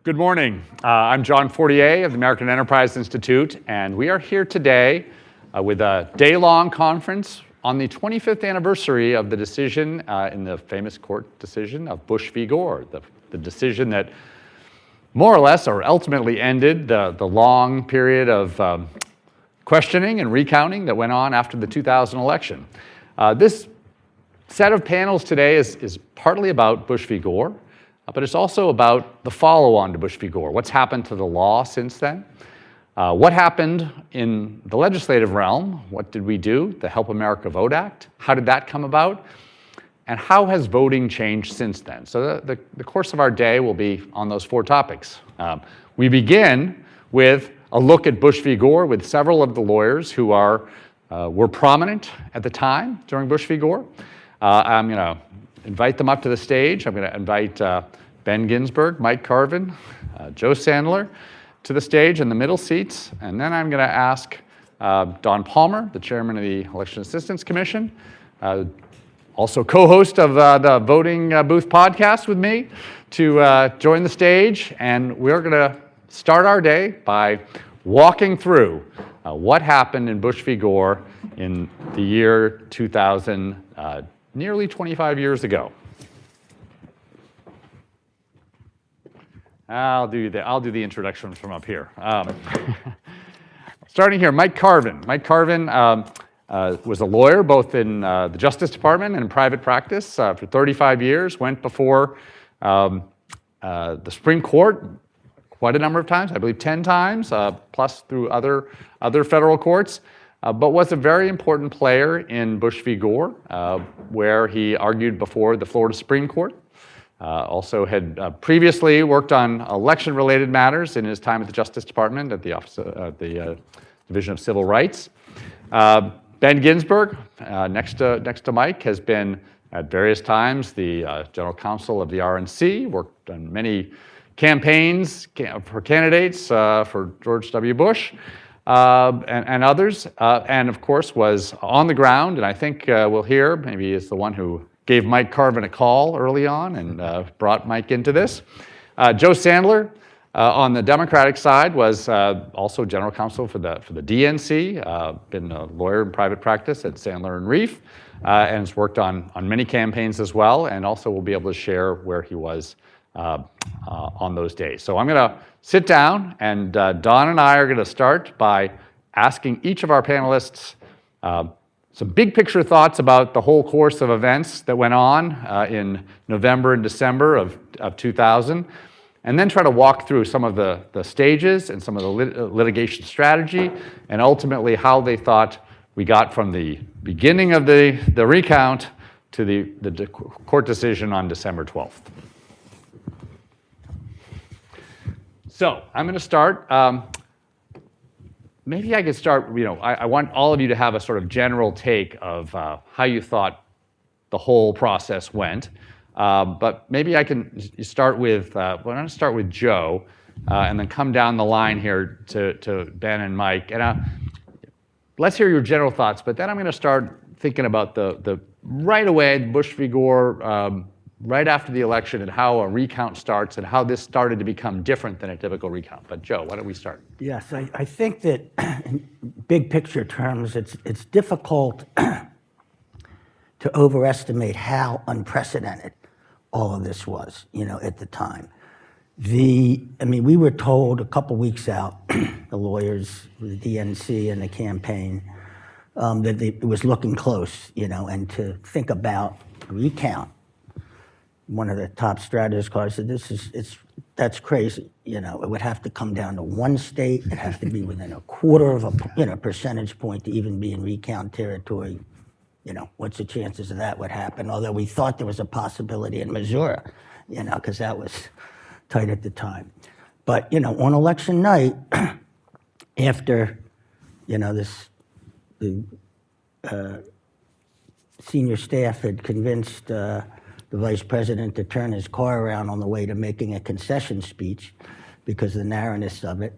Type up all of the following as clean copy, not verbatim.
Good morning. I'm John Fortier of the American Enterprise Institute, and we are here today with a day-long conference on the 25th anniversary of the decision in the famous court decision of Bush v. Gore, the decision that more or less or ultimately ended the long period of questioning and recounting that went on after the 2000 election. This set of panels today is partly about Bush v. Gore, but it's also about the follow-on to Bush v. Gore. What's happened to the law since then? What happened in the legislative realm? What did we do? The Help America Vote Act. How did that come about? And how has voting changed since then? So the course of our day will be on those four topics. We begin with a look at Bush v. Gore with several of the lawyers who were prominent at the time during Bush v. Gore. I'm going to invite them up to the stage. I'm going to invite Ben Ginsberg, Mike Carvin, Joe Sandler to the stage in the middle seats. And then I'm going to ask Don Palmer, the chairman of the Election Assistance Commission, also co-host of the Voting Booth podcast with me, to join the stage. And we're going to start our day by walking through what happened in Bush v. Gore in the year 2000, nearly 25 years ago. I'll do the introduction from up here. Starting here, Mike Carvin. Mike Carvin was a lawyer both in the Justice Department and in private practice for 35 years, went before the Supreme Court quite a number of times, I believe 10 times, plus through other federal courts, but was a very important player in Bush v. Gore, where he argued before the Florida Supreme Court. Also had previously worked on election-related matters in his time at the Justice Department at the Office of the Division of Civil Rights. Ben Ginsberg, next to Mike, has been at various times the general counsel of the RNC, worked on many campaigns for candidates for George W. Bush and others, and of course was on the ground, and I think we'll hear, maybe is the one who gave Mike Carvin a call early on and brought Mike into this. Joe Sandler, on the Democratic side, was also general counsel for the DNC, been a lawyer in private practice at Sandler and Reif, and has worked on many campaigns as well, and also will be able to share where he was on those days. So I'm going to sit down, and Don and I are going to start by asking each of our panelists some big picture thoughts about the whole course of events that went on in November and December of 2000, and then try to walk through some of the stages and some of the litigation strategy, and ultimately how they thought we got from the beginning of the recount to the court decision on December 12th. So I'm going to start. Maybe I could start, I want all of you to have a sort of general take of how you thought the whole process went. But maybe I can start with, I'm going to start with Joe and then come down the line here to Ben and Mike. And let's hear your general thoughts, but then I'm going to start thinking about the right away, Bush v. Gore, right after the election, and how a recount starts and how this started to become different than a typical recount. But Joe, why don't we start? Yes, I think that in big picture terms, it's difficult to overestimate how unprecedented all of this was, at the time. We were told a couple weeks out, the lawyers, the DNC and the campaign, that it was looking close, and to think about a recount. One of the top strategists said, that's crazy. It would have to come down to one state. It has to be within a quarter of a percentage point to even be in recount territory. What's the chances of that would happen? Although we thought there was a possibility in Missouri, because that was tight at the time. But, on election night, after, the senior staff had convinced the vice president to turn his car around on the way to making a concession speech because of the narrowness of it.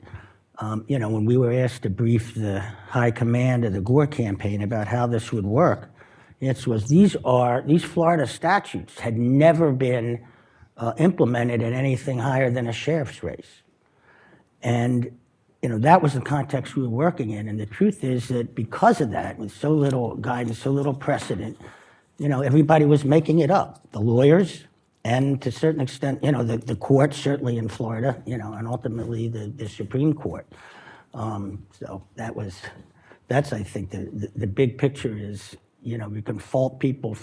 When we were asked to brief the high command of the Gore campaign about how this would work, it was these Florida statutes had never been implemented in anything higher than a sheriff's race. And that was the context we were working in. And the truth is that because of that, with so little guidance, so little precedent, everybody was making it up. The lawyers, and to a certain extent, the courts, certainly in Florida, and ultimately the Supreme Court. So that's I think the big picture is, we can fault people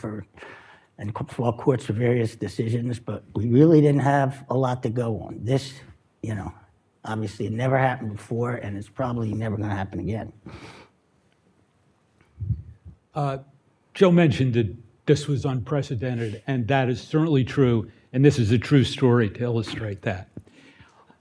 and fault courts for various decisions, but we really didn't have a lot to go on. This, obviously it never happened before, and it's probably never going to happen again. Joe mentioned that this was unprecedented, and that is certainly true, and this is a true story to illustrate that.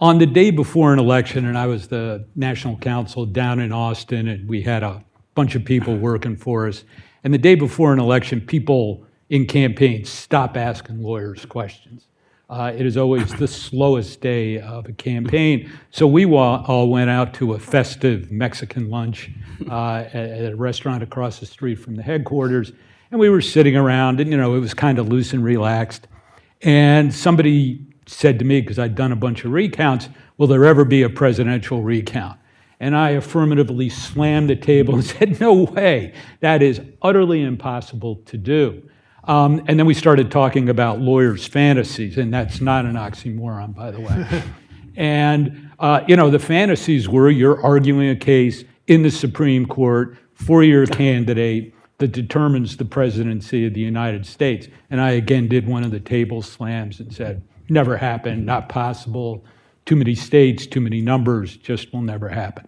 On the day before an election, and I was the national counsel down in Austin, and we had a bunch of people working for us, and the day before an election, people in campaigns stop asking lawyers questions. It is always the slowest day of a campaign. So we all went out to a festive Mexican lunch at a restaurant across the street from the headquarters. And we were sitting around, and it was kind of loose and relaxed. And somebody said to me, because I'd done a bunch of recounts, will there ever be a presidential recount? And I affirmatively slammed the table and said, no way, that is utterly impossible to do. And then we started talking about lawyers' fantasies, and that's not an oxymoron, by the way. And, the fantasies were you're arguing a case in the Supreme Court for your candidate that determines the presidency of the United States. And I, again, did one of the table slams and said, never happened, not possible, too many states, too many numbers, just will never happen.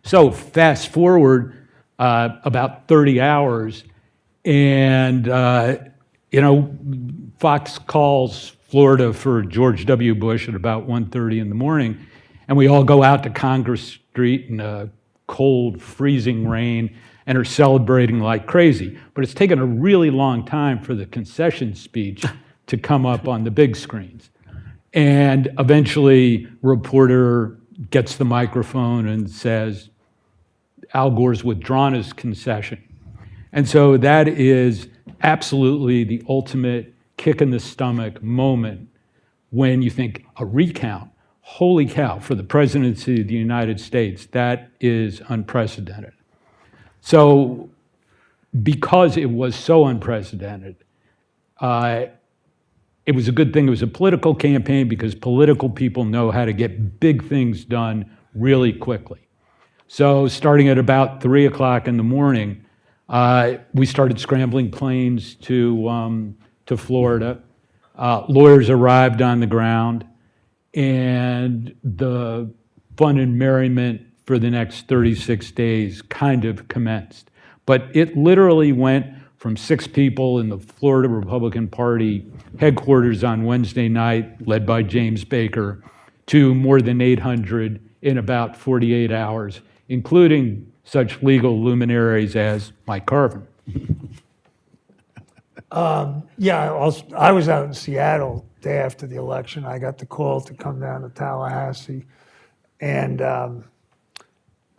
So fast forward about 30 hours, and, Fox calls Florida for George W. Bush at about 1:30 in the morning, and we all go out to Congress Street in a cold, freezing rain and are celebrating like crazy. But it's taken a really long time for the concession speech to come up on the big screens. And eventually, a reporter gets the microphone and says, Al Gore's withdrawn his concession. And so that is absolutely the ultimate kick in the stomach moment when you think a recount, holy cow, for the presidency of the United States, that is unprecedented. So because it was so unprecedented, it was a good thing it was a political campaign because political people know how to get big things done really quickly. So starting at about 3 o'clock in the morning, we started scrambling planes to Florida. Lawyers arrived on the ground, and the fun and merriment for the next 36 days kind of commenced. But it literally went from 6 people in the Florida Republican Party headquarters on Wednesday night, led by James Baker, to more than 800 in about 48 hours, including such legal luminaries as Mike Carvin. I was out in Seattle day after the election. I got the call to come down to Tallahassee, and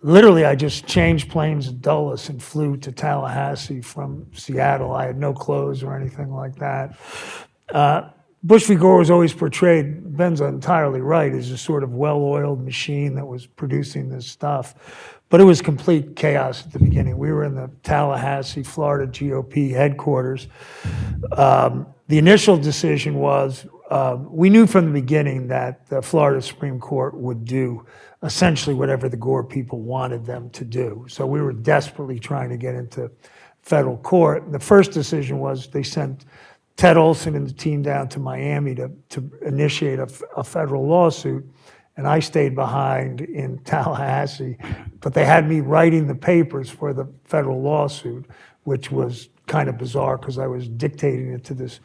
literally I just changed planes at Dulles and flew to Tallahassee from Seattle. I had no clothes or anything like that. Bush v. Gore was always portrayed, Ben's entirely right, as a sort of well-oiled machine that was producing this stuff. But it was complete chaos at the beginning. We were in the Tallahassee, Florida GOP headquarters. The initial decision was, we knew from the beginning that the Florida Supreme Court would do essentially whatever the Gore people wanted them to do. So we were desperately trying to get into federal court. And the first decision was they sent Ted Olson and the team down to Miami to initiate a federal lawsuit. And I stayed behind in Tallahassee, but they had me writing the papers for the federal lawsuit, which was kind of bizarre because I was dictating it to this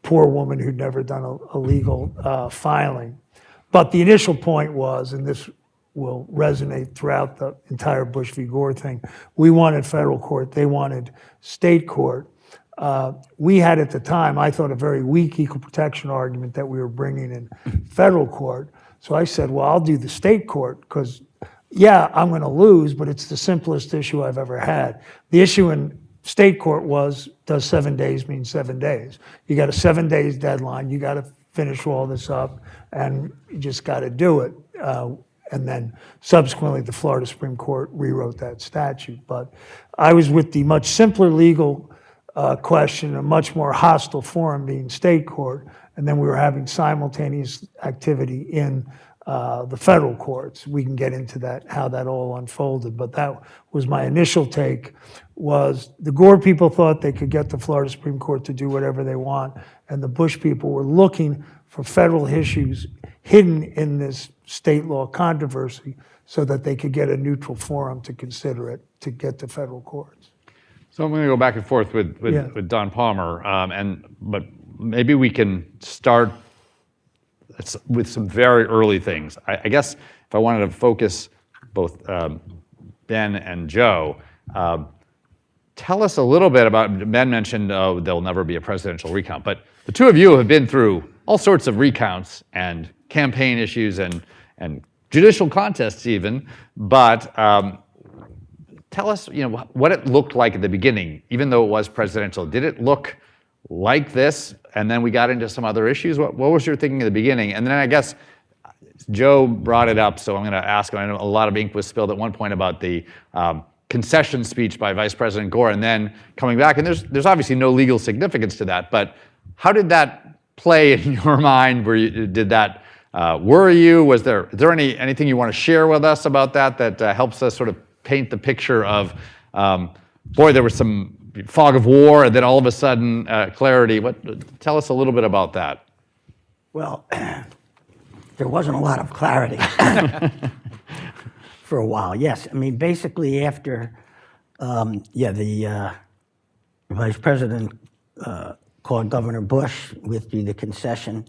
poor woman who'd never done a legal filing. But the initial point was, and this will resonate throughout the entire Bush v. Gore thing, we wanted federal court, they wanted state court. We had at the time, I thought, a very weak equal protection argument that we were bringing in federal court. So I said, well, I'll do the state court because, yeah, I'm going to lose, but it's the simplest issue I've ever had. The issue in state court was, does 7 days mean 7 days? You got a 7 days deadline, you got to finish all this up, and you just got to do it. And then subsequently, the Florida Supreme Court rewrote that statute. But I was with the much simpler legal question, a much more hostile forum being state court, and then we were having simultaneous activity in the federal courts. We can get into that, how that all unfolded, but that was my initial take, was the Gore people thought they could get the Florida Supreme Court to do whatever they want, and the Bush people were looking for federal issues hidden in this state law controversy so that they could get a neutral forum to consider it, to get to federal courts. So I'm going to go back and forth with Yeah. Don Palmer, but maybe we can start with some very early things. I guess if I wanted to focus both Ben and Joe, tell us a little bit about, Ben mentioned there'll never be a presidential recount, but the two of you have been through all sorts of recounts and campaign issues and judicial contests even, but tell us, what it looked like at the beginning, even though it was presidential. Did it look like this, and then we got into some other issues? What was your thinking at the beginning? And then I guess Joe brought it up, so I'm going to ask him. I know a lot of ink was spilled at one point about the concession speech by Vice President Gore, and then coming back, and there's obviously no legal significance to that, but how did that play in your mind? Did that worry you? Is there anything you want to share with us about that helps us sort of paint the picture of, there was some fog of war, and then all of a sudden clarity. Tell us a little bit about that. Well, there wasn't a lot of clarity for a while. Yes, I mean, basically after, the vice president called Governor Bush, withdrew the concession,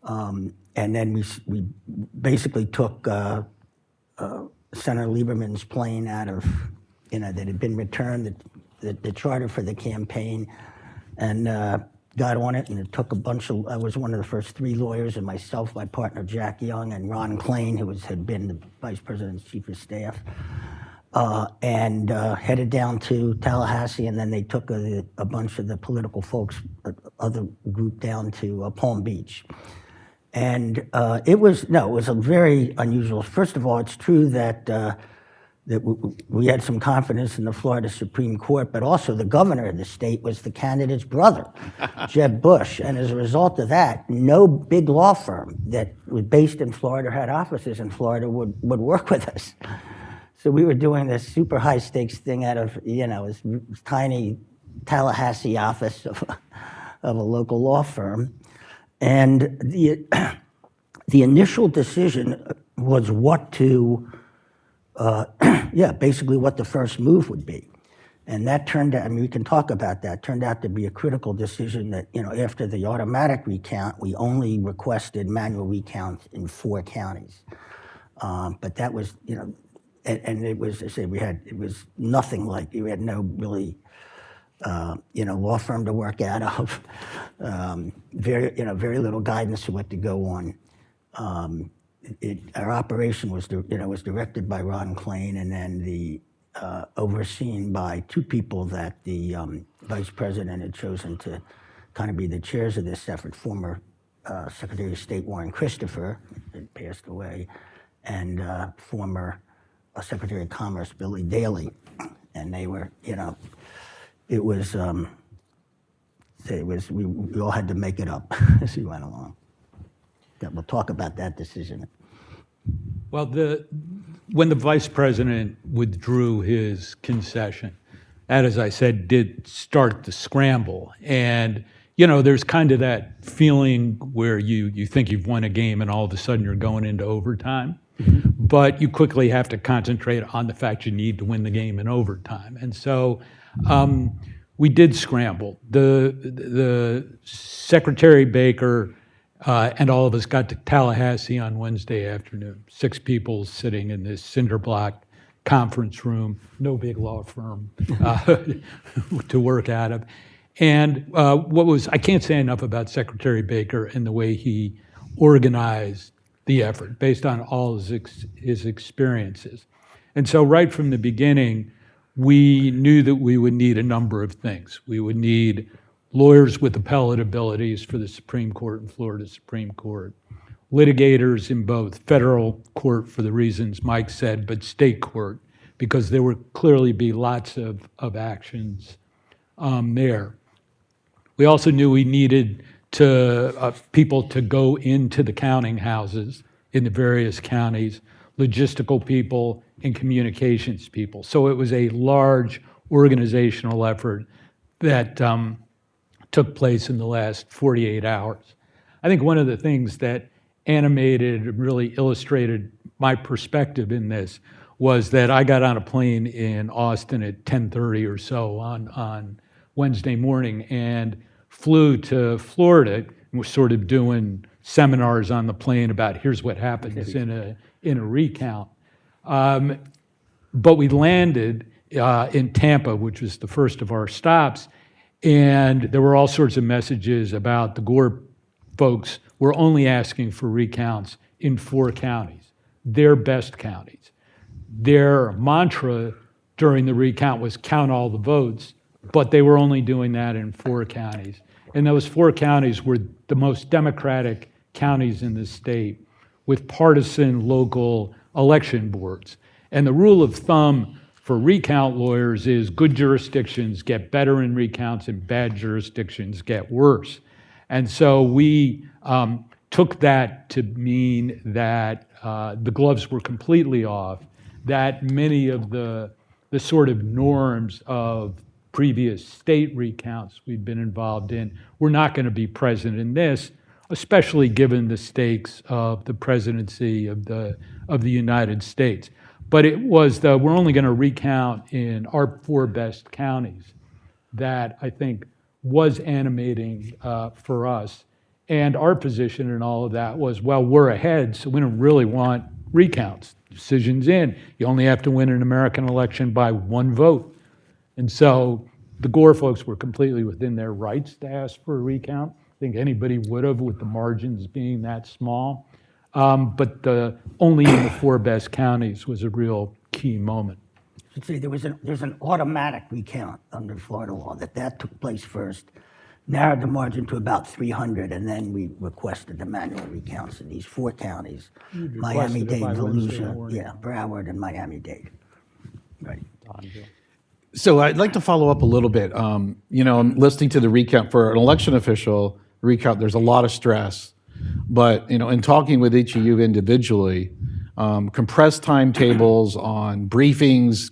and then we basically took Senator Lieberman's plane out of, that had been returned, the charter for the campaign, and got on it, and it took I was one of the first 3 lawyers, and myself, my partner Jack Young, and Ron Klain, who had been the vice president's chief of staff, and headed down to Tallahassee, and then they took a bunch of the political folks, other group, down to Palm Beach. And it was a very unusual. First of all, it's true that we had some confidence in the Florida Supreme Court, but also the governor of the state was the candidate's brother, Jeb Bush. And as a result of that, no big law firm that was based in Florida or had offices in Florida would work with us. So we were doing this super high stakes thing out of, this tiny Tallahassee office of a local law firm. And the initial decision was basically what the first move would be. And that turned out, we can talk about that, turned out to be a critical decision that, after the automatic recount, we only requested manual recount in 4 counties. But that was, and it was, I say, it was nothing like, we had no really, law firm to work out of, very little guidance to what to go on. Our operation was directed by Ron Klain, and then overseen by 2 people that the vice president had chosen to kind of be the chairs of this effort, former Secretary of State Warren Christopher, who had passed away, and former Secretary of Commerce Billy Daley. And they were, it was, we all had to make it up as we went along. We'll talk about that decision. Well, when the vice president withdrew his concession, that, as I said, did start the scramble. And, there's kind of that feeling where you think you've won a game and all of a sudden you're going into overtime. Mm-hmm. But you quickly have to concentrate on the fact you need to win the game in overtime. And so we did scramble. The Secretary Baker and all of us got to Tallahassee on Wednesday afternoon. 6 people sitting in this cinder block conference room, no big law firm to work out of. And I can't say enough about Secretary Baker and the way he organized the effort based on all his experiences. And so right from the beginning, we knew that we would need a number of things. We would need lawyers with appellate abilities for the Supreme Court and Florida Supreme Court, litigators in both federal court for the reasons Mike said, but state court, because there would clearly be lots of actions there. We also knew we needed people to go into the counting houses in the various counties, logistical people and communications people. So it was a large organizational effort that took place in the last 48 hours. I think one of the things that animated and really illustrated my perspective in this was that I got on a plane in Austin at 10:30 or so on Wednesday morning and flew to Florida and was sort of doing seminars on the plane about here's what happens in a recount. But we landed in Tampa, which was the first of our stops, and there were all sorts of messages about the Gore folks were only asking for recounts in 4 counties, their best counties. Their mantra during the recount was count all the votes, but they were only doing that in 4 counties. And those 4 counties were the most democratic counties in the state with partisan local election boards. And the rule of thumb for recount lawyers is good jurisdictions get better in recounts and bad jurisdictions get worse. And so we took that to mean that the gloves were completely off, that many of the sort of norms of previous state recounts we've been involved in were not going to be present in this, especially given the stakes of the presidency of the United States. But it was we're only going to recount in our 4 best counties that I think was animating for us. And our position in all of that was, well, we're ahead, so we don't really want recounts. Decision's in. You only have to win an American election by 1 vote. And so the Gore folks were completely within their rights to ask for a recount. I think anybody would have with the margins being that small. But only in the 4 best counties was a real key moment. See, there's an automatic recount under Florida law that took place first, narrowed the margin to about 300, and then we requested the manual recounts in these 4 counties, Miami-Dade, Volusia, Broward, and Miami-Dade. Right. So I'd like to follow up a little bit. I'm listening to the recount for an election official. Recount, there's a lot of stress, but in talking with each of you individually, compressed timetables on briefings,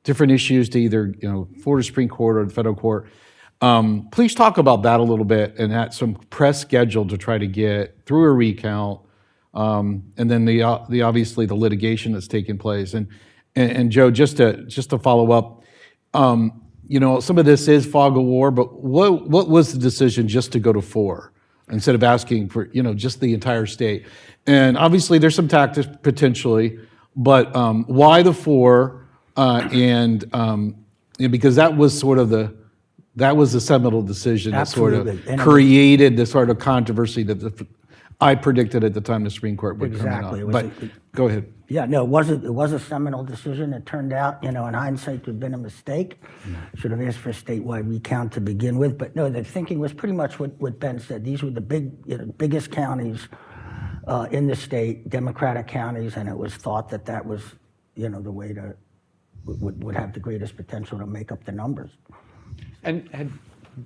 different issues to either Florida Supreme Court or the federal court. Please talk about that a little bit and that some press schedule to try to get through a recount, and then the obviously the litigation that's taking place. And Joe, just to follow up. Some of this is fog of war, but what was the decision just to go to 4 instead of asking for, just the entire state? And obviously there's some tactics potentially, but why the 4? Because that was sort of the seminal decision that sort of created the sort of controversy that I predicted at the time the Supreme Court would come out. But go ahead. Yeah, no, it was a seminal decision. It turned out, in hindsight, to have been a mistake. Should have asked for a statewide recount to begin with. But no, the thinking was pretty much what Ben said. These were the biggest counties in the state, Democratic counties, and it was thought that was, the way to would have the greatest potential to make up the numbers. And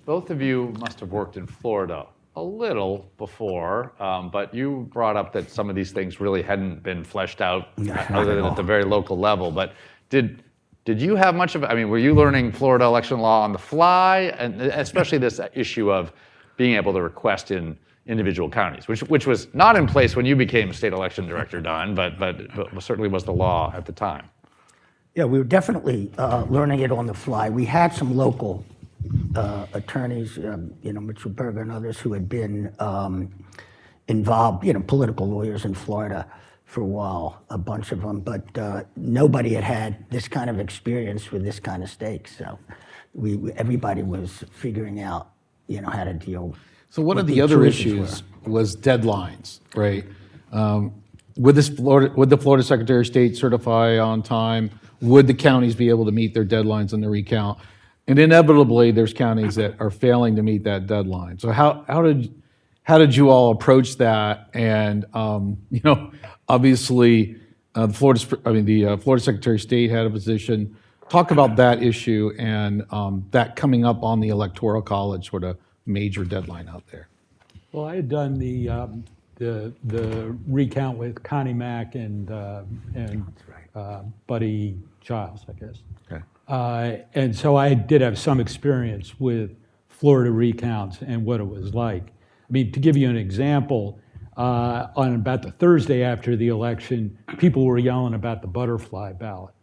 both of you must have worked in Florida a little before, but you brought up that some of these things really hadn't been fleshed out other than at the very local level. But did you have much of it? I mean, were you learning Florida election law on the fly? And especially this issue of being able to request in individual counties, which was not in place when you became state election director, Don, but certainly was the law at the time. Yeah, we were definitely learning it on the fly. We had some local attorneys, Mitchell Berger and others who had been involved, political lawyers in Florida for a while, a bunch of them, but nobody had this kind of experience with this kind of stakes. So everybody was figuring out, how to deal. So one of the other issues was deadlines, right? would the Florida Secretary of State certify on time? Would the counties be able to meet their deadlines in the recount? And inevitably, there's counties that are failing to meet that deadline. So how did you all approach that? And obviously, the Florida Secretary of State had a position. Talk about that issue and that coming up on the Electoral College sort of major deadline out there. Well, I had done the recount with Connie Mack and Buddy Giles, I guess. Okay. And so I did have some experience with Florida recounts and what it was like. I mean, to give you an example, on about the Thursday after the election, people were yelling about the butterfly ballot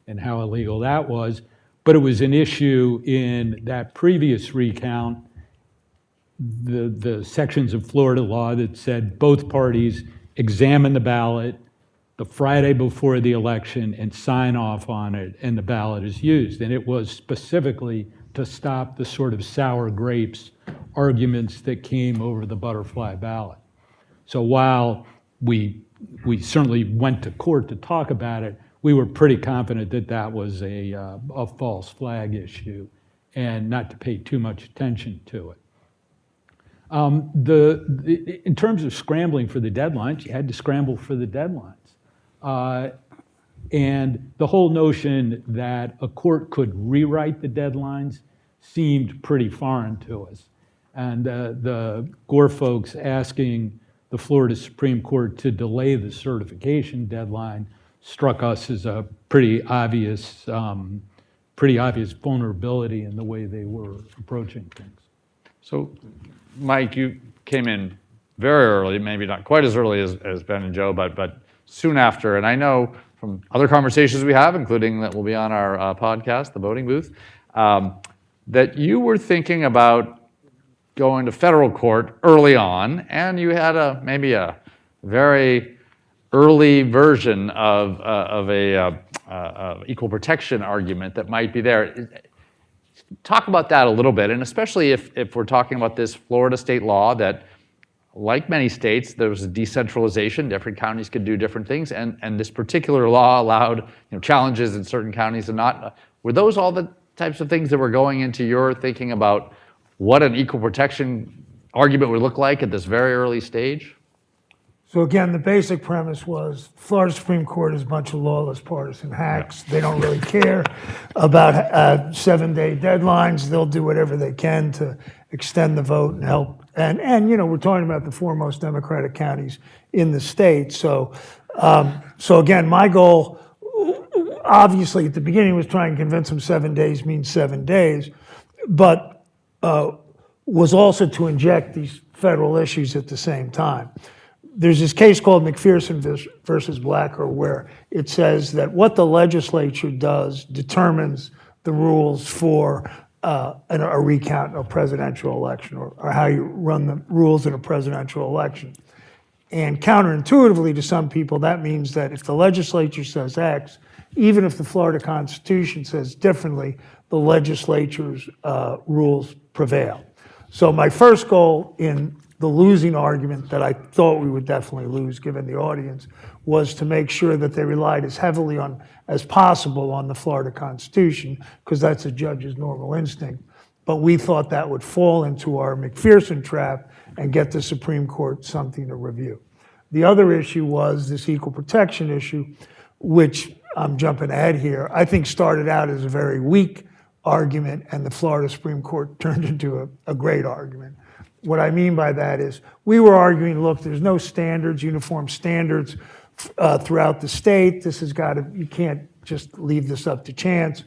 and how illegal that was. But it was an issue in that previous recount, the sections of Florida law that said both parties examine the ballot the Friday before the election and sign off on it, and the ballot is used. And it was specifically to stop the sort of sour grapes arguments that came over the butterfly ballot. So while we certainly went to court to talk about it, we were pretty confident that that was a false flag issue and not to pay too much attention to it. In terms of scrambling for the deadlines, you had to scramble for the deadlines. And the whole notion that a court could rewrite the deadlines seemed pretty foreign to us. And the Gore folks asking the Florida Supreme Court to delay the certification deadline struck us as a pretty obvious vulnerability in the way they were approaching things. So, Mike, you came in very early, maybe not quite as early as Ben and Joe, but soon after. And I know from other conversations we have, including that will be on our podcast, The Voting Booth, that you were thinking about going to federal court early on, and you had maybe a very early version of a equal protection argument that might be there. Talk about that a little bit, and especially if we're talking about this Florida state law that, like many states, there was a decentralization. Different counties could do different things, and this particular law allowed challenges in certain counties and not. Were those all the types of things that were going into your thinking about what an equal protection argument would look like at this very early stage? So again, the basic premise was Florida Supreme Court is a bunch of lawless partisan hacks. They don't really care about 7-day deadlines. They'll do whatever they can to extend the vote and help. And we're talking about the four most Democratic counties in the state. So again, my goal, obviously at the beginning, was trying to convince them 7 days means 7 days, but was also to inject these federal issues at the same time. There's this case called McPherson versus Blacker, where it says that what the legislature does determines the rules for a recount in a presidential election, or how you run the rules in a presidential election. And counterintuitively to some people, that means that if the legislature says X, even if the Florida Constitution says differently, the legislature's rules prevail. So my first goal in the losing argument that I thought we would definitely lose given the audience was to make sure that they relied as heavily as possible on the Florida Constitution, because that's a judge's normal instinct. But we thought that would fall into our McPherson trap and get the Supreme Court something to review. The other issue was this equal protection issue, which I'm jumping ahead here, I think started out as a very weak argument, and the Florida Supreme Court turned into a great argument. What I mean by that is we were arguing, look, there's no standards, uniform standards throughout the state. This has got to, you can't just leave this up to chance.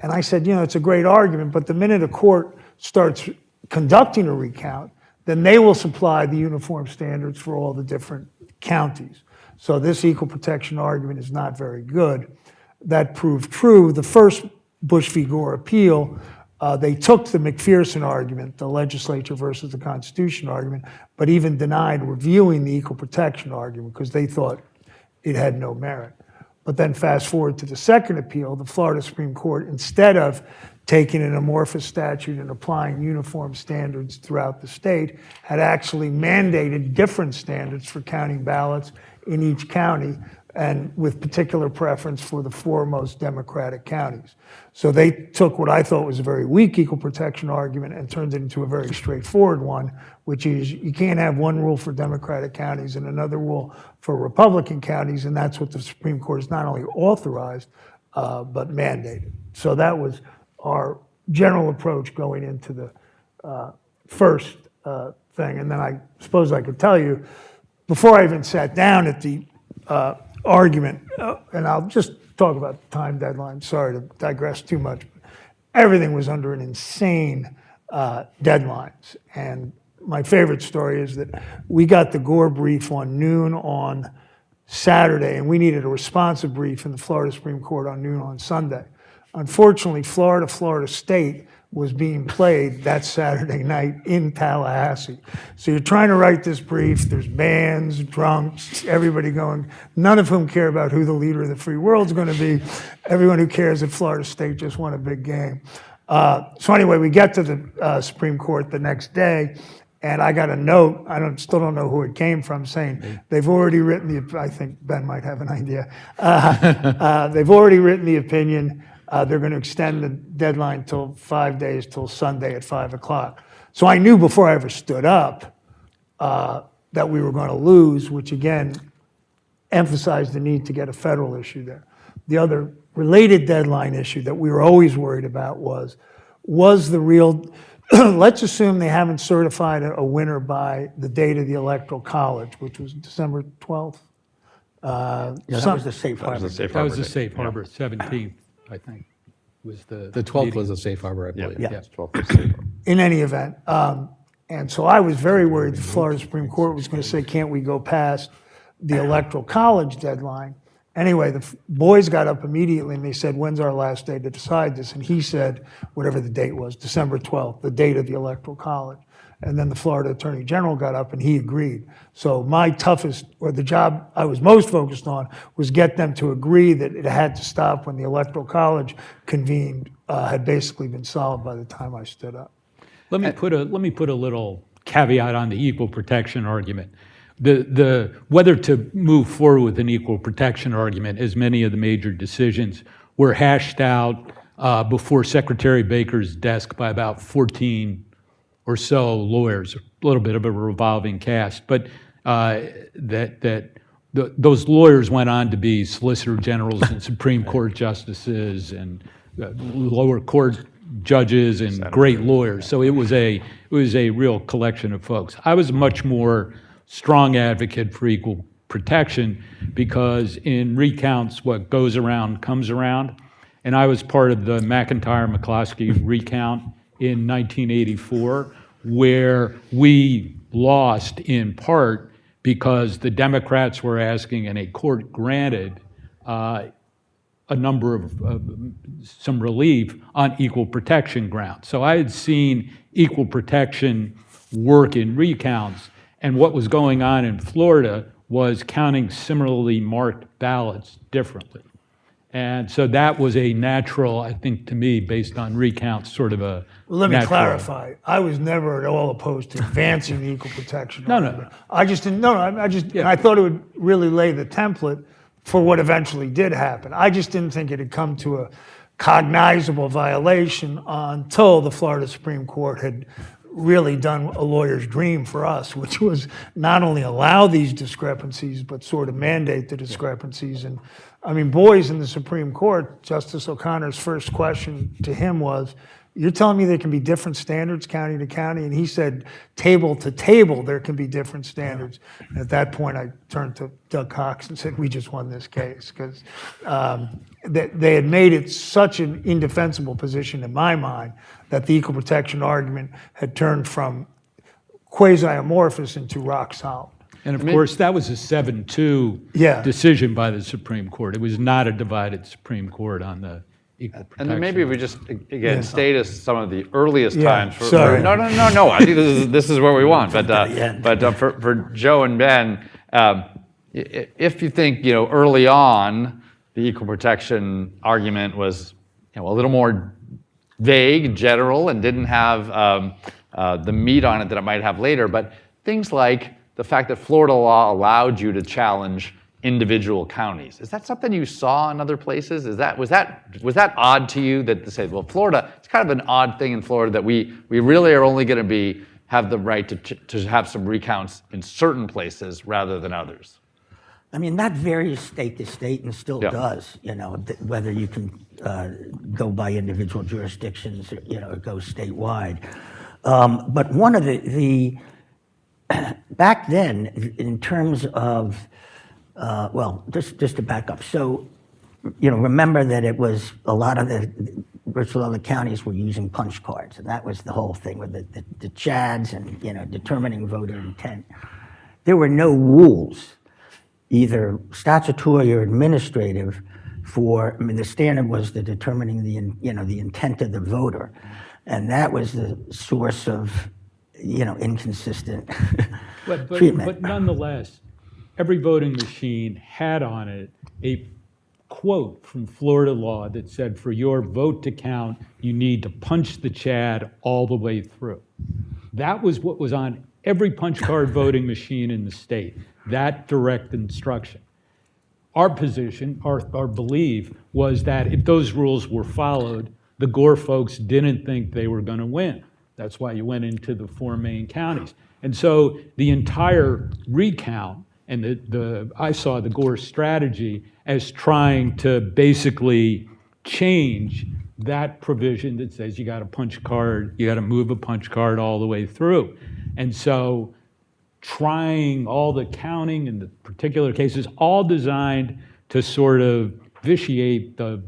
And I said, it's a great argument, but the minute a court starts conducting a recount, then they will supply the uniform standards for all the different counties. So this equal protection argument is not very good. That proved true. The first Bush v. Gore appeal, they took the McPherson argument, the legislature versus the Constitution argument, but even denied reviewing the equal protection argument because they thought it had no merit. But then fast forward to the second appeal, the Florida Supreme Court, instead of taking an amorphous statute and applying uniform standards throughout the state, had actually mandated different standards for counting ballots in each county, and with particular preference for the 4 most Democratic counties. So they took what I thought was a very weak equal protection argument and turned it into a very straightforward one, which is you can't have one rule for Democratic counties and another rule for Republican counties, and that's what the Supreme Court has not only authorized, but mandated. So that was our general approach going into the first thing. And then I suppose I could tell you, before I even sat down at the argument, and I'll just talk about the time deadline, sorry to digress too much, but everything was under an insane deadlines. And my favorite story is that we got the Gore brief on noon on Saturday, and we needed a responsive brief in the Florida Supreme Court on noon on Sunday. Unfortunately, Florida State was being played that Saturday night in Tallahassee. So you're trying to write this brief, there's bands, drunks, everybody going, none of whom care about who the leader of the free world is going to be. Everyone who cares that Florida State just won a big game. So anyway, we get to the Supreme Court the next day, and I got a note, still don't know who it came from, saying they've already written I think Ben might have an idea. They've already written the opinion. They're going to extend the deadline till 5 days, till Sunday at 5 o'clock. So I knew before I ever stood up that we were going to lose, which again emphasized the need to get a federal issue there. The other related deadline issue that we were always worried about was the real, let's assume they haven't certified a winner by the date of the Electoral College, which was December 12th. Yeah, that was the safe harbor. That was the safe harbor, 17th, I think, was the. The 12th meeting. was a safe harbor, I believe. Yeah. 12th is safe harbor. In any event. And so I was very worried the Florida Supreme Court was going to say, can't we go past the Electoral College deadline? Anyway, the boys got up immediately and they said, when's our last day to decide this? And he said, whatever the date was, December 12th, the date of the Electoral College. And then the Florida Attorney General got up and he agreed. So my toughest, or the job I was most focused on, was get them to agree that it had to stop when the Electoral College convened, had basically been solved by the time I stood up. Let me put a little caveat on the equal protection argument. The whether to move forward with an equal protection argument, as many of the major decisions were hashed out before Secretary Baker's desk by about 14 or so lawyers, a little bit of a revolving cast, but those lawyers went on to be Solicitor Generals and Supreme Court justices and lower court judges and great lawyers. So it was a real collection of folks. I was a much more strong advocate for equal protection because in recounts, what goes around comes around. And I was part of the McIntyre-McCloskey recount in 1984, where we lost in part because the Democrats were asking, and a court granted a number of some relief on equal protection grounds. So I had seen equal protection work in recounts, and what was going on in Florida was counting similarly marked ballots differently. And so that was a natural, I think, to me, based on recounts, sort of a Well, let me natural. clarify. I was never at all opposed to advancing the equal protection No. argument. I just didn't, and I thought it would really lay the template for what eventually did happen. I just didn't think it had come to a cognizable violation until the Florida Supreme Court had really done a lawyer's dream for us, which was not only allow these discrepancies, but sort of mandate the discrepancies. And I mean, boys in the Supreme Court, Justice O'Connor's first question to him was, you're telling me there can be different standards county to county? And he said, table to table, there can be different standards. And at that point, I turned to Doug Cox and said, we just won this case, because they had made it such an indefensible position in my mind that the equal protection argument had turned from quasi-amorphous into rock solid. And of course, that was a 7-2 Yeah. decision by the Supreme Court. It was not a divided Supreme Court on the equal protection. And then maybe we just, again, state as some of the earliest Yeah, times. sorry. No. I think this is what we want. But for Joe and Ben, if you think, early on, the equal protection argument was, a little more vague, general, and didn't have the meat on it that it might have later. But things like the fact that Florida law allowed you to challenge individual counties. Is that something you saw in other places? Was that odd to you that to say, well, Florida, it's kind of an odd thing in Florida that we really are only going to have the right to have some recounts in certain places rather than others? I mean, that varies state to state and still Yeah. does, whether you can go by individual jurisdictions, or go statewide. But one of the back then, in terms of, just to back up. So, remember that it was a lot of virtually all the counties were using punch cards, and that was the whole thing with the chads and, determining voter intent. There were no rules, either statutory or administrative, the standard was the determining the intent of the voter, and that was the source of, inconsistent treatment. But nonetheless, every voting machine had on it a quote from Florida law that said, for your vote to count, you need to punch the chad all the way through. That was what was on every punch card voting machine in the state, that direct instruction. Our position, our belief, was that if those rules were followed, the Gore folks didn't think they were going to win. That's why you went into the 4 main counties. And so the entire recount, and I saw the Gore strategy as trying to basically change that provision that says you got to punch a card, you got to move a punch card all the way through. And so trying all the counting in the particular cases, all designed to sort of vitiate the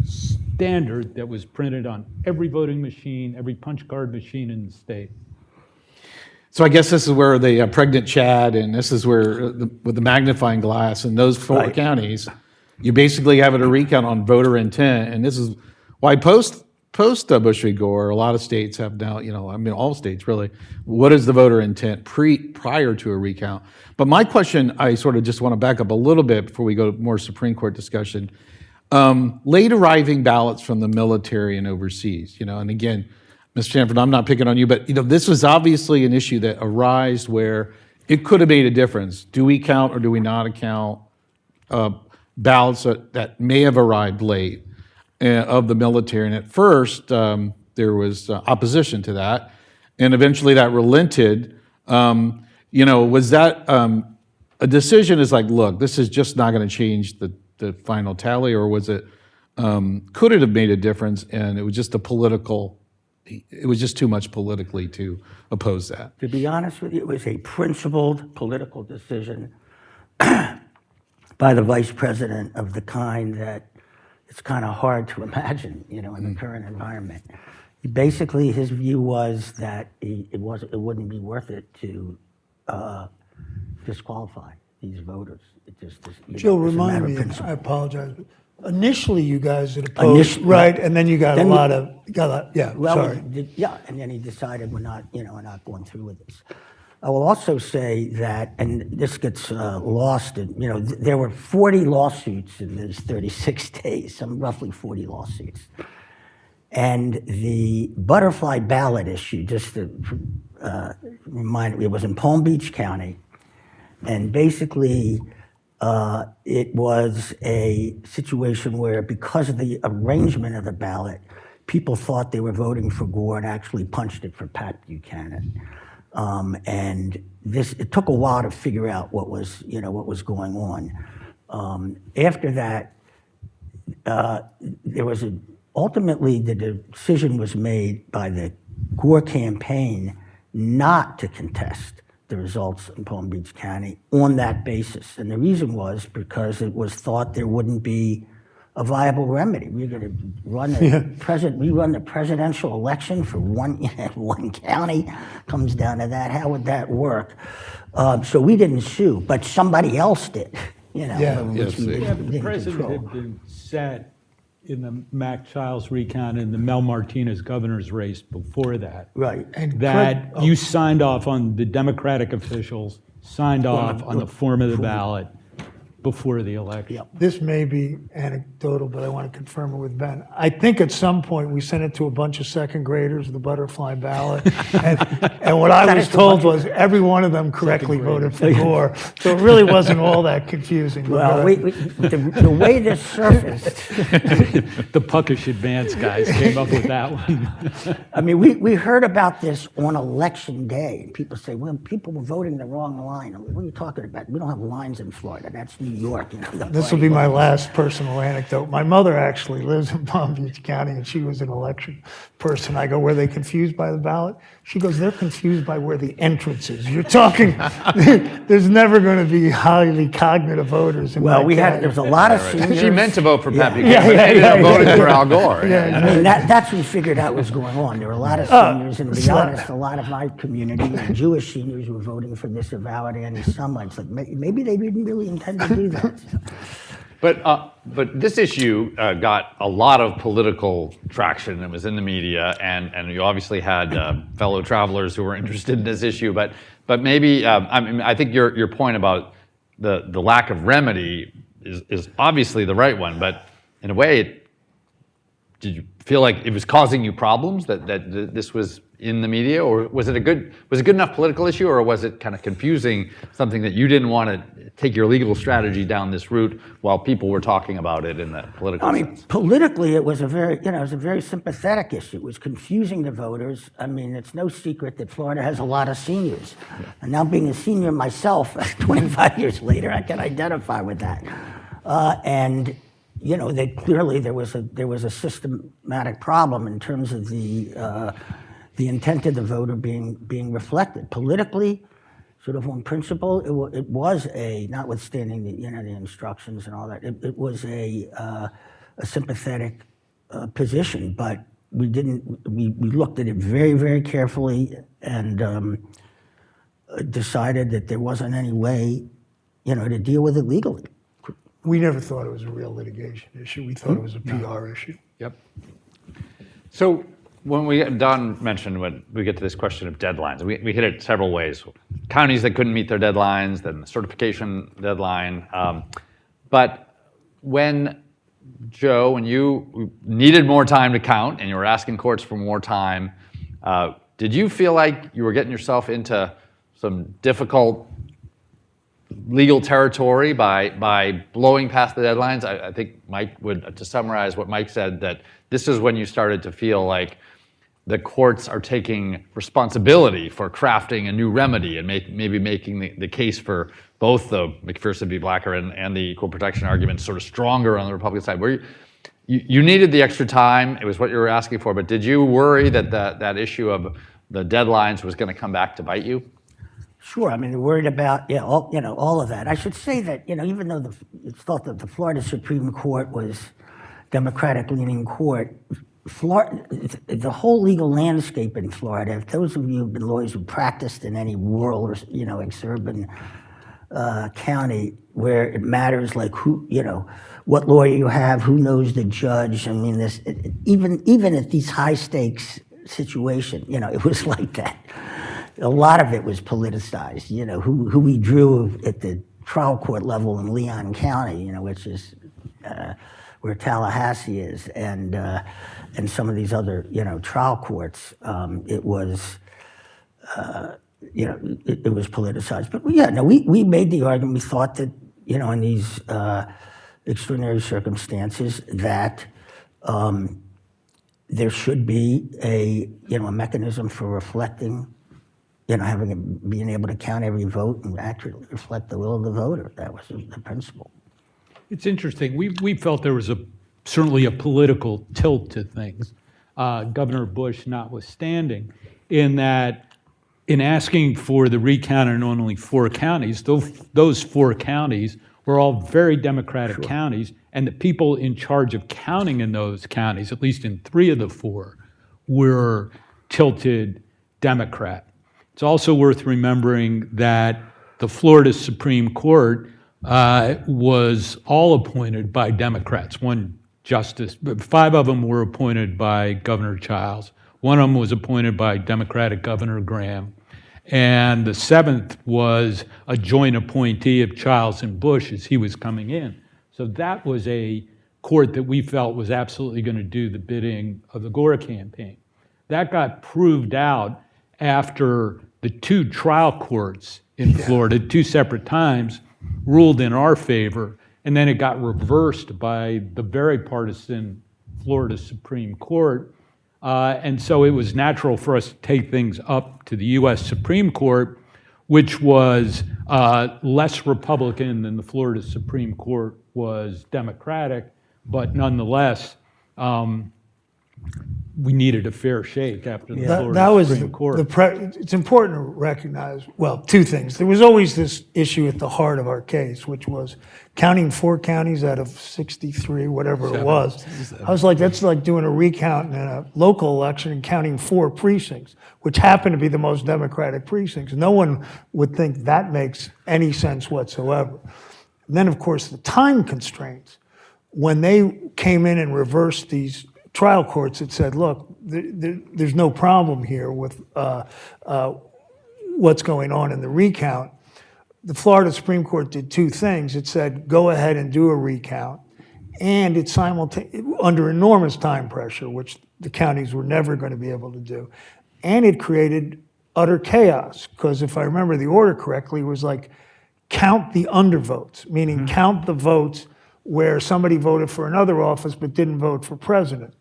standard that was printed on every voting machine, every punch card machine in the state. So I guess this is where the pregnant Chad, and this is where with the magnifying glass in those 4 counties, you basically have it a recount on voter intent, and this is why post Bush v. Gore, a lot of states have now, all states really, what is the voter intent prior to a recount? But my question, I sort of just want to back up a little bit before we go to more Supreme Court discussion. Late arriving ballots from the military and overseas, and again, Ms. Stanford, I'm not picking on you, but this was obviously an issue that arose where it could have made a difference. Do we count or do we not count ballots that may have arrived late of the military? And at first, there was opposition to that, and eventually that relented. Was that a decision? Is like, look, this is just not going to change the final tally, or was it? Could it have made a difference? And it was just it was just too much politically to oppose that. To be honest with you, it was a principled political decision by the vice president of the kind that it's kind of hard to imagine, in the current environment. Basically, his view was that it wouldn't be worth it to disqualify these voters. It just, Joe, it's a matter remind of me, principle. I apologize, but initially you guys had opposed, right? And then you got Then sorry. And then he decided we're not going through with this. I will also say that, and this gets lost, there were 40 lawsuits in those 36 days, roughly 40 lawsuits. And the butterfly ballot issue, just to remind you, it was in Palm Beach County, and basically it was a situation where, because of the arrangement of the ballot, people thought they were voting for Gore and actually punched it for Pat Buchanan. And it took a while to figure out what was going on. After that, ultimately the decision was made by the Gore campaign not to contest the results in Palm Beach County on that basis. And the reason was because it was thought there wouldn't be a viable remedy. We're going to run the presidential election for one county. Comes down to that. How would that work? So we didn't sue, but somebody else did. Which we didn't President control. had been set in the Mac Childs recount and the Mel Martinez governor's race before that. Right. And That you signed off on, the Democratic officials signed off on the form of the ballot. before the election. This may be anecdotal, but I want to confirm it with Ben. I think at some point we sent it to a bunch of second graders, the butterfly ballot. And what I was told was every one of them correctly voted for Gore. So it really wasn't all that confusing. Well, the way this surfaced, The puckish advance guys came up with that one. I mean, we heard about this on election day. And people say, well, people were voting the wrong line. I mean, what are you talking about? We don't have lines in Florida. That's New York. You know, This will be my last personal anecdote. My mother actually lives in Palm Beach County, and she was an election person. I go, were they confused by the ballot? She goes, they're confused by where the entrance is. You're talking, there's never going to be highly cognitive voters in Well, my county. there was a lot of seniors. She meant to vote for Pat Buchanan, Yeah, but yeah, ended yeah, up voting yeah, for Al Gore. Yeah, I mean, that's what we figured out was going on. There were a lot of seniors, and to be honest, a lot of my community, Jewish seniors, were voting for this avowed anti-Semites. Like, maybe they didn't really intend to do that. But this issue got a lot of political traction. It was in the media, and you obviously had fellow travelers who were interested in this issue. But maybe I mean, I think your point about the lack of remedy is obviously the right one. But in a way, did you feel like it was causing you problems that this was in the media, or was it a good enough political issue, or was it kind of confusing, something that you didn't want to take your legal strategy down this route while people were talking about it in the political sense? Politically, it was a very sympathetic issue. It was confusing to voters. I mean, it's no secret that Florida has a lot of seniors. And now being a senior myself, 25 years later, I can identify with that. And you know, clearly there was a systematic problem in terms of the intent of the voter being reflected politically. Sort of on principle, it was notwithstanding the the instructions and all that, it was a sympathetic position, but we looked at it very, very carefully and decided that there wasn't any way to deal with it legally. We never thought it was a real litigation issue. We thought it was a PR issue. Yep. So when Don mentioned when we get to this question of deadlines, we hit it several ways. Counties that couldn't meet their deadlines, then the certification deadline. But when you needed more time to count and you were asking courts for more time, did you feel like you were getting yourself into some difficult legal territory by blowing past the deadlines? I think Mike to summarize what Mike said, that this is when you started to feel like the courts are taking responsibility for crafting a new remedy and maybe making the case for both the McPherson v. Blacker and the equal protection argument sort of stronger on the Republican side. Where you needed the extra time, it was what you were asking for, but did you worry that that issue of the deadlines was going to come back to bite you? Sure. I mean, they're worried about all of that. I should say that even though it's thought that the Florida Supreme Court was Democratic-leaning court, the whole legal landscape in Florida, if those of you who've been lawyers who practiced in any rural or exurban county where it matters like what lawyer you have, who knows the judge. I mean, even at these high stakes situation, it was like that. A lot of it was politicized. Who we drew at the trial court level in Leon County, which is where Tallahassee is, and some of these other trial courts. It was it was politicized. But we made the argument. We thought that in these extraordinary circumstances that there should be a mechanism for reflecting, being able to count every vote and accurately reflect the will of the voter. That was the principle. It's interesting. We felt there was certainly a political tilt to things, Governor Bush notwithstanding, in that in asking for the recount in only 4 counties, those 4 counties were all very Democratic counties, and the people in charge of counting in those counties, at least in 3 of the 4, were tilted Democrat. It's also worth remembering that the Florida Supreme Court was all appointed by Democrats. 1 justice, 5 of them were appointed by Governor Childs. 1 of them was appointed by Democratic Governor Graham. And the seventh was a joint appointee of Childs and Bush as he was coming in. So that was a court that we felt was absolutely going to do the bidding of the Gore campaign. That got proved out after the two trial courts in Florida, two separate times, ruled in our favor, and then it got reversed by the very partisan Florida Supreme Court. And so it was natural for us to take things up to the US Supreme Court, which was less Republican than the Florida Supreme Court was Democratic, but nonetheless, we needed a fair shake after the Florida That was Supreme Court. it's important to recognize, well, two things. There was always this issue at the heart of our case, which was counting 4 counties out of 63, whatever it was. I was like, that's like doing a recount in a local election and counting 4 precincts, which happen to be the most Democratic precincts. No one would think that makes any sense whatsoever. And then, of course, the time constraints. When they came in and reversed these trial courts, it said, look, there's no problem here with what's going on in the recount. The Florida Supreme Court did 2 things. It said, go ahead and do a recount. And it under enormous time pressure, which the counties were never going to be able to do. And it created utter chaos, because if I remember the order correctly, it was like, count the undervotes, meaning count the votes where somebody voted for another office but didn't vote for president.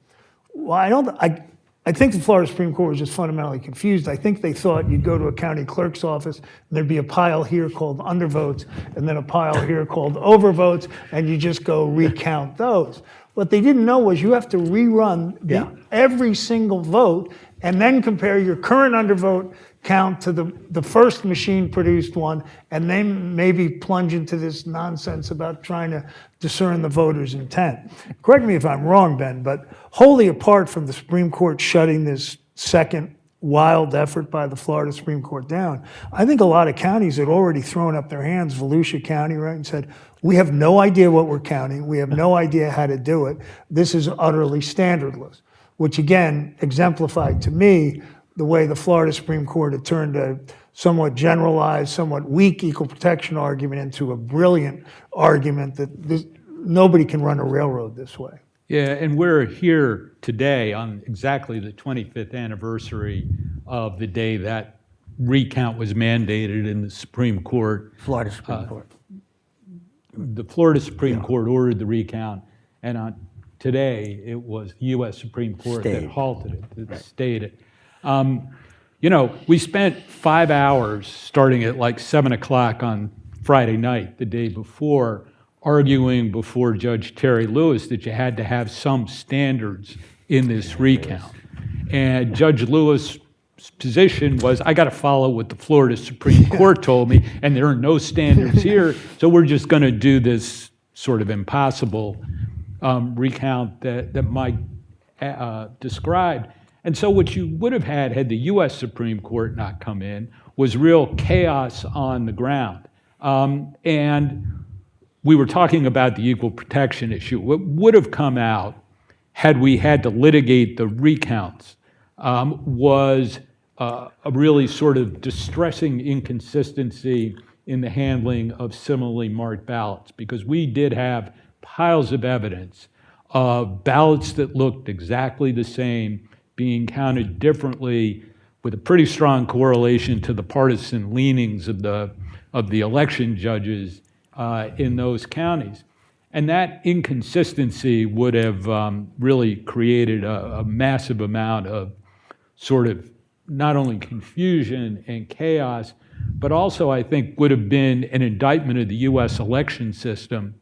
Well, I think the Florida Supreme Court was just fundamentally confused. I think they thought you'd go to a county clerk's office, and there'd be a pile here called undervotes, and then a pile here called overvotes, and you just go recount those. What they didn't know was you have to rerun every single vote, and then compare your current undervote count to the first machine-produced one, and then maybe plunge into this nonsense about trying to discern the voter's intent. Correct me if I'm wrong, Ben, but wholly apart from the Supreme Court shutting this second wild effort by the Florida Supreme Court down, I think a lot of counties had already thrown up their hands, Volusia County, right, and said, we have no idea what we're counting. We have no idea how to do it. This is utterly standardless, which again exemplified to me the way the Florida Supreme Court had turned a somewhat generalized, somewhat weak equal protection argument into a brilliant argument that nobody can run a railroad this way. Yeah, and we're here today on exactly the 25th anniversary of the day that recount was mandated in the Supreme Court. Florida Supreme Court. The Florida Supreme Court ordered the recount, and on today it was the U.S. Supreme Court that halted it, that stayed it. You know, we spent 5 hours starting at like 7 o'clock on Friday night, the day before, arguing before Judge Terry Lewis that you had to have some standards in this recount. And Judge Lewis' position was, I got to follow what the Florida Supreme Court told me, and there are no standards here, so we're just going to do this sort of impossible recount that Mike described. And so what you would have had the U.S. Supreme Court not come in was real chaos on the ground. And we were talking about the equal protection issue. What would have come out had we had to litigate the recounts was a really sort of distressing inconsistency in the handling of similarly marked ballots, because we did have piles of evidence of ballots that looked exactly the same being counted differently, with a pretty strong correlation to the partisan leanings of the election judges in those counties. And that inconsistency would have really created a massive amount of sort of not only confusion and chaos, but also I think would have been an indictment of the US election system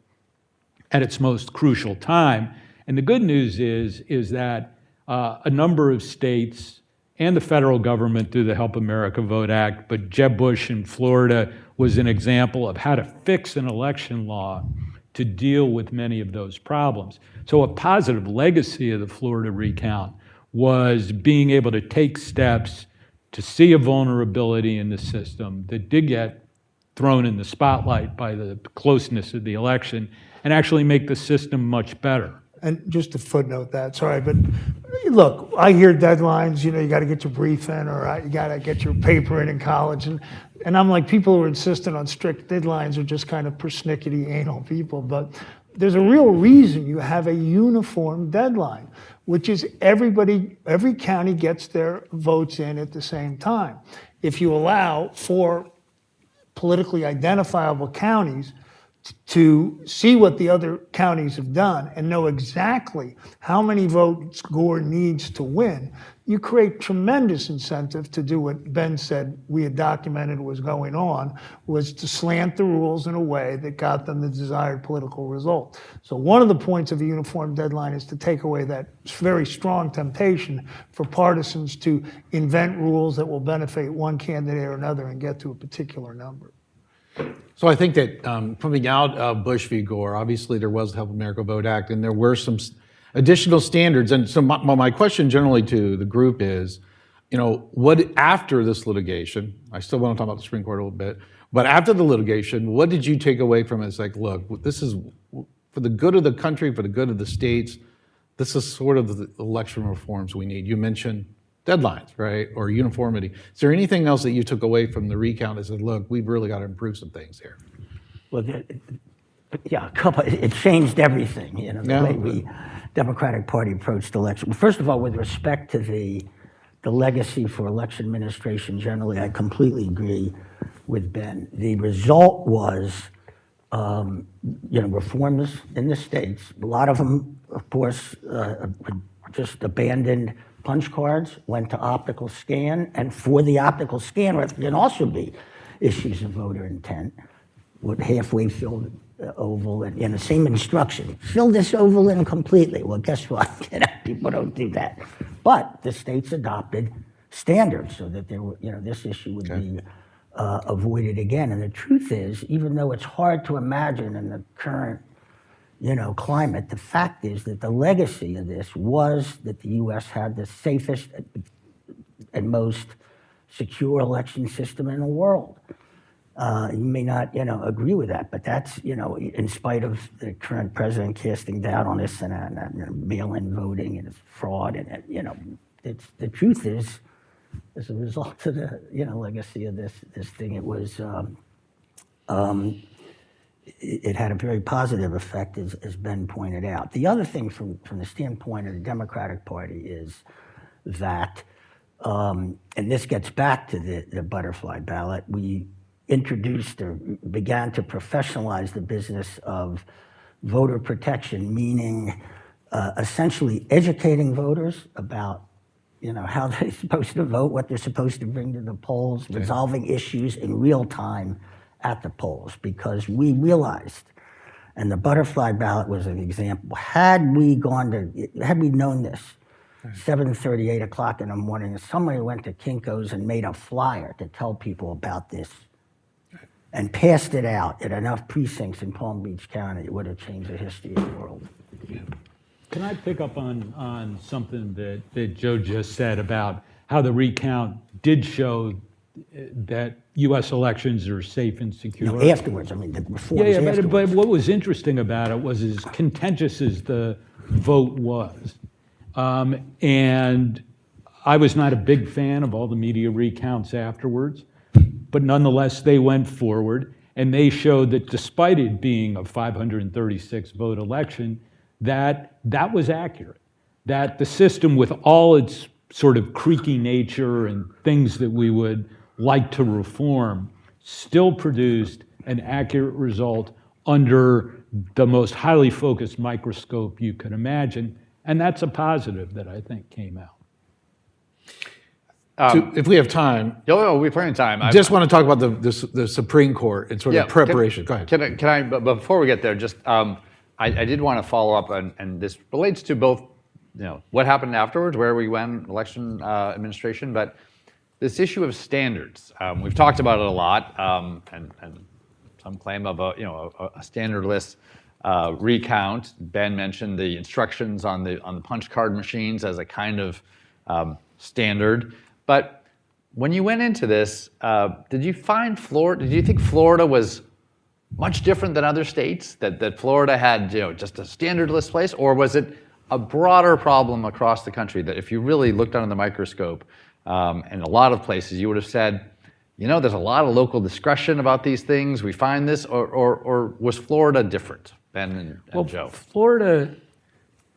at its most crucial time. And the good news is that a number of states and the federal government through the Help America Vote Act, but Jeb Bush in Florida was an example of how to fix an election law to deal with many of those problems. So a positive legacy of the Florida recount was being able to take steps to see a vulnerability in the system that did get thrown in the spotlight by the closeness of the election and actually make the system much better. And just to footnote that, sorry, but look, I hear deadlines, you got to get your brief in, or you got to get your paper in college. And I'm like, people who are insistent on strict deadlines are just kind of persnickety anal people. But there's a real reason you have a uniform deadline, which is every county gets their votes in at the same time. If you allow for politically identifiable counties to see what the other counties have done and know exactly how many votes Gore needs to win, you create tremendous incentive to do what Ben said we had documented was going on, was to slant the rules in a way that got them the desired political result. So one of the points of a uniform deadline is to take away that very strong temptation for partisans to invent rules that will benefit one candidate or another and get to a particular number. So I think that coming out of Bush v. Gore, obviously there was the Help America Vote Act, and there were some additional standards. And so my question generally to the group is, what after this litigation? I still want to talk about the Supreme Court a little bit, but after the litigation, what did you take away from it? It's like, look, this is for the good of the country, for the good of the states. This is sort of the election reforms we need. You mentioned deadlines, right, or uniformity. Is there anything else that you took away from the recount that said, look, we've really got to improve some things here? Well, yeah, it changed everything, the way we Democratic Party approached election. First of all, with respect to the legacy for election administration generally, I completely agree with Ben. The result was, reforms in the states. A lot of them, of course, just abandoned punch cards, went to optical scan, and for the optical scan, there can also be issues of voter intent. With halfway filled oval and the same instruction, fill this oval in completely. Well, guess what? People don't do that. But the states adopted standards so that this issue would be avoided again. And the truth is, even though it's hard to imagine in the current climate, the fact is that the legacy of this was that the U.S. had the safest and most secure election system in the world. You may not, agree with that, but that's, in spite of the current president casting doubt on this and that, and mail-in voting and it's fraud, and the truth is, as a result of the, legacy of this thing, it was. It had a very positive effect, as Ben pointed out. The other thing from the standpoint of the Democratic Party is that, and this gets back to the butterfly ballot, we introduced or began to professionalize the business of voter protection, meaning essentially educating voters about how they're supposed to vote, what they're supposed to bring to the polls, resolving issues in real time at the polls, because we realized, and the butterfly ballot was an example, had we known this, 7:30, 8 o'clock in the morning, somebody went to Kinko's and made a flyer to tell people about this and passed it out at enough precincts in Palm Beach County, it would have changed the history of the world. Can I pick up on something that Joe just said about how the recount did show that U.S. elections are safe and secure? Afterwards, the reforms afterwards. But what was interesting about it was as contentious as the vote was. And I was not a big fan of all the media recounts afterwards, but nonetheless, they went forward and they showed that despite it being a 536 vote election, that was accurate, that the system with all its sort of creaky nature and things that we would like to reform still produced an accurate result under the most highly focused microscope you could imagine. And that's a positive that I think came out. So if we have time, we have plenty of time. I just want to talk about the Supreme Court and sort of preparation. Go ahead. Can I, but before we get there, just I did want to follow up, and this relates to both, what happened afterwards, where we went, election administration, but this issue of standards. We've talked about it a lot, and some claim of a standardless recount. Ben mentioned the instructions on the punch card machines as a kind of standard. But when you went into this, did you think Florida was much different than other states, that Florida had just a standard list place, or was it a broader problem across the country that if you really looked under the microscope, in a lot of places you would have said, there's a lot of local discretion about these things, we find this, or was Florida different, Ben and Joe? Florida,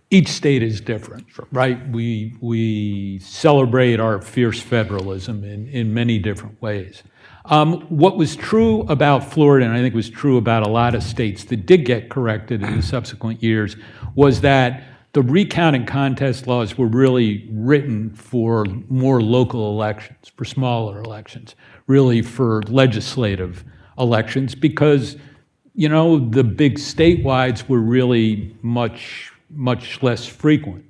each state is different, right? We celebrate our fierce federalism in many different ways. What was true about Florida, and I think was true about a lot of states that did get corrected in the subsequent years, was that the recount and contest laws were really written for more local elections, for smaller elections, really for legislative elections, because, the big statewides were really much less frequent.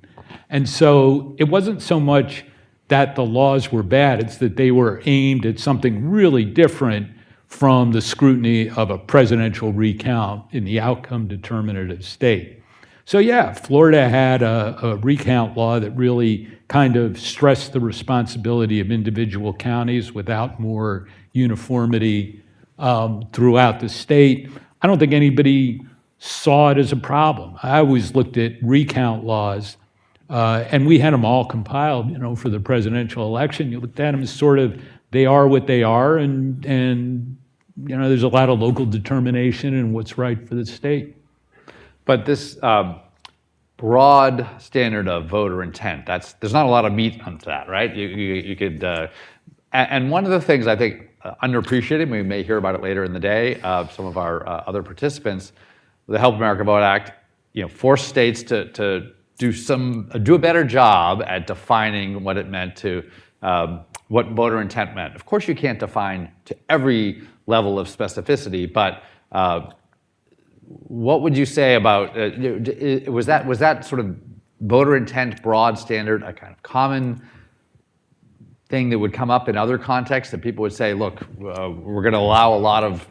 And so it wasn't so much that the laws were bad, it's that they were aimed at something really different from the scrutiny of a presidential recount in the outcome determinative state. So yeah, Florida had a recount law that really kind of stressed the responsibility of individual counties without more uniformity throughout the state. I don't think anybody saw it as a problem. I always looked at recount laws, and we had them all compiled, for the presidential election. You looked at them as sort of, they are what they are, and there's a lot of local determination in what's right for the state. But this broad standard of voter intent, there's not a lot of meat onto that, right? You could, and one of the things I think underappreciated, we may hear about it later in the day, some of our other participants, the Help America Vote Act, forced states to do a better job at defining what it meant to, what voter intent meant. Of course, you can't define to every level of specificity, but what would you say about, was that sort of voter intent broad standard a kind of common thing that would come up in other contexts that people would say, look, we're going to allow a lot of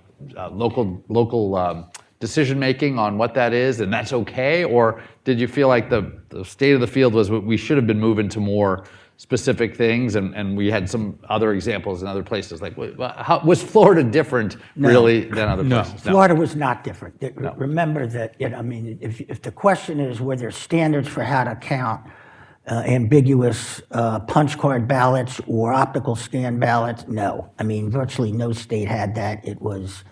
local decision making on what that is, and that's okay? Or did you feel like the state of the field was we should have been moving to more specific things, and we had some other examples in other places? Like, how was Florida different really than other places? No. Florida was not different. Remember that, if the question is were there standards for how to count ambiguous punch card ballots or optical scan ballots, no. Virtually no state had that. It was,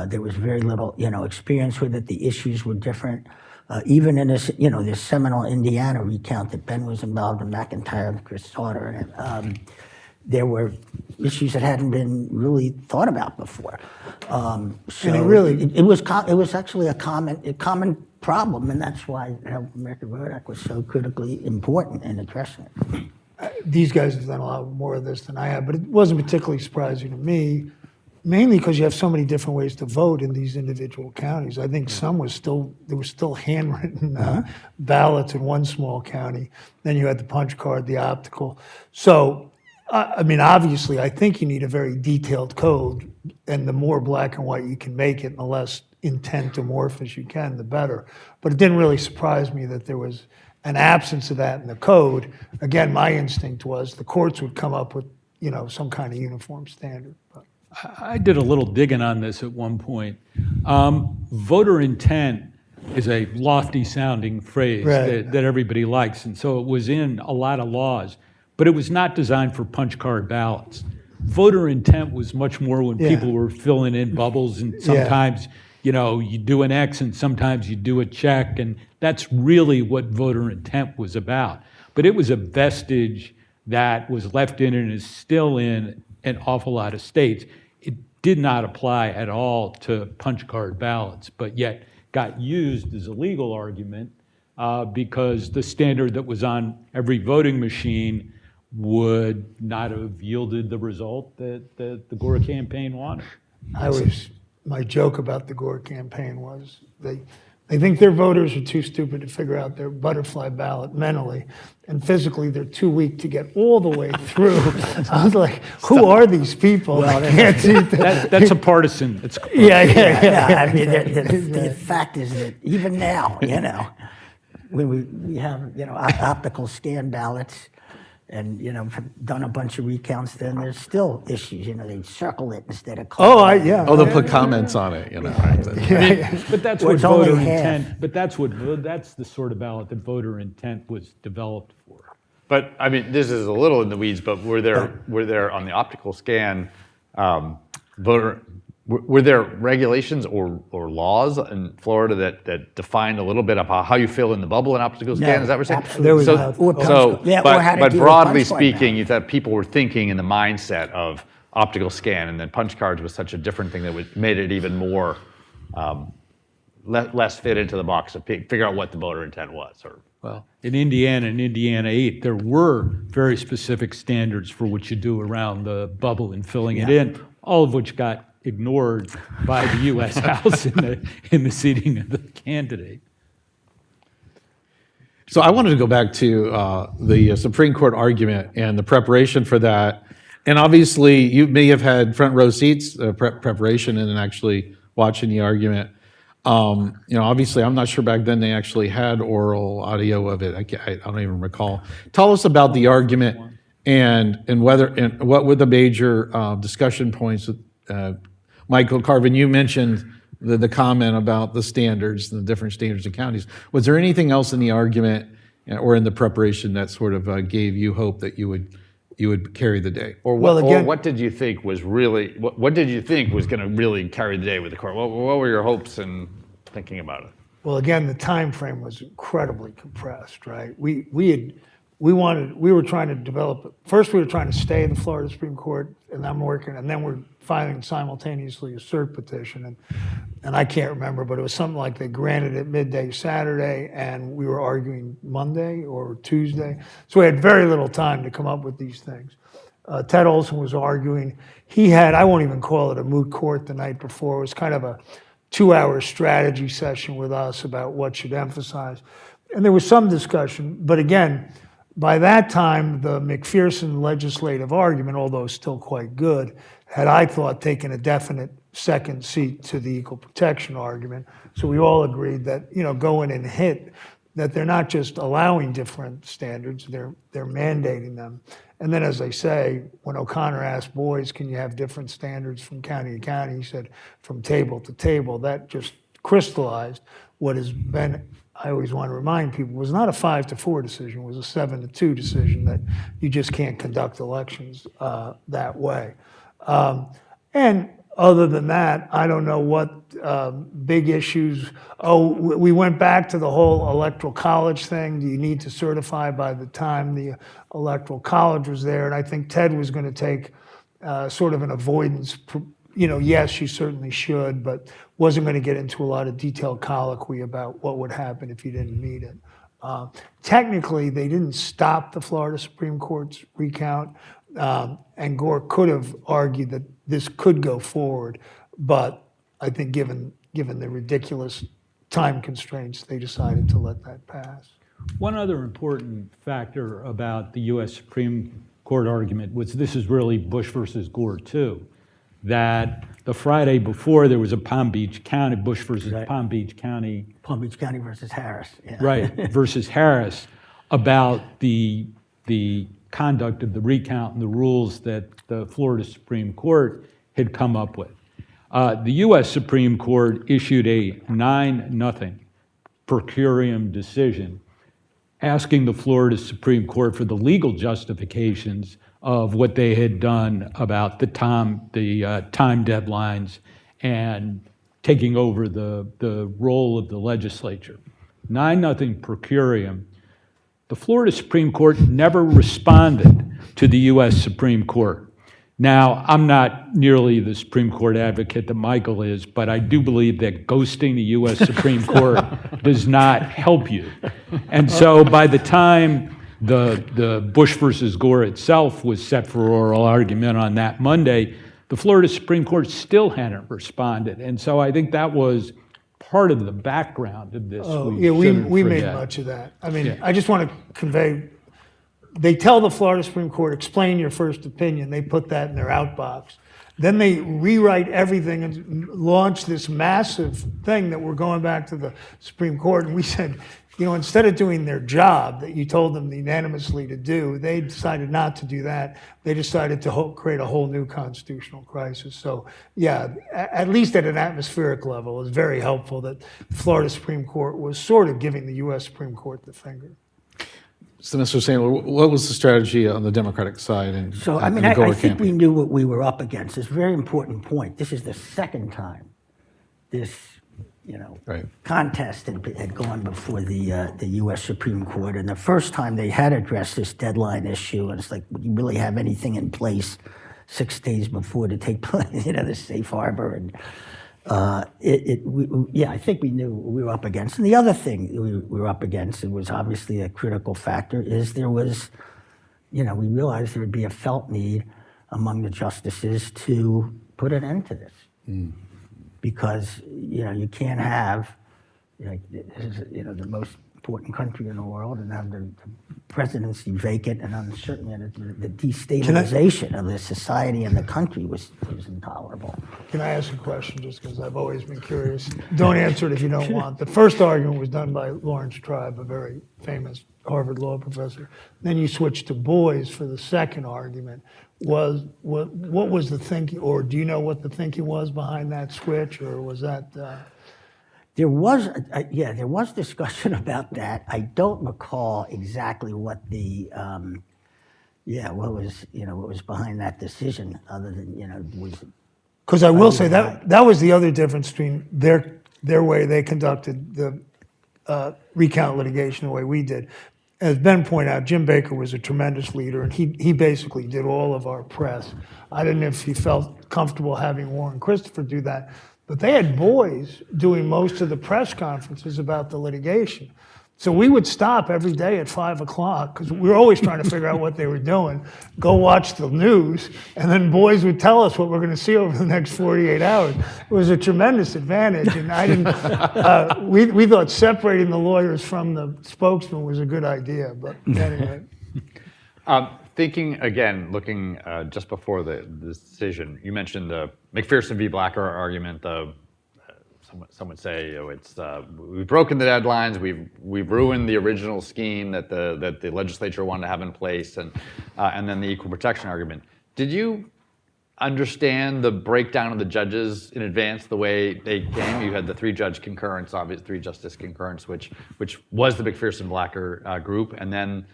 there was very little, experience with it. The issues were different. Even in this, this seminal Indiana recount that Ben was involved in, McIntyre and Chris Sauter, there were issues that hadn't been really thought about before. So it was actually a common problem, and that's why the Help America Vote Act was so critically important in addressing it. These guys have done a lot more of this than I have, but it wasn't particularly surprising to me, mainly because you have so many different ways to vote in these individual counties. I think there were still handwritten ballots in one small county. Then you had the punch card, the optical. So, obviously, I think you need a very detailed code, and the more black and white you can make it, and the less intent amorphous you can, the better. But it didn't really surprise me that there was an absence of that in the code. Again, my instinct was the courts would come up with, some kind of uniform standard. But I did a little digging on this at one point. Voter intent is a lofty sounding phrase that everybody likes, and so it was in a lot of laws, but it was not designed for punch card ballots. Voter intent was much more when people were filling in bubbles, and sometimes you do an X and sometimes you do a check, and that's really what voter intent was about. But it was a vestige that was left in and is still in an awful lot of states. It did not apply at all to punch card ballots, but yet got used as a legal argument because the standard that was on every voting machine would not have yielded the result that the Gore campaign wanted. My joke about the Gore campaign was they think their voters are too stupid to figure out their butterfly ballot mentally, and physically they're too weak to get all the way through. I was like, who are these people? Well, that's a partisan. It's Yeah. The fact is that even now, when we have optical scan ballots, and have done a bunch of recounts, then there's still issues. They circle it instead of Oh, calling it. yeah. Oh, they'll put comments on it, But that's Well, what it's only voter half. intent, that's the sort of ballot that voter intent was developed for. But I mean, this is a little in the weeds, but were there on the optical scan, were there regulations or laws in Florida that defined a little bit about how you fill in the bubble in optical scan? No, Is that what you're saying? absolutely There was not. Or punch card. Yeah, or how to but deal with broadly punch card speaking, now. you thought people were thinking in the mindset of optical scan, and then punch cards was such a different thing that made it even more less fit into the box to figure out what the voter intent was. Well, in Indiana 8, there were very specific standards for what you do around the bubble and filling it in, all of which got ignored by the U.S. House in the seating of the candidate. So I wanted to go back to the Supreme Court argument and the preparation for that. And obviously, you may have had front row seats, preparation, and then actually watching the argument. Obviously, I'm not sure back then they actually had oral audio of it. I don't even recall. Tell us about the argument and what were the major discussion points. Michael Carvin, you mentioned the comment about the standards, the different standards in counties. Was there anything else in the argument or in the preparation that sort of gave you hope that you would carry the day? Or Well, again- what did you think was really what did you think was going to really carry the day with the court? What were your hopes in thinking about it? Well, again, the time frame was incredibly compressed, right? We were trying to develop. First, we were trying to stay in the Florida Supreme Court, and then we're filing simultaneously a cert petition, and I can't remember, but it was something like they granted it midday Saturday, and we were arguing Monday or Tuesday, so we had very little time to come up with these things. Ted Olson was arguing. He had, I won't even call it a moot court the night before. It was kind of a 2-hour strategy session with us about what should emphasize. And there was some discussion, but again, by that time, the McPherson legislative argument, although still quite good, had, I thought, taken a definite second seat to the equal protection argument. So we all agreed that, go in and hit that they're not just allowing different standards, they're mandating them. And then, as I say, when O'Connor asked boys, can you have different standards from county to county, he said, from table to table. That just crystallized what has been, I always want to remind people, was not a 5-4 decision, it was a 7-2 decision that you just can't conduct elections that way. And other than that, I don't know what big issues. Oh, we went back to the whole electoral college thing. Do you need to certify by the time the electoral college was there? And I think Ted was going to take sort of an avoidance, yes, you certainly should, but wasn't going to get into a lot of detailed colloquy about what would happen if you didn't meet it. Technically, they didn't stop the Florida Supreme Court's recount, and Gore could have argued that this could go forward, but I think given the ridiculous time constraints, they decided to let that pass. One other important factor about the U.S. Supreme Court argument was this is really Bush versus Gore too, that the Friday before there was a Palm Beach County, Bush versus Palm Beach County. Palm Beach County versus Harris. Yeah. Right, versus Harris, about the conduct of the recount and the rules that the Florida Supreme Court had come up with. The U.S. Supreme Court issued a 9-0 per curiam decision asking the Florida Supreme Court for the legal justifications of what they had done about the time deadlines and taking over the role of the legislature. 9-0 per curiam. The Florida Supreme Court never responded to the U.S. Supreme Court. Now, I'm not nearly the Supreme Court advocate that Michael is, but I do believe that ghosting the U.S. Supreme Court does not help you. And so by the time the Bush versus Gore itself was set for oral argument on that Monday, the Florida Supreme Court still hadn't responded. And so I think that was part of the background of this. We made much of that. I mean, I just want to convey, they tell the Florida Supreme Court, explain your first opinion. They put that in their outbox. Then they rewrite everything and launch this massive thing that we're going back to the Supreme Court. And we said, instead of doing their job that you told them unanimously to do, they decided not to do that. They decided to create a whole new constitutional crisis. So, yeah, at least at an atmospheric level, it was very helpful that Florida Supreme Court was sort of giving the U.S. Supreme Court the finger. So, Mr. Sandler, what was the strategy on the Democratic side? And So, I mean, I think we knew what we were up against. It's a very important point. This is the second time this, Right. contest had gone before the U.S. Supreme Court. And the first time they had addressed this deadline issue, and it's like, would you really have anything in place 6 days before to take place, the safe harbor? And I think we knew what we were up against. And the other thing we were up against, it was obviously a critical factor, is there was, we realized there would be a felt need among the justices to put an end to this. Because, you can't have, this is, the most important country in the world and have the presidency vacant, and certainly the destabilization of the society and the country was intolerable. Can I ask a question, just because I've always been curious? Don't answer it if you don't want. The first argument was done by Lawrence Tribe, a very famous Harvard law professor. Then you switched to Boies for the second argument. What was the thinking, or do you know what the thinking was behind that switch, or was that? There was discussion about that. I don't recall exactly what what was behind that decision, other than was. Because I will say that was the other difference between their way they conducted the recount litigation the way we did. As Ben pointed out, Jim Baker was a tremendous leader, and he basically did all of our press. I didn't know if he felt comfortable having Warren Christopher do that, but they had Boies doing most of the press conferences about the litigation. So we would stop every day at 5 o'clock, because we were always trying to figure out what they were doing, go watch the news, and then Boies would tell us what we're going to see over the next 48 hours. It was a tremendous advantage, and I didn't. We thought separating the lawyers from the spokesman was a good idea, but anyway. Thinking again, looking just before the decision, you mentioned the McPherson v. Blacker argument. Some would say it's we've broken the deadlines, we've ruined the original scheme that the legislature wanted to have in place, and then the equal protection argument. Did you understand the breakdown of the judges in advance the way they came? You had the 3-judge concurrence, obviously 3-justice concurrence, which was the McPherson-Blacker group, and then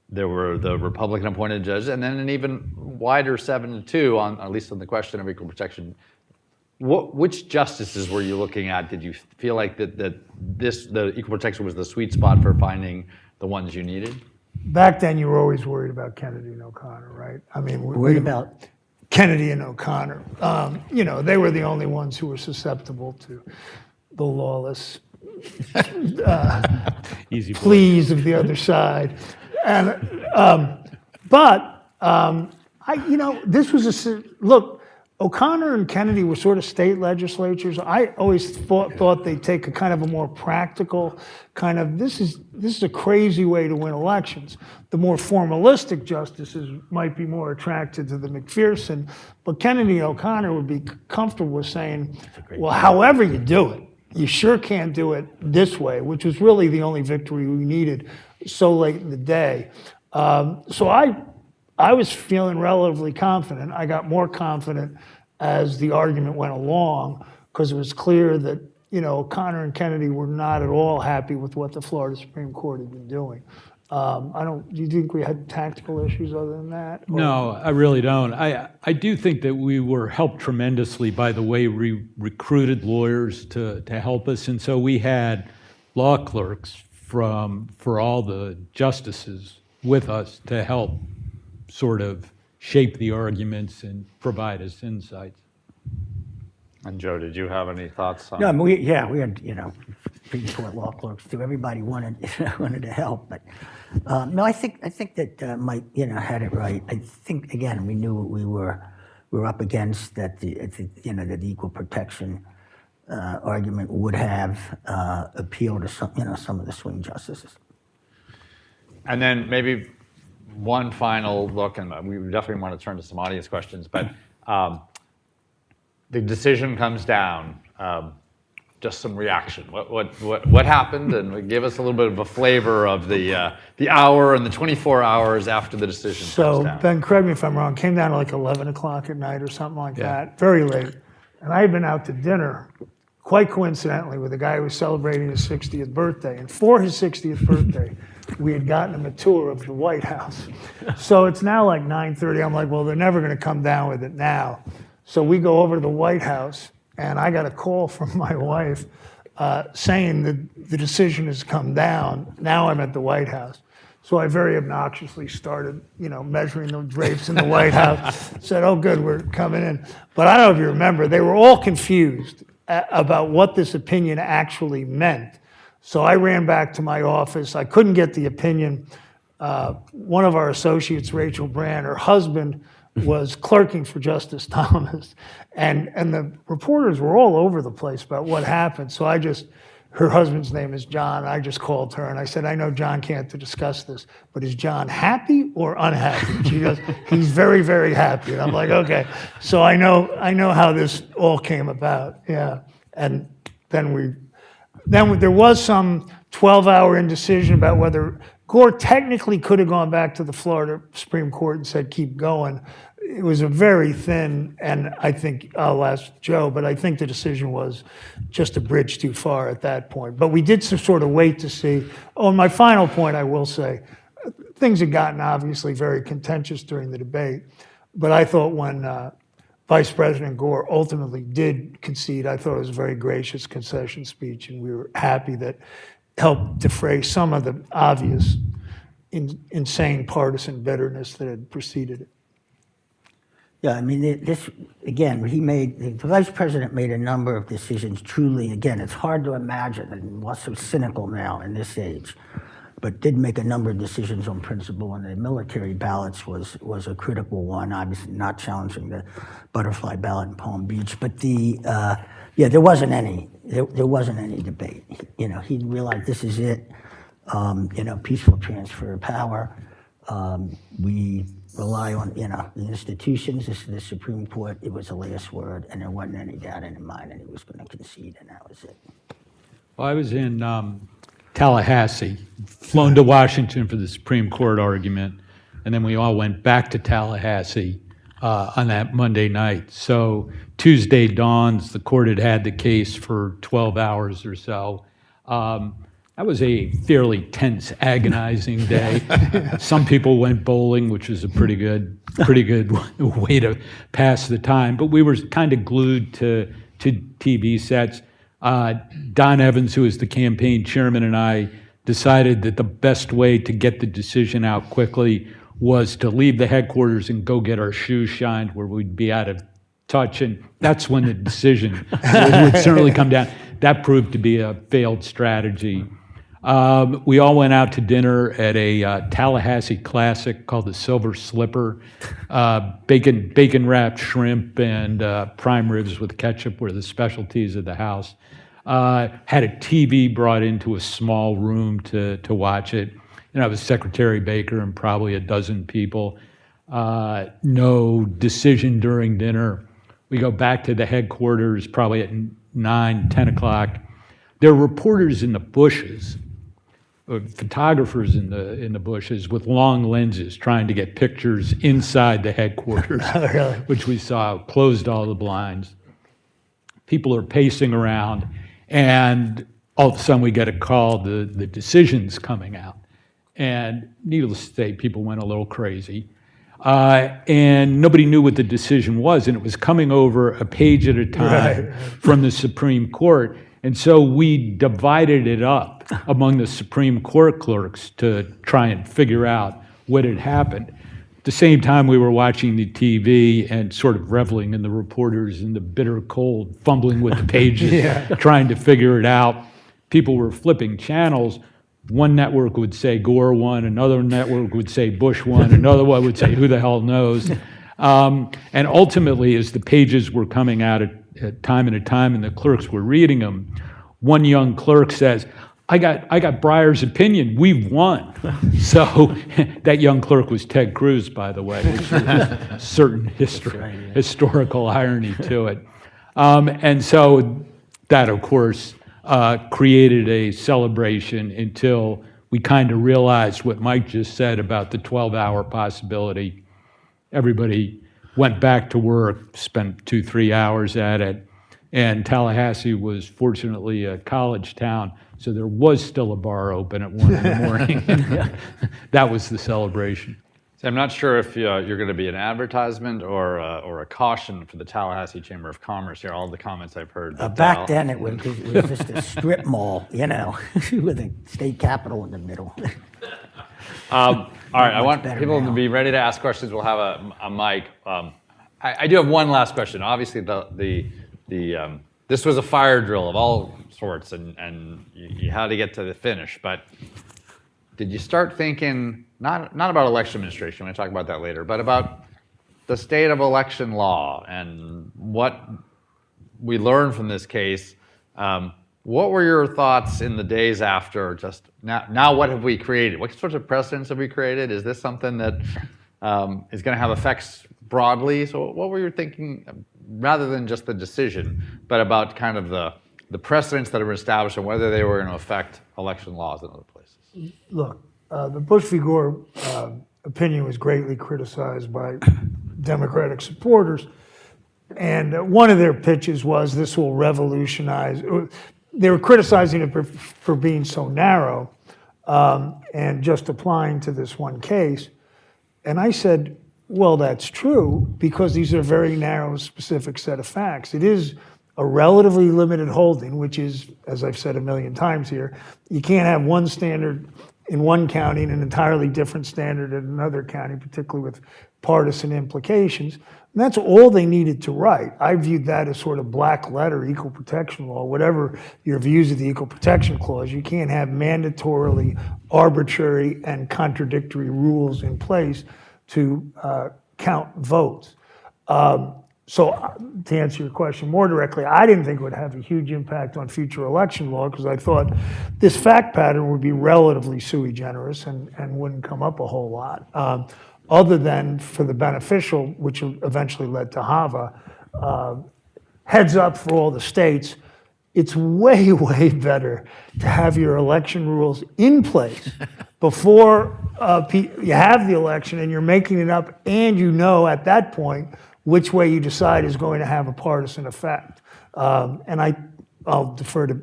there were the Republican-appointed judges, and then an even wider 7-2 on at least on the question of equal protection. Which justices were you looking at? Did you feel like that the equal protection was the sweet spot for finding the ones you needed? Back then, you were always worried about Kennedy and O'Connor, right? I mean, Worried about Kennedy and O'Connor. They were the only ones who were susceptible to the lawless pleas of the other side. And this was look. O'Connor and Kennedy were sort of state legislatures. I always thought they'd take a kind of a more practical kind of, this is a crazy way to win elections. The more formalistic justices might be more attracted to the McPherson, but Kennedy and O'Connor would be comfortable with saying, well, however you do it, you sure can't do it this way, which was really the only victory we needed so late in the day. So I was feeling relatively confident. I got more confident as the argument went along, because it was clear that O'Connor and Kennedy were not at all happy with what the Florida Supreme Court had been doing. Do you think we had tactical issues other than that? Or? No, I really don't. I do think that we were helped tremendously by the way we recruited lawyers to help us, and so we had law clerks for all the justices with us to help sort of shape the arguments and provide us insights. And Joe, did you have any thoughts on? No, we had Supreme Court law clerks too. Everybody wanted to help, but no, I think that Mike had it right. I think again we knew what we were up against, that the equal protection argument would have appealed to some of the swing justices. And then maybe one final look, and we definitely want to turn to some audience questions, but the decision comes down, just some reaction. What happened? And give us a little bit of a flavor of the hour and the 24 hours after the decision comes So, down. Ben, correct me if I'm wrong, came down to like 11 o'clock at night or something like that, very late. And I had been out to dinner, quite coincidentally, with a guy who was celebrating his 60th birthday. And for his 60th birthday, we had gotten him a tour of the White House. So it's now like 9:30. I'm like, well, they're never going to come down with it now. So we go over to the White House, and I got a call from my wife saying that the decision has come down. Now I'm at the White House. So I very obnoxiously started, measuring the drapes in the White House. Said, oh, good, we're coming in. But I don't know if you remember, they were all confused about what this opinion actually meant. So I ran back to my office. I couldn't get the opinion. One of our associates, Rachel Brand, her husband was clerking for Justice Thomas. And the reporters were all over the place about what happened. So her husband's name is John. I just called her and I said, I know John can't discuss this, but is John happy or unhappy? She goes, he's very, very happy. And I'm like, okay. So I know how this all came about. Yeah. And then there was some 12-hour indecision about whether Gore technically could have gone back to the Florida Supreme Court and said, keep going. It was a very thin, and I think, I'll ask Joe, but I think the decision was just a bridge too far at that point. But we did sort of wait to see. Oh, and my final point, I will say, things had gotten obviously very contentious during the debate, but I thought when Vice President Gore ultimately did concede, I thought it was a very gracious concession speech, and we were happy that helped defray some of the obvious insane partisan bitterness that had preceded it. Yeah, I mean, this, again, the vice president made a number of decisions truly, again, it's hard to imagine, and what's so cynical now in this age, but did make a number of decisions on principle, and the military ballots was a critical one, obviously not challenging the butterfly ballot in Palm Beach, but there wasn't any debate. He realized this is it, peaceful transfer of power. We rely on, the institutions. This is the Supreme Court. It was the last word, and there wasn't any doubt in his mind that he was going to concede, and that was it. Well, I was in Tallahassee, flown to Washington for the Supreme Court argument, and then we all went back to Tallahassee on that Monday night. So Tuesday dawns, the court had had the case for 12 hours or so. That was a fairly tense, agonizing day. Some people went bowling, which was a pretty good way to pass the time. But we were kind of glued to TV sets. Don Evans, who is the campaign chairman, and I decided that the best way to get the decision out quickly was to leave the headquarters and go get our shoes shined, where we'd be out of touch. And that's when the decision would certainly come down. That proved to be a failed strategy. We all went out to dinner at a Tallahassee classic called the Silver Slipper. Bacon wrapped shrimp and prime ribs with ketchup were the specialties of the house. Had a TV brought into a small room to watch it. It was Secretary Baker and probably a dozen people. No decision during dinner. We go back to the headquarters probably at 9, 10 o'clock. There are reporters in the bushes, photographers in the bushes with long lenses trying to get pictures inside the headquarters, Really? which we saw, closed all the blinds. People are pacing around, and all of a sudden we get a call, the decision's coming out. And needless to say, people went a little crazy. And nobody knew what the decision was, and it was coming over a page at a time from the Supreme Court. And so we divided it up among the Supreme Court clerks to try and figure out what had happened. At the same time, we were watching the TV and sort of reveling in the reporters in the bitter cold, fumbling with the pages, trying to figure it out. People were flipping channels. One network would say Gore won, another network would say Bush won, another one would say who the hell knows. And ultimately, as the pages were coming out at time and a time and the clerks were reading them, one young clerk says, I got Breyer's opinion, we've won. So that young clerk was Ted Cruz, by the way, which was a certain historical irony to it. And so that, of course, created a celebration until we kind of realized what Mike just said about the 12-hour possibility. Everybody went back to work, spent 2-3 hours at it, and Tallahassee was fortunately a college town, so there was still a bar open at 1 in the morning. That was the celebration. So I'm not sure if you're going to be an advertisement or a caution for the Tallahassee Chamber of Commerce here, all the comments I've heard. Back then, it was just a strip mall, with a state capitol in the middle. All right, I want better people now. to be ready to ask questions. We'll have a mic. I do have one last question. Obviously, this was a fire drill of all sorts, and you had to get to the finish. But did you start thinking not about election administration? I'm going to talk about that later, but about the state of election law and what we learned from this case? What were your thoughts in the days after? Just now, what have we created? What sorts of precedents have we created? Is this something that is going to have effects broadly? So, what were you thinking, rather than just the decision, but about kind of the precedents that have been established and whether they were going to affect election laws in other places? Look, the Bush v. Gore opinion was greatly criticized by Democratic supporters. And one of their pitches was this will revolutionize. They were criticizing it for being so narrow and just applying to this one case. And I said, well, that's true, because these are a very narrow, specific set of facts. It is a relatively limited holding, which is, as I've said a million times here, you can't have one standard in one county and an entirely different standard in another county, particularly with partisan implications. And that's all they needed to write. I viewed that as sort of black letter equal protection law. Whatever your views of the equal protection clause, you can't have mandatorily arbitrary and contradictory rules in place to count votes. So to answer your question more directly, I didn't think it would have a huge impact on future election law, because I thought this fact pattern would be relatively sui generis and wouldn't come up a whole lot. Other than for the beneficial, which eventually led to HAVA, heads up for all the states, it's way, way better to have your election rules in place before you have the election and you're making it up, and at that point which way you decide is going to have a partisan effect. And I'll defer to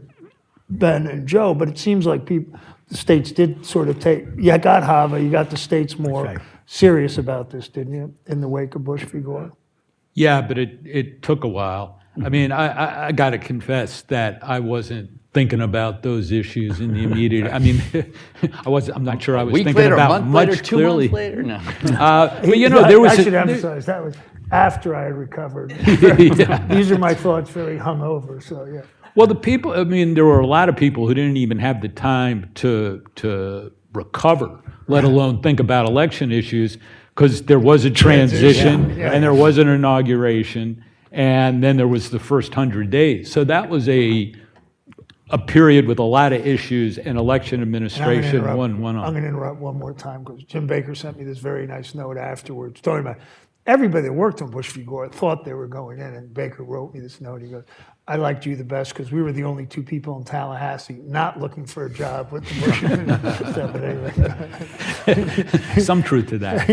Ben and Joe, but it seems like the states did sort of you got HAVA, you got the states more serious about this, didn't you, in the wake of Bush v. Gore? Yeah, but it took a while. I mean, I got to confess that I wasn't thinking about those issues in the immediate. I mean, I'm not sure I was thinking later, about a month much later, 2 clearly. months later, no. But there was. I should emphasize that was after I had recovered. These are my thoughts, very hungover. So yeah. Well, there were a lot of people who didn't even have the time to recover, let alone think about election issues, because there was a transition and there was an inauguration, and then there was the first 100 days. So that was a period with a lot of issues, and election administration won I'm on. going to interrupt one more time, because Jim Baker sent me this very nice note afterwards talking about everybody that worked on Bush v. Gore thought they were going in, and Baker wrote me this note. He goes, I liked you the best because we were the only two people in Tallahassee not looking for a job with the Bush administration. But anyway. Some truth to that.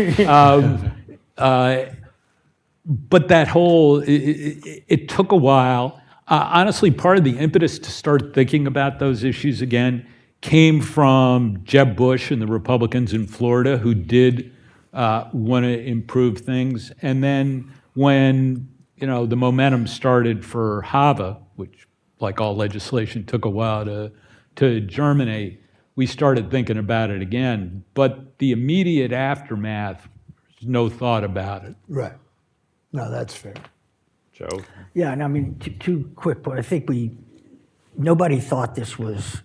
But that whole, it took a while. Honestly, part of the impetus to start thinking about those issues again came from Jeb Bush and the Republicans in Florida, who did want to improve things. And then when the momentum started for HAVA, which, like all legislation, took a while to germinate, we started thinking about it again. But the immediate aftermath, there's no thought about it. Right. No, that's fair. Joe? Yeah, and I mean, two quick points. I think nobody thought this was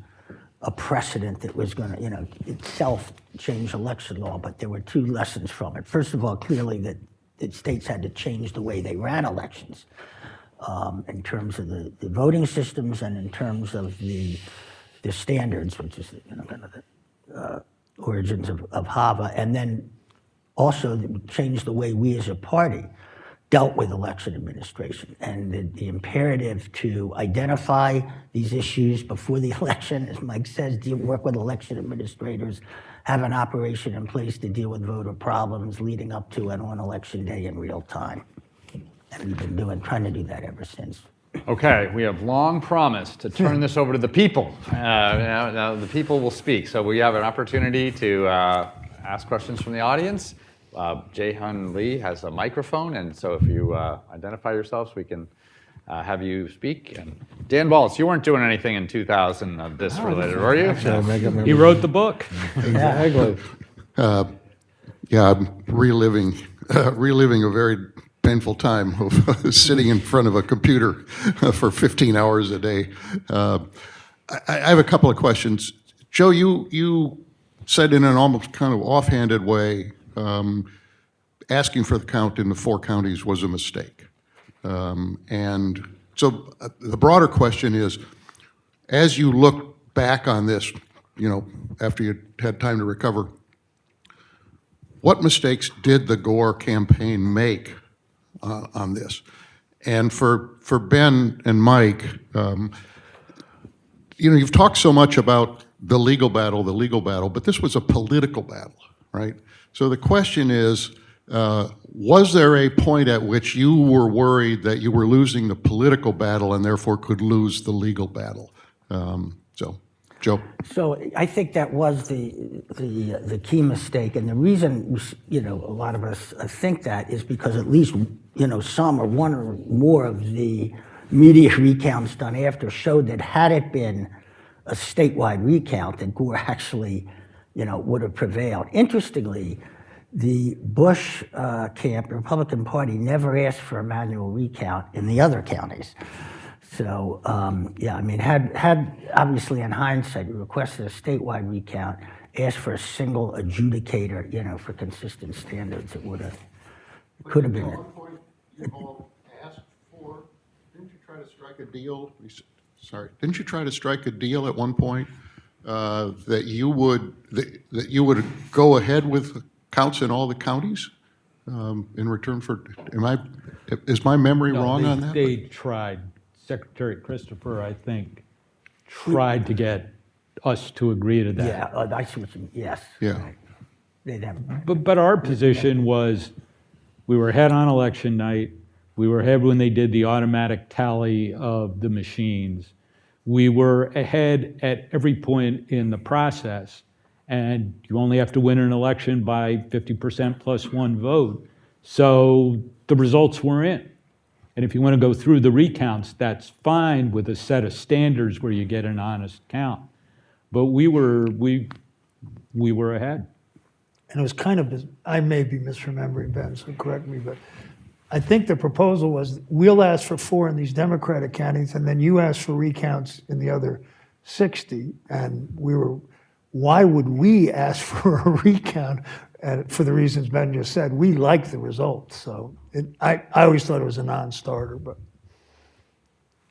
a precedent that was going to, itself change election law, but there were two lessons from it. First of all, clearly that states had to change the way they ran elections in terms of the voting systems and in terms of the standards, which is kind of the origins of HAVA, and then also change the way we as a party dealt with election administration, and the imperative to identify these issues before the election, as Mike says, work with election administrators, have an operation in place to deal with voter problems leading up to and on election day in real time. And we've been trying to do that ever since. Okay, we have long promised to turn this over to the people. Now the people will speak. So we have an opportunity to ask questions from the audience. Jae-Hun Lee has a microphone, and so if you identify yourselves, we can have you speak. And Dan Wallace, you weren't doing anything in 2000 of this related, were you? He wrote the book. Exactly. Yeah, I'm reliving a very painful time of sitting in front of a computer for 15 hours a day. I have a couple of questions. Joe, you said in an almost kind of offhanded way, asking for the count in the 4 counties was a mistake. And so the broader question is, as you look back on this, after you had time to recover, what mistakes did the Gore campaign make on this? And for Ben and Mike, you've talked so much about the legal battle, but this was a political battle, right? So the question is, was there a point at which you were worried that you were losing the political battle and therefore could lose the legal battle? So, Joe. So I think that was the key mistake, and the reason a lot of us think that is because at least some or one or more of the media recounts done after showed that had it been a statewide recount, that Gore actually would have prevailed. Interestingly, the Bush camp, the Republican Party, never asked for a manual recount in the other counties. So, had obviously in hindsight, we requested a statewide recount, asked for a single adjudicator, for consistent standards, could have been. At one point, you all asked for, didn't you try to strike a deal? Didn't you try to strike a deal at one point that you would go ahead with counts in all the counties in return for? Is my memory wrong on that? They tried. Secretary Christopher, I think, tried to get us to agree to that. Yeah, I see what you mean. Yes. Yeah. Right. They'd have, But our position was, we were ahead on election night. We were ahead when they did the automatic tally of the machines. We were ahead at every point in the process. And you only have to win an election by 50% plus 1 vote. So the results were in. And if you want to go through the recounts, that's fine with a set of standards where you get an honest count. But we were ahead. And it was kind of, I may be misremembering, Ben, so correct me, but I think the proposal was, we'll ask for 4 in these Democratic counties, and then you ask for recounts in the other 60. And why would we ask for a recount? And for the reasons Ben just said, we like the results. So I always thought it was a non-starter. But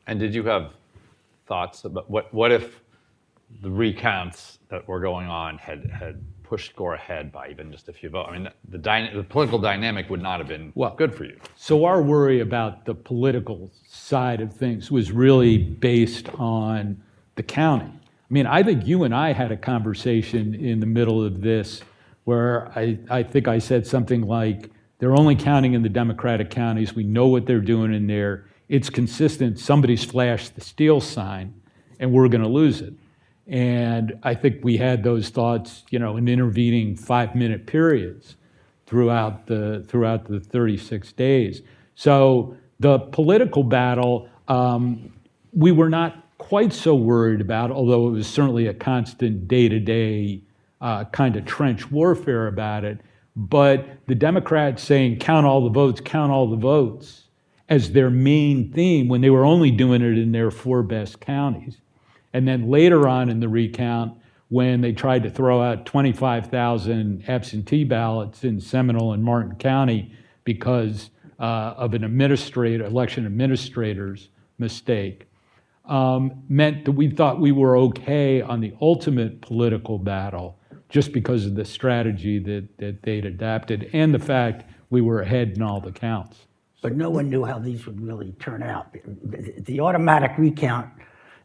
And did you have thoughts about what if the recounts that were going on had pushed Gore ahead by even just a few votes? I mean, the political dynamic would not have been good for you. So our worry about the political side of things was really based on the county. I mean, I think you and I had a conversation in the middle of this where I think I said something like, they're only counting in the Democratic counties. We know what they're doing in there. It's consistent. Somebody's flashed the steal sign, and we're going to lose it. And I think we had those thoughts, in intervening 5-minute periods throughout the 36 days. So the political battle, we were not quite so worried about, although it was certainly a constant day-to-day kind of trench warfare about it. But the Democrats saying, count all the votes, as their main theme when they were only doing it in their 4 best counties. And then later on in the recount, when they tried to throw out 25,000 absentee ballots in Seminole and Martin County because of an election administrator's mistake, meant that we thought we were okay on the ultimate political battle just because of the strategy that they'd adapted and the fact we were ahead in all the counts. But no one knew how these would really turn out. The automatic recount,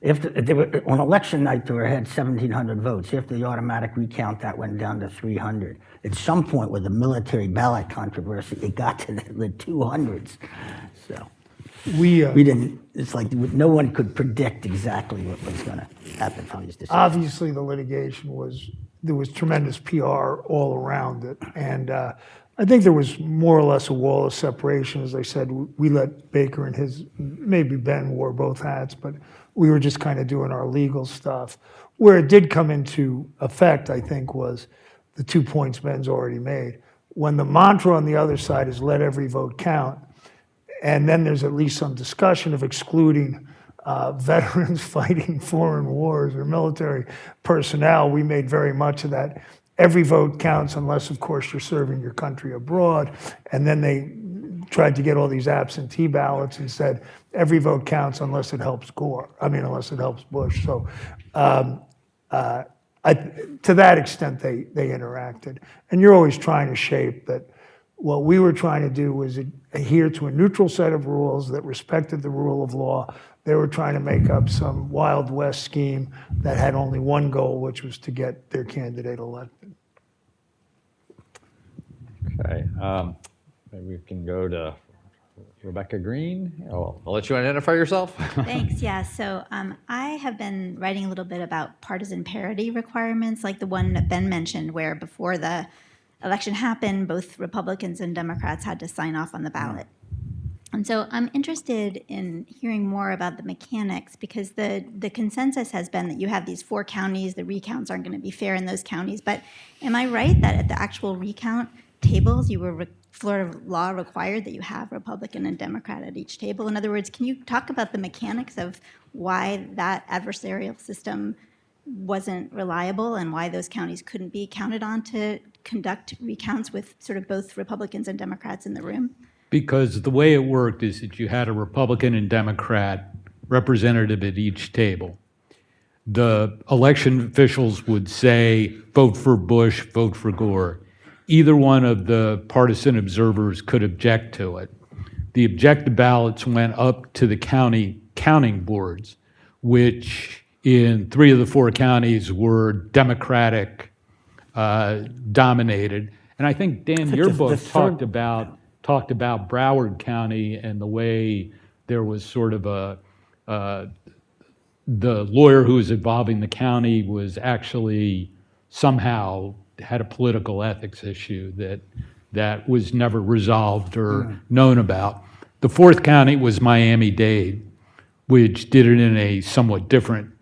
on election night, there had 1,700 votes. After the automatic recount, that went down to 300. At some point with the military ballot controversy, it got to the 200s. So We, we didn't, it's like no one could predict exactly what was going to happen from these decisions. obviously, the litigation there was tremendous PR all around it. And I think there was more or less a wall of separation. As I said, we let Baker and maybe Ben wore both hats, but we were just kind of doing our legal stuff. Where it did come into effect, I think, was the 2 points Ben's already made. When the mantra on the other side is let every vote count, and then there's at least some discussion of excluding veterans fighting foreign wars or military personnel. We made very much of that. Every vote counts unless, of course, you're serving your country abroad. And then they tried to get all these absentee ballots and said, every vote counts unless it helps unless it helps Bush. So to that extent, they interacted. And you're always trying to shape that. What we were trying to do was adhere to a neutral set of rules that respected the rule of law. They were trying to make up some Wild West scheme that had only one goal, which was to get their candidate elected. Okay, maybe we can go to Rebecca Green. I'll let you identify yourself. Thanks. Yeah. So I have been writing a little bit about partisan parity requirements, like the one that Ben mentioned, where before the election happened, both Republicans and Democrats had to sign off on the ballot. And so I'm interested in hearing more about the mechanics, because the consensus has been that you have these 4 counties, the recounts aren't going to be fair in those counties. But am I right that at the actual recount tables, Florida law required that you have Republican and Democrat at each table? In other words, can you talk about the mechanics of why that adversarial system wasn't reliable and why those counties couldn't be counted on to conduct recounts with sort of both Republicans and Democrats in the room? Because the way it worked is that you had a Republican and Democrat representative at each table. The election officials would say, vote for Bush, vote for Gore. Either one of the partisan observers could object to it. The objective ballots went up to the county counting boards, which in 3 of the 4 counties were Democratic dominated. And I think, Dan, your book talked about Broward County and the way there was sort of the lawyer who was involving the county was actually somehow had a political ethics issue that was never resolved or known about. The 4th county was Miami-Dade, which did it in a somewhat different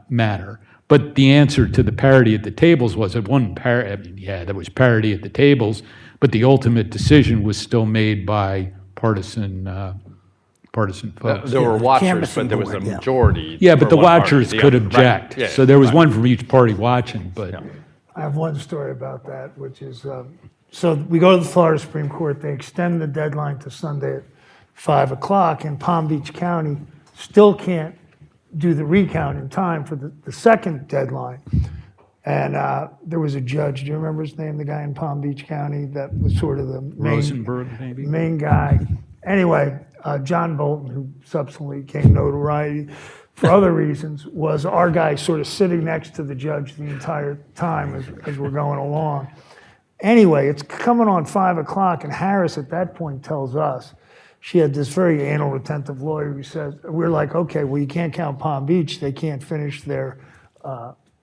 manner. But the answer to the parity at the tables was it wasn't parity. Yeah, there was parity at the tables, but the ultimate decision was still made by partisan folks. There were watchers, canvassing but there was a board, yeah. majority. Yeah, but for the one party. watchers Yeah, could right. object. Yeah, So there was right. one from each party watching, but I have one story about that, which is, so we go to the Florida Supreme Court, they extend the deadline to Sunday at 5 o'clock, and Palm Beach County still can't do the recount in time for the second deadline. And there was a judge, do you remember his name, the guy in Palm Beach County that was sort of the Rosenberg, maybe? main guy? Anyway, John Bolton, who subsequently gained notoriety for other reasons, was our guy sort of sitting next to the judge the entire time as we're going along. Anyway, it's coming on 5 o'clock, and Harris at that point tells us, she had this very anal retentive lawyer who says, we're like, okay, well, you can't count Palm Beach. They can't finish their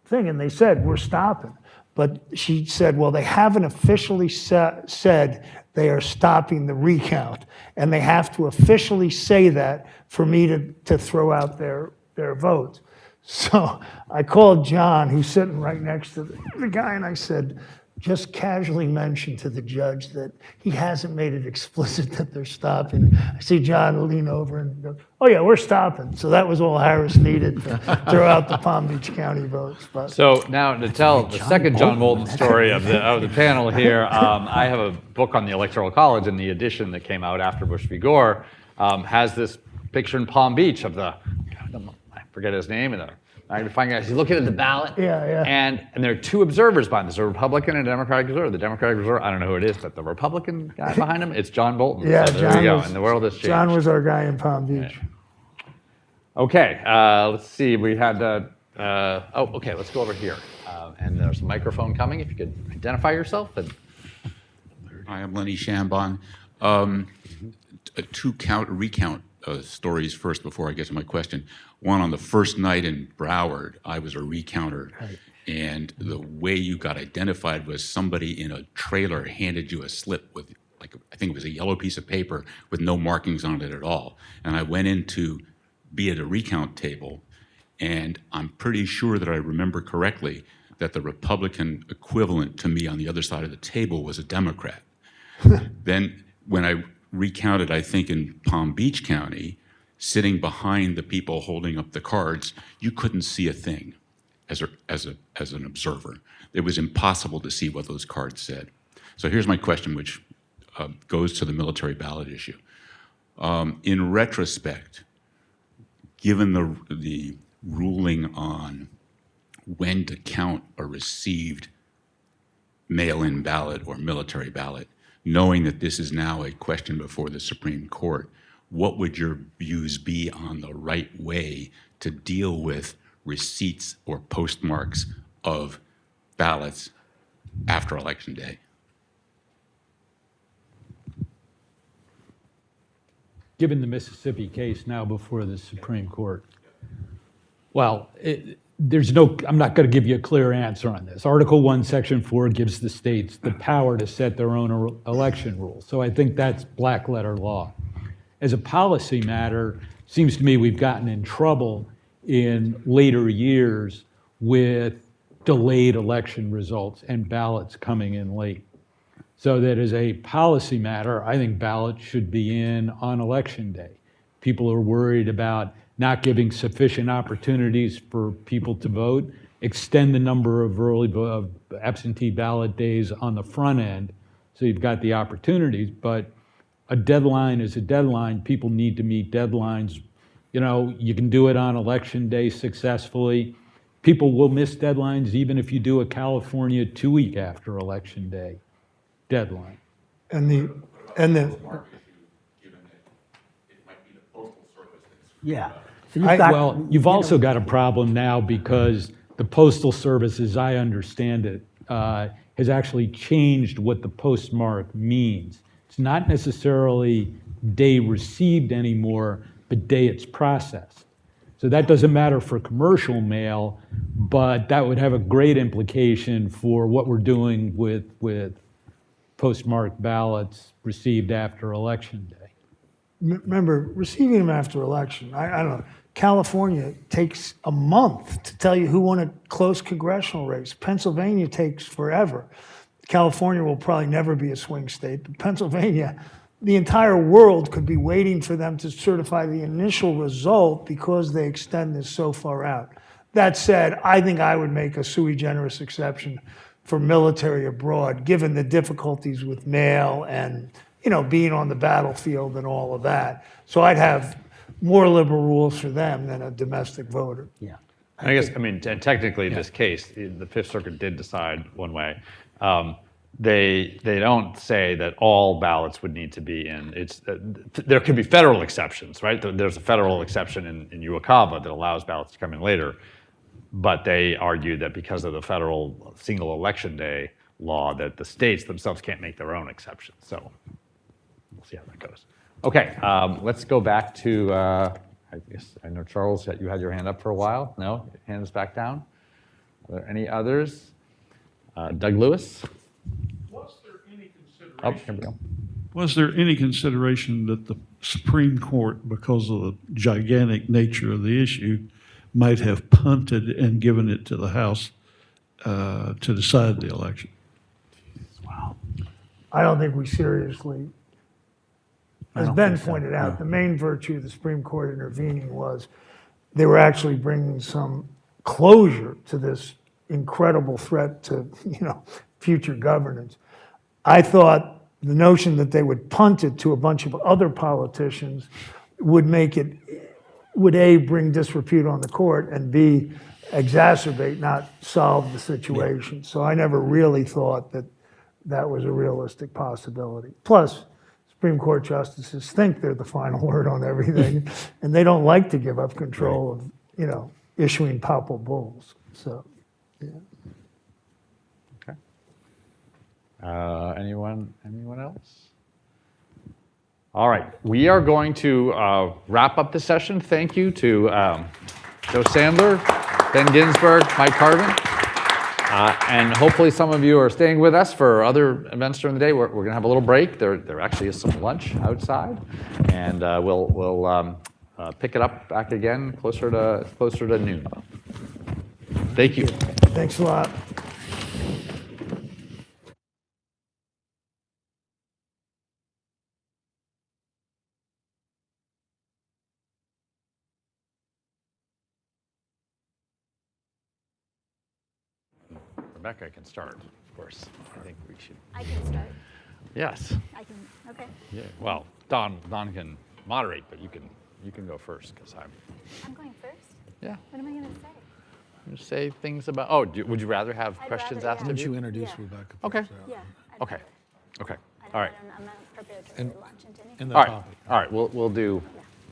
thing. And they said, we're stopping. But she said, well, they haven't officially said they are stopping the recount. And they have to officially say that for me to throw out their votes. So I called John, who's sitting right next to the guy, and I said, just casually mention to the judge that he hasn't made it explicit that they're stopping. I see John lean over and go, oh yeah, we're stopping. So that was all Harris needed to throw out the Palm Beach County votes. But So now to tell the second John Bolton story of the panel here, I have a book on the Electoral College, and the edition that came out after Bush v. Gore has this picture in Palm Beach of I forget his name, and magnifying glass. He's looking at the ballot. Yeah, yeah. And there are two observers behind this, a Republican and a Democratic observer. The Democratic observer, I don't know who it is, but the Republican guy behind him, it's John Bolton. Yeah, so there John we go. was, And the world has changed. John was our guy in Palm Beach. Okay, let's see. We had, okay, let's go over here. And there's a microphone coming. If you could identify yourself. And Hi, I'm Lenny Shambon. Two recount stories first before I get to my question. One, on the first night in Broward, I was a recounter, and the way you got identified was somebody in a trailer handed you a slip with, like, I think it was a yellow piece of paper with no markings on it at all. And I went in to be at a recount table, and I'm pretty sure that I remember correctly that the Republican equivalent to me on the other side of the table was a Democrat. Then when I recounted, I think in Palm Beach County, sitting behind the people holding up the cards, you couldn't see a thing as an observer. It was impossible to see what those cards said. So here's my question, which goes to the military ballot issue. In retrospect, given the ruling on when to count a received mail-in ballot or military ballot, knowing that this is now a question before the Supreme Court, what would your views be on the right way to deal with receipts or postmarks of ballots after Election Day? Given the Mississippi case now before the Supreme Court, well, I'm not going to give you a clear answer on this. Article 1, Section 4 gives the states the power to set their own election rules. So I think that's black letter law. As a policy matter, seems to me we've gotten in trouble in later years with delayed election results and ballots coming in late. So that as a policy matter, I think ballots should be in on Election Day. People are worried about not giving sufficient opportunities for people to vote, extend the number of absentee ballot days on the front end, so you've got the opportunities, but a deadline is a deadline. People need to meet deadlines. You know, you can do it on Election Day successfully. People will miss deadlines even if you do a California 2 week after Election Day deadline. And the Yeah. So you've got, Well, you've also got a problem now because the Postal Service, as I understand it, has actually changed what the postmark means. It's not necessarily day received anymore, but day it's processed. So that doesn't matter for commercial mail, but that would have a great implication for what we're doing with postmarked ballots received after Election Day. remember, receiving them after election, I don't know, California takes a month to tell you who won a close congressional race. Pennsylvania takes forever. California will probably never be a swing state, but Pennsylvania, the entire world could be waiting for them to certify the initial result because they extend this so far out. That said, I think I would make a sui generis exception for military abroad, given the difficulties with mail and, you know, being on the battlefield and all of that. So I'd have more liberal rules for them than a domestic voter. yeah. I guess, I mean, technically in this case, the Fifth Circuit did decide one way. They don't say that all ballots would need to be in. It's there could be federal exceptions, right? There's a federal exception in HAVA that allows ballots to come in later, but they argue that because of the federal single election day law, that the states themselves can't make their own exceptions. So we'll see how that goes. Okay, let's go back to. I guess I know Charles, you had your hand up for a while. No, your hand is back down. Are there any others? Doug Lewis. Was there any consideration? Oh, here we go. Was there any consideration that the Supreme Court, because of the gigantic nature of the issue, might have punted and given it to the House to decide the election? I don't think we seriously, as Ben pointed out, the main virtue of the Supreme Court intervening was they were actually bringing some closure to this incredible threat to, you know, future governance. I thought the notion that they would punt it to a bunch of other politicians would make it, would A, bring disrepute on the court, and B, exacerbate, not solve the situation. So I never really thought that that was a realistic possibility. Plus, Supreme Court justices think they're the final word on everything, and they don't like to give up control of, issuing papal bulls. So, yeah. Okay. Anyone else? All right, we are going to wrap up the session. Thank you to Joe Sandler, Ben Ginsberg, Mike Carvin. And hopefully some of you are staying with us for other events during the day. We're going to have a little break. There actually is some lunch outside. And we'll pick it up back again closer to noon. Thank you. Thanks a lot. Rebecca can start, of course. I think we should. I can start. Yes. I can, okay. Yeah. Well, Don can moderate, but you can go first because I'm going first? Yeah. What am I going to say? You say things about. Oh, would you rather have I'd questions rather, asked yeah. of Why don't you you? introduce Yeah. Rebecca? Okay. first, Yeah. I'd Okay. rather. Okay. I All right. I'm not prepared to really launch into anything. In the All right. topic. All right.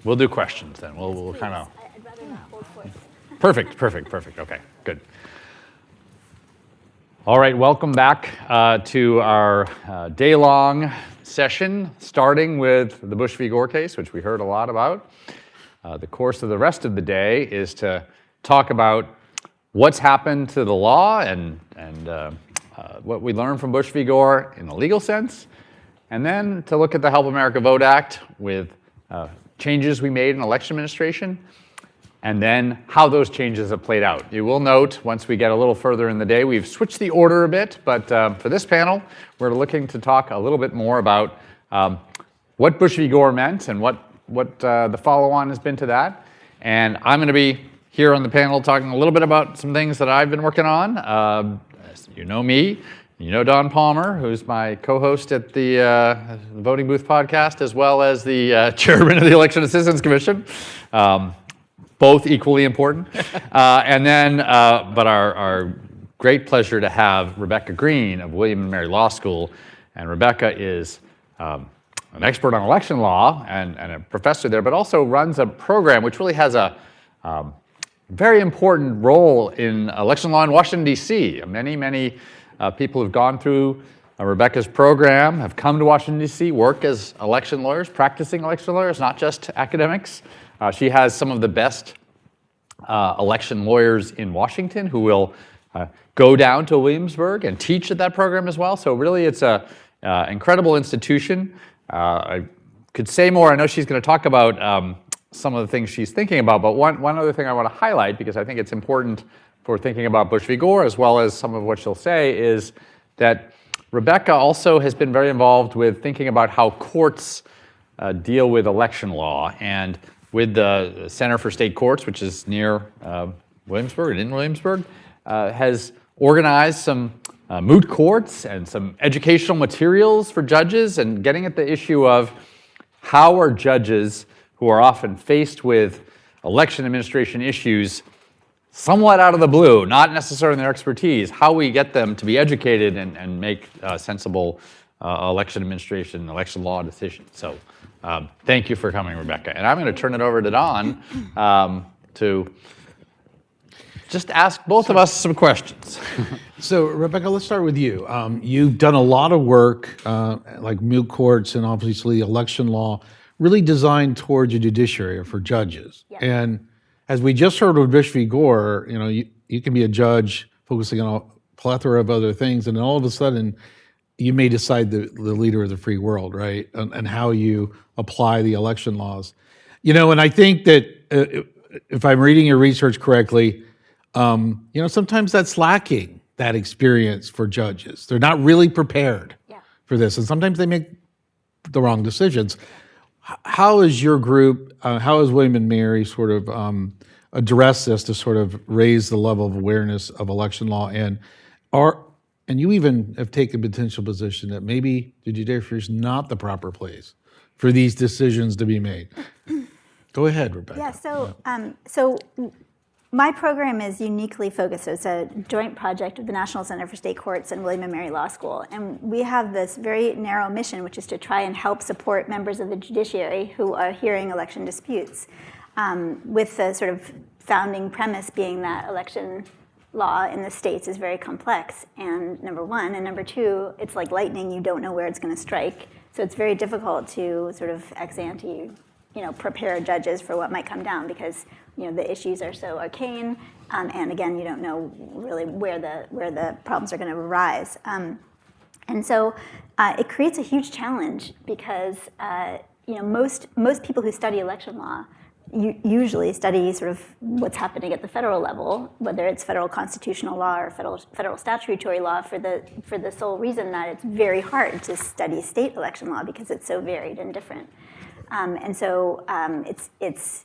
We'll do questions then. We'll Please, kind of. I'd rather not hold forth. Perfect. Okay. Good. All right. Welcome back to our day-long session, starting with the Bush v. Gore case, which we heard a lot about. The course of the rest of the day is to talk about what's happened to the law and what we learned from Bush v. Gore in the legal sense, and then to look at the Help America Vote Act with changes we made in election administration, and then how those changes have played out. You will note, once we get a little further in the day, we've switched the order a bit, but for this panel, we're looking to talk a little bit more about what Bush v. Gore meant and what the follow-on has been to that. And I'm going to be here on the panel talking a little bit about some things that I've been working on. You know me. You know Don Palmer, who's my co-host at the Voting Booth podcast, as well as the chairman of the Election Assistance Commission. Both equally important. And then, but our great pleasure to have Rebecca Green of William & Mary Law School. And Rebecca is an expert on election law and a professor there, but also runs a program which really has a very important role in election law in Washington, D.C. Many people who've gone through Rebecca's program have come to Washington, D.C., work as election lawyers, practicing election lawyers, not just academics. She has some of the best election lawyers in Washington who will go down to Williamsburg and teach at that program as well. So really it's an incredible institution. I could say more. I know she's going to talk about some of the things she's thinking about, but one other thing I want to highlight, because I think it's important for thinking about Bush v. Gore, as well as some of what she'll say, is that Rebecca also has been very involved with thinking about how courts deal with election law. And with the Center for State Courts, which is near Williamsburg and in Williamsburg, has organized some moot courts and some educational materials for judges, and getting at the issue of how are judges who are often faced with election administration issues somewhat out of the blue, not necessarily in their expertise, how we get them to be educated and make sensible election administration, election law decisions. So thank you for coming, Rebecca. And I'm going to turn it over to Don to just ask both of us some questions. So, Rebecca, let's start with you. You've done a lot of work, like moot courts and obviously election law, really designed towards a judiciary or for judges. Yeah. And as we just heard with Bush v. Gore, you can be a judge focusing on a plethora of other things, and then all of a sudden, you may decide the leader of the free world, right? And how you apply the election laws. And I think that if I'm reading your research correctly, sometimes that's lacking, that experience for judges. They're not really prepared for this, and sometimes they make the wrong decisions. How is your group, how has William & Mary sort of addressed this to sort of raise the level of awareness of election law? And you even have taken potential position that maybe the judiciary is not the proper place for these decisions to be made. Go ahead, Rebecca. Yeah, so My program is uniquely focused. So it's a joint project of the National Center for State Courts and William & Mary Law School. And we have this very narrow mission, which is to try and help support members of the judiciary who are hearing election disputes, with the sort of founding premise being that election law in the states is very complex, and number one. And number two, it's like lightning, you don't know where it's going to strike. So it's very difficult to sort of ex ante, prepare judges for what might come down, because the issues are so arcane, and again, you don't know really where the problems are going to arise. And so it creates a huge challenge, because most people who study election law usually study sort of what's happening at the federal level, whether it's federal constitutional law or federal statutory law, for the sole reason that it's very hard to study state election law because it's so varied and different. And so it's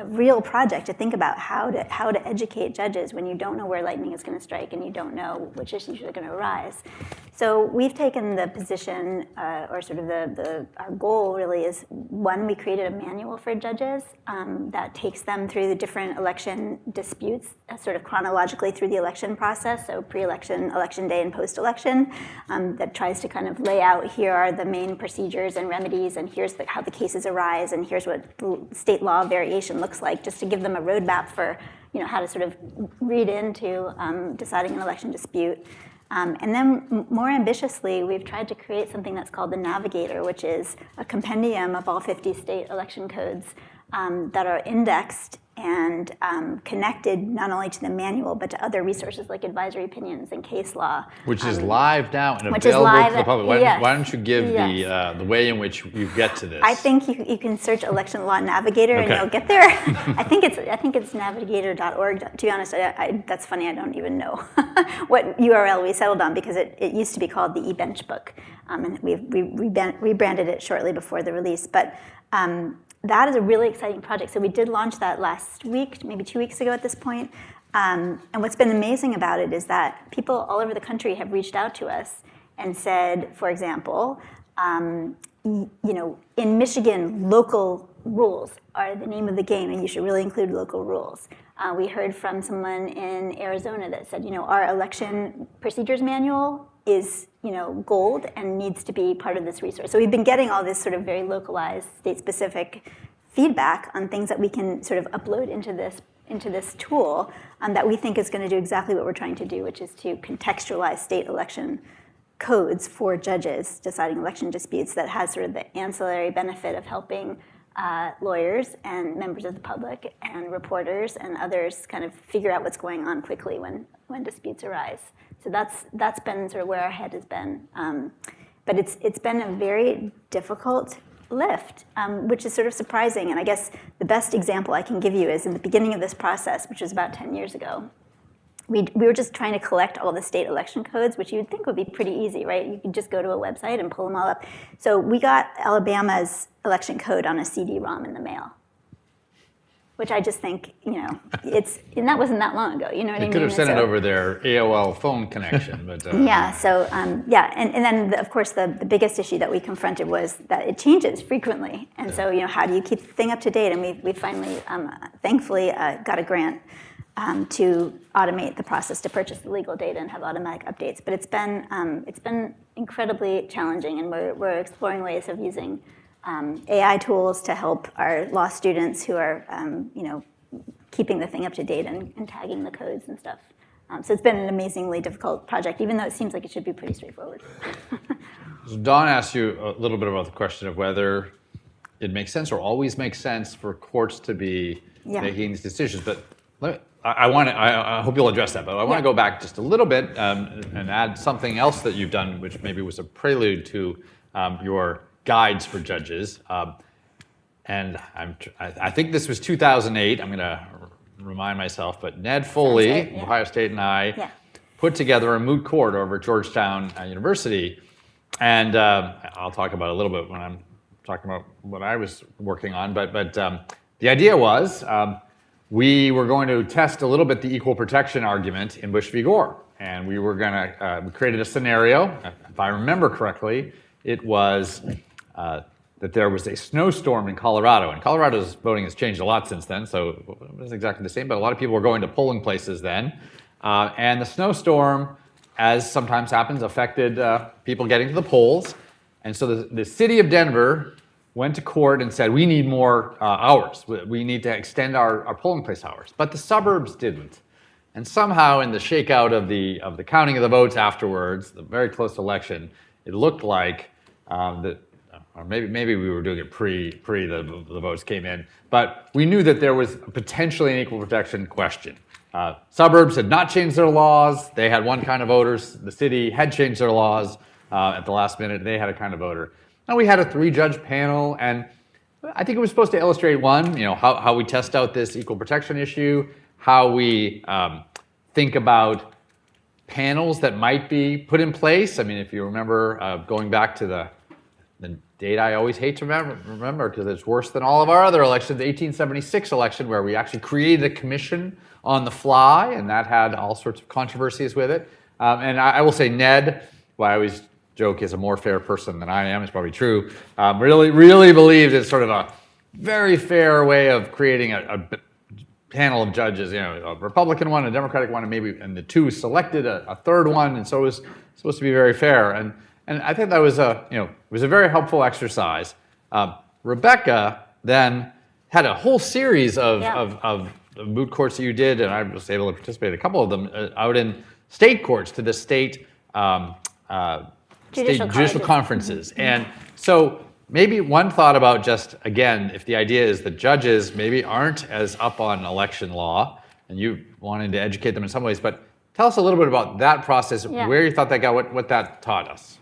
a real project to think about how to educate judges when you don't know where lightning is going to strike and you don't know which issues are going to arise. So we've taken the position, or sort of our goal really is, one, we created a manual for judges that takes them through the different election disputes, sort of chronologically through the election process, so pre-election, election day, and post-election, that tries to kind of lay out, here are the main procedures and remedies, and here's how the cases arise, and here's what state law variation looks like, just to give them a roadmap for how to sort of read into deciding an election dispute. And then more ambitiously, we've tried to create something that's called the Navigator, which is a compendium of all 50 state election codes that are indexed and connected not only to the manual, but to other resources like advisory opinions and case law. Which is live now and which is available live, to the public. Why, yes. why don't you give Yes. the way in which you get to this? I think you can search Election Law Navigator and Okay. you'll get there. I think it's navigator.org. To be honest, that's funny. I don't even know what URL we settled on, because it used to be called the eBench book, and we rebranded it shortly before the release. But that is a really exciting project. So we did launch that last week, maybe 2 weeks ago at this point. And what's been amazing about it is that people all over the country have reached out to us and said, for example, in Michigan, local rules are the name of the game, and you should really include local rules. We heard from someone in Arizona that said, our election procedures manual is, gold and needs to be part of this resource. So we've been getting all this sort of very localized, state-specific feedback on things that we can sort of upload into this tool, that we think is going to do exactly what we're trying to do, which is to contextualize state election codes for judges deciding election disputes, that has sort of the ancillary benefit of helping lawyers and members of the public and reporters and others kind of figure out what's going on quickly when disputes arise. So that's been sort of where our head has been. But it's been a very difficult lift, which is sort of surprising. And I guess the best example I can give you is in the beginning of this process, which was about 10 years ago. We were just trying to collect all the state election codes, which you'd think would be pretty easy, right? You could just go to a website and pull them all up. So we got Alabama's election code on a CD-ROM in the mail, which I just think, and that wasn't that long ago, you know what I mean? They could have sent And it so- over their AOL phone connection, but Yeah, so, and then, of course, the biggest issue that we confronted was that it changes frequently. And so, how do you keep the thing up to date? And we finally, thankfully, got a grant to automate the process to purchase the legal data and have automatic updates. But it's been incredibly challenging, and we're exploring ways of using AI tools to help our law students who are, keeping the thing up to date and tagging the codes and stuff. So it's been an amazingly difficult project, even though it seems like it should be pretty straightforward. So Dawn asked you a little bit about the question of whether it makes sense or always makes sense for courts to be making these decisions. But I hope you'll address that. But I want to go back just a little bit and add something else that you've done, which maybe was a prelude to your guides for judges. And I think this was 2008. I'm going to remind myself, but Ned Foley, right, yeah. Ohio State, and I put together a moot court over at Georgetown University. And I'll talk about it a little bit when I'm talking about what I was working on. But the idea was we were going to test a little bit the equal protection argument in Bush v. Gore. And we were going to, we created a scenario. If I remember correctly, it was that there was a snowstorm in Colorado. And Colorado's voting has changed a lot since then, so it wasn't exactly the same, but a lot of people were going to polling places then. And the snowstorm, as sometimes happens, affected people getting to the polls. And so the city of Denver went to court and said, we need more hours. We need to extend our polling place hours. But the suburbs didn't. And somehow in the shakeout of the counting of the votes afterwards, the very close election, it looked like that, or maybe we were doing it pre the votes came in, but we knew that there was potentially an equal protection question. Suburbs had not changed their laws. They had one kind of voters. The city had changed their laws at the last minute. They had a kind of voter. Now we had a 3-judge panel, and I think it was supposed to illustrate one, how we test out this equal protection issue, how we think about panels that might be put in place. I mean, if you remember going back to the date I always hate to remember because it's worse than all of our other elections, the 1876 election, where we actually created a commission on the fly, and that had all sorts of controversies with it. And I will say Ned, who I always joke is a more fair person than I am, it's probably true, really believed in sort of a very fair way of creating a panel of judges, a Republican one, a Democratic one, and the two selected a third one, and so it was supposed to be very fair. And I think that was it was a very helpful exercise. Rebecca then had a whole series of moot courts that you did, and I was able to participate in a couple of them out in state courts to the state judicial conferences. And so maybe one thought about just, again, if the idea is that judges maybe aren't as up on election law, and you wanted to educate them in some ways, but tell us a little bit about that process, where you thought that got, what that taught us.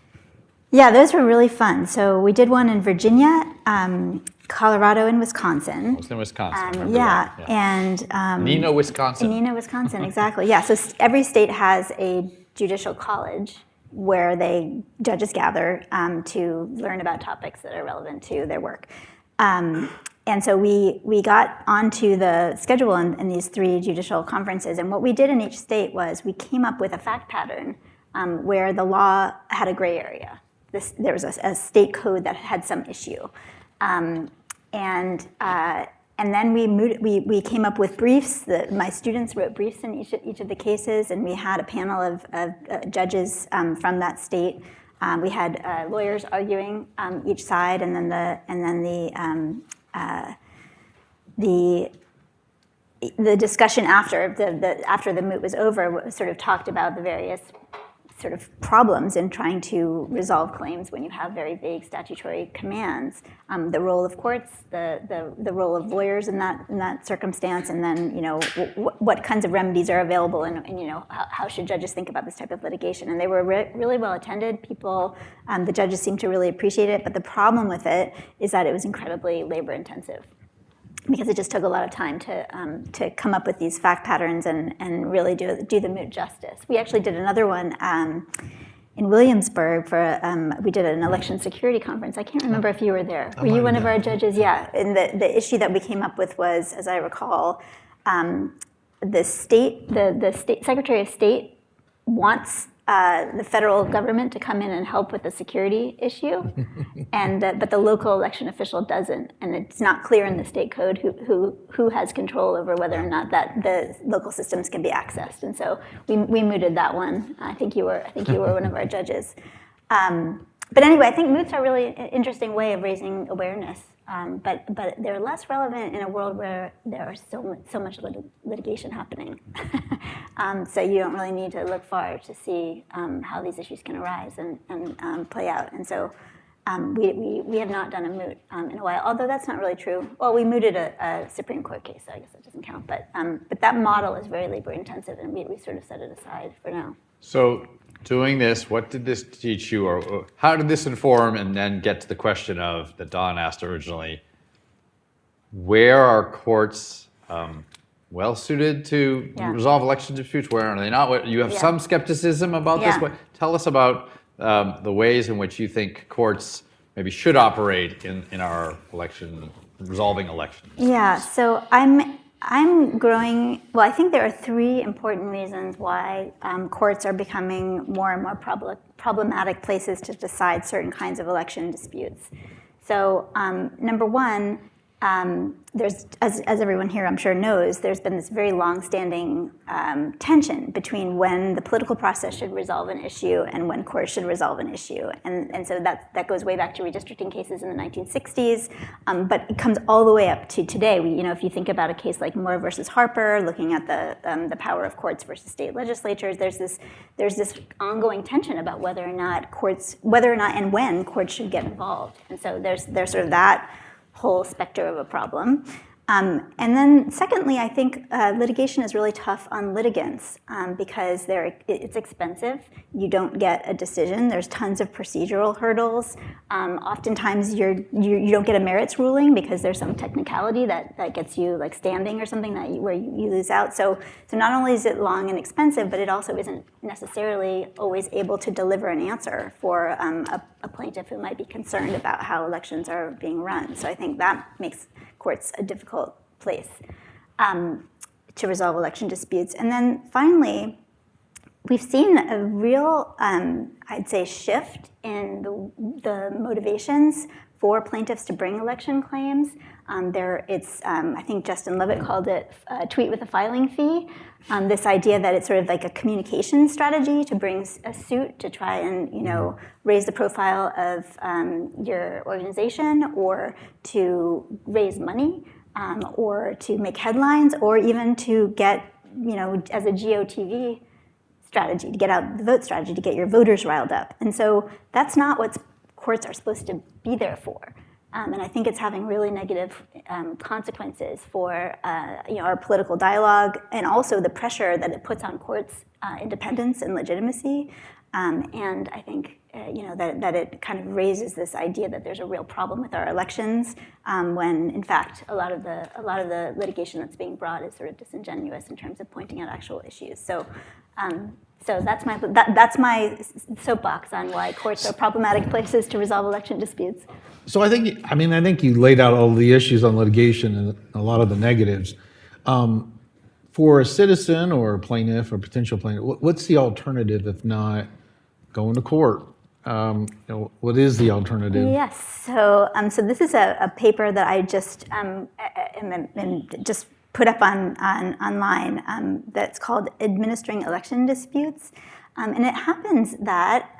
Yeah, those were really fun. So we did one in Virginia, Colorado, and Wisconsin. It was in Wisconsin. Yeah, and Neenah, Wisconsin. Neenah, Wisconsin, exactly. Yeah, so every state has a judicial college where judges gather to learn about topics that are relevant to their work. And so we got onto the schedule in these 3 judicial conferences, and what we did in each state was we came up with a fact pattern where the law had a gray area. There was a state code that had some issue. And then we came up with briefs. My students wrote briefs in each of the cases, and we had a panel of judges from that state. We had lawyers arguing each side, and then the discussion after the moot was over sort of talked about the various sort of problems in trying to resolve claims when you have very vague statutory commands. The role of courts, the role of lawyers in that circumstance, and then what kinds of remedies are available, and how should judges think about this type of litigation. And they were really well attended. People, the judges seemed to really appreciate it. But the problem with it is that it was incredibly labor intensive, because it just took a lot of time to come up with these fact patterns and really do the moot justice. We actually did another one in Williamsburg we did an election security conference. I can't remember if you were there. Were you one of our judges? Yeah. And the issue that we came up with was, as I recall, the state Secretary of State wants the federal government to come in and help with the security issue, but the local election official doesn't, and it's not clear in the state code who has control over whether or not that the local systems can be accessed. And so we mooted that one. I think you were one of our judges. But anyway, I think moots are really an interesting way of raising awareness. But they're less relevant in a world where there is so much litigation happening. So you don't really need to look far to see how these issues can arise and play out. And so we have not done a moot in a while, although that's not really true. Well, we mooted a Supreme Court case, so I guess that doesn't count. But that model is very labor intensive, and we sort of set it aside for now. So doing this, what did this teach you, or how did this inform, and then get to the question that Don asked originally, where are courts well suited to resolve election disputes, where are they not? You have some skepticism about this. Tell us about the ways in which you think courts maybe should operate in our resolving elections. Yeah, so I'm growing, I think there are 3 important reasons why courts are becoming more and more problematic places to decide certain kinds of election disputes. So number one, there's, as everyone here I'm sure knows, there's been this very long-standing tension between when the political process should resolve an issue and when courts should resolve an issue. And so that goes way back to redistricting cases in the 1960s, but it comes all the way up to today. If you think about a case like Moore versus Harper, looking at the power of courts versus state legislatures, there's this ongoing tension about whether or not and when courts should get involved. And so there's sort of that whole specter of a problem. And then secondly, I think litigation is really tough on litigants because it's expensive. You don't get a decision. There's tons of procedural hurdles. Oftentimes you don't get a merits ruling because there's some technicality that gets you like standing or something where you lose out. So not only is it long and expensive, but it also isn't necessarily always able to deliver an answer for a plaintiff who might be concerned about how elections are being run. So I think that makes courts a difficult place to resolve election disputes. And then finally, we've seen a real, I'd say, shift in the motivations for plaintiffs to bring election claims. I think Justin Levitt called it a tweet with a filing fee. This idea that it's sort of like a communication strategy to bring a suit to try and raise the profile of your organization, or to raise money, or to make headlines, or even to get as a GOTV strategy, to get out the vote strategy, to get your voters riled up. And so that's not what courts are supposed to be there for. And I think it's having really negative consequences for our political dialogue, and also the pressure that it puts on courts' independence and legitimacy. And I think that it kind of raises this idea that there's a real problem with our elections, when in fact a lot of the litigation that's being brought is sort of disingenuous in terms of pointing out actual issues. So that's my soapbox on why courts are problematic places to resolve election disputes. So I think you laid out all the issues on litigation and a lot of the negatives. For a citizen or a plaintiff or potential plaintiff, what's the alternative if not going to court? What is the alternative? Yes. So this is a paper that I just just put up online that's called "Administering Election Disputes," and it happens that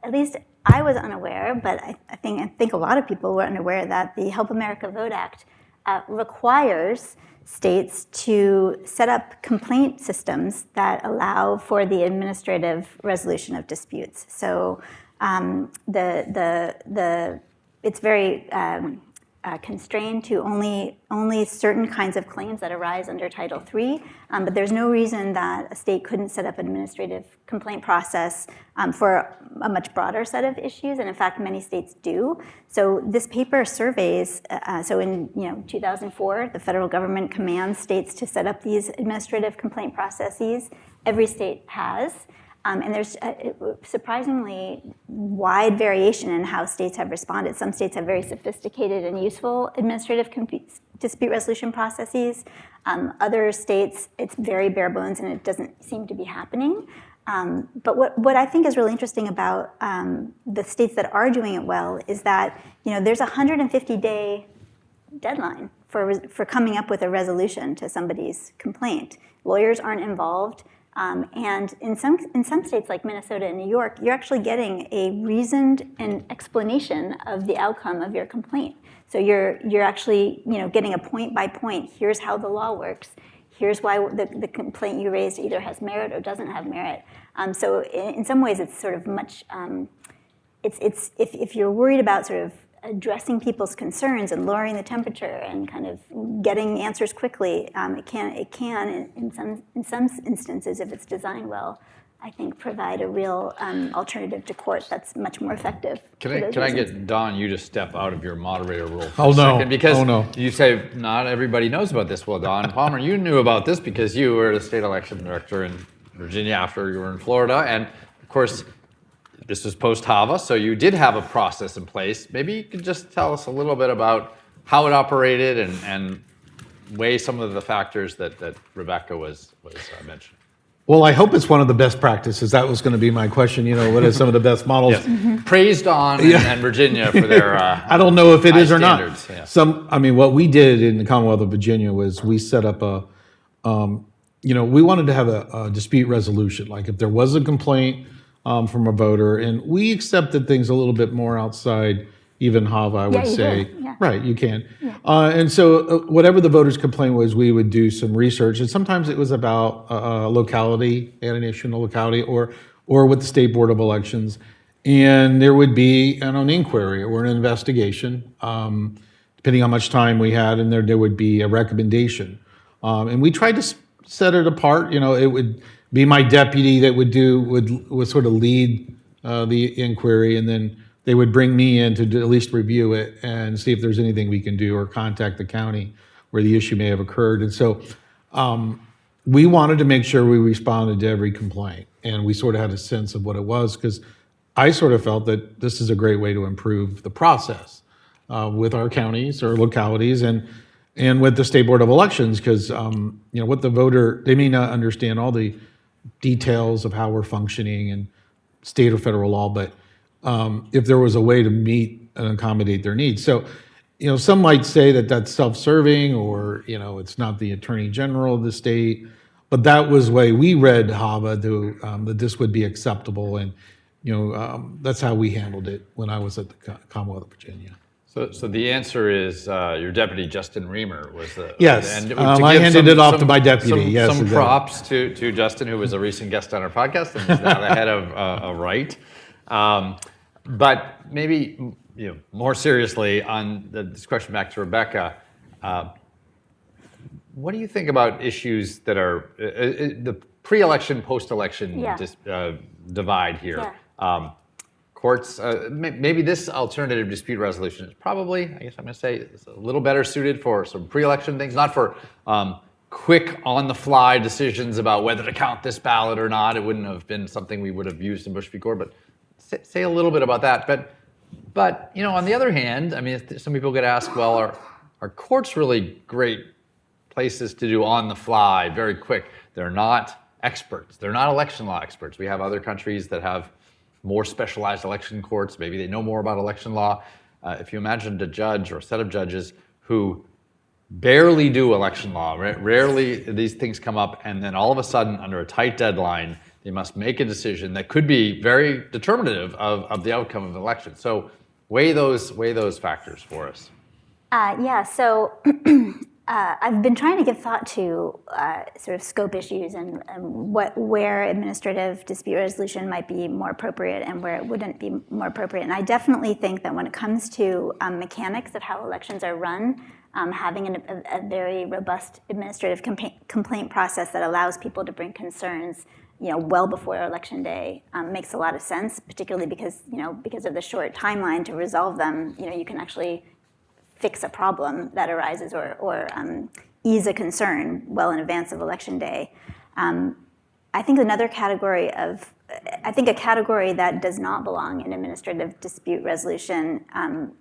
at least I was unaware, but I think a lot of people were unaware that the Help America Vote Act requires states to set up complaint systems that allow for the administrative resolution of disputes. So it's very constrained to only certain kinds of claims that arise under Title III, but there's no reason that a state couldn't set up an administrative complaint process for a much broader set of issues, and in fact, many states do. So this paper surveys, so in 2004, the federal government commands states to set up these administrative complaint processes. Every state has. And there's a surprisingly wide variation in how states have responded. Some states have very sophisticated and useful administrative dispute resolution processes. Other states, it's very bare bones and it doesn't seem to be happening. But what I think is really interesting about the states that are doing it well is that there's a 150-day deadline for coming up with a resolution to somebody's complaint. Lawyers aren't involved. And in some states like Minnesota and New York, you're actually getting a reasoned explanation of the outcome of your complaint. So you're actually getting a point by point. Here's how the law works. Here's why the complaint you raised either has merit or doesn't have merit. So in some ways, it's sort of much. If you're worried about sort of addressing people's concerns and lowering the temperature and kind of getting answers quickly, it can in some instances, if it's designed well, I think provide a real alternative to court that's much more effective. Can I get Don, you to step out of your moderator role for Oh, a no. second? Because Oh, no. you say not everybody knows about this. Well, Don Palmer, you knew about this because you were the state election director in Virginia after you were in Florida. And of course, this was post-HAVA, so you did have a process in place. Maybe you could just tell us a little bit about how it operated and weigh some of the factors that Rebecca was mentioning. Well, I hope it's one of the best practices. That was going to be my question. What are some of the best models? Yes. Praised on and Virginia for their I don't know if it high is or not. standards, yeah. What we did in the Commonwealth of Virginia was we set up we wanted to have a dispute resolution. Like if there was a complaint from a voter, and we accepted things a little bit more outside even HAVA, I would you say. did, yeah. Right, you can. And so whatever the voter's complaint was, we would do some research, and sometimes it was about a locality, an issue in a locality, or with the State Board of Elections, and there would be an inquiry or an investigation, depending on how much time we had, and there would be a recommendation. And we tried to set it apart. It would be my deputy that would sort of lead the inquiry, and then they would bring me in to at least review it and see if there's anything we can do or contact the county where the issue may have occurred. And so we wanted to make sure we responded to every complaint, and we sort of had a sense of what it was, because I sort of felt that this is a great way to improve the process with our counties or localities and with the State Board of Elections, because what the voter, they may not understand all the details of how we're functioning and state or federal law, but if there was a way to meet and accommodate their needs. So, some might say that that's self-serving, or, it's not the Attorney General of the state, but that was the way we read HAVA, that this would be acceptable, and, that's how we handled it when I was at the Commonwealth of Virginia. So the answer is your deputy, Justin Reamer, was the... Yes, and I handed it off to my deputy, yes. Some exactly. props to Justin, who was a recent guest on our podcast and is now the head of Right. But maybe more seriously on this question back to Rebecca, what do you think about issues that are the pre-election, post-election divide here? Yeah. Courts, maybe this alternative dispute resolution is probably, I guess I'm going to say, it's a little better suited for some pre-election things, not for quick on-the-fly decisions about whether to count this ballot or not. It wouldn't have been something we would have used in Bush v. Gore, but say a little bit about that. But on the other hand, some people get asked, well, are courts really great places to do on-the-fly, very quick? They're not experts. They're not election law experts. We have other countries that have more specialized election courts. Maybe they know more about election law. If you imagined a judge or a set of judges who barely do election law, rarely these things come up, and then all of a sudden, under a tight deadline, they must make a decision that could be very determinative of the outcome of the election. So weigh those factors for us. So I've been trying to give thought to sort of scope issues and where administrative dispute resolution might be more appropriate and where it wouldn't be more appropriate. And I definitely think that when it comes to mechanics of how elections are run, having a very robust administrative complaint process that allows people to bring concerns well before election day makes a lot of sense, particularly because of the short timeline to resolve them. You can actually fix a problem that arises or ease a concern well in advance of election day. I think a category that does not belong in administrative dispute resolution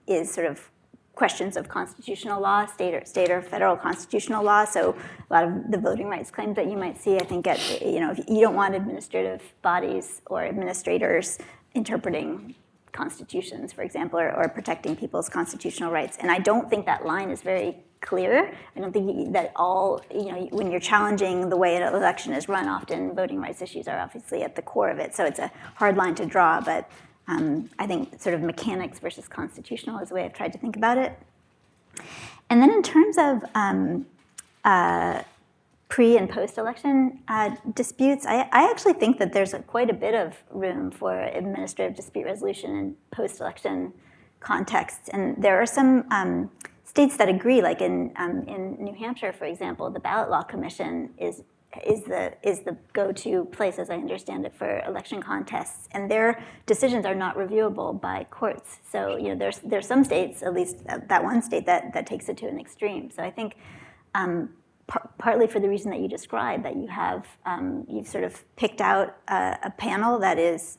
is sort of questions of constitutional law, state or federal constitutional law. So a lot of the voting rights claims that you might see, I think, if you don't want administrative bodies or administrators interpreting constitutions, for example, or protecting people's constitutional rights. And I don't think that line is very clear. I don't think that when you're challenging the way an election is run, often voting rights issues are obviously at the core of it. So it's a hard line to draw, but I think sort of mechanics versus constitutional is the way I've tried to think about it. And then in terms of pre- and post-election disputes, I actually think that there's quite a bit of room for administrative dispute resolution in post-election contexts. And there are some states that agree, like in New Hampshire, for example, the Ballot Law Commission is the go-to place, as I understand it, for election contests, and their decisions are not reviewable by courts. So there's some states, at least that one state, that takes it to an extreme. So I think partly for the reason that you described, that you have you've sort of picked out a panel that is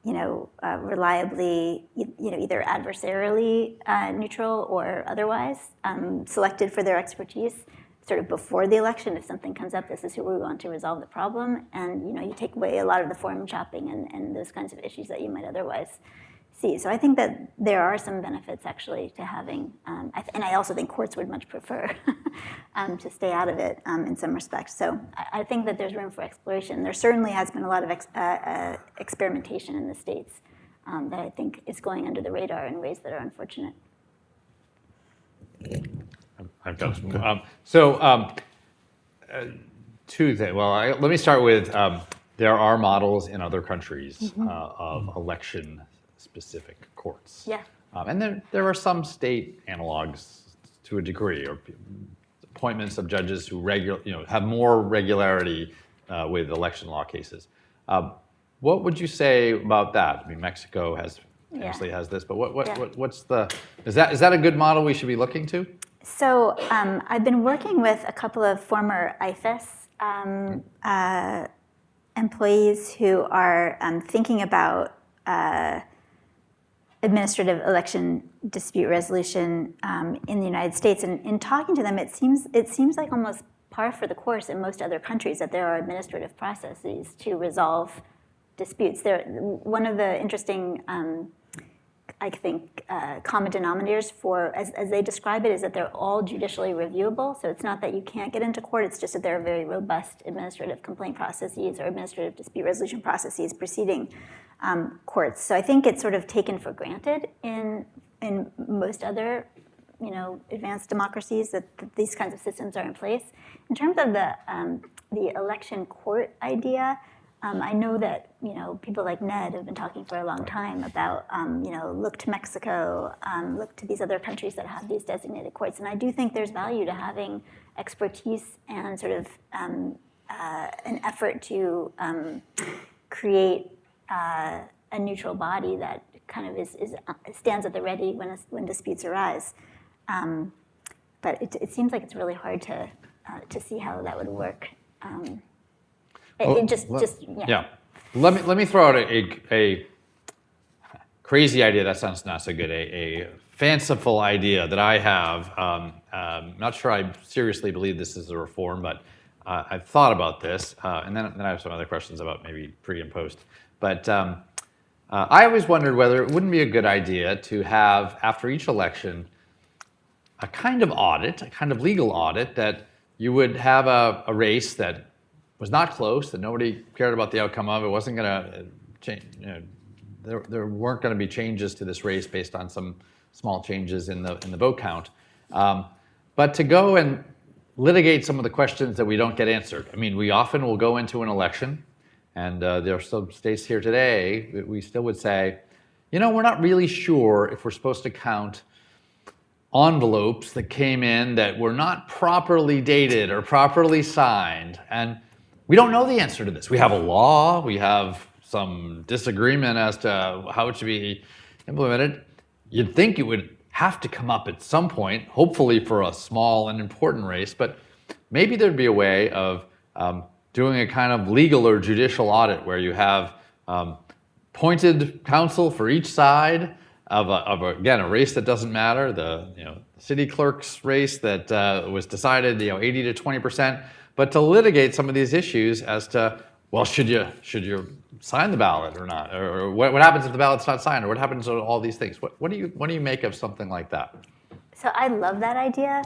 reliably either adversarially neutral or otherwise selected for their expertise. sort of before the election, if something comes up, this is who we want to resolve the problem, and you take away a lot of the forum shopping and those kinds of issues that you might otherwise see. So I think that there are some benefits actually to having, and I also think courts would much prefer to stay out of it in some respects. So I think that there's room for exploration. There certainly has been a lot of experimentation in the states that I think is going under the radar in ways that are unfortunate. I've got two things. Well, let me start with there are models in other countries of election-specific courts. Yeah. And there are some state analogs to a degree, or appointments of judges who have more regularity with election law cases. What would you say about that? I mean, Mexico famously has this, but what's is that a good model we should be looking to? So I've been working with a couple of former IFAS employees who are thinking about administrative election dispute resolution in the United States. And in talking to them, it seems like almost par for the course in most other countries that there are administrative processes to resolve disputes. One of the interesting I think common denominators as they describe it, is that they're all judicially reviewable. So it's not that you can't get into court, it's just that there are very robust administrative complaint processes or administrative dispute resolution processes preceding courts. So I think it's sort of taken for granted in most other advanced democracies that these kinds of systems are in place. In terms of the election court idea, I know that people like Ned have been talking for a long time about look to Mexico, look to these other countries that have these designated courts, and I do think there's value to having expertise and sort of an effort to create a neutral body that kind of stands at the ready when disputes arise. But it seems like it's really hard to see how that would work. Yeah. Let me throw out a crazy idea. That sounds not so good. A fanciful idea that I have. Not sure I seriously believe this is a reform, but I've thought about this, and then I have some other questions about maybe pre and post. But I always wondered whether it wouldn't be a good idea to have, after each election, a kind of audit, a kind of legal audit, that you would have a race that was not close, that nobody cared about the outcome of. It wasn't going to change. There weren't going to be changes to this race based on some small changes in the vote count. But to go and litigate some of the questions that we don't get answered. I mean, we often will go into an election, and there are some states here today, we still would say, we're not really sure if we're supposed to count envelopes that came in that were not properly dated or properly signed. And we don't know the answer to this. We have a law, we have some disagreement as to how it should be implemented. You'd think it would have to come up at some point, hopefully for a small and important race, but maybe there'd be a way of doing a kind of legal or judicial audit where you have appointed counsel for each side of a race that doesn't matter, the city clerk's race that was decided 80 to 20%, but to litigate some of these issues as to, well, should you sign the ballot or not, or what happens if the ballot's not signed, or what happens to all these things? What do you make of something like that? So I love that idea.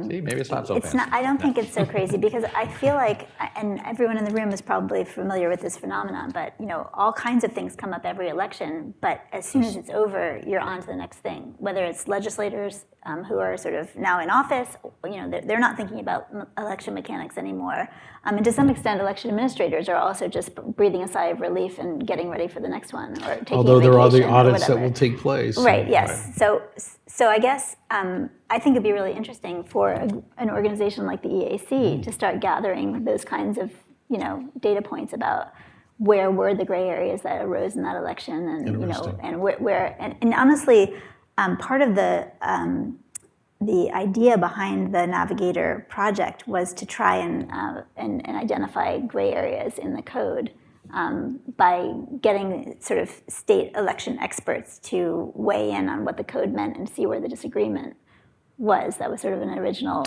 See, maybe it's not so fancy. I don't think it's so crazy, because I feel like, and everyone in the room is probably familiar with this phenomenon, but all kinds of things come up every election, but as soon as it's over, you're on to the next thing. Whether it's legislators who are sort of now in office, they're not thinking about election mechanics anymore. And to some extent, election administrators are also just breathing a sigh of relief and getting ready for the next one, or taking Although there are the vacation or audits that whatever. will take place. Right, yes. So I guess I think it'd be really interesting for an organization like the EAC to start gathering those kinds of data points about where were the gray areas that arose in that election, and and where and honestly, part of the idea behind the Navigator project was to try and identify gray areas in the code by getting sort of state election experts to weigh in on what the code meant and see where the disagreement was. That was sort of an original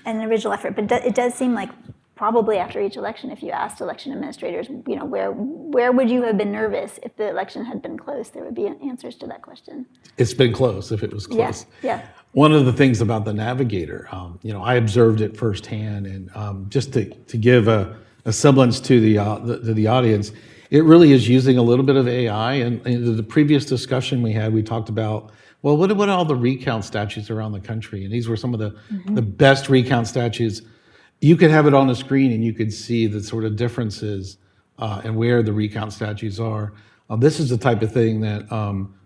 effort. But it does seem like probably after each election, if you asked election administrators, where would you have been nervous if the election had been close, there would be answers to that question. It's been close if it was close. Yeah. One of the things about the Navigator, I observed it firsthand, and just to give a semblance to the audience, it really is using a little bit of AI. And in the previous discussion we had, we talked about, well, what about all the recount statutes around the country? And these were some of the best recount statutes. You could have it on the screen and you could see the sort of differences and where the recount statutes are. This is the type of thing that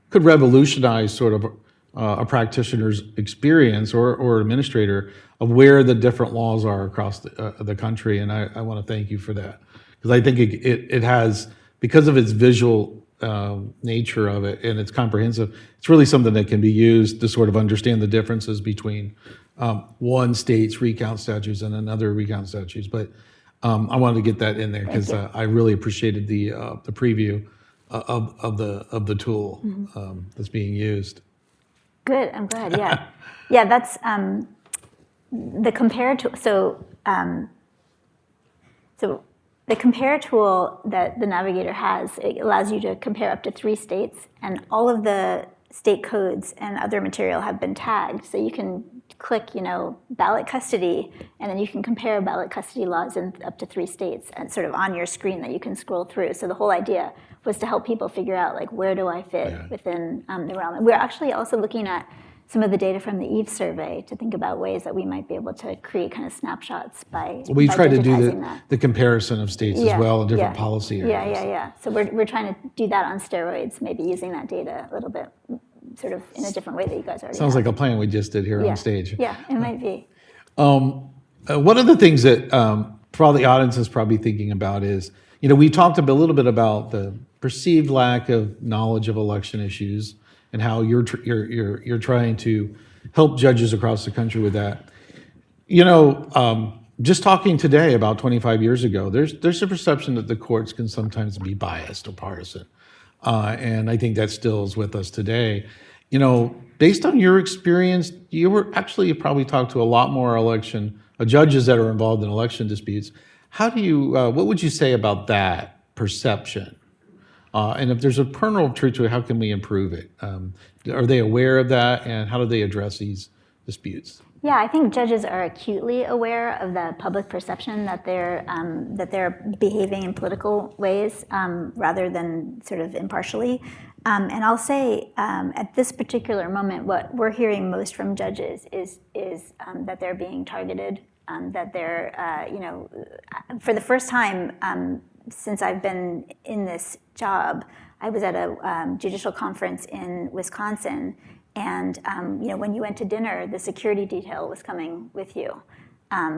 could revolutionize sort of a practitioner's experience or administrator of where the different laws are across the country. And I want to thank you for that, because I think it has, because of its visual nature of it and it's comprehensive, it's really something that can be used to sort of understand the differences between one state's recount statutes and another recount statutes. But I wanted to get that in there because I really appreciated the preview of the tool that's being used. Good, I'm glad. Yeah, yeah. That's the compare tool. So the compare tool that the Navigator has, it allows you to compare up to 3 states, and all of the state codes and other material have been tagged. So you can click, ballot custody, and then you can compare ballot custody laws in up to 3 states, and sort of on your screen that you can scroll through. So the whole idea was to help people figure out, like, where do I fit within the realm. And we're actually also looking at some of the data from the EVE survey to think about ways that we might be able to create kind of snapshots by We try to do digitizing the comparison of states as well and different policy areas. Yeah. So we're trying to do that on steroids, maybe using that data a little bit, sort of in a different way that you guys already Sounds have. like a plan we just did here on stage. Yeah, it might be. One of the things that probably the audience is probably thinking about is, we talked a little bit about the perceived lack of knowledge of election issues and how you're trying to help judges across the country with that. Just talking today about 25 years ago, there's a perception that the courts can sometimes be biased or partisan. And I think that still is with us today. Based on your experience, you probably talked to a lot more judges that are involved in election disputes. How do you, what would you say about that perception? And if there's a kernel of truth to it, how can we improve it? Are they aware of that, and how do they address these disputes? Yeah, I think judges are acutely aware of the public perception that they're behaving in political ways rather than sort of impartially. And I'll say at this particular moment, what we're hearing most from judges is that they're being targeted, that they're, for the first time since I've been in this job, I was at a judicial conference in Wisconsin. And when you went to dinner, the security detail was coming with you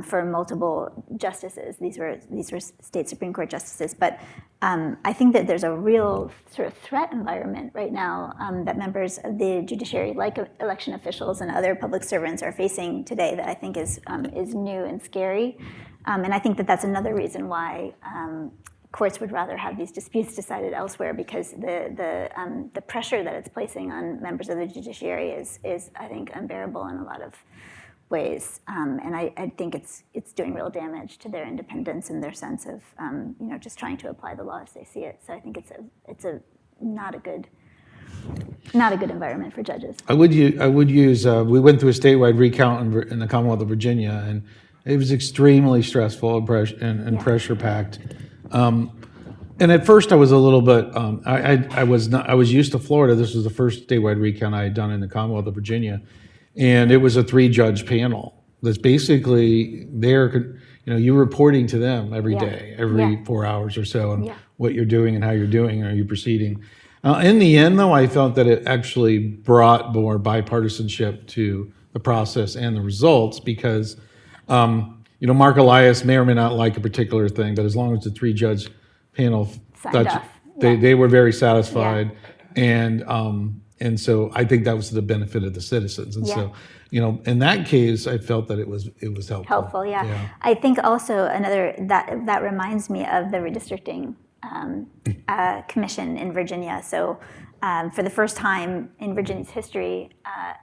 for multiple justices. These were state Supreme Court justices. But I think that there's a real sort of threat environment right now that members of the judiciary, like election officials and other public servants, are facing today that I think is new and scary. And I think that that's another reason why courts would rather have these disputes decided elsewhere, because the pressure that it's placing on members of the judiciary is I think unbearable in a lot of ways, and I think it's doing real damage to their independence and their sense of just trying to apply the law as they see it. So I think it's a not a good environment for judges. I would use. We went through a statewide recount in the Commonwealth of Virginia, and it was extremely stressful and pressure packed. And at first I was a little bit, I was used to Florida. This was the first statewide recount I had done in the Commonwealth of Virginia. And it was a 3-judge panel that's basically there, you're reporting to them every day, every 4 hours or so, and what you're doing and how you're doing, and are you proceeding. In the end, though, I felt that it actually brought more bipartisanship to the process and the results, because Mark Elias may or may not like a particular thing, but as long as the 3-judge panel they were very satisfied, and so I think that was to the benefit of the citizens. And so, in that case, I felt that it was helpful. Helpful, yeah. I think also another that reminds me of the redistricting commission in Virginia. So for the first time in Virginia's history,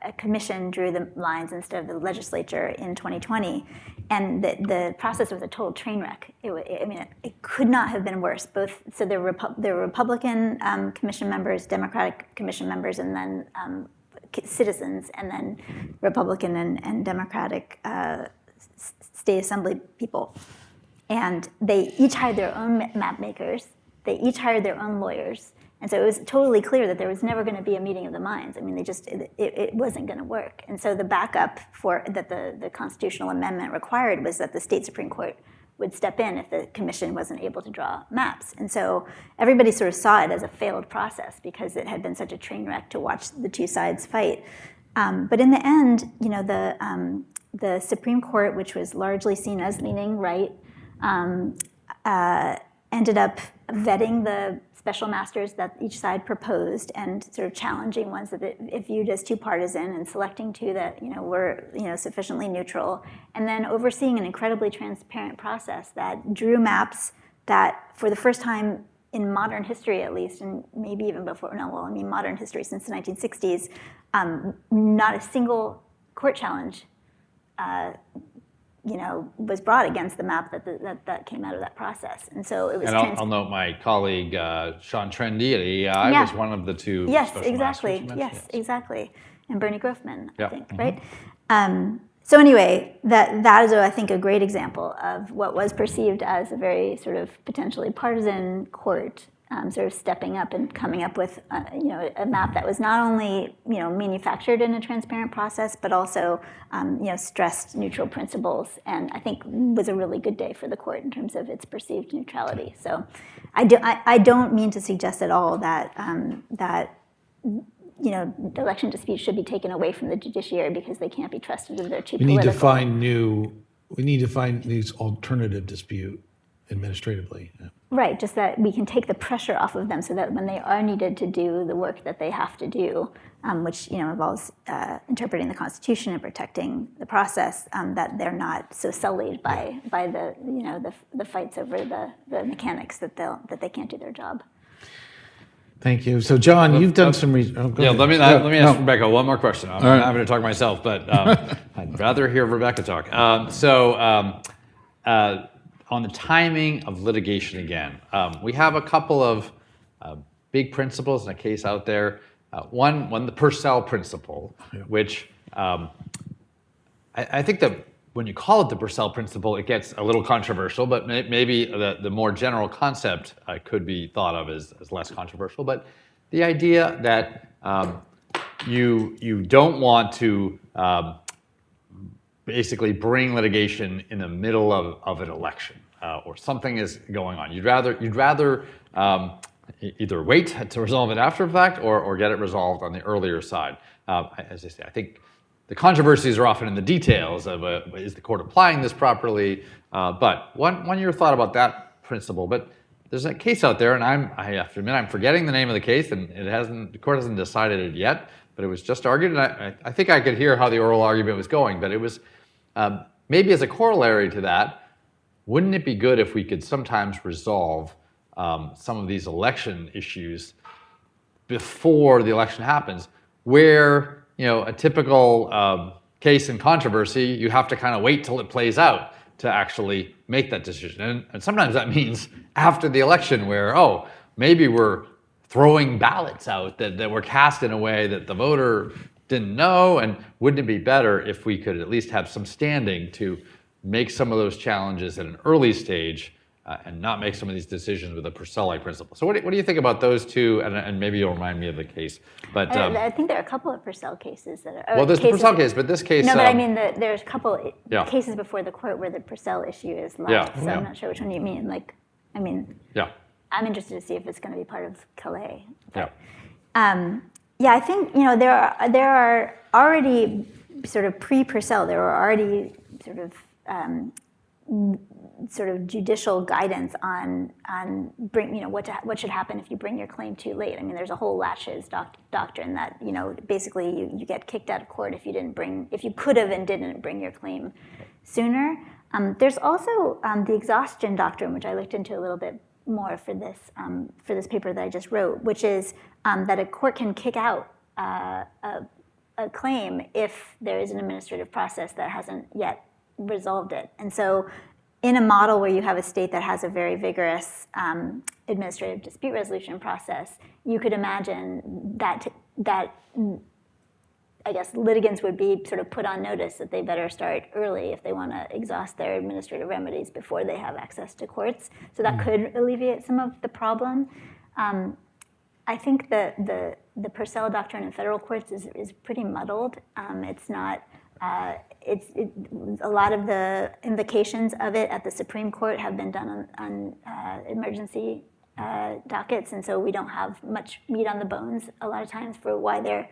a commission drew the lines instead of the legislature in 2020. And the process was a total train wreck. It could not have been worse. So there were Republican commission members, Democratic commission members, and then citizens, and then Republican and Democratic state assembly people. And they each hired their own map makers. They each hired their own lawyers. And so it was totally clear that there was never going to be a meeting of the minds. I mean, it wasn't going to work. And so the backup that the constitutional amendment required was that the state Supreme Court would step in if the commission wasn't able to draw maps. And so everybody sort of saw it as a failed process because it had been such a train wreck to watch the two sides fight. But in the end, the Supreme Court, which was largely seen as leaning right, ended up vetting the special masters that each side proposed and sort of challenging ones that it viewed as too partisan and selecting two that were sufficiently neutral, and then overseeing an incredibly transparent process that drew maps that, for the first time in modern history at least, and maybe even before, modern history since the 1960s, not a single court challenge was brought against the map that came out of that process. And so it was. And I'll note my colleague, Sean Trendy at AEI was one of the two special exactly. masters. Yes, exactly. And Bernie Grofman, I think, Mm-hmm. right? So anyway, that is, I think, a great example of what was perceived as a very sort of potentially partisan court sort of stepping up and coming up with a map that was not only manufactured in a transparent process, but also stressed neutral principles, and I think was a really good day for the court in terms of its perceived neutrality. So I don't mean to suggest at all that election disputes should be taken away from the judiciary because they can't be trusted if they're too political. We need to find these alternative dispute administratively. Yeah. Right, just that we can take the pressure off of them so that when they are needed to do the work that they have to do, which involves interpreting the Constitution and protecting the process, that they're not so sullied by the fights over the mechanics that they can't do their job. Thank you. So, John, you've done some research. Oh, Let me ask Rebecca one more question. I'm not going to talk myself, but I'd rather hear Rebecca talk. On the timing of litigation again, we have a couple of big principles in a case out there. One, the Purcell principle, which I think that when you call it the Purcell principle, it gets a little controversial, but maybe the more general concept could be thought of as less controversial. But the idea that you don't want to basically bring litigation in the middle of an election or something is going on. You'd rather either wait to resolve it after the fact or get it resolved on the earlier side. As I say, I think the controversies are often in the details of is the court applying this properly? But one year thought about that principle. But there's a case out there, and I have to admit I'm forgetting the name of the case, and the court hasn't decided it yet. But it was just argued, and I think I could hear how the oral argument was going. But it was maybe as a corollary to that, wouldn't it be good if we could sometimes resolve some of these election issues before the election happens, where a typical case in controversy, you have to kind of wait till it plays out to actually make that decision. And sometimes that means after the election where, maybe we're throwing ballots out that were cast in a way that the voter didn't know, and wouldn't it be better if we could at least have some standing to make some of those challenges at an early stage and not make some of these decisions with a Purcell-like principle. So what do you think about those two? And maybe you'll remind me of the case. But I think there are a couple of Purcell cases that are. Well, there's the Purcell case, but this case. No, but I mean there's a couple cases before the court where the Purcell issue is live. So I'm not sure which one you mean. I'm interested to see if it's going to be part of Calais. But, I think there are already sort of pre-Purcell. There are already sort of judicial guidance on what should happen if you bring your claim too late. I mean, there's a whole laches doctrine that basically you get kicked out of court if you could have and didn't bring your claim sooner. There's also the exhaustion doctrine, which I looked into a little bit more for this paper that I just wrote, which is that a court can kick out a claim if there is an administrative process that hasn't yet resolved it. And so in a model where you have a state that has a very vigorous administrative dispute resolution process, you could imagine that I guess litigants would be sort of put on notice that they better start early if they want to exhaust their administrative remedies before they have access to courts. So that could alleviate some of the problem. I think the Purcell doctrine in federal courts is pretty muddled. It's not. A lot of the invocations of it at the Supreme Court have been done on emergency dockets, and so we don't have much meat on the bones a lot of times for why they're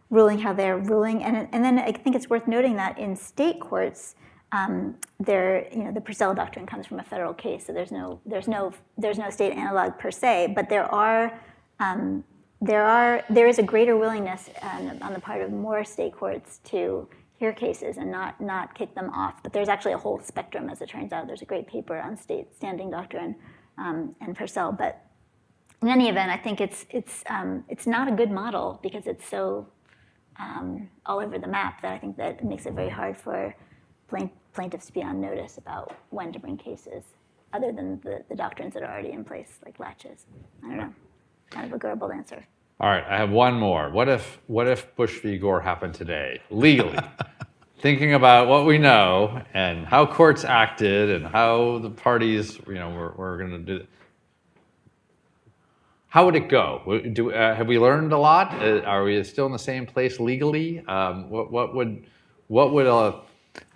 ruling how they're ruling. And then I think it's worth noting that in state courts, the Purcell doctrine comes from a federal case, so there's no state analog per se, but there is a greater willingness on the part of more state courts to hear cases and not kick them off. But there's actually a whole spectrum, as it turns out. There's a great paper on state standing doctrine and Purcell. But in any event, I think it's not a good model because it's so all over the map that I think that it makes it very hard for plaintiffs to be on notice about when to bring cases, other than the doctrines that are already in place, like latches. I don't know, kind of a garbled answer. All right, I have one more. What if Bush v. Gore happened today, legally? Thinking about what we know and how courts acted and how the parties, were going to do it. How would it go? Have we learned a lot? Are we still in the same place legally? What would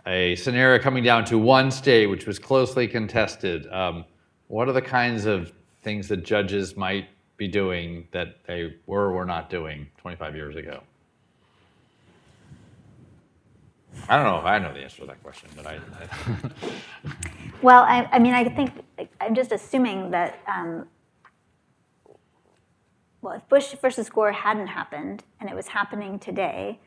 a scenario coming down to one state, which was closely contested, what are the kinds of things that judges might be doing that they were or were not doing 25 years ago? I don't know if I know the answer to that question, but I Well, I mean, I think I'm just assuming that. Well, if Bush versus Gore hadn't happened and it was happening today,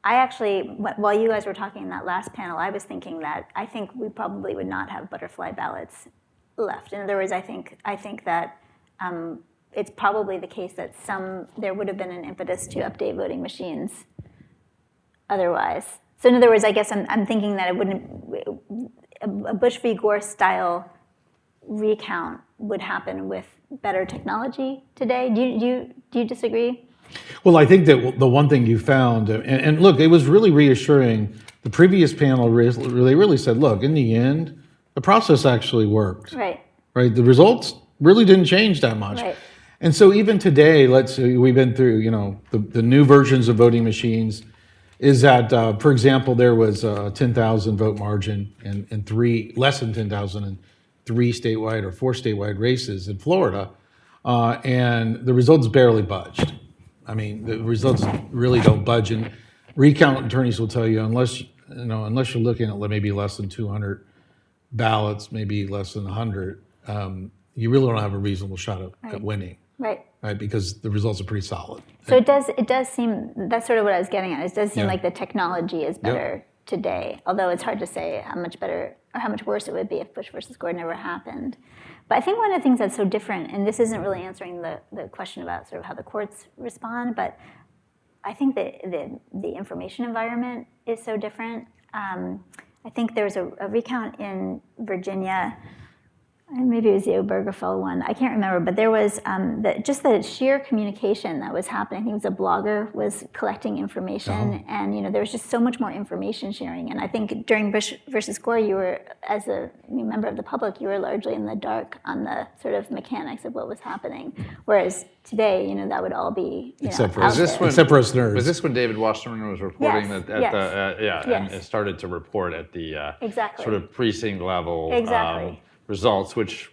I actually, while you guys were talking in that last panel, I was thinking that I think we probably would not have butterfly ballots left. In other words, I think that it's probably the case that there would have been an impetus to update voting machines otherwise. So in other words, I guess I'm thinking that a Bush v. Gore style recount would happen with better technology today. Do you disagree? Well, I think that the one thing you found, and look, it was really reassuring. The previous panel really said, look, in the end, the process actually worked. Right. Right. The results really didn't change that much. Right. And so even today, let's say we've been through, the new versions of voting machines. Is that, for example, there was a 10,000 vote margin and less than 10,000 in 3 statewide or 4 statewide races in Florida, and the results barely budged. I mean, the results really don't budge, and recount attorneys will tell you unless you're looking at maybe less than 200 ballots, maybe less than 100, you really don't have a reasonable shot at winning. Right. Right, because the results are pretty solid. So it does seem, that's sort of what I was getting at. It does seem like the technology is better today, although it's hard to say how much better or how much worse it would be if Bush versus Gore never happened. But I think one of the things that's so different, and this isn't really answering the question about sort of how the courts respond, but I think that the information environment is so different. I think there was a recount in Virginia, and maybe it was the Obergefell one, I can't remember, but there was just the sheer communication that was happening. I think it was a blogger was collecting information, and there was just so much more information sharing. And I think during Bush versus Gore, you were, as a member of the public, you were largely in the dark on the sort of mechanics of what was happening. Whereas today, that would all be Except for Was this when- except for us nerds. Was this when David Wasserman was reporting Yes, and yes. it started to report at the Exactly. sort of precinct level Exactly. results, which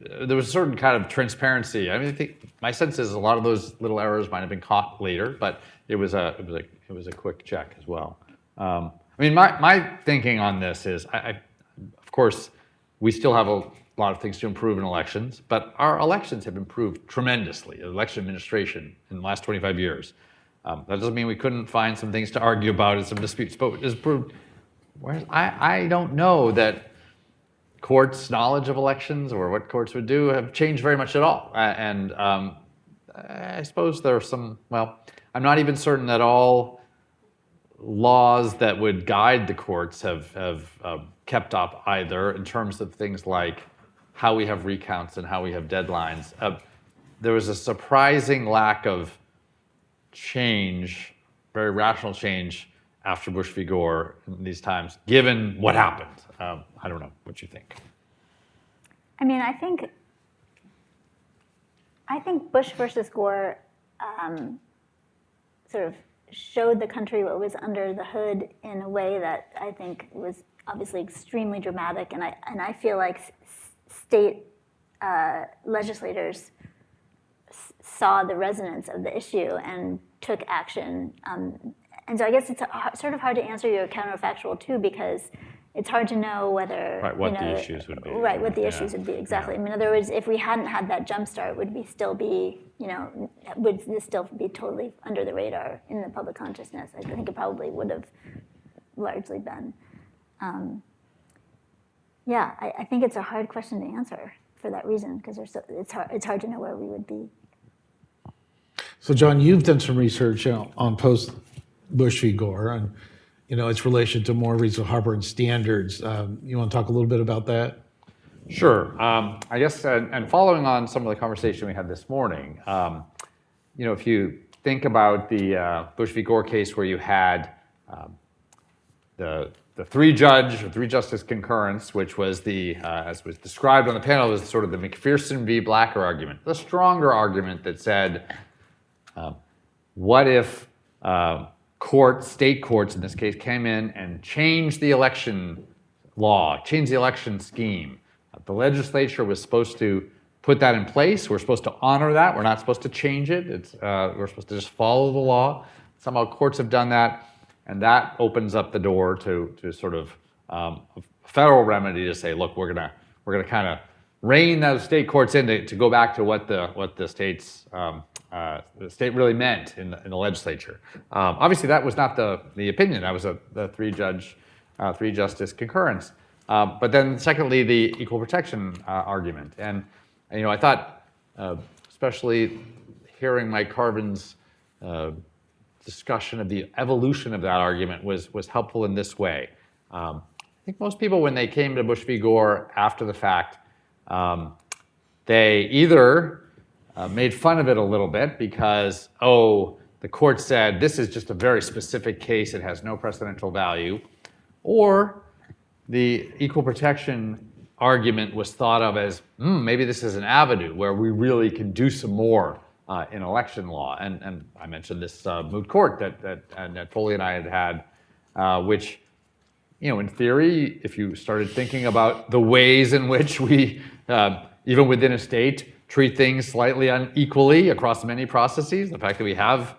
there was a certain kind of transparency. I mean, I think my sense is a lot of those little errors might have been caught later, but it was a quick check as well. I mean, my thinking on this is, of course, we still have a lot of things to improve in elections, but our elections have improved tremendously. Election administration in the last 25 years. That doesn't mean we couldn't find some things to argue about and some disputes, but it's proved. Whereas I don't know that courts' knowledge of elections or what courts would do have changed very much at all. And I suppose there are some, well, I'm not even certain that all laws that would guide the courts have kept up either, in terms of things like how we have recounts and how we have deadlines. There was a surprising lack of change, very rational change, after Bush v. Gore in these times, given what happened. I don't know what you think. I mean, I think Bush versus Gore sort of showed the country what was under the hood in a way that I think was obviously extremely dramatic, and I feel like state legislators saw the resonance of the issue and took action. And so I guess it's sort of hard to answer your counterfactual too, because it's hard to know whether What the issues would be. Right, what the issues would be exactly. I mean, in other words, if we hadn't had that jump start, would this still be totally under the radar in the public consciousness? I think it probably would have largely been. I think it's a hard question to answer for that reason, because it's hard to know where we would be. So, John, you've done some research on post-Bush v. Gore and, its relation to more reasonable harboring standards. You want to talk a little bit about that? Sure. I guess, and following on some of the conversation we had this morning, if you think about the Bush v. Gore case where you had the three-judge or three-justice concurrence, which was as was described on the panel, was sort of the McPherson v. Blacker argument, the stronger argument that said, what if state courts in this case, came in and changed the election law, changed the election scheme? The legislature was supposed to put that in place. We're supposed to honor that. We're not supposed to change it. We're supposed to just follow the law. Somehow courts have done that, and that opens up the door to sort of a federal remedy to say, look, we're gonna kind of rein those state courts in to go back to what the the state really meant in the legislature. Obviously, that was not the opinion. That was the three-justice concurrence. But then, secondly, the equal protection argument. And I thought, especially hearing Mike Carvin's discussion of the evolution of that argument was helpful in this way. I think most people, when they came to Bush v. Gore after the fact, they either made fun of it a little bit because, the court said this is just a very specific case, it has no precedential value, or the equal protection argument was thought of as, maybe this is an avenue where we really can do some more in election law. And I mentioned this moot court that Foley and I had, which, in theory, if you started thinking about the ways in which we, even within a state, treat things slightly unequally across many processes, the fact that we have,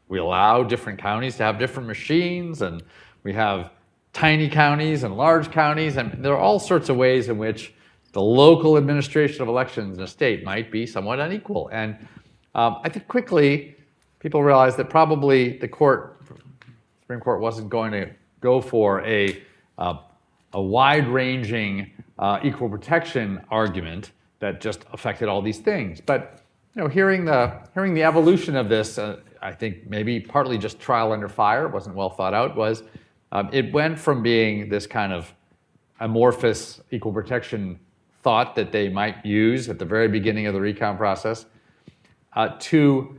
we allow different counties to have different machines, and we have tiny counties and large counties, and there are all sorts of ways in which the local administration of elections in a state might be somewhat unequal. And I think quickly people realized that probably the Supreme Court wasn't going to go for a wide-ranging equal protection argument that just affected all these things. But hearing the evolution of this, I think maybe partly just trial under fire, wasn't well thought out, was it went from being this kind of amorphous equal protection thought that they might use at the very beginning of the recount process to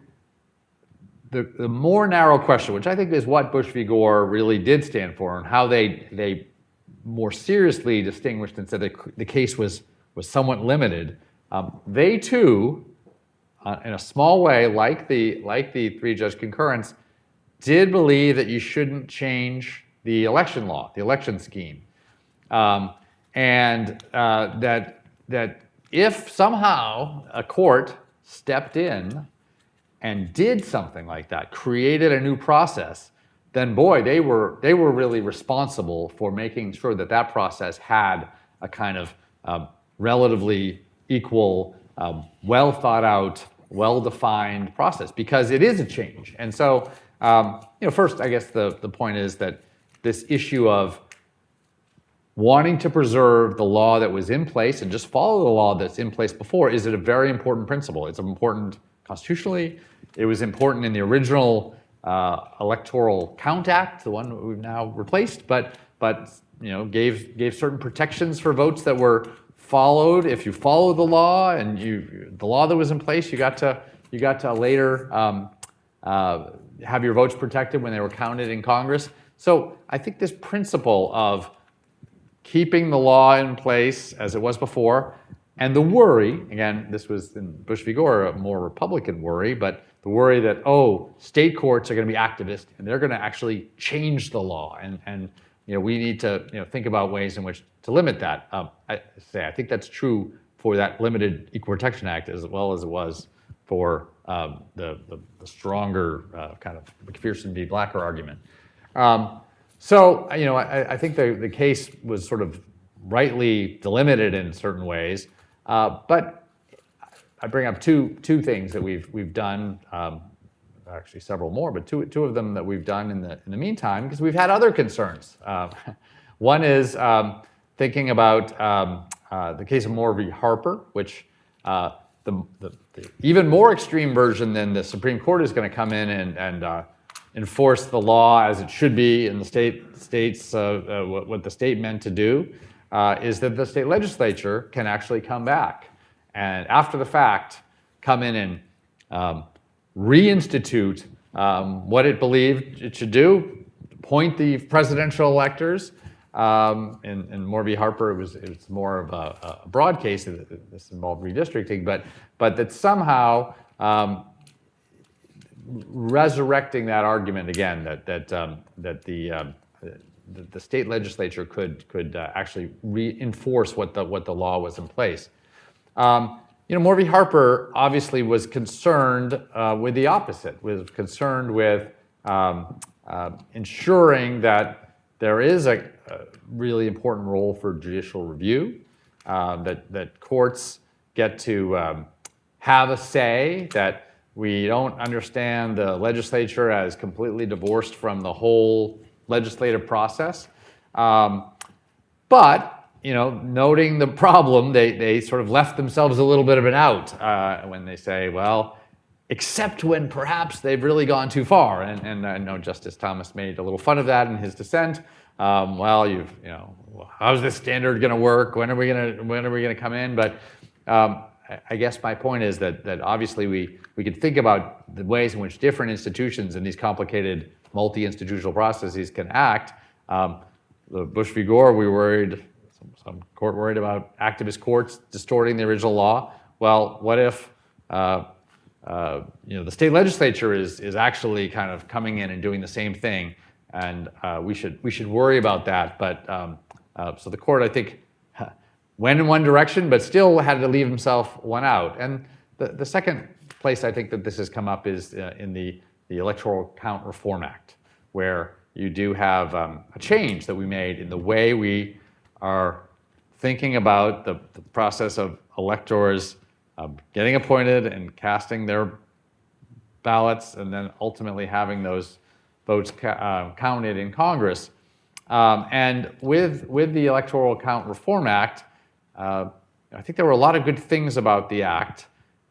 the more narrow question, which I think is what Bush v. Gore really did stand for, and how they more seriously distinguished and said that the case was somewhat limited. They too, in a small way, like the three-judge concurrence, did believe that you shouldn't change the election law, the election scheme, and that if somehow a court stepped in and did something like that, created a new process, then boy, they were really responsible for making sure that process had a kind of relatively equal, well thought out, well defined process, because it is a change. And so, first, I guess the point is that this issue of wanting to preserve the law that was in place and just follow the law that's in place before is a very important principle. It's important constitutionally. It was important in the original Electoral Count Act, the one that we've now replaced, but gave certain protections for votes that were followed. If you follow the law and the law that was in place, you got to later have your votes protected when they were counted in Congress. So I think this principle of keeping the law in place as it was before, and the worry, again, this was in Bush v. Gore, a more Republican worry, but the worry that, state courts are going to be activist and they're going to actually change the law, and we need to think about ways in which to limit that. I think that's true for that limited Equal Protection Act as well as it was for the stronger kind of McPherson v. Blacker argument. So I think the case was sort of rightly delimited in certain ways, but I bring up two things that we've done, actually several more, but two of them that we've done in the meantime, because we've had other concerns. One is thinking about the case of Gore v. Harper, which the even more extreme version than the Supreme Court is going to come in and enforce the law as it should be in the states, what the state meant to do, is that the state legislature can actually come back and after the fact come in and reinstitute what it believed it should do, appoint the presidential electors. In Gore v. Harper, it was more of a broad case. This involved redistricting, but that somehow resurrecting that argument again, that the state legislature could actually reinforce what the law was in place. Gore v. Harper obviously was concerned with the opposite, was concerned with ensuring that there is a really important role for judicial review, that courts get to have a say, that we don't understand the legislature as completely divorced from the whole legislative process. But noting the problem, they sort of left themselves a little bit of an out when they say, well, except when perhaps they've really gone too far. And I know Justice Thomas made a little fun of that in his dissent. Well, how's this standard going to work? When are we going to come in? But I guess my point is that obviously we could think about the ways in which different institutions in these complicated multi-institutional processes can act. The Bush v. Gore, we worried, some court worried about activist courts distorting the original law. Well, what if the state legislature is actually kind of coming in and doing the same thing, and we should worry about that. But so the court, I think, went in one direction, but still had to leave himself one out. And the second place I think that this has come up is in the Electoral Count Reform Act, where you do have a change that we made in the way we are thinking about the process of electors getting appointed and casting their ballots and then ultimately having those votes counted in Congress. And with the Electoral Count Reform Act, I think there were a lot of good things about the act,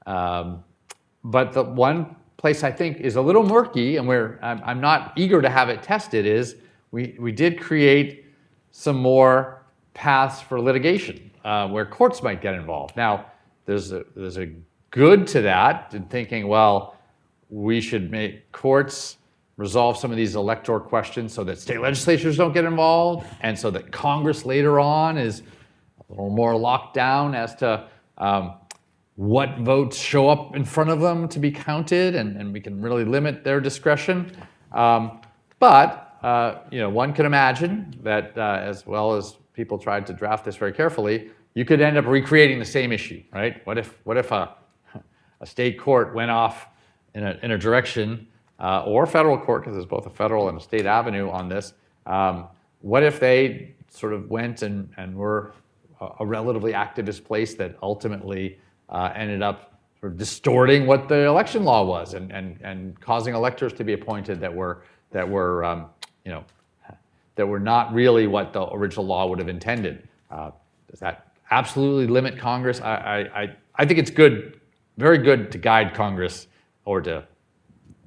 but the one place I think is a little murky and where I'm not eager to have it tested is we did create some more paths for litigation where courts might get involved. Now, there's a good to that in thinking, well, we should make courts resolve some of these electoral questions so that state legislatures don't get involved and so that Congress later on is a little more locked down as to what votes show up in front of them to be counted, and we can really limit their discretion. But one could imagine that as well as people tried to draft this very carefully, you could end up recreating the same issue, right? What if a state court went off in a direction, or federal court, because there's both a federal and a state avenue on this, what if they sort of went and were a relatively activist place that ultimately ended up sort of distorting what the election law was and causing electors to be appointed that were that were not really what the original law would have intended. Does that absolutely limit Congress? I think it's good, very good to guide Congress or to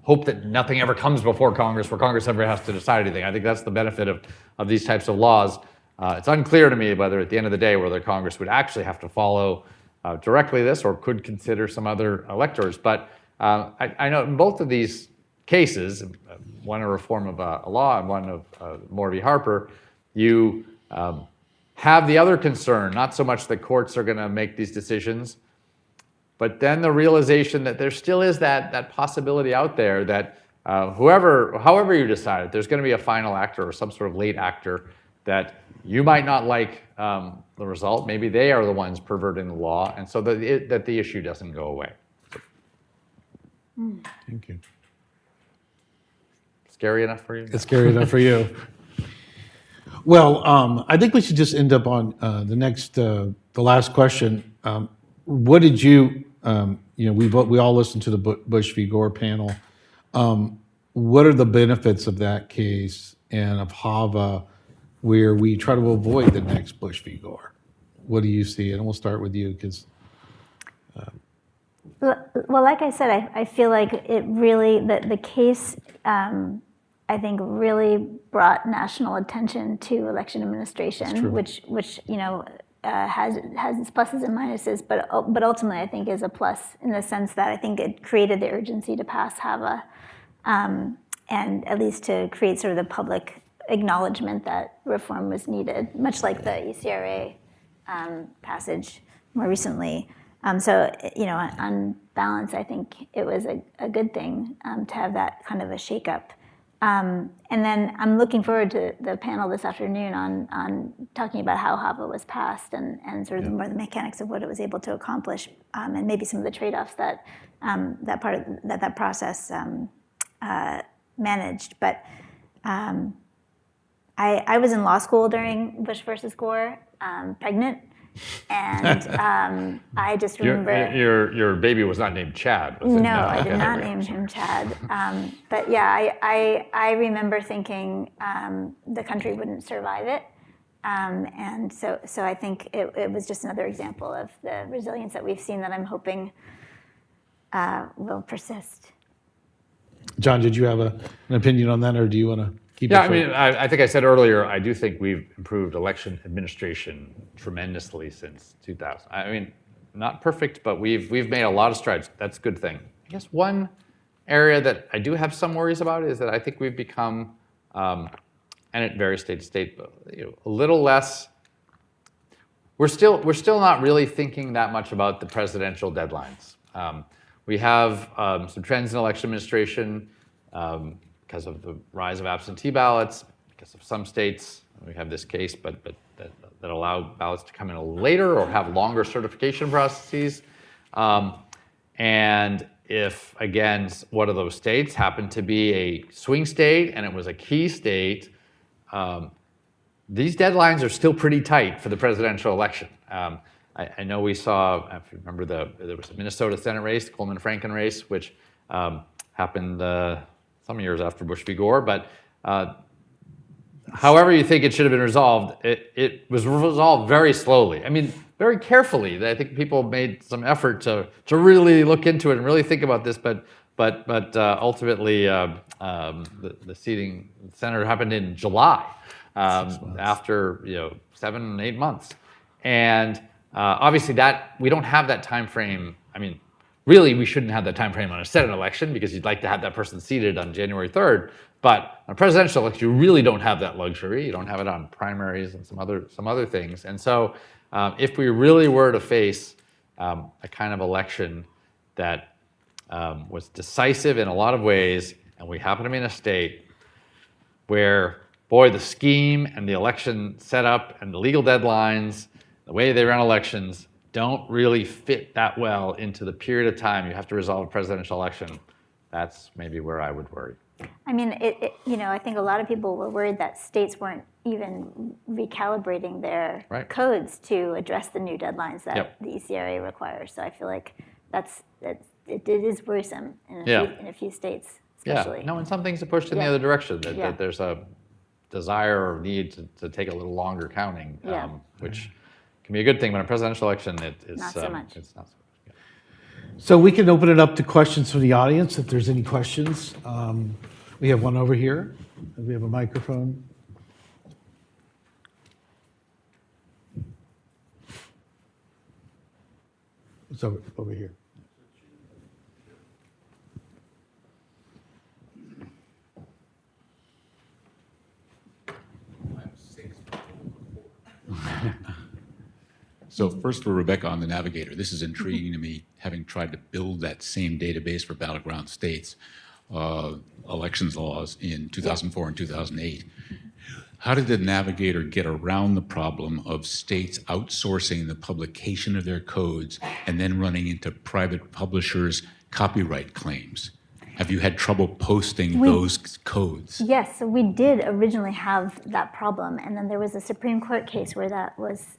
hope that nothing ever comes before Congress where Congress ever has to decide anything. I think that's the benefit of these types of laws. It's unclear to me whether at the end of the day whether Congress would actually have to follow directly this or could consider some other electors. But I know in both of these cases, one a reform of a law and one of Moore v. Harper, you have the other concern, not so much that courts are going to make these decisions, but then the realization that there still is that possibility out there that however you decide, there's going to be a final actor or some sort of late actor that you might not like the result. Maybe they are the ones perverting the law, and so that the issue doesn't go away. Thank you. Scary enough for you? It's scary enough for you. Well, I think we should just end up on the last question. What did you, we all listened to the Bush v. Gore panel. What are the benefits of that case and of HAVA where we try to avoid the next Bush v. Gore? What do you see? And we'll start with you because. Well, like I said, I feel like it really, the case, I think, really brought national attention to election administration, which has its pluses and minuses, but ultimately I think is a plus in the sense that I think it created the urgency to pass HAVA, and at least to create sort of the public acknowledgement that reform was needed, much like the ECRA passage more recently. So, on balance, I think it was a good thing to have that kind of a shakeup. And then I'm looking forward to the panel this afternoon on talking about how HAVA was passed and sort of more the mechanics of what it was able to accomplish, and maybe some of the trade-offs that that process managed. But I was in law school during Bush versus Gore, pregnant. And I just remember your baby was not named Chad, was it? No, I did not name him Chad. But yeah, I remember thinking the country wouldn't survive it, and so I think it was just another example of the resilience that we've seen that I'm hoping will persist. John, did you have an opinion on that, or do you want to keep it? Yeah, I mean, I think I said earlier, I do think we've improved election administration tremendously since 2000. I mean, not perfect, but we've made a lot of strides. That's a good thing. I guess one area that I do have some worries about is that I think we've become, and it varies state to state, but, a little less. We're still not really thinking that much about the presidential deadlines. We have some trends in election administration. Because of the rise of absentee ballots, because of some states, we have this case, but that allow ballots to come in a little later or have longer certification processes. And if, again, one of those states happened to be a swing state and it was a key state, these deadlines are still pretty tight for the presidential election. I know we saw, if you remember, there was a Minnesota Senate race, the Coleman-Franken race, which happened some years after Bush v. Gore, but however you think it should have been resolved, it was resolved very slowly. I mean, very carefully. I think people made some effort to really look into it and really think about this, but ultimately the seating center happened in July, after 7, 8 months, and obviously that we don't have that time frame. I mean, really, we shouldn't have that time frame on a Senate election because you'd like to have that person seated on January 3rd. But on a presidential election, you really don't have that luxury. You don't have it on primaries and some other things. And so, if we really were to face a kind of election that was decisive in a lot of ways, and we happen to be in a state where, boy, the scheme and the election setup and the legal deadlines, the way they run elections, don't really fit that well into the period of time you have to resolve a presidential election. That's maybe where I would worry. I mean, I think a lot of people were worried that states weren't even recalibrating their codes to address the new deadlines that the ECRA requires. So I feel like it is worrisome in a few states, especially. Yeah, no, and some things are pushed in the other direction. That there's a desire or need to take a little longer counting, Yeah. which can be a good thing, but in a presidential election, it's Not so much. It's not so much. So we can open it up to questions from the audience if there's any questions. We have one over here. We have a microphone. It's over here. So first for Rebecca on the Navigator, this is intriguing to me, having tried to build that same database for battleground states, elections laws in 2004 and 2008. How did the Navigator get around the problem of states outsourcing the publication of their codes and then running into private publishers' copyright claims? Have you had trouble posting those codes? Yes, so we did originally have that problem, and then there was a Supreme Court case where that was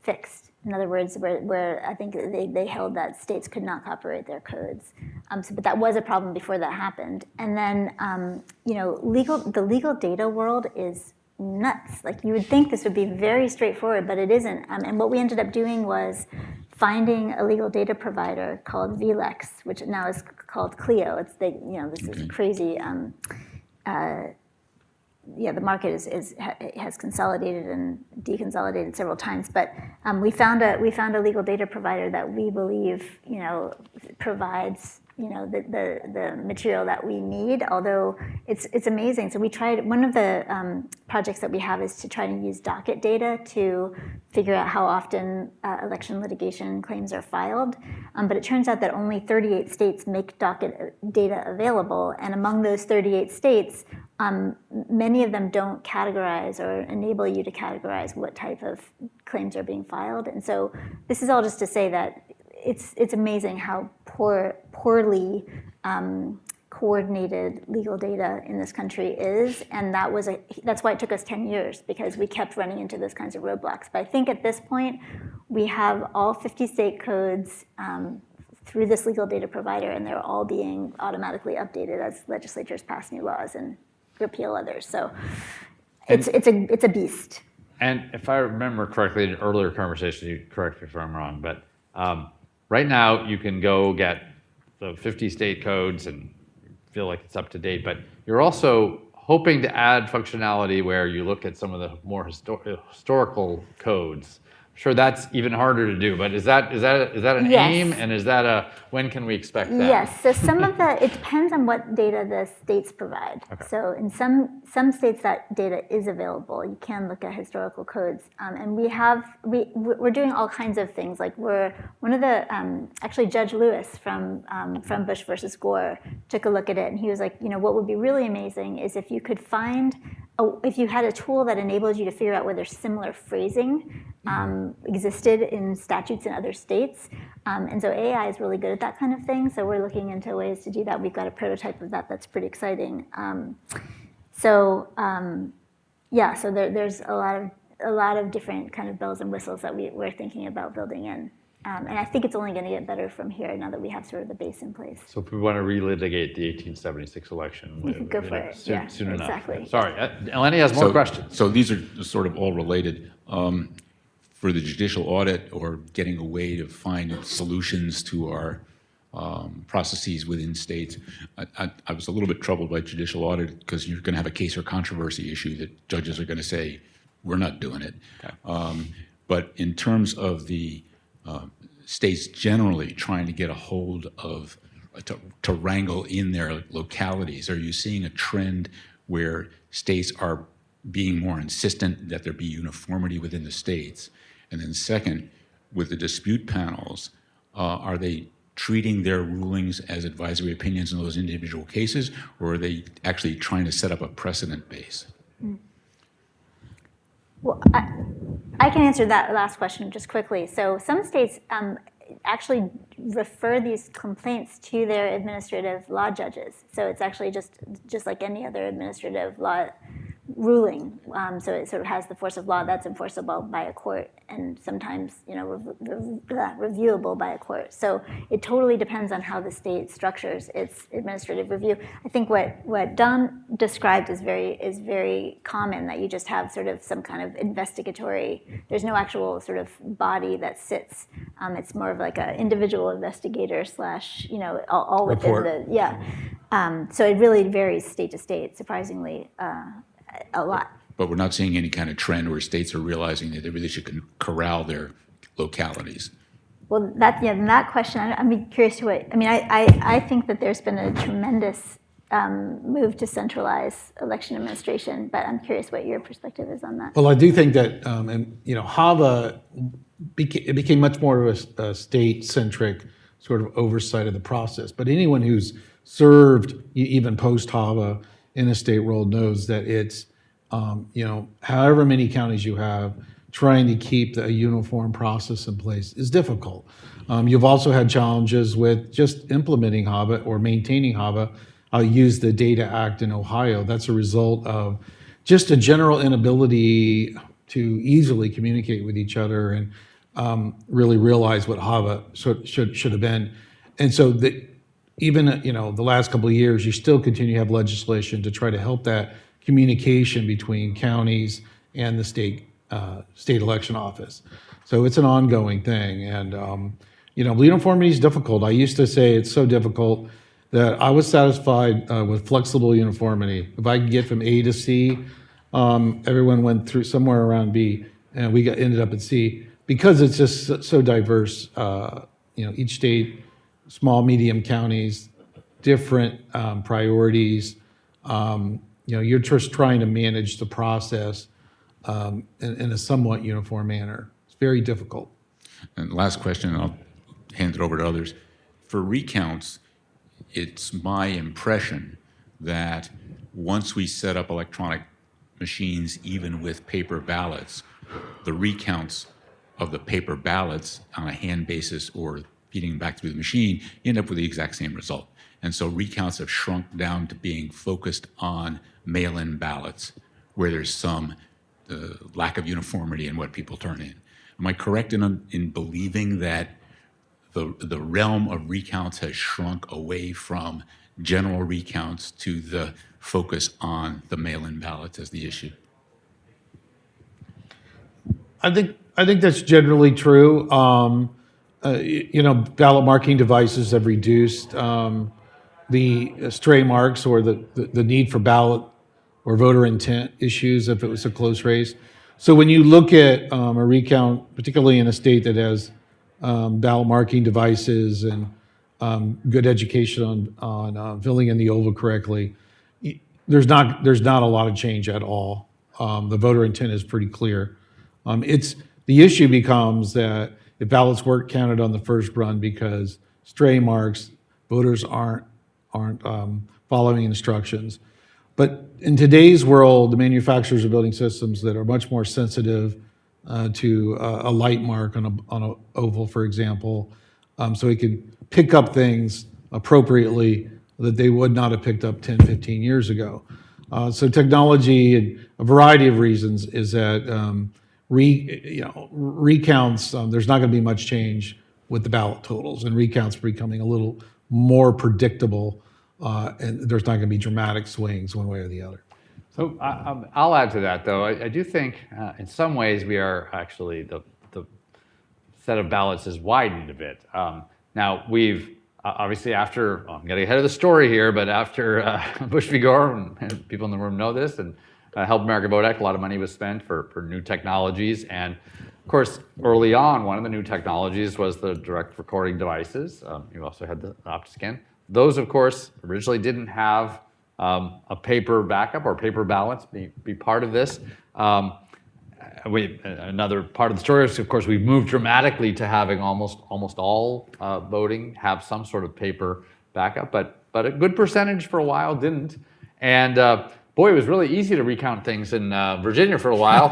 fixed. In other words, where I think they held that states could not copyright their codes. But that was a problem before that happened. And then, the legal data world is nuts. Like, you would think this would be very straightforward, but it isn't. And what we ended up doing was finding a legal data provider called VLEX, which now is called Clio. It's this is crazy. The market has consolidated and deconsolidated several times, but we found a legal data provider that we believe provides the material that we need. Although it's amazing. So we tried, one of the projects that we have is to try to use docket data to figure out how often election litigation claims are filed. But it turns out that only 38 states make docket data available, and among those 38 states, many of them don't categorize or enable you to categorize what type of claims are being filed. And so this is all just to say that it's amazing how poorly coordinated legal data in this country is, and that's why it took us 10 years, because we kept running into those kinds of roadblocks. But I think at this point, we have all 50 state codes through this legal data provider, and they're all being automatically updated as legislatures pass new laws and repeal others. So it's a beast. And if I remember correctly, in earlier conversations, you correct me if I'm wrong, but right now you can go get the 50 state codes and feel like it's up to date, but you're also hoping to add functionality where you look at some of the more historical codes. I'm sure that's even harder to do, but is that an Yes. aim, and is that when can we expect that? Yes, so it depends on what data the states provide. Okay. So in some states that data is available. You can look at historical codes. And we're doing all kinds of things. Like actually Judge Lewis from Bush versus Gore took a look at it, and he was like, what would be really amazing is if you could if you had a tool that enables you to figure out whether similar phrasing existed in statutes in other states. And so AI is really good at that kind of thing. So we're looking into ways to do that. We've got a prototype of that that's pretty exciting. So there's a lot of different kind of bells and whistles that we're thinking about building in. And I think it's only going to get better from here now that we have sort of the base in place. So if we want to relitigate the 1876 election, We could go for it. soon enough. Exactly. Sorry, Eleni has more questions. So these are sort of all related. For the judicial audit, or getting a way to find solutions to our processes within states, I was a little bit troubled by judicial audit because you're going to have a case or controversy issue that judges are going to say, we're not doing it. Okay. But in terms of the states generally trying to get a hold of, to wrangle in their localities, are you seeing a trend where states are being more insistent that there be uniformity within the states? And then second, with the dispute panels, are they treating their rulings as advisory opinions in those individual cases, or are they actually trying to set up a precedent base? Well, I can answer that last question just quickly. So some states actually refer these complaints to their administrative law judges. So it's actually just like any other administrative law ruling. So it sort of has the force of law that's enforceable by a court, and sometimes, reviewable by a court. So it totally depends on how the state structures its administrative review. I think what Don described is very common, that you just have sort of some kind of investigatory, there's no actual sort of body that sits. It's more of like an individual investigator / all within Report. so it really varies state to state, surprisingly, a lot. But we're not seeing any kind of trend where states are realizing that they really should corral their localities. Well, that question, I'd be curious to what, I think that there's been a tremendous move to centralize election administration, but I'm curious what your perspective is on that. Well, I do think that, HAVA it became much more of a state-centric sort of oversight of the process. But anyone who's served, even post-HAVA, in a state role knows that it's, however many counties you have, trying to keep a uniform process in place is difficult. You've also had challenges with just implementing HAVA or maintaining HAVA. I'll use the Data Act in Ohio. That's a result of just a general inability to easily communicate with each other and really realize what HAVA should have been. And so even the last couple of years, you still continue to have legislation to try to help that communication between counties and the state election office. So it's an ongoing thing, and uniformity is difficult. I used to say it's so difficult that I was satisfied with flexible uniformity. If I could get from A to C, everyone went through somewhere around B, and we ended up at C because it's just so diverse. Each state, small, medium counties, different priorities. You're just trying to manage the process in a somewhat uniform manner. It's very difficult. And last question, and I'll hand it over to others. For recounts, it's my impression that once we set up electronic machines, even with paper ballots, the recounts of the paper ballots on a hand basis or feeding back through the machine, you end up with the exact same result. And so recounts have shrunk down to being focused on mail-in ballots, where there's some lack of uniformity in what people turn in. Am I correct in believing that the realm of recounts has shrunk away from general recounts to the focus on the mail-in ballots as the issue? I think that's generally true. Ballot marking devices have reduced the stray marks or the need for ballot or voter intent issues if it was a close race. So when you look at a recount, particularly in a state that has ballot marking devices and good education on filling in the oval correctly, there's not a lot of change at all. The voter intent is pretty clear. The issue becomes that if ballots weren't counted on the first run because stray marks, voters aren't following instructions. But in today's world, the manufacturers are building systems that are much more sensitive to a light mark on an oval, for example, so it can pick up things appropriately that they would not have picked up 10, 15 years ago. So technology, and a variety of reasons, is that recounts, there's not going to be much change with the ballot totals, and recounts are becoming a little more predictable, and there's not going to be dramatic swings one way or the other. So I'll add to that, though. I do think in some ways we are actually, the set of ballots is widened a bit. Now, we've obviously after, I'm getting ahead of the story here, but after Bush v. Gore, and people in the room know this, and Help America Vote Act, a lot of money was spent for new technologies. And of course, early on, one of the new technologies was the direct recording devices. You also had the OptiScan. Those, of course, originally didn't have a paper backup or paper ballots be part of this. Another part of the story is, of course, we've moved dramatically to having almost all voting have some sort of paper backup, but a good percentage for a while didn't. And boy, it was really easy to recount things in Virginia for a while.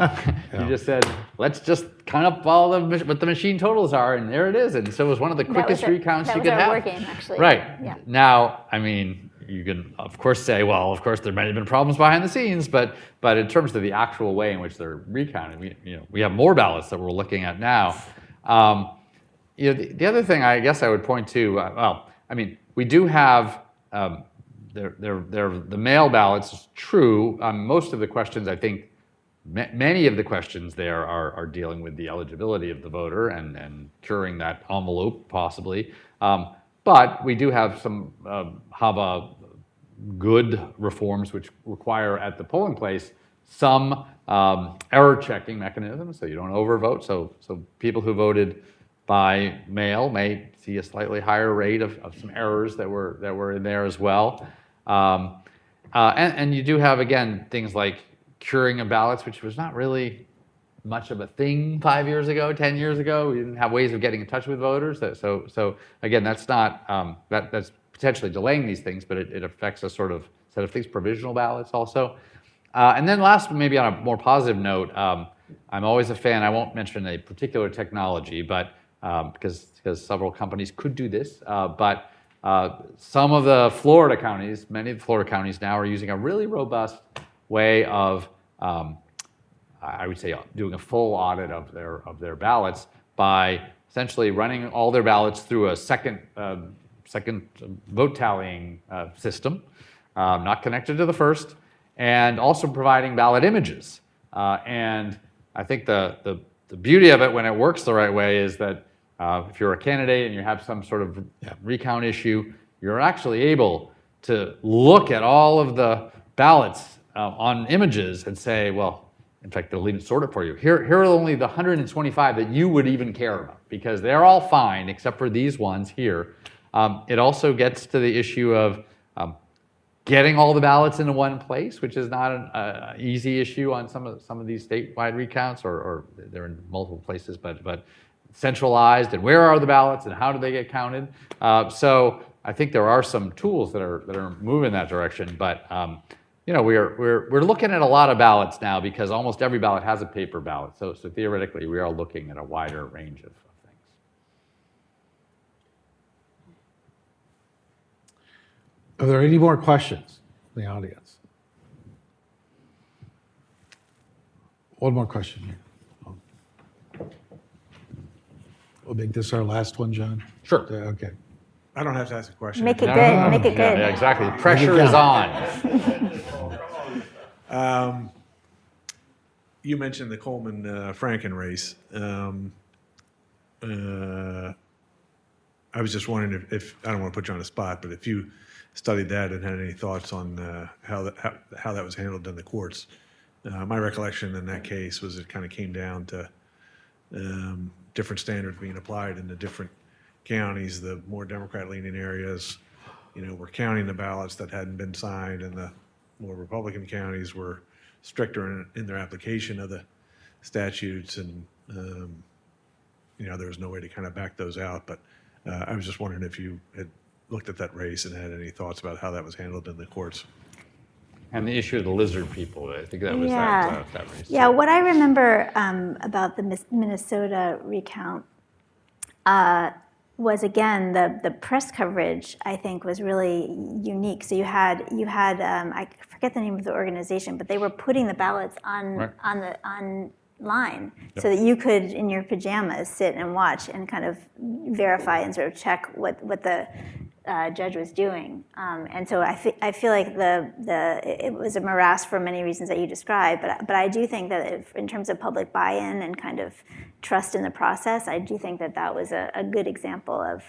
You just said, let's just count up all what the machine totals are, and there it is. And so it was one of the quickest recounts you could have. That was our war game, actually. Right. Yeah. Now, I mean, you can of course say, well, of course there might have been problems behind the scenes, but in terms of the actual way in which they're recounted, we have more ballots that we're looking at now. The other thing I guess I would point to, we do have the mail ballots is true. Most of the questions, I think, many of the questions there are dealing with the eligibility of the voter and curing that envelope possibly. But we do have some HAVA good reforms which require at the polling place some error checking mechanisms so you don't overvote. So people who voted by mail may see a slightly higher rate of some errors that were in there as well. And you do have, again, things like curing of ballots, which was not really much of a thing 5 years ago, 10 years ago. We didn't have ways of getting in touch with voters. So again, that's not, that's potentially delaying these things, but it affects a sort of set of things, provisional ballots also. And then last, maybe on a more positive note, I'm always a fan, I won't mention a particular technology, but because several companies could do this, but some of the Florida counties, many of the Florida counties now are using a really robust way of, I would say, doing a full audit of their ballots by essentially running all their ballots through a second vote tallying system, not connected to the first, and also providing ballot images. And I think the beauty of it when it works the right way is that if you're a candidate and you have some sort of recount issue, you're actually able to look at all of the ballots on images and say, well, in fact, they'll even sort it for you. Here are only the 125 that you would even care about because they're all fine except for these ones here. It also gets to the issue of getting all the ballots into one place, which is not an easy issue on some of these statewide recounts, or they're in multiple places, but centralized, and where are the ballots and how do they get counted? So I think there are some tools that are moving in that direction, but we're looking at a lot of ballots now because almost every ballot has a paper ballot. So theoretically, we are looking at a wider range of things. Are there any more questions from the audience? One more question here. We'll make this our last one, John. Sure. Okay. I don't have to ask a question. Make it good. Make it good. Yeah, exactly. Pressure is on. You mentioned the Coleman-Franken race. I was just wondering if I don't want to put you on the spot, but if you studied that and had any thoughts on how that was handled in the courts. My recollection in that case was it kind of came down to different standards being applied in the different counties. The more Democrat-leaning areas, were counting the ballots that hadn't been signed, and the more Republican counties were stricter in their application of the statutes, and there was no way to kind of back those out. But I was just wondering if you had looked at that race and had any thoughts about how that was handled in the courts. And the issue of the lizard people, I think that was Yeah. that race. Yeah, what I remember about the Minnesota recount was, again, the press coverage, I think, was really unique. So you had I forget the name of the organization, but they were putting the ballots online so that you could, in your pajamas, sit and watch and kind of verify and sort of check what the judge was doing. And so I feel like it was a morass for many reasons that you described, but I do think that in terms of public buy-in and kind of trust in the process, I do think that was a good example of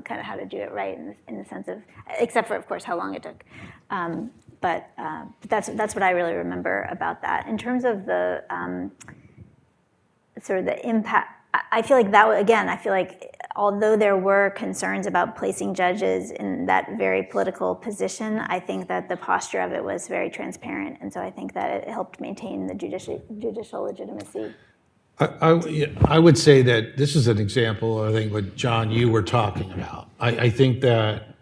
kind of how to do it right in the sense of, except for, of course, how long it took. But that's what I really remember about that. In terms of the sort of the impact, I feel like although there were concerns about placing judges in that very political position, I think that the posture of it was very transparent, and so I think that it helped maintain the judicial legitimacy. I would say that this is an example, I think, what John, you were talking about. I think that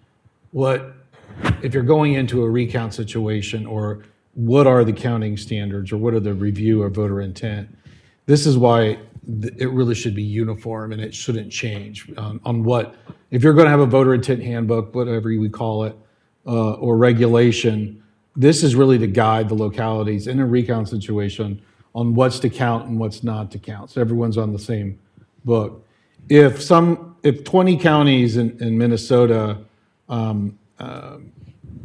if you're going into a recount situation, or what are the counting standards, or what are the review of voter intent, this is why it really should be uniform and it shouldn't change on what, if you're going to have a voter intent handbook, whatever you would call it, or regulation. This is really to guide the localities in a recount situation on what's to count and what's not to count. So everyone's on the same book. If 20 counties in Minnesota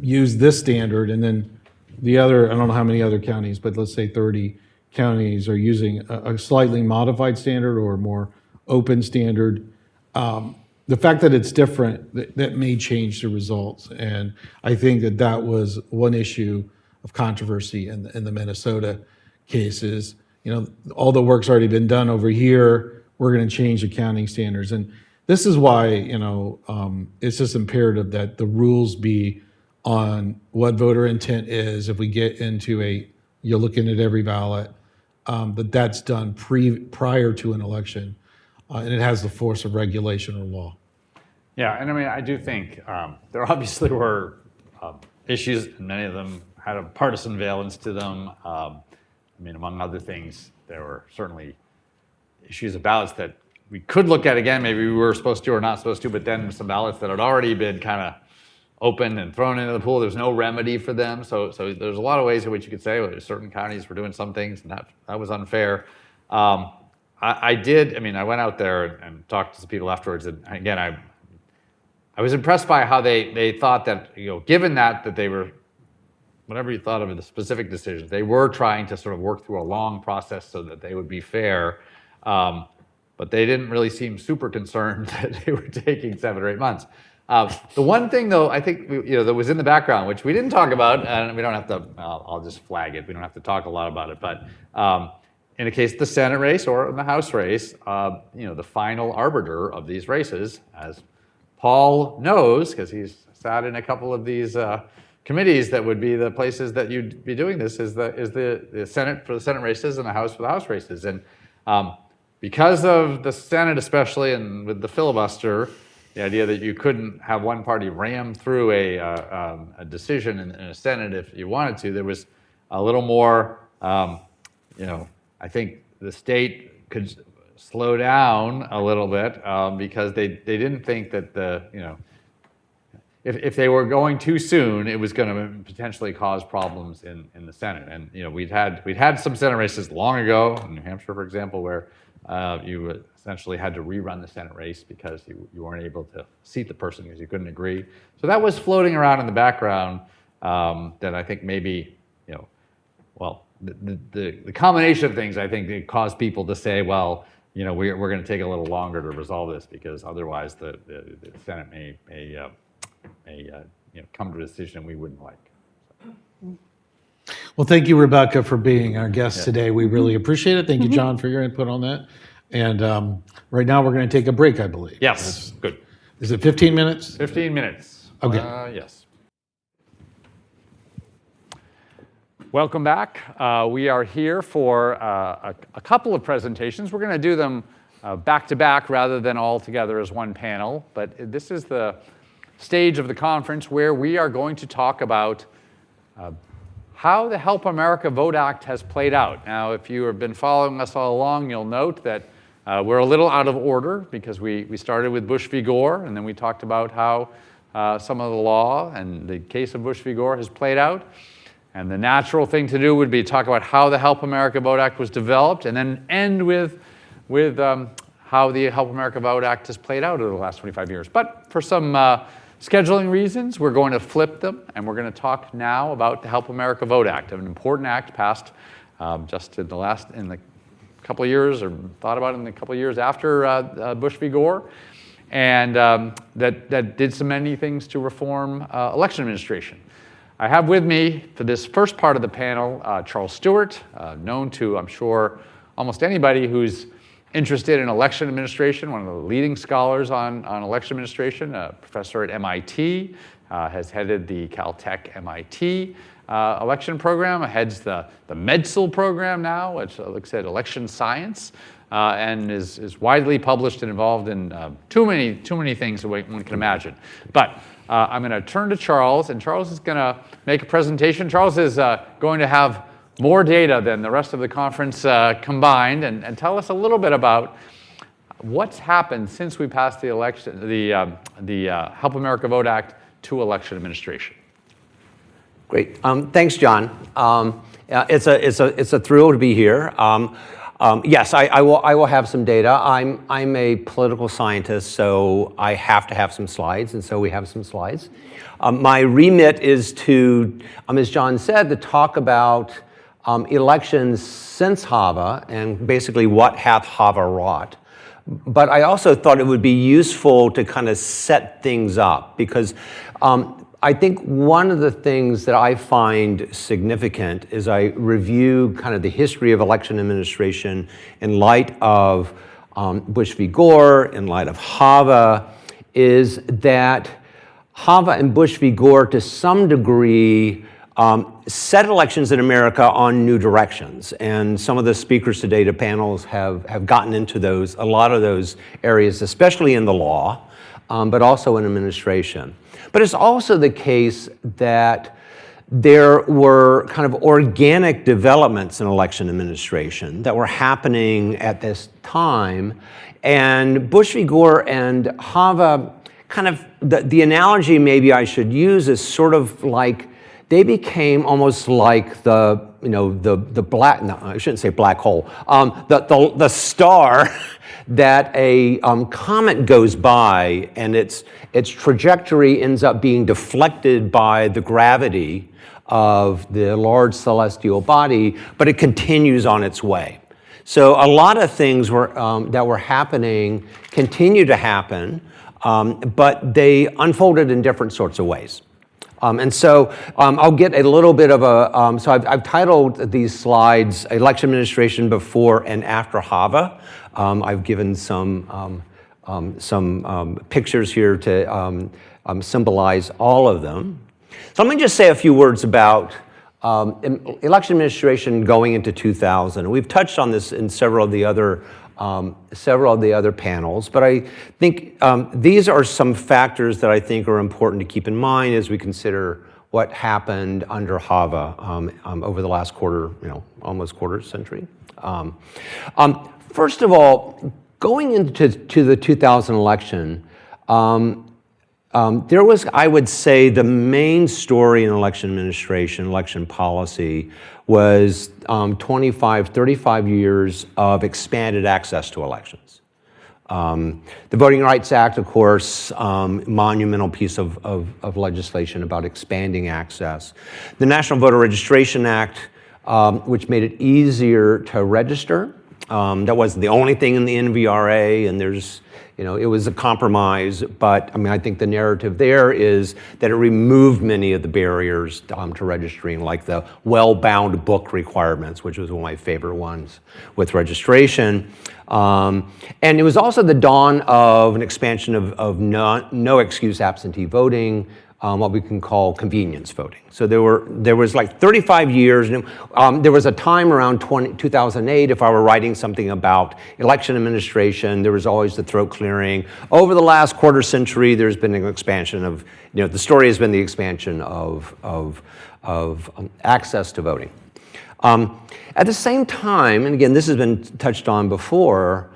use this standard, and then the other, I don't know how many other counties, but let's say 30 counties are using a slightly modified standard or a more open standard, the fact that it's different, that may change the results. And I think that was one issue of controversy in the Minnesota cases. All the work's already been done over here. We're going to change accounting standards. And this is why, it's just imperative that the rules be on what voter intent is. If we get into you're looking at every ballot, that's done prior to an election, and it has the force of regulation or law. Yeah, and I mean, I do think there obviously were issues, and many of them had a partisan valence to them. I mean, among other things, there were certainly issues of ballots that we could look at again, maybe we were supposed to or not supposed to, but then some ballots that had already been kind of opened and thrown into the pool, there's no remedy for them. So there's a lot of ways in which you could say, well, certain counties were doing some things, and that was unfair. I went out there and talked to some people afterwards, and again, I was impressed by how they thought that, given that they were, whatever you thought of the specific decisions, they were trying to sort of work through a long process so that they would be fair. But they didn't really seem super concerned that they were taking 7 or 8 months. The one thing, though, I think that was in the background, which we didn't talk about, and we don't have to. I'll just flag it. We don't have to talk a lot about it. But in the case of the Senate race or in the House race, the final arbiter of these races, as Paul knows, because he's sat in a couple of these committees that would be the places that you'd be doing this, is the Senate for the Senate races and the House for the House races. And because of the Senate especially, and with the filibuster, the idea that you couldn't have one party ram through a decision in a Senate if you wanted to, there was a little more, I think the state could slow down a little bit because they didn't think that if they were going too soon, it was going to potentially cause problems in the Senate. And we'd had some Senate races long ago in New Hampshire, for example, where you essentially had to rerun the Senate race because you weren't able to seat the person because you couldn't agree. So that was floating around in the background that I think maybe, the combination of things, I think, it caused people to say, well, we're going to take a little longer to resolve this because otherwise the Senate may come to a decision we wouldn't like. Well, thank you, Rebecca, for being our guest today. We really appreciate it. Thank you, John, for your input on that. And right now we're going to take a break, I believe. Yes, good. Is it 15 minutes? 15 minutes. Okay. Yes. Welcome back. We are here for a couple of presentations. We're going to do them back to back rather than all together as one panel. But this is the stage of the conference where we are going to talk about how the Help America Vote Act has played out. Now, if you have been following us all along, you'll note that we're a little out of order because we started with Bush v. Gore, and then we talked about how some of the law and the case of Bush v. Gore has played out. And the natural thing to do would be to talk about how the Help America Vote Act was developed, and then end with how the Help America Vote Act has played out over the last 25 years. But for some scheduling reasons, we're going to flip them, and we're going to talk now about the Help America Vote Act, an important act passed just in the couple of years, or thought about in the couple of years after Bush v. Gore, and that did so many things to reform election administration. I have with me for this first part of the panel Charles Stewart, known to, I'm sure, almost anybody who's interested in election administration, one of the leading scholars on election administration, a professor at MIT, has headed the Caltech MIT election program, heads the MedSil program now, which looks at election science, and is widely published and involved in too many things that one can imagine. But I'm going to turn to Charles, and Charles is going to make a presentation. Charles is going to have more data than the rest of the conference combined, and tell us a little bit about what's happened since we passed the Help America Vote Act to election administration. Great. Thanks, John. It's a thrill to be here. Yes, I will have some data. I'm a political scientist, so I have to have some slides, and so we have some slides. My remit is to, as John said, to talk about elections since HAVA and basically what hath HAVA wrought. But I also thought it would be useful to kind of set things up because I think one of the things that I find significant is I review kind of the history of election administration in light of Bush v. Gore, in light of HAVA, is that HAVA and Bush v. Gore to some degree set elections in America on new directions. And some of the speakers today to panels have gotten into those, a lot of those areas, especially in the law, but also in administration. But it's also the case that there were kind of organic developments in election administration that were happening at this time. And Bush v. Gore and HAVA, kind of, the analogy maybe I should use is sort of like they became almost like the black, no, I shouldn't say black hole, the star that a comet goes by and its trajectory ends up being deflected by the gravity of the large celestial body, but it continues on its way. So a lot of things that were happening continue to happen, but they unfolded in different sorts of ways. And so I'll get a little bit of a, so I've titled these slides Election Administration Before and After HAVA. I've given some pictures here to symbolize all of them. So let me just say a few words about election administration going into 2000. We've touched on this in several of the other panels, but I think these are some factors that I think are important to keep in mind as we consider what happened under HAVA over the last quarter, almost quarter century. First of all, going into the 2000 election, there was, I would say, the main story in election administration, election policy, was 25, 35 years of expanded access to elections. The Voting Rights Act, of course, monumental piece of legislation about expanding access. The National Voter Registration Act, which made it easier to register. That wasn't the only thing in the NVRA, and there's, it was a compromise, but I think the narrative there is that it removed many of the barriers to registering, like the well-bound book requirements, which was one of my favorite ones with registration. And it was also the dawn of an expansion of no excuse absentee voting, what we can call convenience voting. So there was like 35 years, and there was a time around 2008, if I were writing something about election administration, there was always the throat clearing. Over the last quarter century, there's been an expansion of, the story has been the expansion of access to voting. At the same time, and again, this has been touched on before,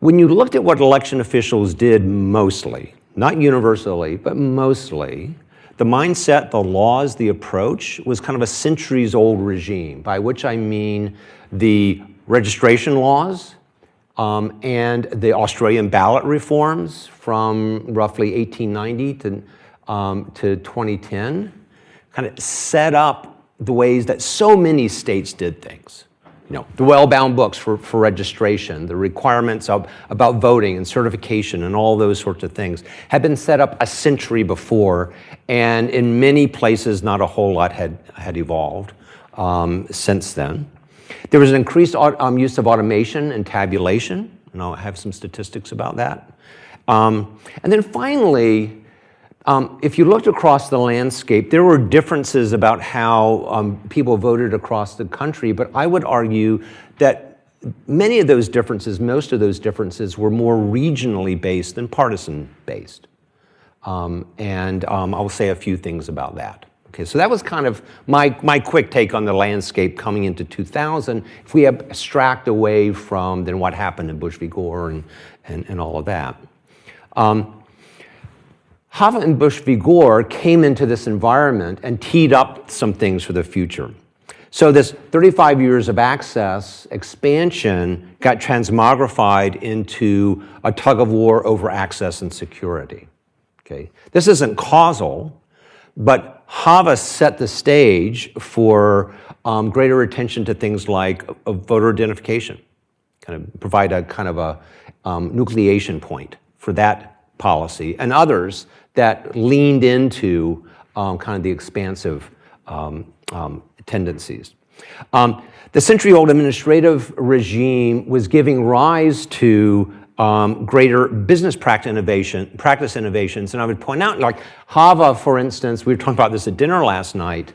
when you looked at what election officials did mostly, not universally, but mostly, the mindset, the laws, the approach was kind of a centuries-old regime, by which I mean the registration laws and the Australian ballot reforms from roughly 1890 to 2010, kind of set up the ways that so many states did things. The well-bound books for registration, the requirements about voting and certification and all those sorts of things had been set up a century before, and in many places not a whole lot had evolved since then. There was an increased use of automation and tabulation, and I'll have some statistics about that. And then finally, if you looked across the landscape, there were differences about how people voted across the country, but I would argue that many of those differences, most of those differences, were more regionally based than partisan based. And I will say a few things about that. Okay, so that was kind of my quick take on the landscape coming into 2000. If we abstract away from then what happened in Bush v. Gore and all of that. HAVA and Bush v. Gore came into this environment and teed up some things for the future. So this 35 years of access expansion got transmogrified into a tug of war over access and security. Okay? This isn't causal, but HAVA set the stage for greater attention to things like voter identification, kind of provide a kind of a nucleation point for that policy, and others that leaned into kind of the expansive tendencies. The century-old administrative regime was giving rise to greater business practice innovations, and I would point out, like HAVA, for instance, we were talking about this at dinner last night,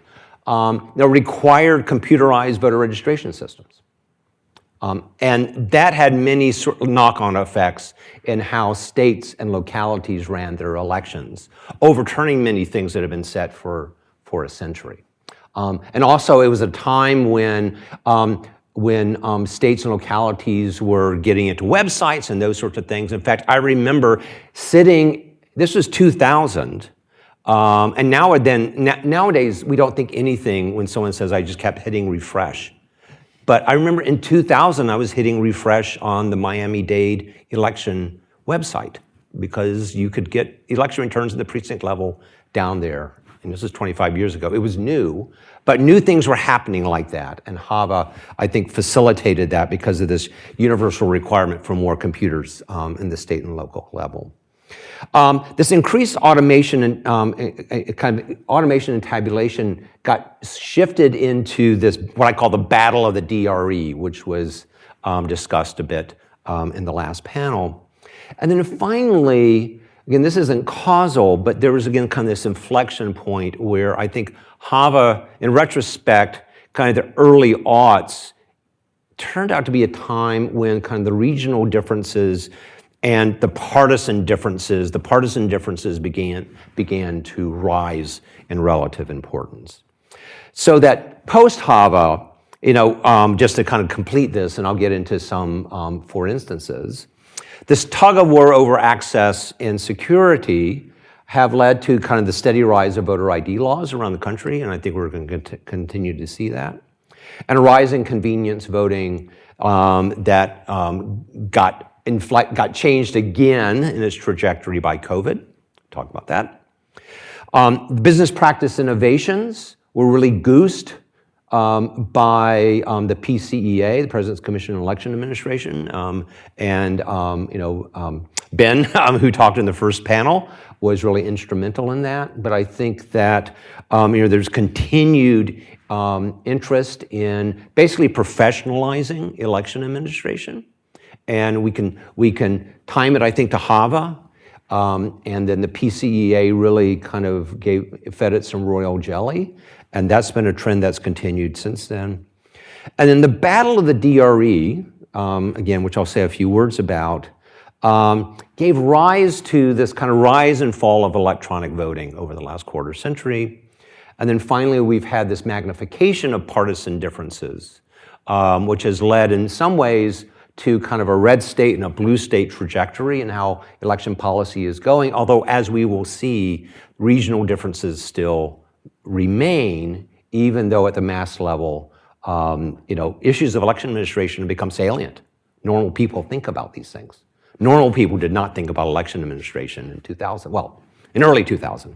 required computerized voter registration systems. And that had many sort of knock-on effects in how states and localities ran their elections, overturning many things that have been set for a century. And also, it was a time when states and localities were getting into websites and those sorts of things. In fact, I remember sitting, this was 2000, and nowadays we don't think anything when someone says, I just kept hitting refresh. But I remember in 2000, I was hitting refresh on the Miami-Dade election website because you could get election returns at the precinct level down there. And this is 25 years ago. It was new, but new things were happening like that. And HAVA, I think, facilitated that because of this universal requirement for more computers in the state and local level. This increased automation and kind of automation and tabulation got shifted into this, what I call the battle of the DRE, which was discussed a bit in the last panel. And then finally, again, this isn't causal, but there was, again, kind of this inflection point where I think HAVA, in retrospect, kind of the early aughts, turned out to be a time when kind of the regional differences and the partisan differences began to rise in relative importance. So that post-HAVA, just to kind of complete this, and I'll get into some for instances, this tug of war over access and security have led to kind of the steady rise of voter ID laws around the country, and I think we're going to continue to see that. And a rise in convenience voting that got changed again in its trajectory by COVID. Talk about that. Business practice innovations were really goosed by the PCEA, the President's Commission on Election Administration, Ben, who talked in the first panel, was really instrumental in that. But I think that there's continued interest in basically professionalizing election administration, and we can time it, I think, to HAVA, and then the PCEA really kind of fed it some royal jelly. And that's been a trend that's continued since then. And then the battle of the DRE, again, which I'll say a few words about, gave rise to this kind of rise and fall of electronic voting over the last quarter century. And then finally, we've had this magnification of partisan differences, which has led in some ways to kind of a red state and a blue state trajectory in how election policy is going, although as we will see, regional differences still remain, even though at the mass level, issues of election administration have become salient. Normal people think about these things. Normal people did not think about election administration in 2000. Well, in early 2000,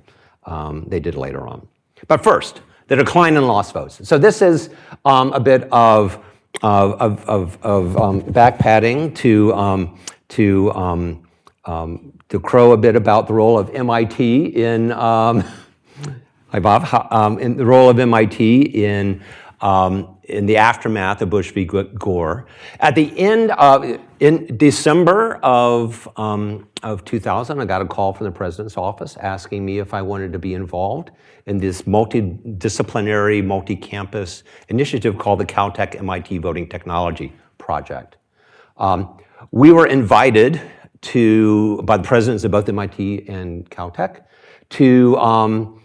they did later on. But first, the decline in lost votes. So this is a bit of back padding to crow a bit about the role of MIT in. Hi, Bob. In the role of MIT in the aftermath of Bush v. Gore. At the end in December of 2000, I got a call from the president's office asking me if I wanted to be involved in this multidisciplinary, multi-campus initiative called the Caltech MIT Voting Technology Project. We were invited by the presidents of both MIT and Caltech to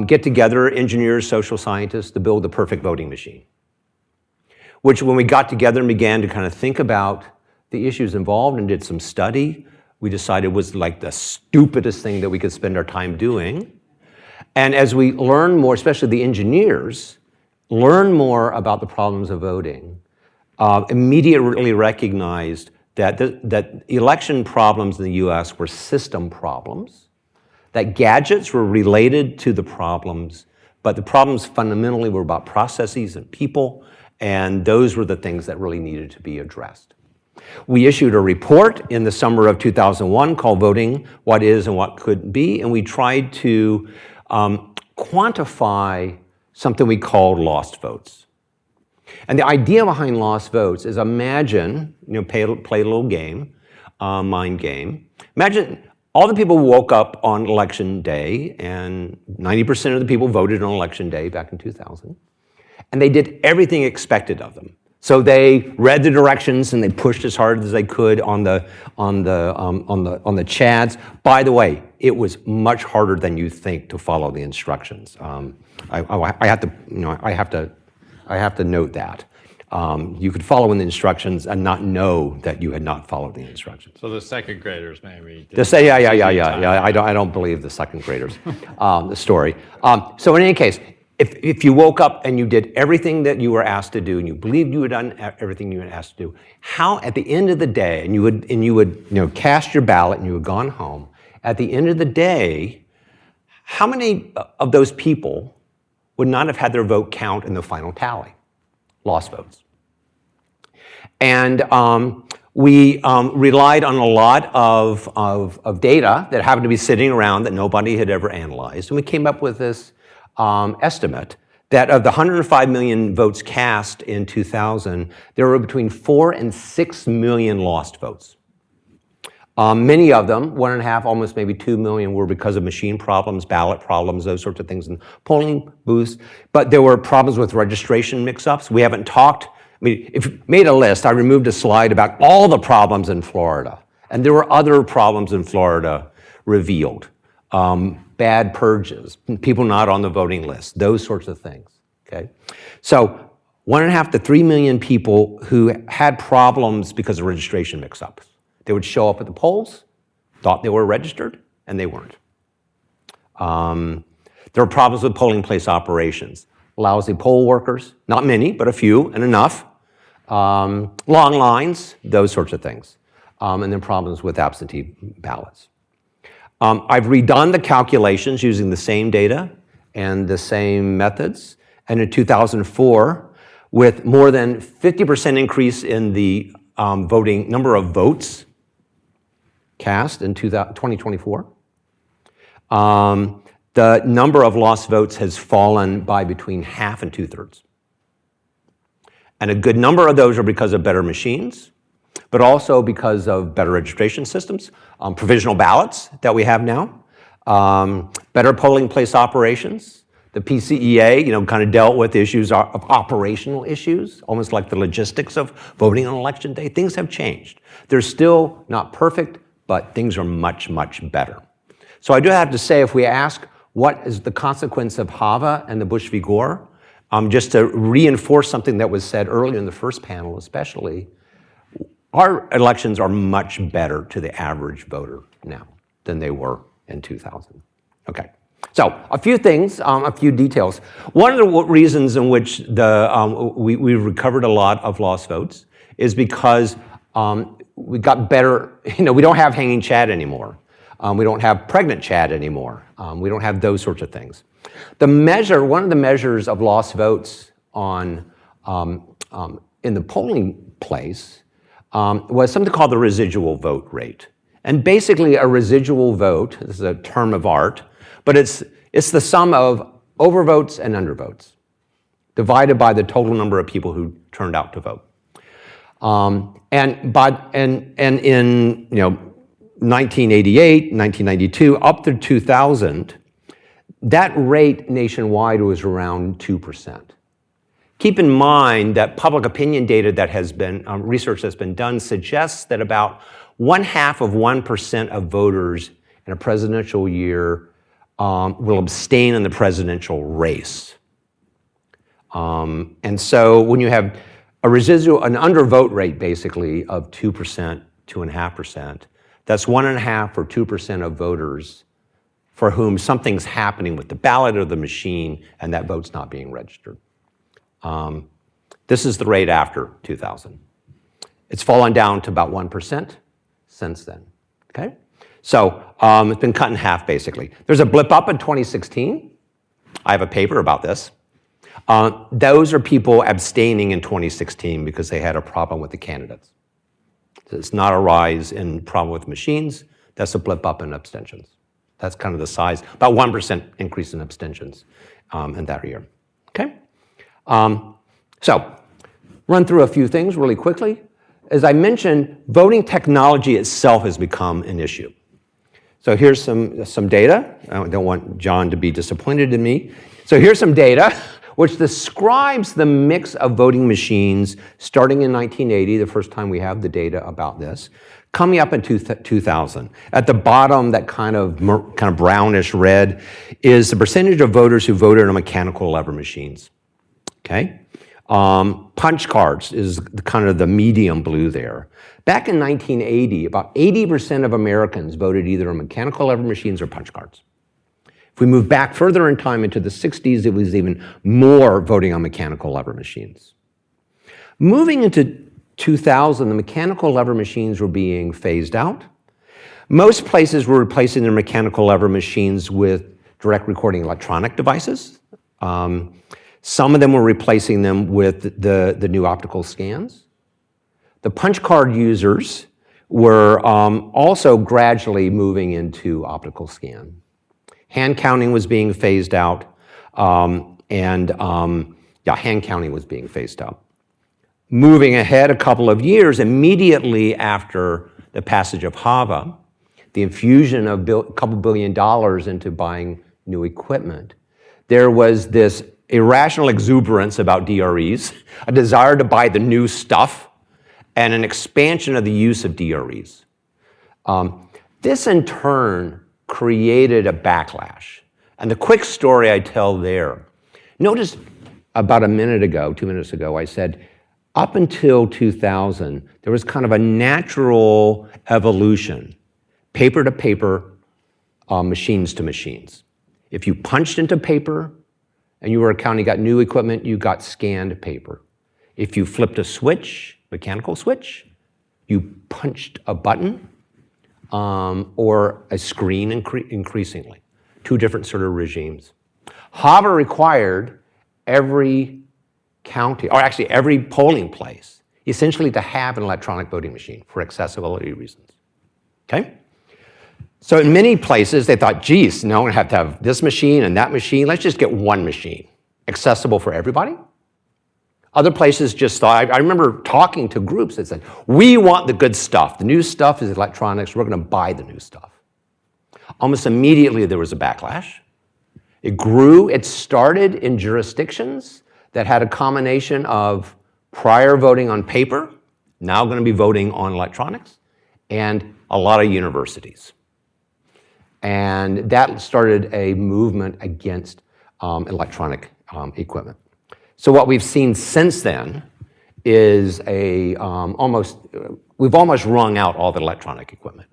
get together engineers, social scientists to build the perfect voting machine. Which when we got together and began to kind of think about the issues involved and did some study, we decided was like the stupidest thing that we could spend our time doing. And as we learn more, especially the engineers, learn more about the problems of voting, immediately recognized that election problems in the US were system problems, that gadgets were related to the problems, but the problems fundamentally were about processes and people, and those were the things that really needed to be addressed. We issued a report in the summer of 2001 called Voting, What Is and What Could Be, and we tried to quantify something we called lost votes. And the idea behind lost votes is imagine, play a little game, mind game. Imagine all the people who woke up on election day, and 90% of the people voted on election day back in 2000, and they did everything expected of them. So they read the directions and they pushed as hard as they could on the chads. By the way, it was much harder than you think to follow the instructions. I have to note that. You could follow in the instructions and not know that you had not followed the instructions. So the second graders maybe. Yeah. I don't believe the second graders, the story. So in any case, if you woke up and you did everything that you were asked to do, and you believed you had done everything you were asked to do, how at the end of the day, and you would cast your ballot and you had gone home, at the end of the day, how many of those people would not have had their vote count in the final tally? Lost votes. And we relied on a lot of data that happened to be sitting around that nobody had ever analyzed. And we came up with this estimate that of the 105 million votes cast in 2000, there were between 4 and 6 million lost votes. Many of them, 1.5, almost maybe 2 million, were because of machine problems, ballot problems, those sorts of things in polling booths. But there were problems with registration mix-ups. We haven't talked, if you made a list, I removed a slide about all the problems in Florida. And there were other problems in Florida revealed. Bad purges, people not on the voting list, those sorts of things, okay? So 1.5 to 3 million people who had problems because of registration mix-ups. They would show up at the polls, thought they were registered, and they weren't. There were problems with polling place operations. Lousy poll workers, not many, but a few and enough. Long lines, those sorts of things. And then problems with absentee ballots. I've redone the calculations using the same data and the same methods. And in 2004, with more than 50% increase in the voting number of votes cast in 2024, the number of lost votes has fallen by between half and 2/3. And a good number of those are because of better machines, but also because of better registration systems, provisional ballots that we have now, better polling place operations. The PCEA, kind of dealt with issues of operational issues, almost like the logistics of voting on election day. Things have changed. They're still not perfect, but things are much, much better. So I do have to say, if we ask what is the consequence of HAVA and the Bush v. Gore, just to reinforce something that was said earlier in the first panel especially, our elections are much better to the average voter now than they were in 2000. Okay, so a few things, a few details. One of the reasons in which we recovered a lot of lost votes is because we got better, we don't have hanging chad anymore. We don't have pregnant chad anymore. We don't have those sorts of things. One of the measures of lost votes in the polling place was something called the residual vote rate. And basically a residual vote, this is a term of art, but it's the sum of overvotes and undervotes divided by the total number of people who turned out to vote. And in 1988, 1992, up to 2000, that rate nationwide was around 2%. Keep in mind that public opinion data that has been, research that's been done suggests that about 0.5% of voters in a presidential year will abstain in the presidential race. And so when you have an undervote rate basically of 2%, 2.5%, That's 1.5 or 2% of voters for whom something's happening with the ballot or the machine and that vote's not being registered. This is the rate after 2000. It's fallen down to about 1% since then, okay? So it's been cut in half, basically. There's a blip up in 2016. I have a paper about this. Those are people abstaining in 2016 because they had a problem with the candidates. So it's not a rise in problem with machines. That's a blip up in abstentions. That's kind of the size, about 1% increase in abstentions in that year, okay? So run through a few things really quickly. As I mentioned, voting technology itself has become an issue. So here's some data. I don't want John to be disappointed in me. So here's some data which describes the mix of voting machines starting in 1980, the first time we have the data about this, coming up in 2000. At the bottom, that kind of brownish red is the percentage of voters who voted on mechanical lever machines, okay? Punch cards is kind of the medium blue there. Back in 1980, about 80% of Americans voted either on mechanical lever machines or punch cards. If we move back further in time into the 60s, it was even more voting on mechanical lever machines. Moving into 2000, the mechanical lever machines were being phased out. Most places were replacing their mechanical lever machines with direct recording electronic devices. Some of them were replacing them with the new optical scans. The punch card users were also gradually moving into optical scan. Hand counting was being phased out, hand counting was being phased out. Moving ahead a couple of years, immediately after the passage of HAVA, the infusion of a couple $2 billion into buying new equipment, there was this irrational exuberance about DREs, a desire to buy the new stuff, and an expansion of the use of DREs. This in turn created a backlash. And the quick story I tell there, notice about 2 minutes ago, I said, up until 2000, there was kind of a natural evolution, paper to paper, machines to machines. If you punched into paper and you were accounting, got new equipment, you got scanned paper. If you flipped a switch, mechanical switch, you punched a button or a screen increasingly. Two different sort of regimes. HAVA required every county, or actually every polling place, essentially to have an electronic voting machine for accessibility reasons, okay? So in many places, they thought, geez, no, we have to have this machine and that machine. Let's just get one machine, accessible for everybody. Other places just thought, I remember talking to groups that said, we want the good stuff. The new stuff is electronics. We're going to buy the new stuff. Almost immediately, there was a backlash. It grew. It started in jurisdictions that had a combination of prior voting on paper, now going to be voting on electronics, and a lot of universities. And that started a movement against electronic equipment. So what we've seen since then is we've almost wrung out all the electronic equipment.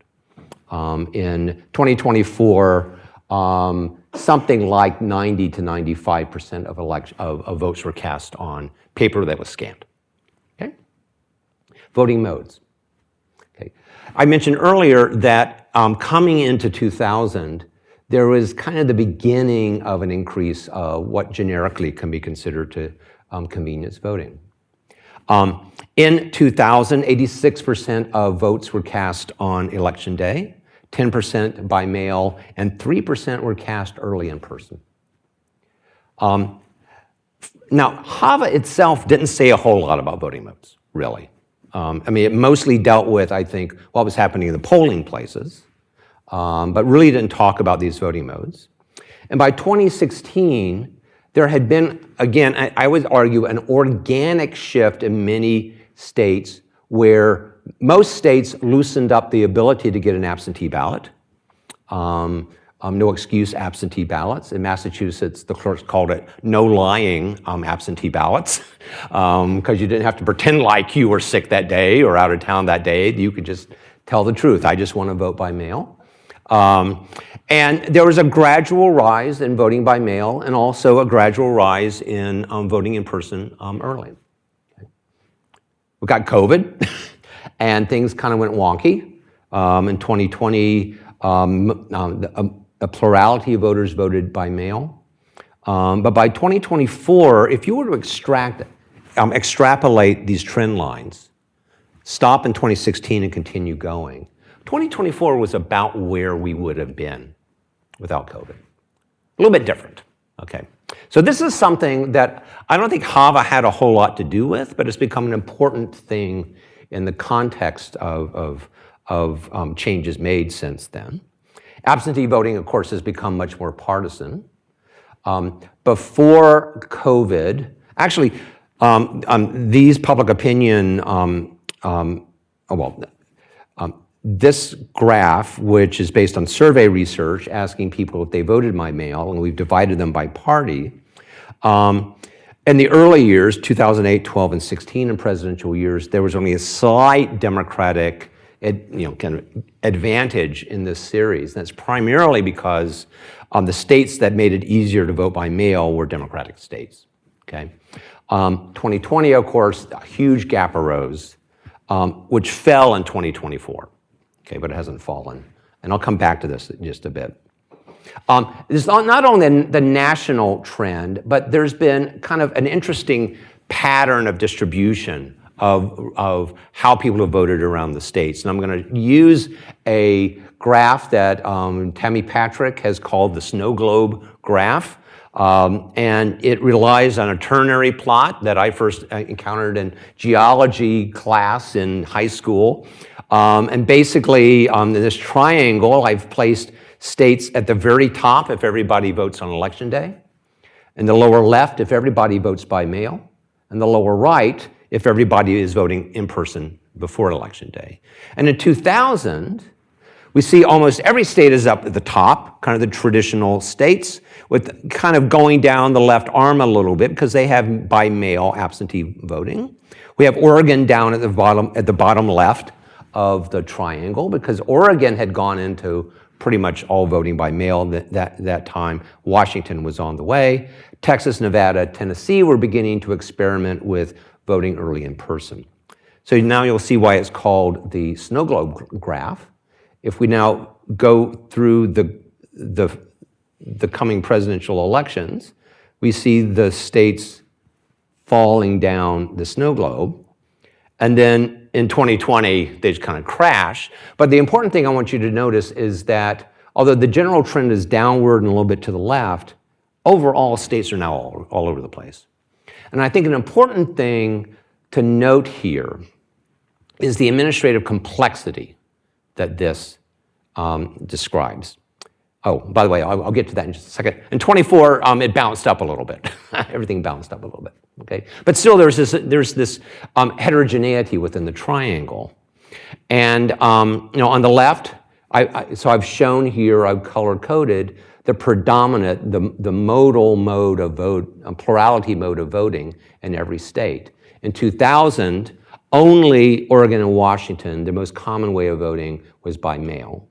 In 2024, something like 90 to 95% of votes were cast on paper that was scanned. Okay? Voting modes. Okay. I mentioned earlier that coming into 2000, there was kind of the beginning of an increase of what generically can be considered to convenience voting. In 2000, 86% of votes were cast on election day, 10% by mail, and 3% were cast early in person. Now, HAVA itself didn't say a whole lot about voting modes, really. It mostly dealt with, I think, what was happening in the polling places, but really didn't talk about these voting modes. And by 2016, there had been, again, I would argue, an organic shift in many states where most states loosened up the ability to get an absentee ballot. No excuse absentee ballots. In Massachusetts, the clerks called it no lying absentee ballots because you didn't have to pretend like you were sick that day or out of town that day. You could just tell the truth. I just want to vote by mail. And there was a gradual rise in voting by mail and also a gradual rise in voting in person early. Okay. We got COVID and things kind of went wonky. In 2020, a plurality of voters voted by mail. But by 2024, if you were to extrapolate these trend lines, stop in 2016 and continue going, 2024 was about where we would have been without COVID. A little bit different, okay? So this is something that I don't think HAVA had a whole lot to do with, but it's become an important thing in the context of changes made since then. Absentee voting, of course, has become much more partisan. Before COVID, actually, these public opinion, this graph, which is based on survey research, asking people if they voted by mail, and we've divided them by party. In the early years, 2008, 12, and 16, in presidential years, there was only a slight Democratic kind of advantage in this series. And that's primarily because the states that made it easier to vote by mail were Democratic states, okay? 2020, of course, a huge gap arose, which fell in 2024, okay, but it hasn't fallen. And I'll come back to this in just a bit. It's not only the national trend, but there's been kind of an interesting pattern of distribution of how people have voted around the states. And I'm going to use a graph that Tammy Patrick has called the snow globe graph. And it relies on a ternary plot that I first encountered in geology class in high school. And basically, in this triangle, I've placed states at the very top if everybody votes on election day, in the lower left if everybody votes by mail, and the lower right if everybody is voting in person before election day. And in 2000, we see almost every state is up at the top, kind of the traditional states, with kind of going down the left arm a little bit because they have by mail absentee voting. We have Oregon down at the bottom left of the triangle because Oregon had gone into pretty much all voting by mail that time. Washington was on the way. Texas, Nevada, Tennessee were beginning to experiment with voting early in person. So now you'll see why it's called the snow globe graph. If we now go through the coming presidential elections, we see the states falling down the snow globe. And then in 2020, they just kind of crash. But the important thing I want you to notice is that although the general trend is downward and a little bit to the left, overall states are now all over the place. And I think an important thing to note here is the administrative complexity that this describes. Oh, by the way, I'll get to that in just a second. In 24, it bounced up a little bit. Everything bounced up a little bit, okay? But still, there's this heterogeneity within the triangle. And on the left, so I've shown here, I've color-coded the predominant, the modal mode of vote, plurality mode of voting in every state. In 2000, only Oregon and Washington, the most common way of voting was by mail.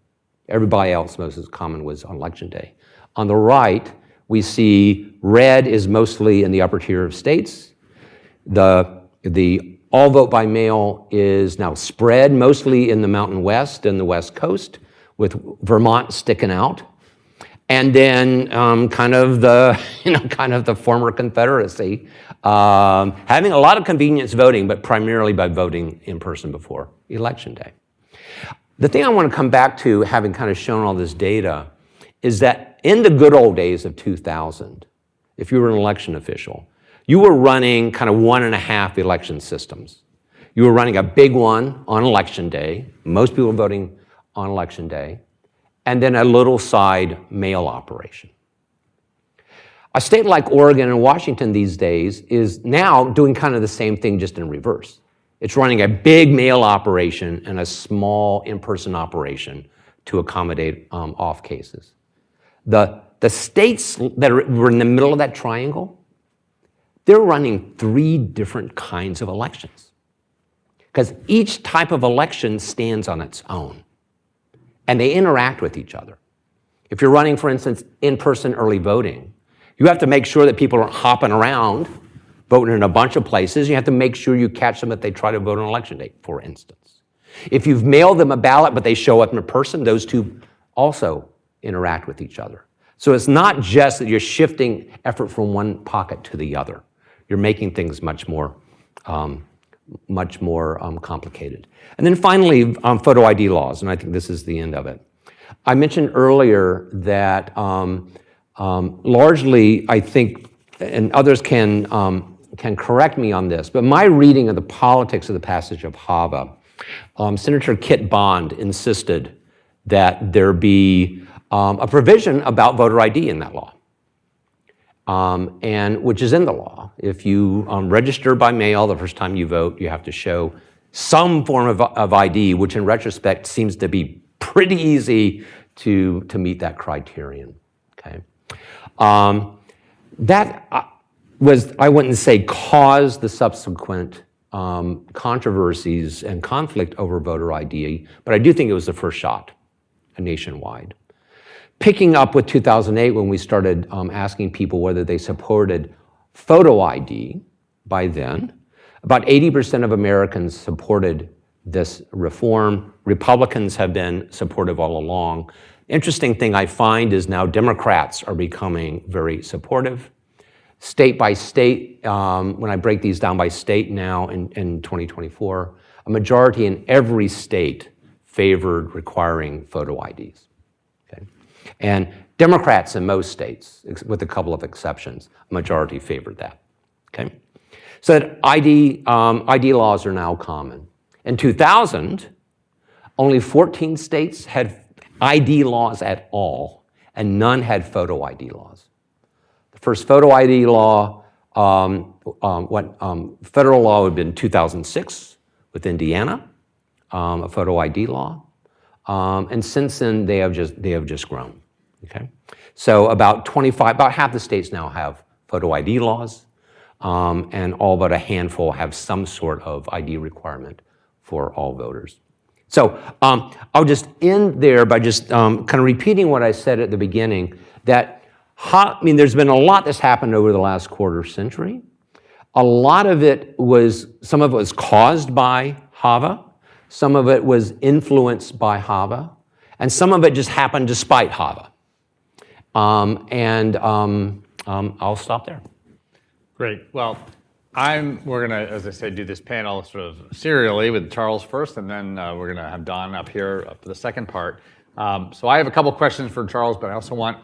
Everybody else, most common was on election day. On the right, we see red is mostly in the upper tier of states. The all vote by mail is now spread mostly in the Mountain West and the West Coast, with Vermont sticking out. And then kind of the former Confederacy, having a lot of convenience voting, but primarily by voting in person before Election Day. The thing I want to come back to, having kind of shown all this data, is that in the good old days of 2000, if you were an election official, you were running kind of 1.5 election systems. You were running a big one on Election Day, most people voting on Election Day, and then a little side mail operation. A state like Oregon and Washington these days is now doing kind of the same thing, just in reverse. It's running a big mail operation and a small in-person operation to accommodate off cases. The states that were in the middle of that triangle, they're running 3 different kinds of elections. because each type of election stands on its own, and they interact with each other. If you're running, for instance, in-person early voting, you have to make sure that people aren't hopping around, voting in a bunch of places. You have to make sure you catch them if they try to vote on election day, for instance. If you've mailed them a ballot but they show up in person, those two also interact with each other. So it's not just that you're shifting effort from one pocket to the other. You're making things much more complicated. And then finally, photo ID laws, and I think this is the end of it. I mentioned earlier that largely, I think, and others can correct me on this, but my reading of the politics of the passage of HAVA, Senator Kit Bond insisted that there be a provision about voter ID in that law, and which is in the law. If you register by mail the first time you vote, you have to show some form of ID, which in retrospect seems to be pretty easy to meet that criterion. Okay, that was, I wouldn't say caused the subsequent controversies and conflict over voter ID, but I do think it was the first shot nationwide. Picking up with 2008 when we started asking people whether they supported photo ID by then, about 80% of Americans supported this reform. Republicans have been supportive all along. Interesting thing I find is now Democrats are becoming very supportive. State by state, when I break these down by state now in 2024, a majority in every state favored requiring photo IDs. Okay? And Democrats in most states, with a couple of exceptions, a majority favored that. Okay? So that ID laws are now common. In 2000, only 14 states had ID laws at all, and none had photo ID laws. The first photo ID law, federal law would have been 2006 with Indiana, a photo ID law, and since then they have just grown. Okay, so about half the states now have photo ID laws, and all but a handful have some sort of ID requirement for all voters. So I'll just end there by just kind of repeating what I said at the beginning, that there's been a lot that's happened over the last quarter century. A lot of it some of it was caused by HAVA, some of it was influenced by HAVA, and some of it just happened despite HAVA. I'll stop there. Great. Well, we're going to, as I said, do this panel sort of serially with Charles first, and then we're going to have Don up here for the second part. So I have a couple questions for Charles, but I also want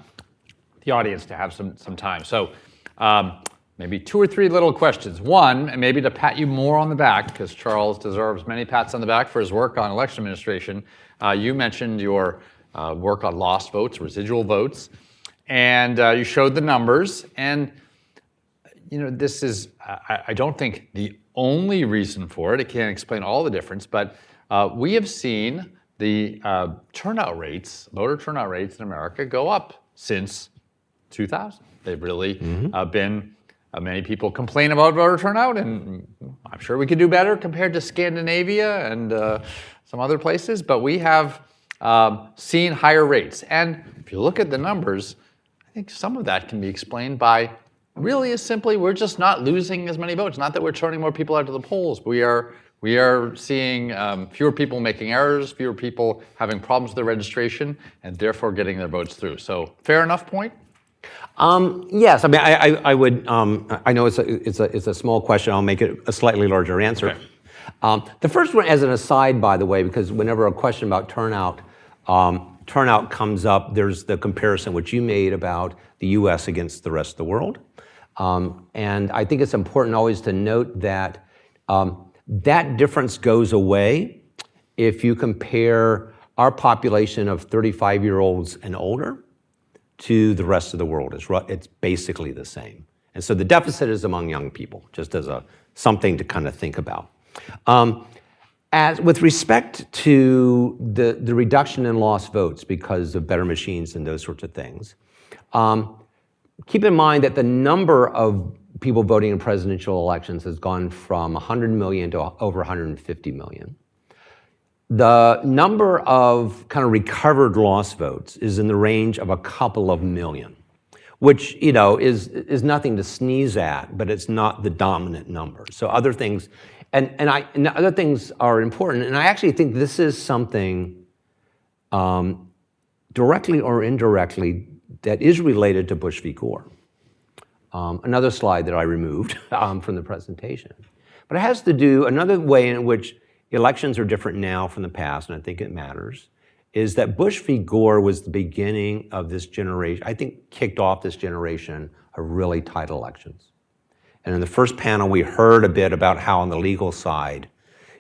the audience to have some time. So maybe 2 or 3 little questions. One, and maybe to pat you more on the back, because Charles deserves many pats on the back for his work on election administration. You mentioned your work on lost votes, residual votes, and you showed the numbers. And this is, I don't think, the only reason for it. It can't explain all the difference, but we have seen the voter turnout rates in America go up since 2000. They've really been, many people complain about voter turnout, and I'm sure we could do better compared to Scandinavia and some other places, but we have seen higher rates. And if you look at the numbers, I think some of that can be explained by really is simply we're just not losing as many votes. Not that we're turning more people out to the polls. But we are seeing fewer people making errors, fewer people having problems with their registration, and therefore getting their votes through. So fair enough point? Yes, I would. I know it's a small question. I'll make it a slightly larger answer. Okay. The first one, as an aside, by the way, because whenever a question about turnout comes up, there's the comparison which you made about the U.S. against the rest of the world. And I think it's important always to note that that difference goes away if you compare our population of 35-year-olds and older to the rest of the world. It's basically the same. And so the deficit is among young people, just as something to kind of think about. As with respect to the reduction in lost votes because of better machines and those sorts of things, keep in mind that the number of people voting in presidential elections has gone from 100 million to over 150 million. The number of kind of recovered lost votes is in the range of a couple of million, which is nothing to sneeze at, but it's not the dominant number. So other things, and other things are important. And I actually think this is something directly or indirectly that is related to Bush v. Gore. Another slide that I removed from the presentation. But it has to do, another way in which elections are different now from the past, and I think it matters, is that Bush v. Gore was the beginning of this generation, I think kicked off this generation of really tight elections. And in the first panel, we heard a bit about how on the legal side,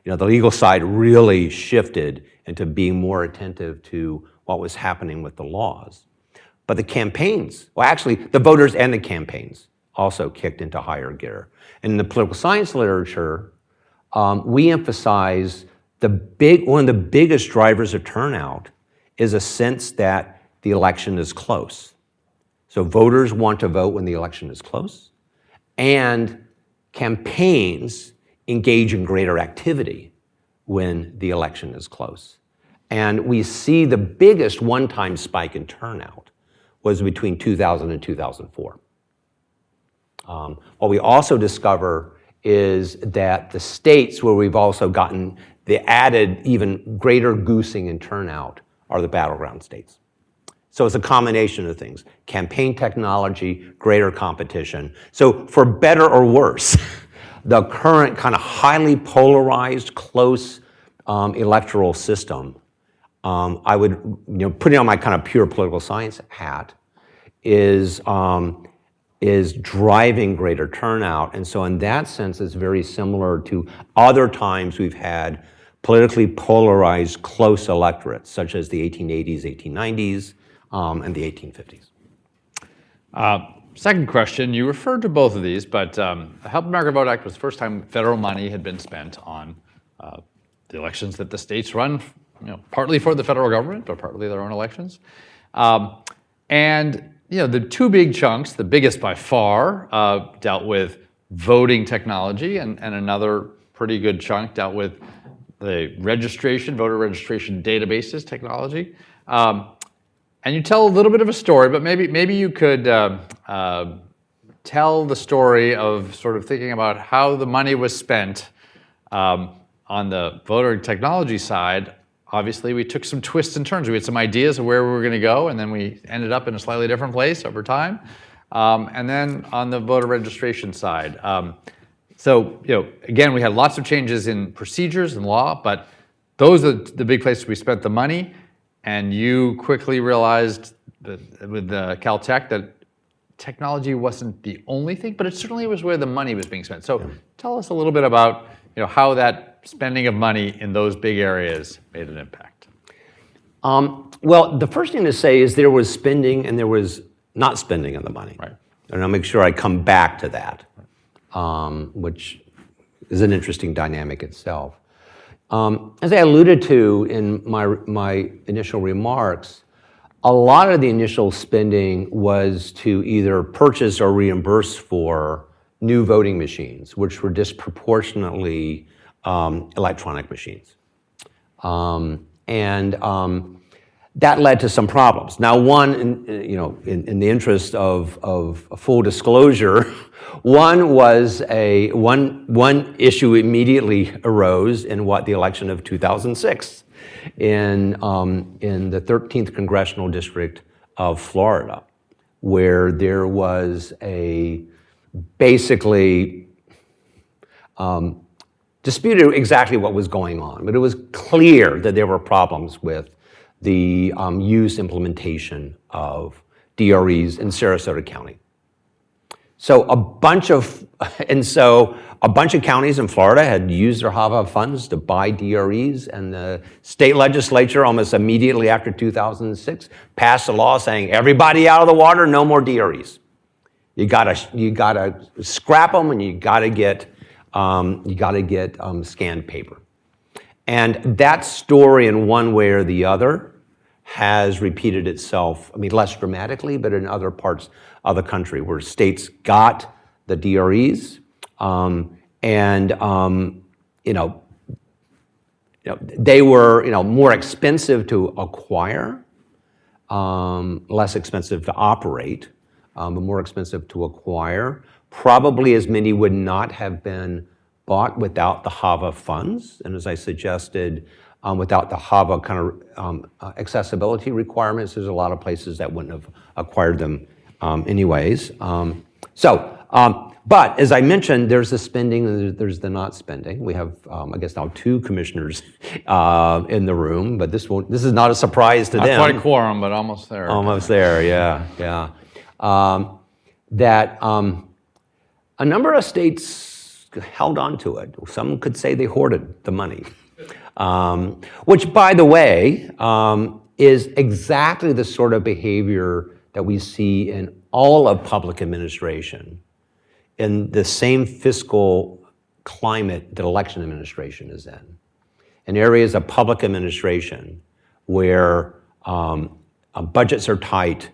the legal side really shifted into being more attentive to what was happening with the laws. But the campaigns, well, actually, the voters and the campaigns also kicked into higher gear. And in the political science literature, we emphasize one of the biggest drivers of turnout is a sense that the election is close. So voters want to vote when the election is close, and campaigns engage in greater activity when the election is close. And we see the biggest one-time spike in turnout was between 2000 and 2004. What we also discover is that the states where we've also gotten the added even greater goosing in turnout are the battleground states. So it's a combination of things: campaign technology, greater competition. So for better or worse, the current kind of highly polarized, close electoral system, I would, putting on my kind of pure political science hat, is driving greater turnout. And so in that sense, it's very similar to other times we've had politically polarized close electorates, such as the 1880s, 1890s, and the 1850s. Second question, you referred to both of these, but the Help America Vote Act was the first time federal money had been spent on the elections that the states run, partly for the federal government, but partly their own elections. And the two big chunks, the biggest by far, dealt with voting technology, and another pretty good chunk dealt with the voter registration databases technology. And you tell a little bit of a story, but maybe you could tell the story of sort of thinking about how the money was spent on the voter technology side. Obviously, we took some twists and turns. We had some ideas of where we were going to go, and then we ended up in a slightly different place over time. And then on the voter registration side, again, we had lots of changes in procedures and law, but those are the big places we spent the money. And you quickly realized that with Caltech that technology wasn't the only thing, but it certainly was where the money was being spent. So tell us a little bit about how that spending of money in those big areas made an impact. Well, the first thing to say is there was spending and there was not spending of the money. Right. And I'll make sure I come back to that, which is an interesting dynamic itself. As I alluded to in my initial remarks, a lot of the initial spending was to either purchase or reimburse for new voting machines, which were disproportionately electronic machines. That led to some problems. Now, one, in the interest of full disclosure, one issue immediately arose in the election of 2006 in the 13th Congressional District of Florida, where there was basically disputed exactly what was going on, but it was clear that there were problems with the implementation of DREs in Sarasota County. So a bunch of counties in Florida had used their HAVA funds to buy DREs, and the state legislature almost immediately after 2006 passed a law saying everybody out of the water, no more DREs. You gotta scrap them, and you gotta get scanned paper. And that story, in one way or the other, has repeated itself, less dramatically, but in other parts of the country where states got the DREs, and they were more expensive to acquire, less expensive to operate, but more expensive to acquire. Probably as many would not have been bought without the HAVA funds, and as I suggested, without the HAVA kind of accessibility requirements, there's a lot of places that wouldn't have acquired them anyways. But as I mentioned, there's the spending and there's the not spending. We have, I guess now 2 commissioners in the room, but this is not a surprise to them. Not quite a quorum, but almost there. Almost there, yeah. That a number of states held on to it. Some could say they hoarded the money, which, by the way, is exactly the sort of behavior that we see in all of public administration, in the same fiscal climate that election administration is in areas of public administration where budgets are tight,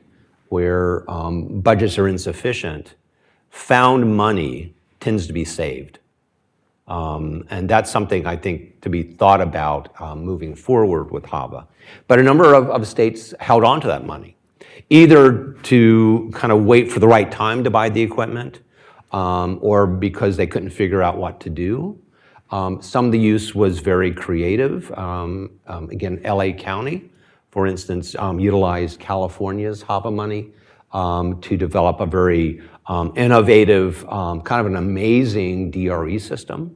where budgets are insufficient, found money tends to be saved. And that's something I think to be thought about moving forward with HAVA. But a number of states held on to that money, either to kind of wait for the right time to buy the equipment, or because they couldn't figure out what to do. Some of the use was very creative. Again, LA County, for instance, utilized California's HAVA money to develop a very innovative, kind of an amazing DRE system,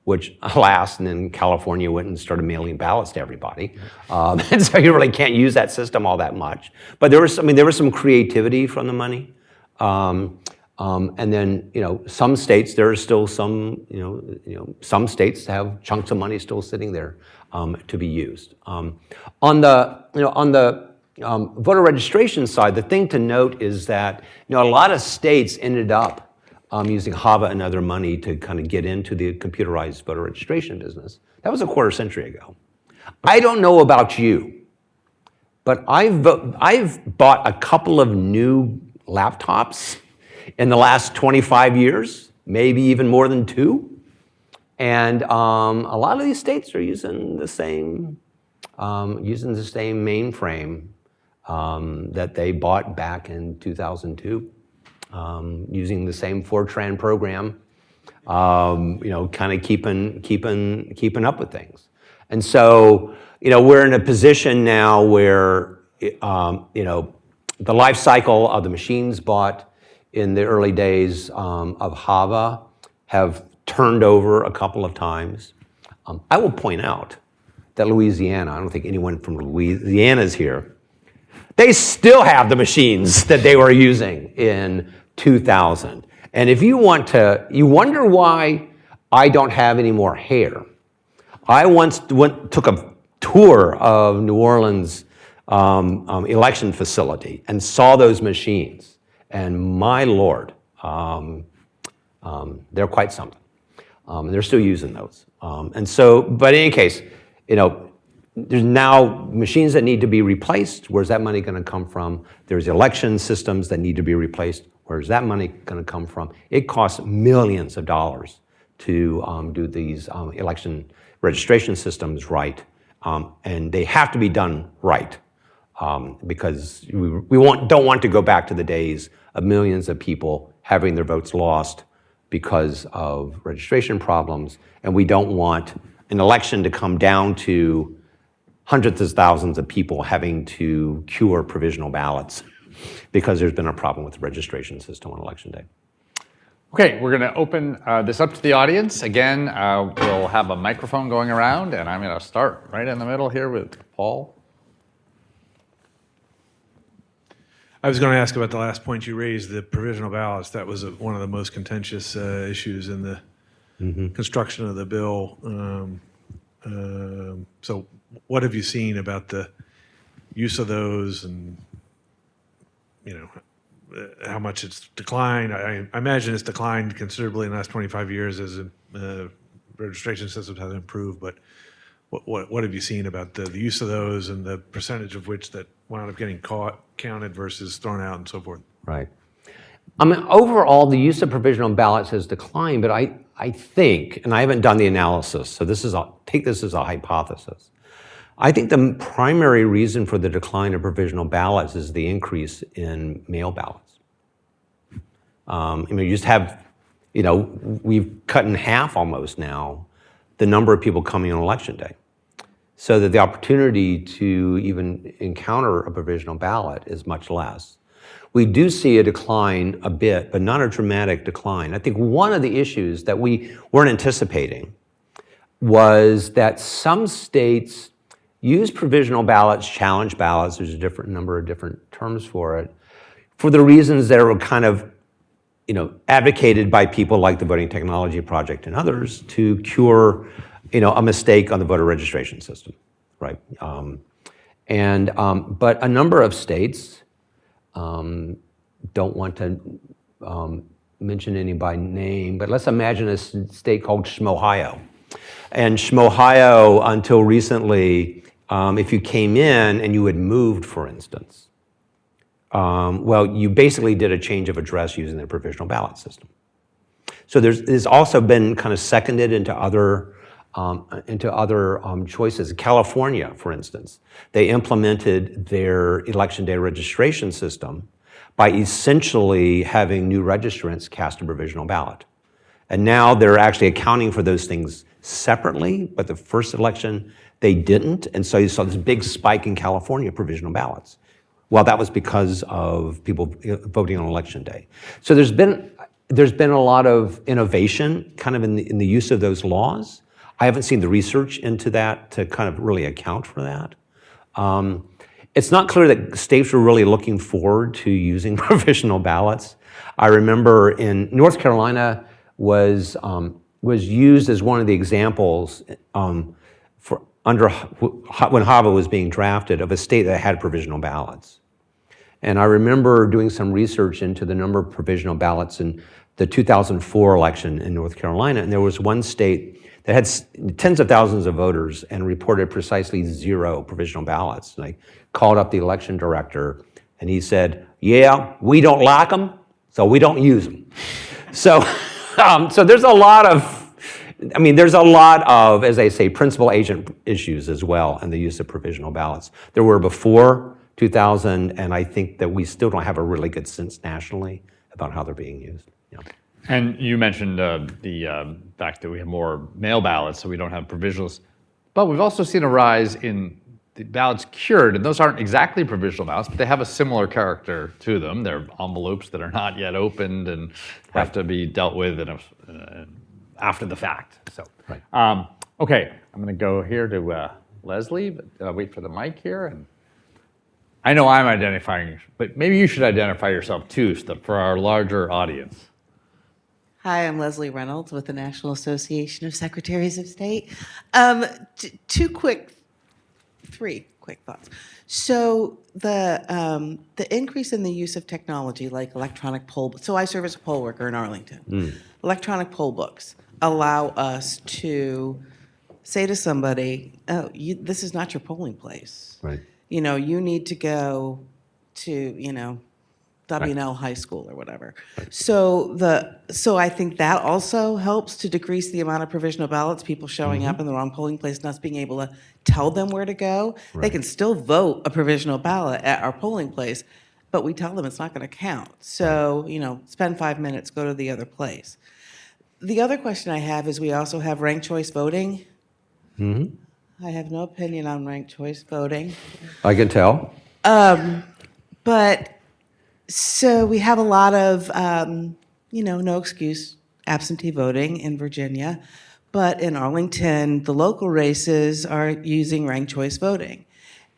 which alas, and then California went and started mailing ballots to everybody. And so you really can't use that system all that much. But there was some creativity from the money. And then, some states, there are still some, some states have chunks of money still sitting there to be used. On the voter registration side, the thing to note is that, a lot of states ended up using HAVA and other money to kind of get into the computerized voter registration business. That was a quarter century ago. I don't know about you, but I've bought a couple of new laptops in the last 25 years, maybe even more than 2. And a lot of these states are using the same mainframe that they bought back in 2002, using the same Fortran program, kind of keeping up with things. And so, we're in a position now where, the life cycle of the machines bought in the early days of HAVA have turned over a couple of times. I will point out that Louisiana, I don't think anyone from Louisiana is here, they still have the machines that they were using in 2000. And if you wonder why I don't have any more hair. I once took a tour of New Orleans election facility and saw those machines. And my Lord, they're quite something. They're still using those. But in any case, there's now machines that need to be replaced. Where's that money going to come from? There's election systems that need to be replaced. Where's that money going to come from? It costs millions of dollars to do these election registration systems right. And they have to be done right. Because we don't want to go back to the days of millions of people having their votes lost because of registration problems, and we don't want an election to come down to hundreds of thousands of people having to cure provisional ballots because there's been a problem with the registration system on election day. Okay, we're going to open this up to the audience. Again, we'll have a microphone going around, and I'm going to start right in the middle here with Paul. I was going to ask about the last point you raised, the provisional ballots. That was one of the most contentious issues in the construction of the bill. So what have you seen about the use of those and, how much it's declined? I imagine it's declined considerably in the last 25 years as registration systems have improved, but what have you seen about the use of those and the percentage of which that wound up getting counted versus thrown out and so forth? Right. I mean, overall, the use of provisional ballots has declined, but I think, and I haven't done the analysis, so take this as a hypothesis. I think the primary reason for the decline of provisional ballots is the increase in mail ballots. You just have, we've cut in half almost now the number of people coming on election day, so that the opportunity to even encounter a provisional ballot is much less. We do see a decline a bit, but not a dramatic decline. I think one of the issues that we weren't anticipating was that some states use provisional ballots, challenge ballots, there's a number of different terms for it, for the reasons that are kind of advocated by people like the Voting Technology Project and others to cure a mistake on the voter registration system, right? But a number of states, don't want to mention any by name, but let's imagine a state called Ohio. And Ohio, until recently, if you came in and you had moved, for instance, you basically did a change of address using the provisional ballot system. So there's also been kind of seconded into other choices. California, for instance, they implemented their election day registration system by essentially having new registrants cast a provisional ballot. And now they're actually accounting for those things separately, but the first election, they didn't. And so you saw this big spike in California provisional ballots. Well, that was because of people voting on election day. So there's been a lot of innovation kind of in the use of those laws. I haven't seen the research into that to kind of really account for that. It's not clear that states were really looking forward to using provisional ballots. I remember in North Carolina was used as one of the examples when HAVA was being drafted of a state that had provisional ballots. And I remember doing some research into the number of provisional ballots in the 2004 election in North Carolina, and there was one state that had tens of thousands of voters and reported precisely 0 provisional ballots. And I called up the election director, and he said, "Yeah, we don't like them, so we don't use them." So there's a lot of, as I say, principal agent issues as well in the use of provisional ballots. There were before 2000, and I think that we still don't have a really good sense nationally about how they're being used. Yeah. And you mentioned the fact that we have more mail ballots, so we don't have provisionals. But we've also seen a rise in the ballots cured, and those aren't exactly provisional ballots, but they have a similar character to them. They're envelopes that are not yet opened and have to be dealt with after the fact. So, okay, I'm going to go here to Leslie, but wait for the mic here. And I know I'm identifying, but maybe you should identify yourself too, for our larger audience. Hi, I'm Leslie Reynolds with the National Association of Secretaries of State. 3 quick thoughts. So the increase in the use of technology like electronic poll, so I serve as a poll worker in Arlington. Electronic poll books allow us to say to somebody, "Oh, this is not your polling place. Right. You need to go to, W&L High School or whatever." So I think that also helps to decrease the amount of provisional ballots, people showing up in the wrong polling place, and us being able to tell them where to go. Right. They can still vote a provisional ballot at our polling place, but we tell them it's not going to count. So, spend 5 minutes, go to the other place. The other question I have is we also have ranked choice voting. I have no opinion on ranked choice voting. I can tell. But so we have a lot of, no excuse absentee voting in Virginia, but in Arlington, the local races are using ranked choice voting.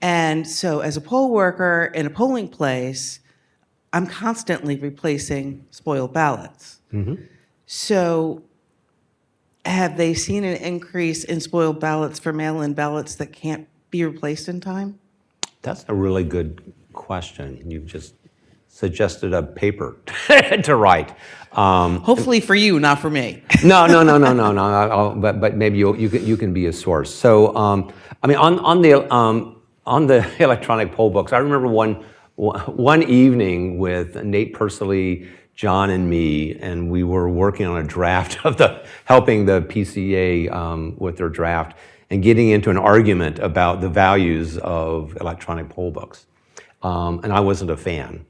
And so as a poll worker in a polling place, I'm constantly replacing spoiled ballots. So have they seen an increase in spoiled ballots for mail-in ballots that can't be replaced in time? That's a really good question. You've just suggested a paper to write. Hopefully for you, not for me. No. But maybe you can be a source. So on the electronic poll books, I remember one evening with Nate Persley John and me, and we were working on a draft of helping the PCA with their draft and getting into an argument about the values of electronic poll books. And I wasn't a fan.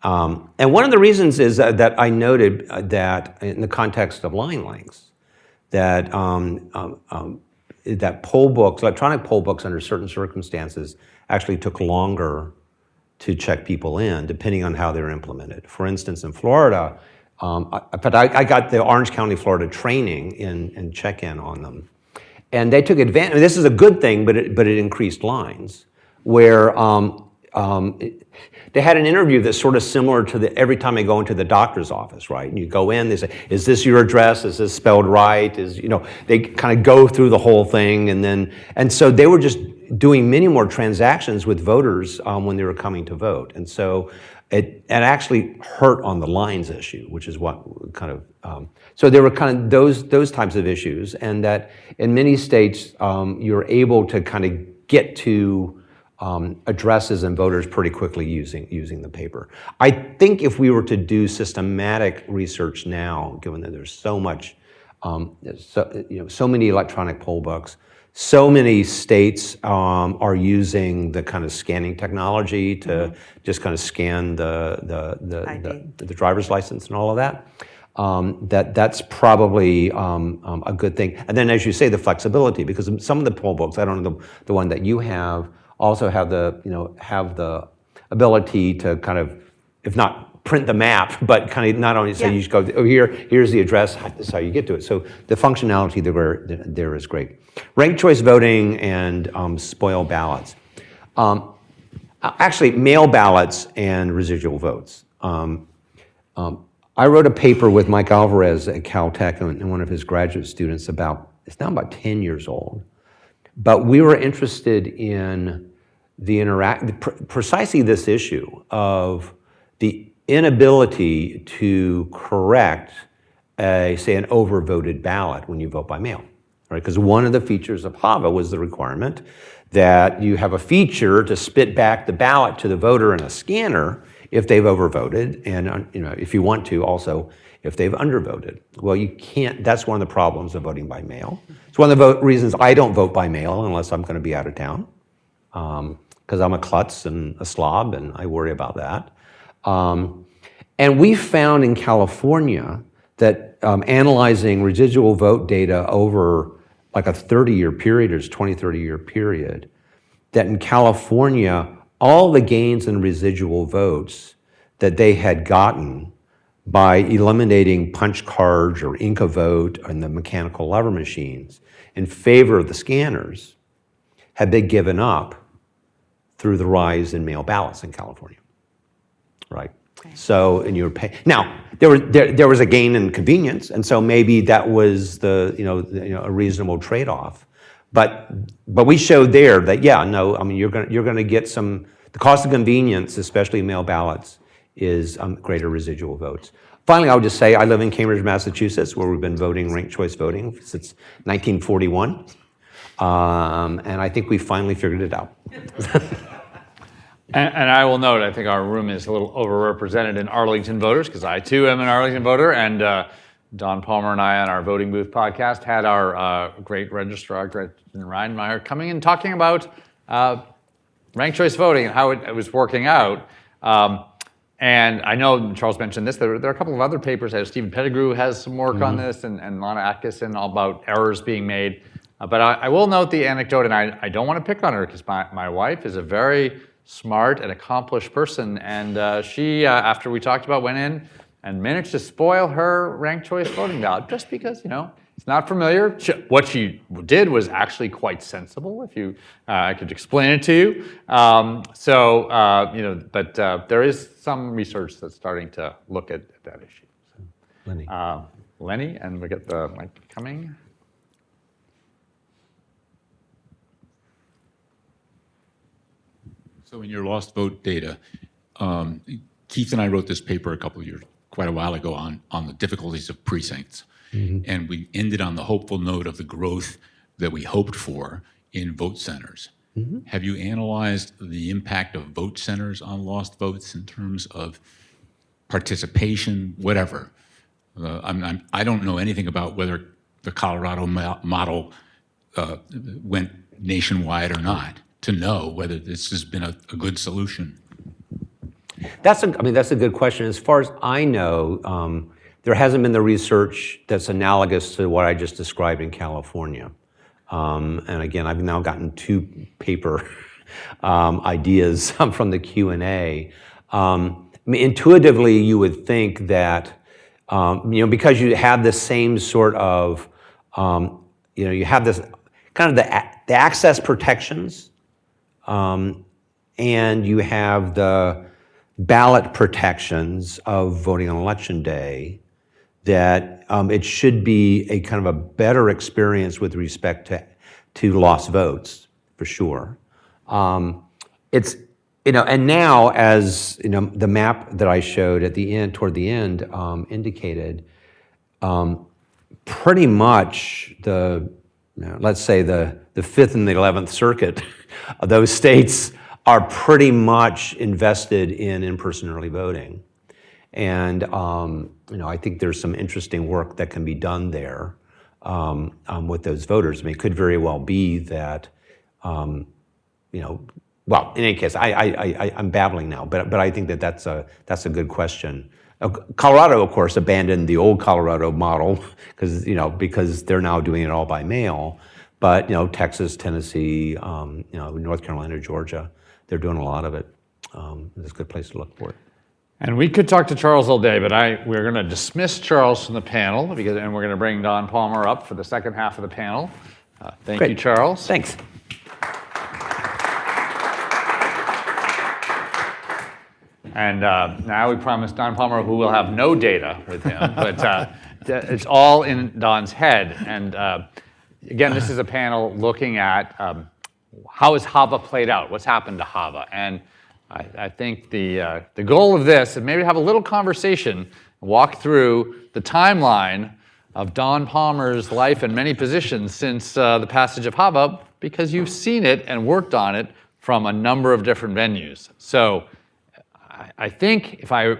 And one of the reasons is that I noted that in the context of line lengths, that that poll books, electronic poll books under certain circumstances actually took longer to check people in, depending on how they're implemented. For instance, in Florida, but I got the Orange County, Florida training and check-in on them. And they took advantage, this is a good thing, but it increased lines, where they had an interview that's sort of similar to every time I go into the doctor's office, right? And you go in, they say, is this your address? Is this spelled right? They kind of go through the whole thing, and so they were just doing many more transactions with voters when they were coming to vote. And so it actually hurt on the lines issue, which is what kind of, so there were kind of those types of issues, and that in many states, you're able to kind of get to addresses and voters pretty quickly using the paper. I think if we were to do systematic research now, given that there's so much, so many electronic poll books, so many states are using the kind of scanning technology to just kind of scan the driver's license and all of that. That's probably a good thing. And then, as you say, the flexibility, because some of the poll books, I don't know the one that you have, also have the ability to kind of, if not print the map, but kind of not only say you just go, oh, here's the address, this is how you get to it. So the functionality there is great. Ranked choice voting and spoil ballots. Actually, mail ballots and residual votes. I wrote a paper with Mike Alvarez at Caltech and one of his graduate students it's now about 10 years old. But we were interested in precisely this issue of the inability to correct, say, an overvoted ballot when you vote by mail, right? Because one of the features of HAVA was the requirement that you have a feature to spit back the ballot to the voter in a scanner if they've overvoted, and if you want to, also if they've undervoted. Well, you can't. That's one of the problems of voting by mail. It's one of the reasons I don't vote by mail unless I'm going to be out of town, because I'm a klutz and a slob, and I worry about that. And we found in California that analyzing residual vote data over like a 30-year period, or 20, 30-year period, that in California, all the gains in residual votes that they had gotten by eliminating punch cards or Ink-A-Vote and the mechanical lever machines in favor of the scanners had been given up through the rise in mail ballots in California, right? Okay. So, and you're paying. Now, there was a gain in convenience, and so maybe that was a reasonable trade-off. But we showed there that you're going to get some. The cost of convenience, especially mail ballots, is greater residual votes. Finally, I would just say I live in Cambridge, Massachusetts, where we've been voting ranked choice voting since 1941, and I think we finally figured it out. And I will note, I think our room is a little overrepresented in Arlington voters, because I too am an Arlington voter, and Don Palmer and I on our Voting Booth podcast had our great registrar, Gretchen Reinmeyer, coming and talking about ranked choice voting and how it was working out. And I know Charles mentioned this, there are a couple of other papers. Stephen Pettigrew has some work on this, and Lana Atkinson, all about errors being made. But I will note the anecdote, and I don't want to pick on her, because my wife is a very smart and accomplished person, and she, after we talked about, went in and managed to spoil her ranked choice voting ballot, just because, it's not familiar. What she did was actually quite sensible, if I could explain it to you. But there is some research that's starting to look at that issue. So, Lenny, and we get the mic coming. So in your lost vote data, Keith and I wrote this paper quite a while ago on the difficulties of precincts. And we ended on the hopeful note of the growth that we hoped for in vote centers. Have you analyzed the impact of vote centers on lost votes in terms of participation, whatever. I don't know anything about whether the Colorado model went nationwide or not to know whether this has been a good solution. That's a good question. As far as I know, there hasn't been the research that's analogous to what I just described in California. And again, I've now gotten 2 paper ideas from the Q&A. Intuitively, you would think that, because you have the same sort of, you have this kind of the access protections, and you have the ballot protections of voting on election day, that it should be a kind of a better experience with respect to lost votes, for sure. It's, and now, as the map that I showed at the end, toward the end, indicated, pretty much let's say the 5th and the 11th Circuit of those states are pretty much invested in in-person early voting. And I think there's some interesting work that can be done there with those voters. It could very well be that, well, in any case, I'm babbling now, but I think that's a good question. Colorado, of course, abandoned the old Colorado model because they're now doing it all by mail. But Texas, Tennessee, North Carolina, Georgia, they're doing a lot of it. It's a good place to look for it. And we could talk to Charles all day, but we're going to dismiss Charles from the panel, and we're going to bring Don Palmer up for the second half of the panel. Thank you, Charles. Thanks. And now we promised Don Palmer, who will have no data with him, but it's all in Don's head. And again, this is a panel looking at how has HAVA played out? What's happened to HAVA? And I think the goal of this is maybe have a little conversation, walk through the timeline of Don Palmer's life in many positions since the passage of HAVA, because you've seen it and worked on it from a number of different venues. So I think if I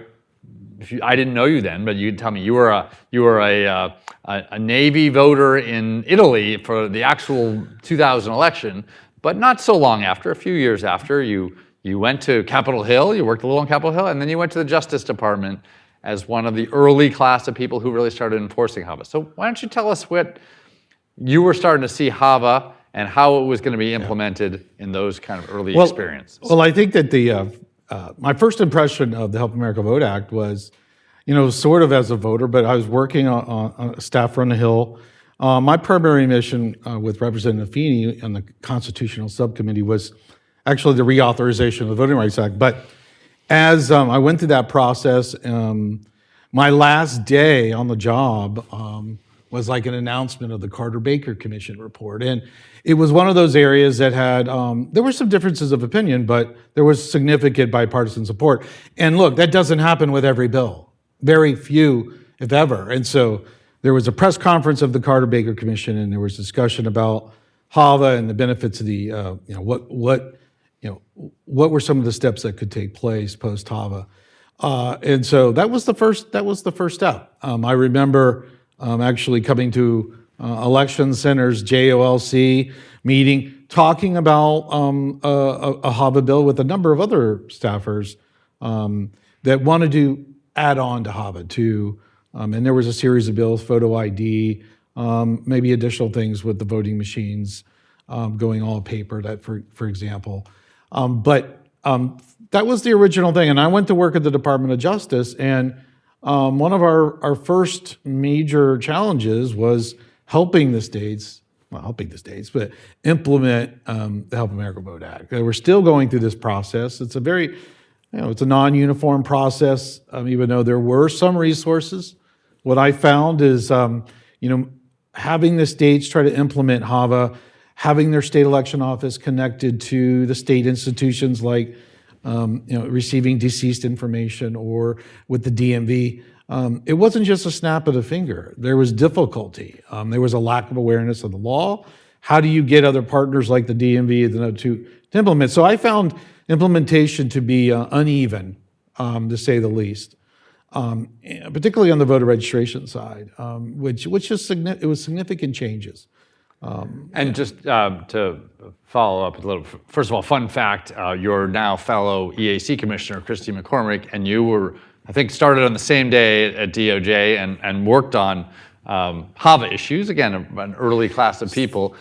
didn't know you then, but you'd tell me you were a Navy voter in Italy for the actual 2000 election, but not so long after, a few years after, you went to Capitol Hill, you worked a little on Capitol Hill, and then you went to the Justice Department as one of the early class of people who really started enforcing HAVA. So why don't you tell us what you were starting to see HAVA and how it was going to be implemented in those kind of early experiences? Well, I think that my first impression of the Help America Vote Act was, sort of as a voter, but I was working on staff on the Hill. My primary mission with Representative Feeney and the Constitutional Subcommittee was actually the reauthorization of the Voting Rights Act. But as I went through that process, my last day on the job was like an announcement of the Carter-Baker Commission report. And it was one of those areas that had, there were some differences of opinion, but there was significant bipartisan support. And look, that doesn't happen with every bill. Very few, if ever. And so there was a press conference of the Carter-Baker Commission, and there was discussion about HAVA and the benefits of the, what were some of the steps that could take place post HAVA. And so that was the first step. I remember actually coming to Election Center's JOLC meeting, talking about a HAVA bill with a number of other staffers that wanted to add on to HAVA too. And there was a series of bills, photo ID, maybe additional things with the voting machines going all paper, that for example. But that was the original thing. And I went to work at the Department of Justice, and one of our first major challenges was helping the states, but implement the Help America Vote Act. We're still going through this process. It's a very, it's a non-uniform process, even though there were some resources. What I found is, having the states try to implement HAVA, having their state election office connected to the state institutions like, receiving deceased information or with the DMV. It wasn't just a snap of the finger. There was difficulty. There was a lack of awareness of the law. How do you get other partners like the DMV to implement? So I found implementation to be uneven, to say the least. particularly on the voter registration side, which is it was significant changes. And just to follow up a little, first of all, fun fact, you're now fellow EAC Commissioner, Christy McCormick, and you were, I think, started on the same day at DOJ and worked on HAVA issues, again, an early class of people.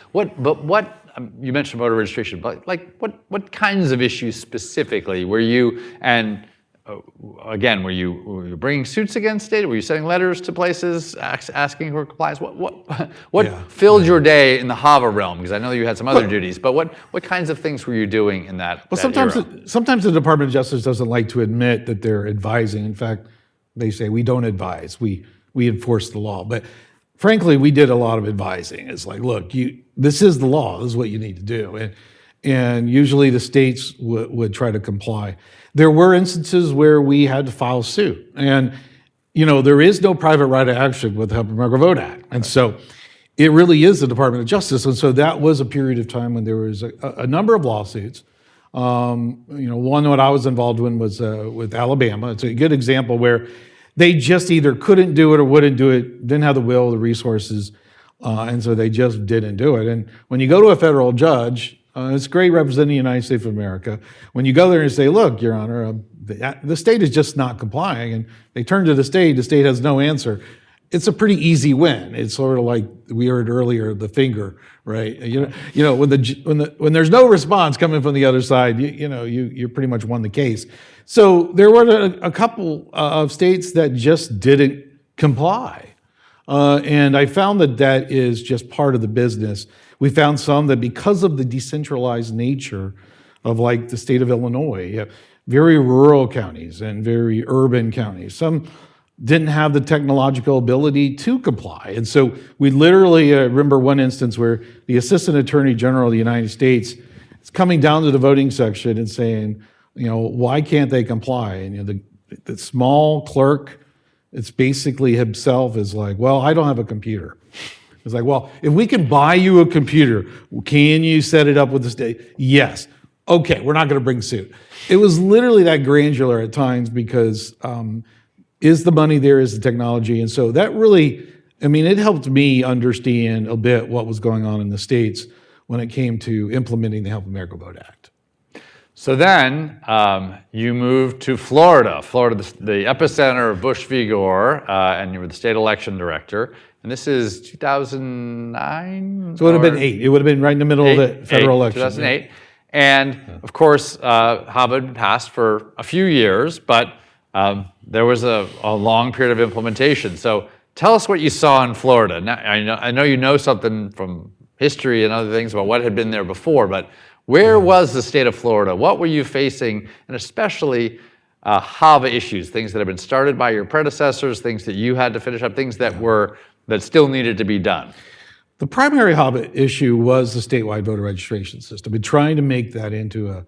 You mentioned voter registration, but like what kinds of issues specifically were you, and again, were you bringing suits against state? Were you sending letters to places asking for compliance? What filled your day in the HAVA realm? Because I know you had some other duties, but what kinds of things were you doing in that? Well, era? sometimes the Department of Justice doesn't like to admit that they're advising. In fact, they say we don't advise, we enforce the law. But frankly, we did a lot of advising. It's like, look, this is the law. This is what you need to do, and usually the states would try to comply. There were instances where we had to file suit, and there is no private right of action with the Help America Vote Act, and so it really is the Department of Justice. And so that was a period of time when there was a number of lawsuits. One that I was involved in was with Alabama. It's a good example where they just either couldn't do it or wouldn't do it, didn't have the will, the resources, and so they just didn't do it. And when you go to a federal judge, it's great representing the United States of America. When you go there and say, look, Your Honor, the state is just not complying, and they turn to the state has no answer. It's a pretty easy win. It's sort of like we heard earlier, the finger, right? When there's no response coming from the other side, you pretty much won the case. So there were a couple of states that just didn't comply. And I found that is just part of the business. We found some that because of the decentralized nature of like the state of Illinois, you have very rural counties and very urban counties. Some didn't have the technological ability to comply. And so we literally remember one instance where the Assistant Attorney General of the United States is coming down to the voting section and saying, why can't they comply? And the small clerk, it's basically himself is like, well, I don't have a computer. It's like, well, if we can buy you a computer, can you set it up with the state? Yes. Okay, we're not going to bring suit. It was literally that granular at times because is the money there, is the technology? And so that really, it helped me understand a bit what was going on in the states when it came to implementing the Help America Vote Act. So then you moved to Florida, the epicenter of Bush v. Gore, and you were the state election director. And this is 2009? So it would have been 8. It would have been right in the middle of the federal election. 2008. Yeah. And of course, HAVA had passed for a few years, but there was a long period of implementation. So tell us what you saw in Florida. Now, I know you know something from history and other things about what had been there before, but where was the state of Florida? What were you facing, and especially HAVA issues, things that had been started by your predecessors, things that you had to finish up, things that still needed to be done? The primary HAVA issue was the statewide voter registration system, and trying to make that into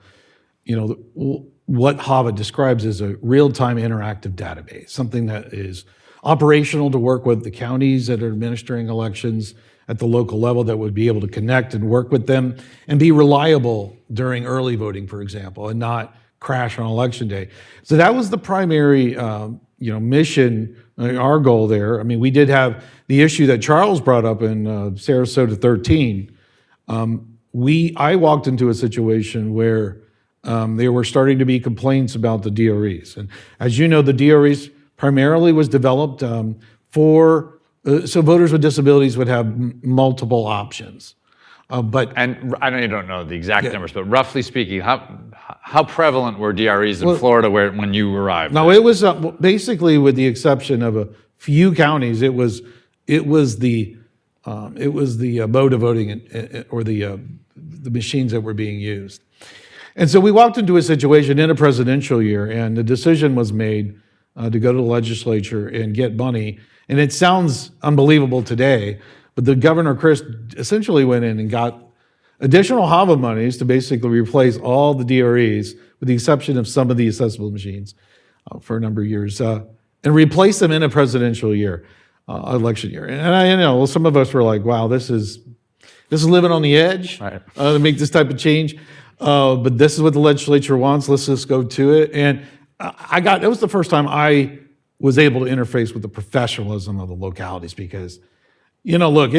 what HAVA describes as a real-time interactive database, something that is operational to work with the counties that are administering elections at the local level, that would be able to connect and work with them and be reliable during early voting, for example, and not crash on election day. So that was the primary mission, our goal there. We did have the issue that Charles brought up in Sarasota 13. I walked into a situation where there were starting to be complaints about the DREs. And as you know, the DREs primarily was developed so voters with disabilities would have multiple options. And I know you don't know the exact numbers, but roughly speaking, how prevalent were DREs in Florida when you arrived? No, it was basically, with the exception of a few counties, it was the mode of voting or the machines that were being used. And so we walked into a situation in a presidential year, and the decision was made to go to the legislature and get money. And it sounds unbelievable today, but the Governor Chris essentially went in and got additional HAVA monies to basically replace all the DREs, with the exception of some of the accessible machines, for a number of years, and replace them in a presidential year, election year. And I know some of us were like, "Wow, this is living on the edge to make this type of change." But this is what the legislature wants. Let's just go to it. And that was the first time I was able to interface with the professionalism of the localities because, look,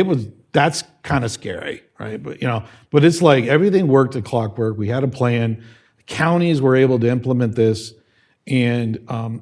that's kind of scary, right? But it's like everything worked at clockwork. We had a plan. The counties were able to implement this, and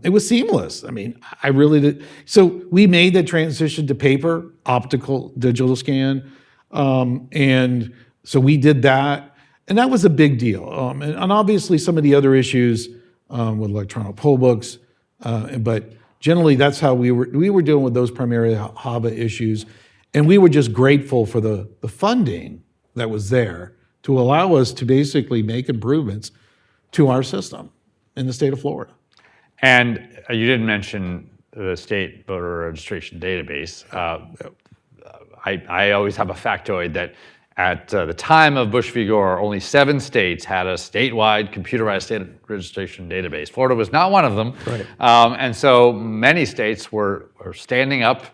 it was seamless. I mean, I really did. So we made the transition to paper, optical, digital scan, and so we did that, and that was a big deal. And obviously, some of the other issues with electronic poll books, but generally, that's how we were dealing with those primary HAVA issues. And we were just grateful for the funding that was there to allow us to basically make improvements to our system in the state of Florida. And you didn't mention the state voter registration database. I always have a factoid that at the time of Bush v. Gore, only 7 states had a statewide computerized state registration database. Florida was not one of them. Right. And so many states were standing up,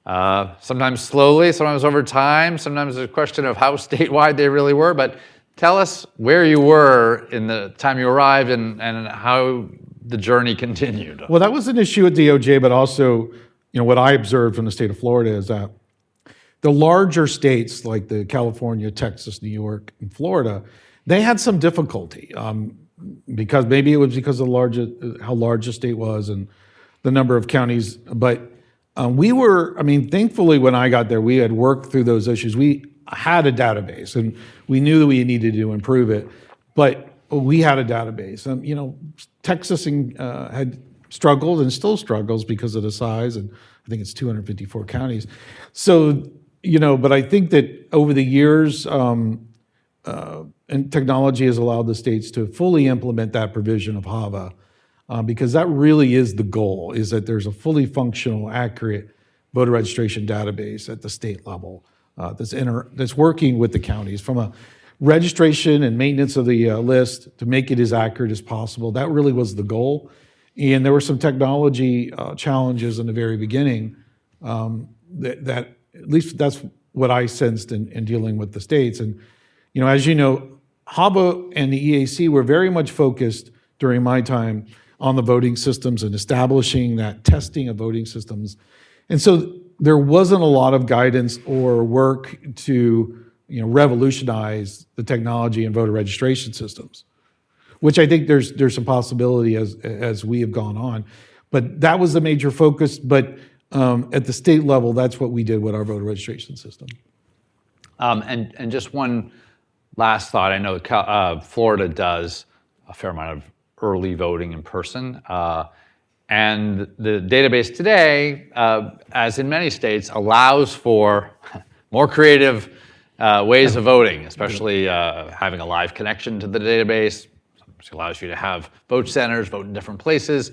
sometimes slowly, sometimes over time, sometimes it's a question of how statewide they really were. But tell us where you were in the time you arrived and how the journey continued. Well, that was an issue at DOJ, but also, what I observed from the state of Florida is that the larger states like the California, Texas, New York, and Florida, they had some difficulty because maybe it was because of how large the state was and the number of counties. But thankfully when I got there, we had worked through those issues. We had a database and we knew that we needed to improve it, but we had a database. Texas had struggled and still struggles because of the size, and I think it's 254 counties. So, but I think that over the years, and technology has allowed the states to fully implement that provision of HAVA, because that really is the goal, is that there's a fully functional, accurate voter registration database at the state level that's working with the counties from a registration and maintenance of the list to make it as accurate as possible. That really was the goal. And there were some technology challenges in the very beginning that at least that's what I sensed in dealing with the states. And, as you know, HAVA and the EAC were very much focused during my time on the voting systems and establishing that testing of voting systems. And so there wasn't a lot of guidance or work to, revolutionize the technology and voter registration systems, which I think there's some possibility as we have gone on. But that was the major focus. But at the state level, that's what we did with our voter registration system. And just one last thought. I know Florida does a fair amount of early voting in person. And the database today, as in many states, allows for more creative ways of voting, especially having a live connection to the database. It allows you to have vote centers, vote in different places.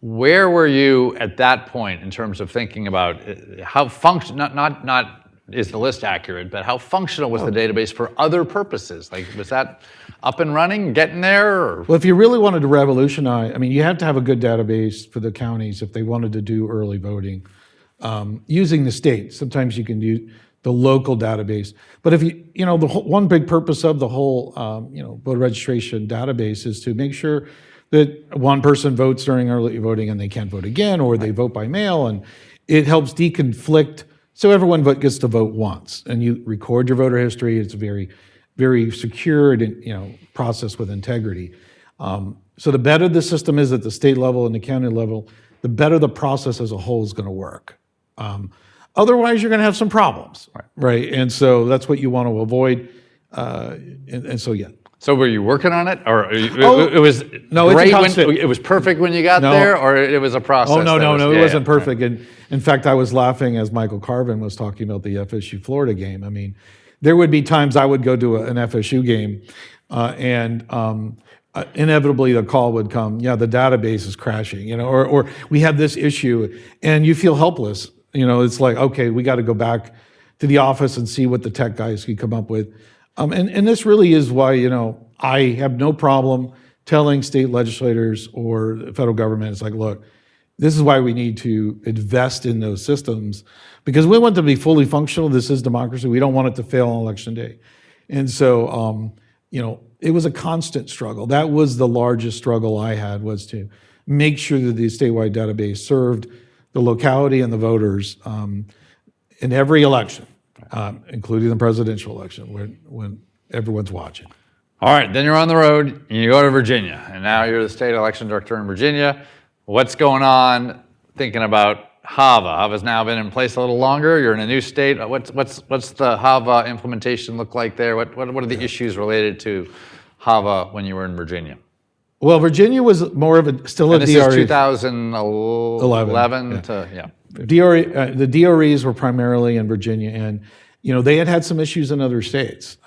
Where were you at that point in terms of thinking about how not is the list accurate, but how functional was the database for other purposes? Like, was that up and running, getting there? Or? Well, if you really wanted to revolutionize, you have to have a good database for the counties if they wanted to do early voting using the state. Sometimes you can do the local database. But if one big purpose of the whole, voter registration database is to make sure that one person votes during early voting and they can't vote again, or they vote by mail, and it helps deconflict. So everyone gets to vote once, and you record your voter history. It's a very, very secured, process with integrity. So the better the system is at the state level and the county level, the better the process as a whole is going to work. Otherwise, you're going to have some problems, right? And so that's what you want to avoid. And so, yeah. So were you working on it, or it was no, great it was perfect when you got there, or it was a process? No, it wasn't perfect. And in fact, I was laughing as Michael Carvin was talking about the FSU Florida game. There would be times I would go to an FSU game, and inevitably the call would come, the database is crashing, or we have this issue, and you feel helpless. It's like, okay, we got to go back to the office and see what the tech guys can come up with. And this really is why, I have no problem telling state legislators or the federal government, it's like, look, this is why we need to invest in those systems, because we want them to be fully functional. This is democracy. We don't want it to fail on election day. And so, it was a constant struggle. That was the largest struggle I had, was to make sure that the statewide database served the locality and the voters in every election, including the presidential election when everyone's watching. All right, then you're on the road and you go to Virginia, and now you're the state election director in Virginia. What's going on thinking about HAVA? HAVA's now been in place a little longer. You're in a new state. What's the HAVA implementation look like there? What are the issues related to HAVA when you were in Virginia? Well, Virginia was more of still a And this DRE. is 2011 yeah. to, yeah. The DREs were primarily in Virginia, and they had some issues in other states.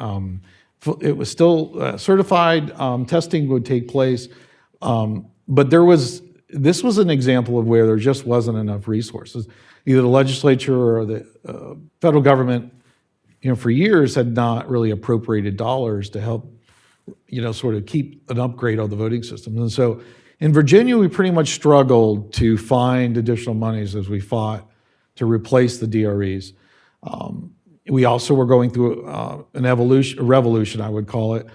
It was still certified. Testing would take place, but this was an example of where there just wasn't enough resources. Either the legislature or the federal government, for years had not really appropriated dollars to help, sort of keep an upgrade on the voting systems. And so in Virginia, we pretty much struggled to find additional monies as we fought to replace the DREs. We also were going through a revolution, I would call it,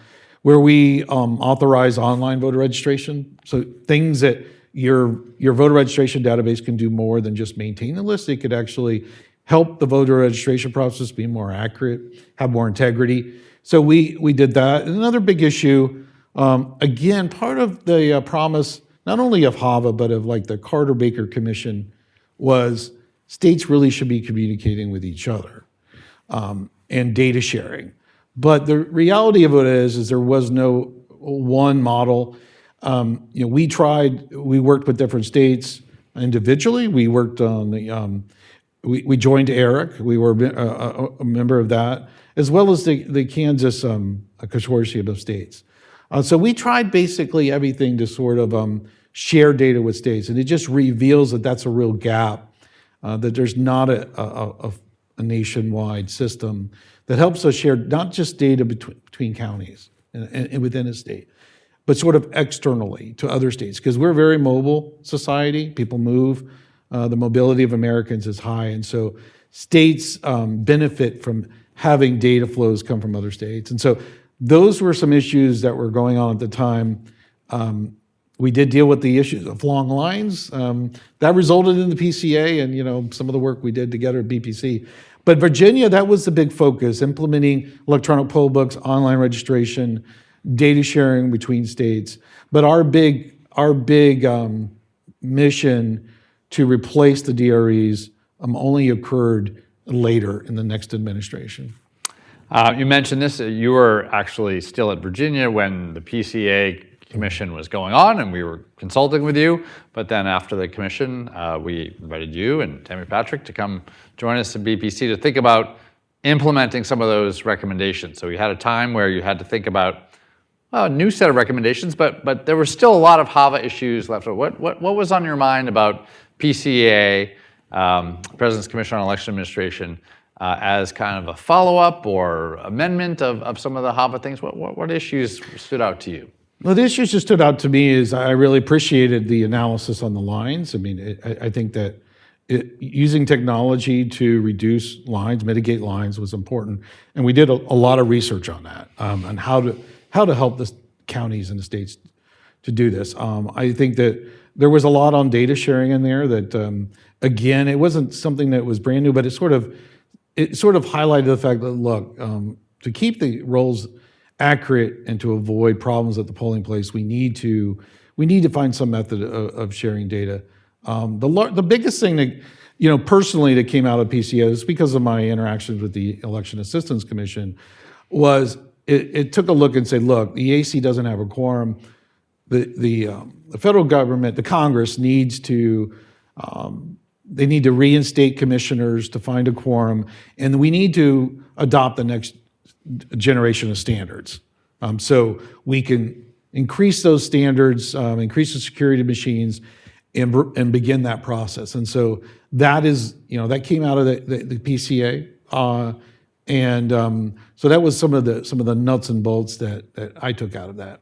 where we authorize online voter registration. So things that your voter registration database can do more than just maintain the list. It could actually help the voter registration process be more accurate, have more integrity. So we did that. And another big issue, again, part of the promise, not only of HAVA, but of like the Carter-Baker Commission, was states really should be communicating with each other and data sharing. But the reality of it is there was no one model. We worked with different states individually. We worked on we joined ERIC. We were a member of that, as well as the Kansas consortium of states. So we tried basically everything to sort of share data with states, and it just reveals that that's a real gap, that there's not a nationwide system that helps us share not just data between counties and within a state, but sort of externally to other states, because we're a very mobile society. People move. The mobility of Americans is high, and so states benefit from having data flows come from other states. And so those were some issues that were going on at the time. We did deal with the issues of long lines. That resulted in the PCA and some of the work we did together at BPC. But Virginia, that was the big focus, implementing electronic poll books, online registration, data sharing between states. But our big mission to replace the DREs only occurred later in the next administration. You mentioned this. You were actually still at Virginia when the PCA commission was going on, and we were consulting with you. But then after the commission, we invited you and Tammy Patrick to come join us at BPC to think about implementing some of those recommendations. So we had a time where you had to think about a new set of recommendations, but there were still a lot of HAVA issues left. What was on your mind about PCA, President's Commission on Election Administration, as kind of a follow-up or amendment of some of the HAVA things? What issues stood out to you? Well, the issues that stood out to me is I really appreciated the analysis on the lines. I mean, I think that using technology to reduce lines, mitigate lines was important. And we did a lot of research on that, on how to help the counties and the states to do this. I think that there was a lot on data sharing in there that, again, it wasn't something that was brand new, but it sort of highlighted the fact that, look, to keep the rolls accurate and to avoid problems at the polling place, we need to find some method of sharing data. The biggest thing that, personally that came out of PCA, is because of my interactions with the Election Assistance Commission, was it took a look and said, look, the EAC doesn't have a quorum. The federal government, the Congress needs to, they need to reinstate commissioners to find a quorum, and we need to adopt the next generation of standards. So we can increase those standards, increase the security of machines, and begin that process. And so that is, that came out of the PCA. So that was some of the nuts and bolts that I took out of that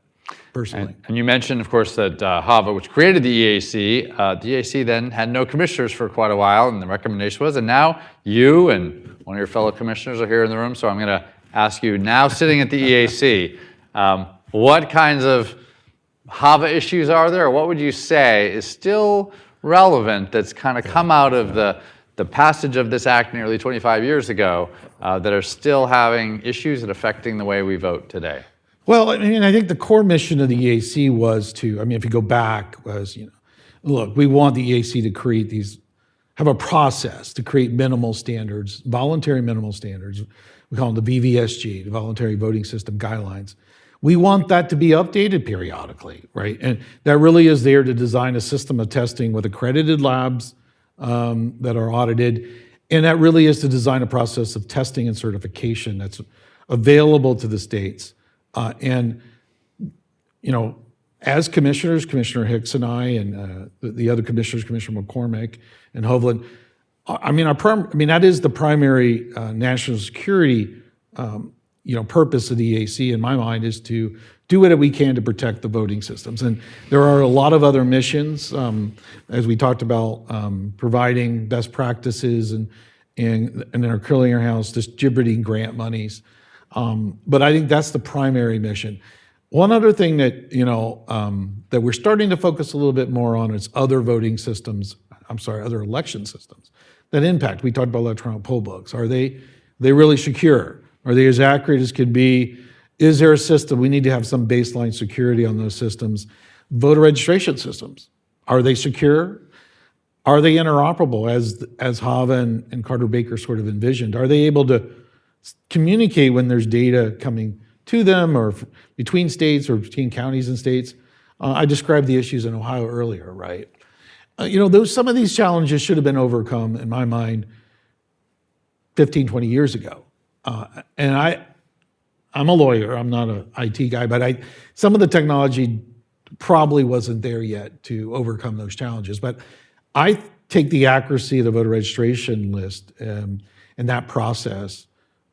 personally. And you mentioned, of course, that HAVA, which created the EAC, the EAC then had no commissioners for quite a while, and the recommendation was, and now you and one of your fellow commissioners are here in the room, so I'm going to ask you, now sitting at the EAC, what kinds of HAVA issues are there, or what would you say is still relevant that's kind of come out of the passage of this act nearly 25 years ago that are still having issues and affecting the way we vote today? Well, I mean, I think the core mission of the EAC was to, I mean, if you go back, was, look, we want the EAC to create have a process to create minimal standards, voluntary minimal standards. We call them the VVSG, the Voluntary Voting System Guidelines. We want that to be updated periodically, right? And that really is there to design a system of testing with accredited labs that are audited. And that really is to design a process of testing and certification that's available to the states. As commissioners, Commissioner Hicks and I, and the other commissioners, Commissioner McCormick and Hovland, that is the primary national security purpose of the EAC, in my mind, is to do what we can to protect the voting systems. And there are a lot of other missions, as we talked about, providing best practices and in our clearinghouse, distributing grant monies. But I think that's the primary mission. One other thing that that we're starting to focus a little bit more on is other voting systems. Other election systems that impact. We talked about electronic poll books. Are they really secure? Are they as accurate as could be? Is there a system? We need to have some baseline security on those systems. Voter registration systems. Are they secure? Are they interoperable as HAVA and Carter Baker sort of envisioned? Are they able to communicate when there's data coming to them or between states or between counties and states? I described the issues in Ohio earlier, right? Some of these challenges should have been overcome, in my mind, 15, 20 years ago. And I'm a lawyer, I'm not an IT guy, but some of the technology probably wasn't there yet to overcome those challenges. But I take the accuracy of the voter registration list and that process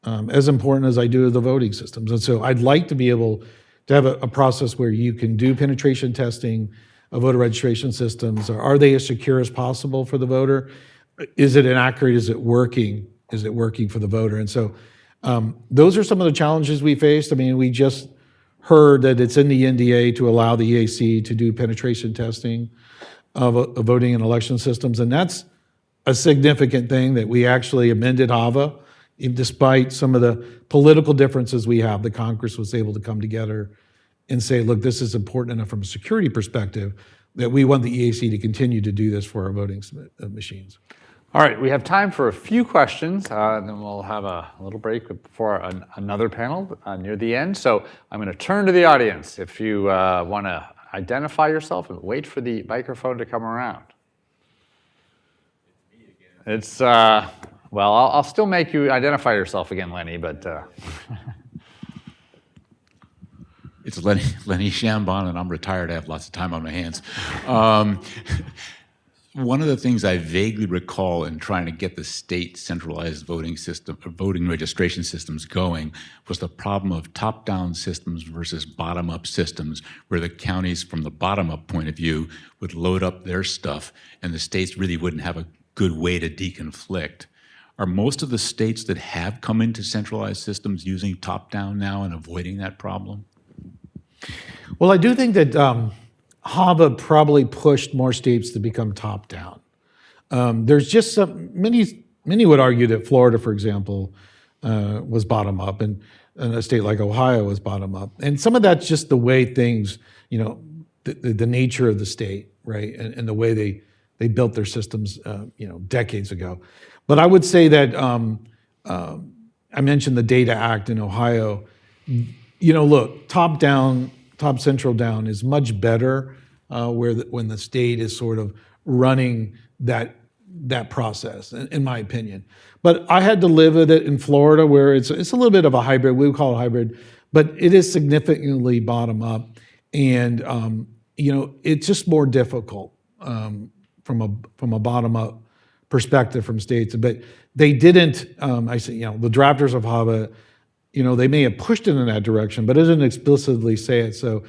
as important as I do the voting systems. And so I'd like to be able to have a process where you can do penetration testing of voter registration systems. Are they as secure as possible for the voter? Is it inaccurate? Is it working? Is it working for the voter? And so those are some of the challenges we faced. I mean, we just heard that it's in the NDA to allow the EAC to do penetration testing of voting and election systems. And that's a significant thing that we actually amended HAVA. Despite some of the political differences we have, the Congress was able to come together and say, look, this is important enough from a security perspective that we want the EAC to continue to do this for our voting machines. All right, we have time for a few questions, and then we'll have a little break before another panel near the end. So I'm going to turn to the audience. If you want to identify yourself and wait for the microphone to come around. It's, well, I'll still make you identify yourself again, Lenny, but... It's Lenny Shambon, and I'm retired. I have lots of time on my hands. One of the things I vaguely recall in trying to get the state centralized voting system, or voting registration systems going, was the problem of top-down systems versus bottom-up systems, where the counties, from the bottom-up point of view, would load up their stuff, and the states really wouldn't have a good way to deconflict. Are most of the states that have come into centralized systems using top-down now and avoiding that problem? Well, I do think that HAVA probably pushed more states to become top-down. There's just many would argue that Florida, for example, was bottom-up, and a state like Ohio was bottom-up. And some of that's just the way things, the nature of the state, right, and the way they built their systems, decades ago. But I would say that I mentioned the Data Act in Ohio. Look, top-down, top-central down is much better when the state is sort of running that process, in my opinion. But I had to live with it in Florida, where it's a little bit of a hybrid. We would call it hybrid, but it is significantly bottom-up, and it's just more difficult from a bottom-up perspective from states. But they didn't. I say, the drafters of HAVA. They may have pushed it in that direction, but it didn't explicitly say it. So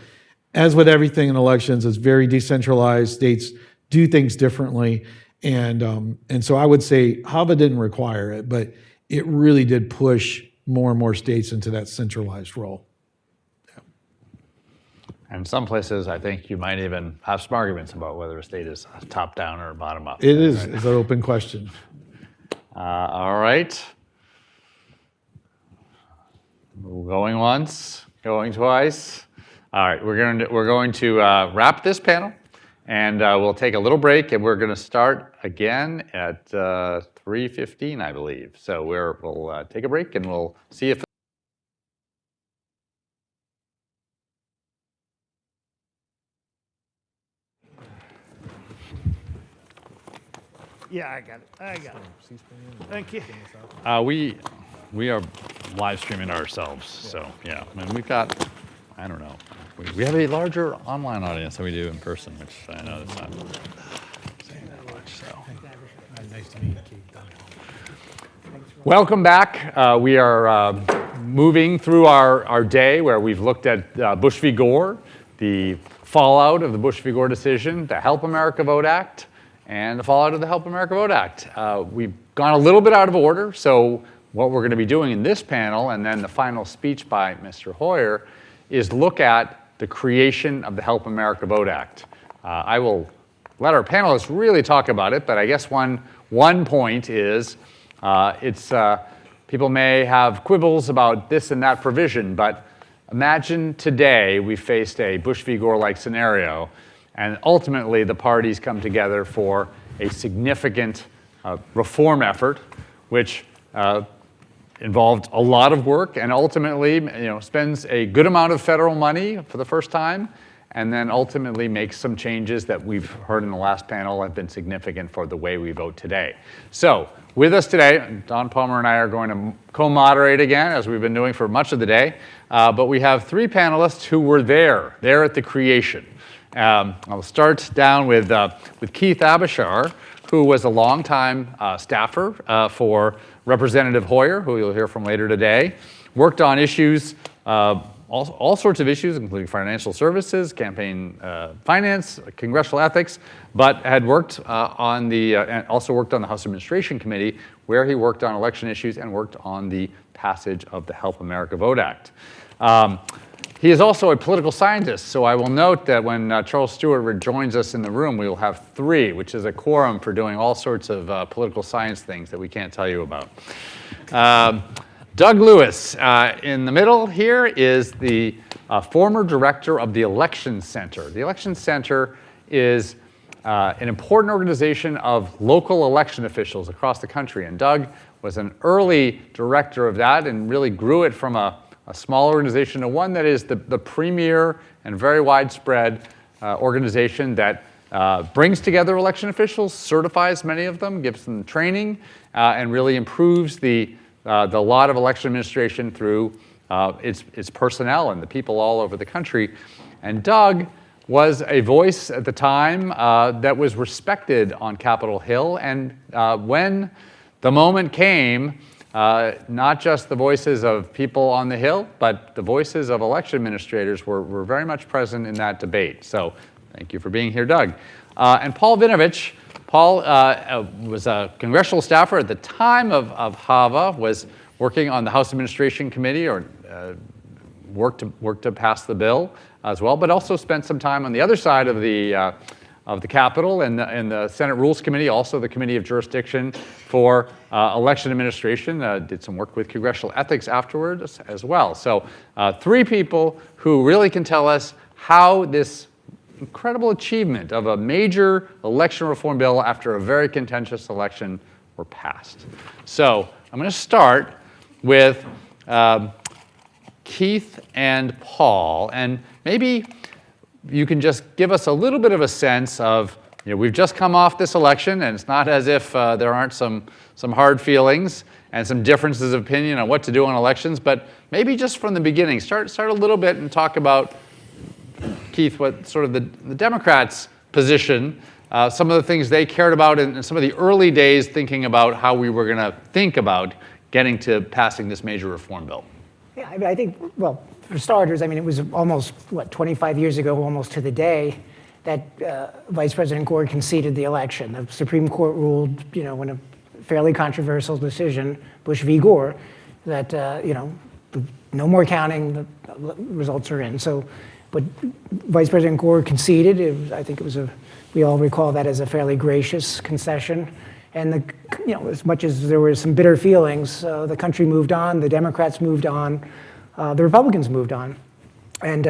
as with everything in elections, it's very decentralized. States do things differently. And so I would say HAVA didn't require it, but it really did push more and more states into that centralized role. And in some places, I think you might even have some arguments about whether a state is top-down or bottom-up. It is. It's an open question. All right. Going once, going twice. All right, we're going to wrap this panel, and we'll take a little break, and we're going to start again at 3:15, I believe. So we'll take a break, and we'll see if. Yeah, I got it. Thank you. We are live streaming ourselves, so yeah. I mean, we've got, I don't know, we have a larger online audience than we do in person, which I know that's not saying that much. So. Nice to meet you, Keith. Welcome back. We are moving through our day where we've looked at Bush v. Gore, the fallout of the Bush v. Gore decision, the Help America Vote Act, and the fallout of the Help America Vote Act. We've gone a little bit out of order, so what we're going to be doing in this panel, and then the final speech by Mr. Hoyer, is look at the creation of the Help America Vote Act. I will let our panelists really talk about it, but I guess one point is people may have quibbles about this and that provision, but imagine today we faced a Bush v. Gore-like scenario, and ultimately the parties come together for a significant reform effort, which involved a lot of work and ultimately spends a good amount of federal money for the first time, and then ultimately makes some changes that we've heard in the last panel have been significant for the way we vote today. So with us today, Don Palmer and I are going to co-moderate again, as we've been doing for much of the day, but we have three panelists who were there at the creation. I'll start down with Keith Abishar, who was a longtime staffer for Representative Hoyer, who you'll hear from later today. Worked on issues, all sorts of issues, including financial services, campaign finance, congressional ethics, but had worked and also worked on the House Administration Committee, where he worked on election issues and worked on the passage of the Help America Vote Act. He is also a political scientist, so I will note that when Charles Stewart rejoins us in the room, we will have three, which is a quorum for doing all sorts of political science things that we can't tell you about. Doug Lewis, in the middle here, is the former director of the Election Center. The Election Center is an important organization of local election officials across the country, and Doug was an early director of that and really grew it from a small organization to one that is the premier and very widespread organization that brings together election officials, certifies many of them, gives them training, and really improves the lot of election administration through its personnel and the people all over the country. And Doug was a voice at the time that was respected on Capitol Hill, and when the moment came, not just the voices of people on the Hill, but the voices of election administrators were very much present in that debate. So thank you for being here, Doug. And Paul Vinovich. Paul was a congressional staffer at the time of HAVA, was working on the House Administration Committee, or worked to pass the bill as well, but also spent some time on the other side of the Capitol and the Senate Rules Committee, also the Committee of Jurisdiction for Election Administration, did some work with congressional ethics afterwards as well. So three people who really can tell us how this incredible achievement of a major election reform bill after a very contentious election were passed. So I'm going to start with Keith and Paul, and maybe you can just give us a little bit of a sense of, we've just come off this election, and it's not as if there aren't some hard feelings and some differences of opinion on what to do on elections, but maybe just from the beginning, start a little bit and talk about, Keith, what sort of the Democrats' position, some of the things they cared about in some of the early days thinking about how we were going to think about getting to passing this major reform bill. Yeah, I think, well, for starters, it was almost, 25 years ago, almost to the day, that Vice President Gore conceded the election. The Supreme Court ruled, in a fairly controversial decision, Bush v. Gore, that, no more counting, the results are in. So But Vice President Gore conceded. I think we all recall that as a fairly gracious concession. And as much as there were some bitter feelings, the country moved on, the Democrats moved on, the Republicans moved on. And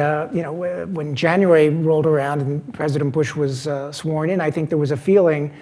when January rolled around and President Bush was sworn in, I think there was a feeling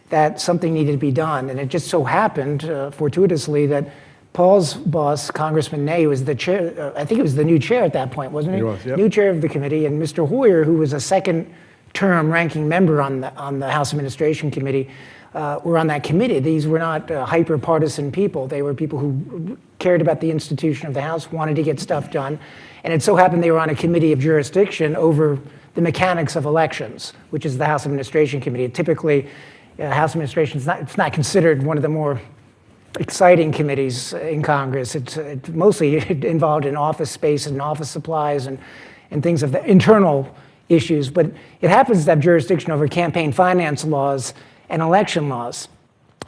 that something needed to be done. And it just so happened, fortuitously, that Paul's boss, Congressman Ney, was the chair. I think he was the new chair at that point, wasn't he? He was, yep. New chair of the committee, and Mr. Hoyer, who was a second-term ranking member on the House Administration Committee, were on that committee. These were not hyper-partisan people. They were people who cared about the institution of the House, wanted to get stuff done, and it so happened they were on a committee of jurisdiction over the mechanics of elections, which is the House Administration Committee. Typically, House Administration it's not considered one of the more exciting committees in Congress. It's mostly involved in office space and office supplies and things of the internal issues, but it happens to have jurisdiction over campaign finance laws and election laws.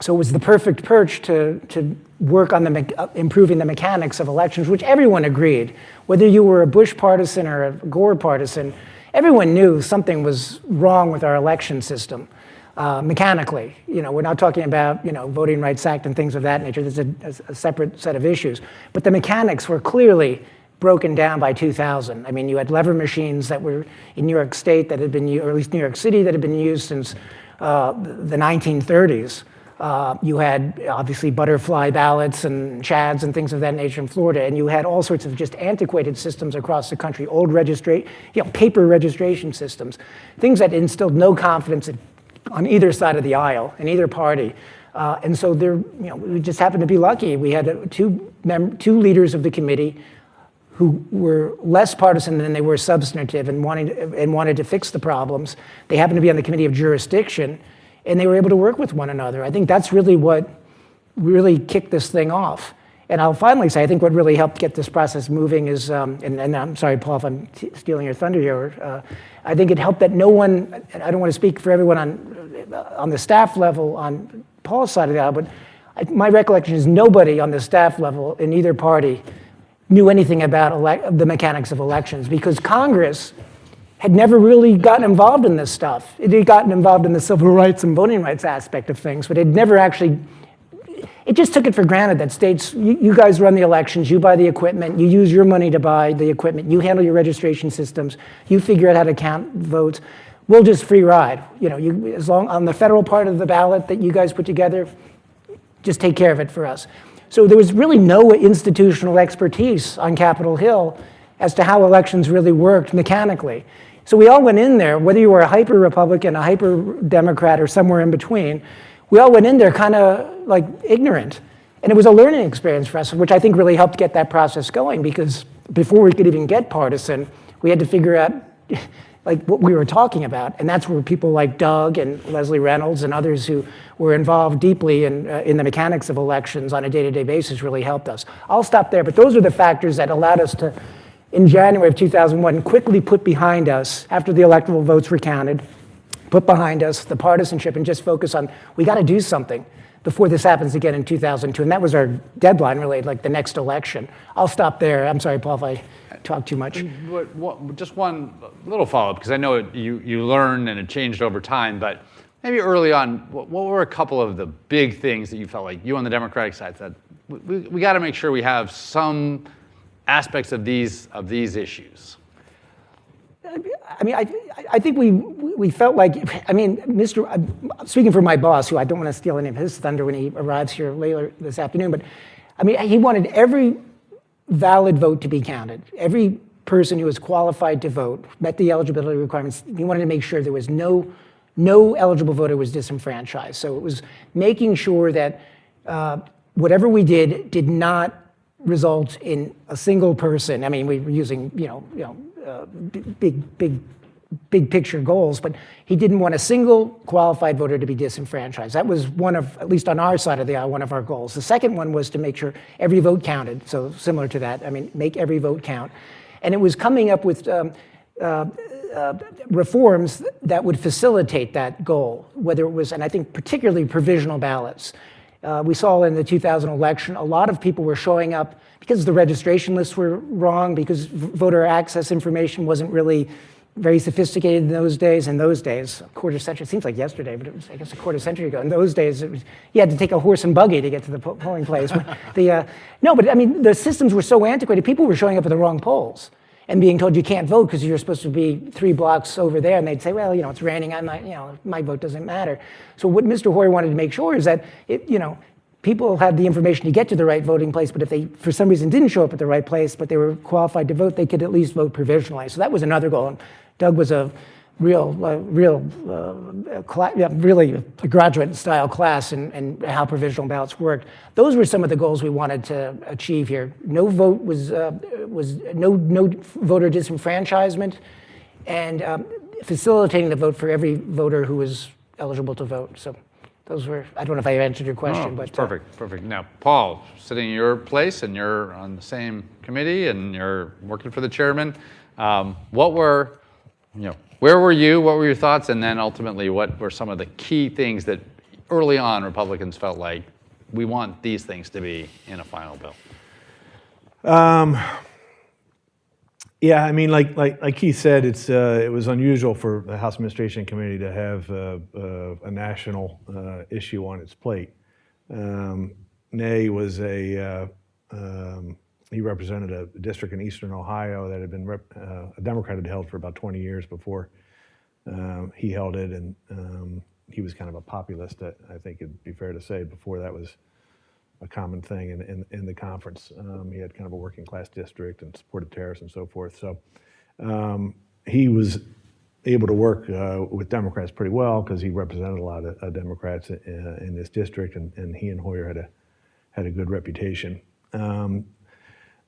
So it was the perfect perch to work on improving the mechanics of elections, which everyone agreed. Whether you were a Bush partisan or a Gore partisan, everyone knew something was wrong with our election system. Mechanically, we're not talking about, Voting Rights Act and things of that nature. There's a separate set of issues. But the mechanics were clearly broken down by 2000. I mean, you had lever machines that were in New York State that had been, or at least New York City, that had been used since the 1930s. You had, obviously, butterfly ballots and chads and things of that nature in Florida. And you had all sorts of just antiquated systems across the country, old paper registration systems, things that instilled no confidence on either side of the aisle, in either party. And so we just happened to be lucky. We had two leaders of the committee who were less partisan than they were substantive and wanted to fix the problems. They happened to be on the committee of jurisdiction, and they were able to work with one another. I think that's really what really kicked this thing off. And I'll finally say, I think what really helped get this process moving is, and I'm sorry, Paul, if I'm stealing your thunder here, I think it helped that no one, and I don't want to speak for everyone on the staff level on Paul's side of the aisle, but my recollection is nobody on the staff level in either party knew anything about the mechanics of elections, because Congress had never really gotten involved in this stuff. It had gotten involved in the civil rights and voting rights aspect of things, but it never actually, it just took it for granted that states, you guys run the elections, you buy the equipment, you use your money to buy the equipment, you handle your registration systems, you figure out how to count votes. We'll just free ride. As long on the federal part of the ballot that you guys put together, just take care of it for us. So there was really no institutional expertise on Capitol Hill as to how elections really worked mechanically. So we all went in there, whether you were a hyper-Republican, a hyper-Democrat, or somewhere in between, we all went in there kind of like ignorant. And it was a learning experience for us, which I think really helped get that process going, because before we could even get partisan, we had to figure out what we were talking about. And that's where people like Doug and Leslie Reynolds and others who were involved deeply in the mechanics of elections on a day-to-day basis really helped us. I'll stop there, but those are the factors that allowed us to, in January of 2001, quickly put behind us, after the electoral votes were counted, put behind us the partisanship and just focus on, we got to do something before this happens again in 2002. And that was our deadline, really, like the next election. I'll stop there. I'm sorry, Paul, if I talk too much. Just one little follow-up, because I know you learned and it changed over time, but maybe early on, what were a couple of the big things that you felt like you on the Democratic side said, we got to make sure we have some aspects of these issues? I mean, I think we felt like, I mean, speaking for my boss, who I don't want to steal any of his thunder when he arrives here later this afternoon, but I mean, he wanted every valid vote to be counted. Every person who was qualified to vote, met the eligibility requirements. He wanted to make sure there was no eligible voter was disenfranchised. So it was making sure that whatever we did not result in a single person. I mean, we were using big picture goals, but he didn't want a single qualified voter to be disenfranchised. That was one of, at least on our side of the aisle, one of our goals. The second one was to make sure every vote counted. So similar to that, I mean, make every vote count. And it was coming up with reforms that would facilitate that goal, whether it was, and I think particularly provisional ballots. We saw in the 2000 election, a lot of people were showing up because the registration lists were wrong, because voter access information wasn't really very sophisticated in those days. A quarter century, it seems like yesterday, but it was, I guess, a quarter century ago. In those days, you had to take a horse and buggy to get to the polling place. No, but I mean, the systems were so antiquated, people were showing up at the wrong polls and being told you can't vote because you're supposed to be 3 blocks over there, and they'd say, well, it's raining, my vote doesn't matter. So what Mr. Hoyer wanted to make sure is that, people had the information to get to the right voting place, but if they, for some reason, didn't show up at the right place, but they were qualified to vote, they could at least vote provisionally. So that was another goal. And Doug was a really a graduate-style class in how provisional ballots worked. Those were some of the goals we wanted to achieve here. No vote was no voter disenfranchisement, and facilitating the vote for every voter who was eligible to vote. So those were, I don't know if I answered your question, but Perfect. Now, Paul, sitting in your place, and you're on the same committee, and you're working for the chairman. Where were you? What were your thoughts? And then ultimately, what were some of the key things that early on Republicans felt like we want these things to be in a final bill? Yeah, I mean, like Keith said, it was unusual for the House Administration Committee to have a national issue on its plate. Ney was he represented a district in eastern Ohio that had been a Democrat had held for about 20 years before he held it, and he was kind of a populist, I think it'd be fair to say, before that was a common thing in the conference. He had kind of a working class district and supported tariffs and so forth. So he was able to work with Democrats pretty well because he represented a lot of Democrats in this district, and he and Hoyer had a good reputation.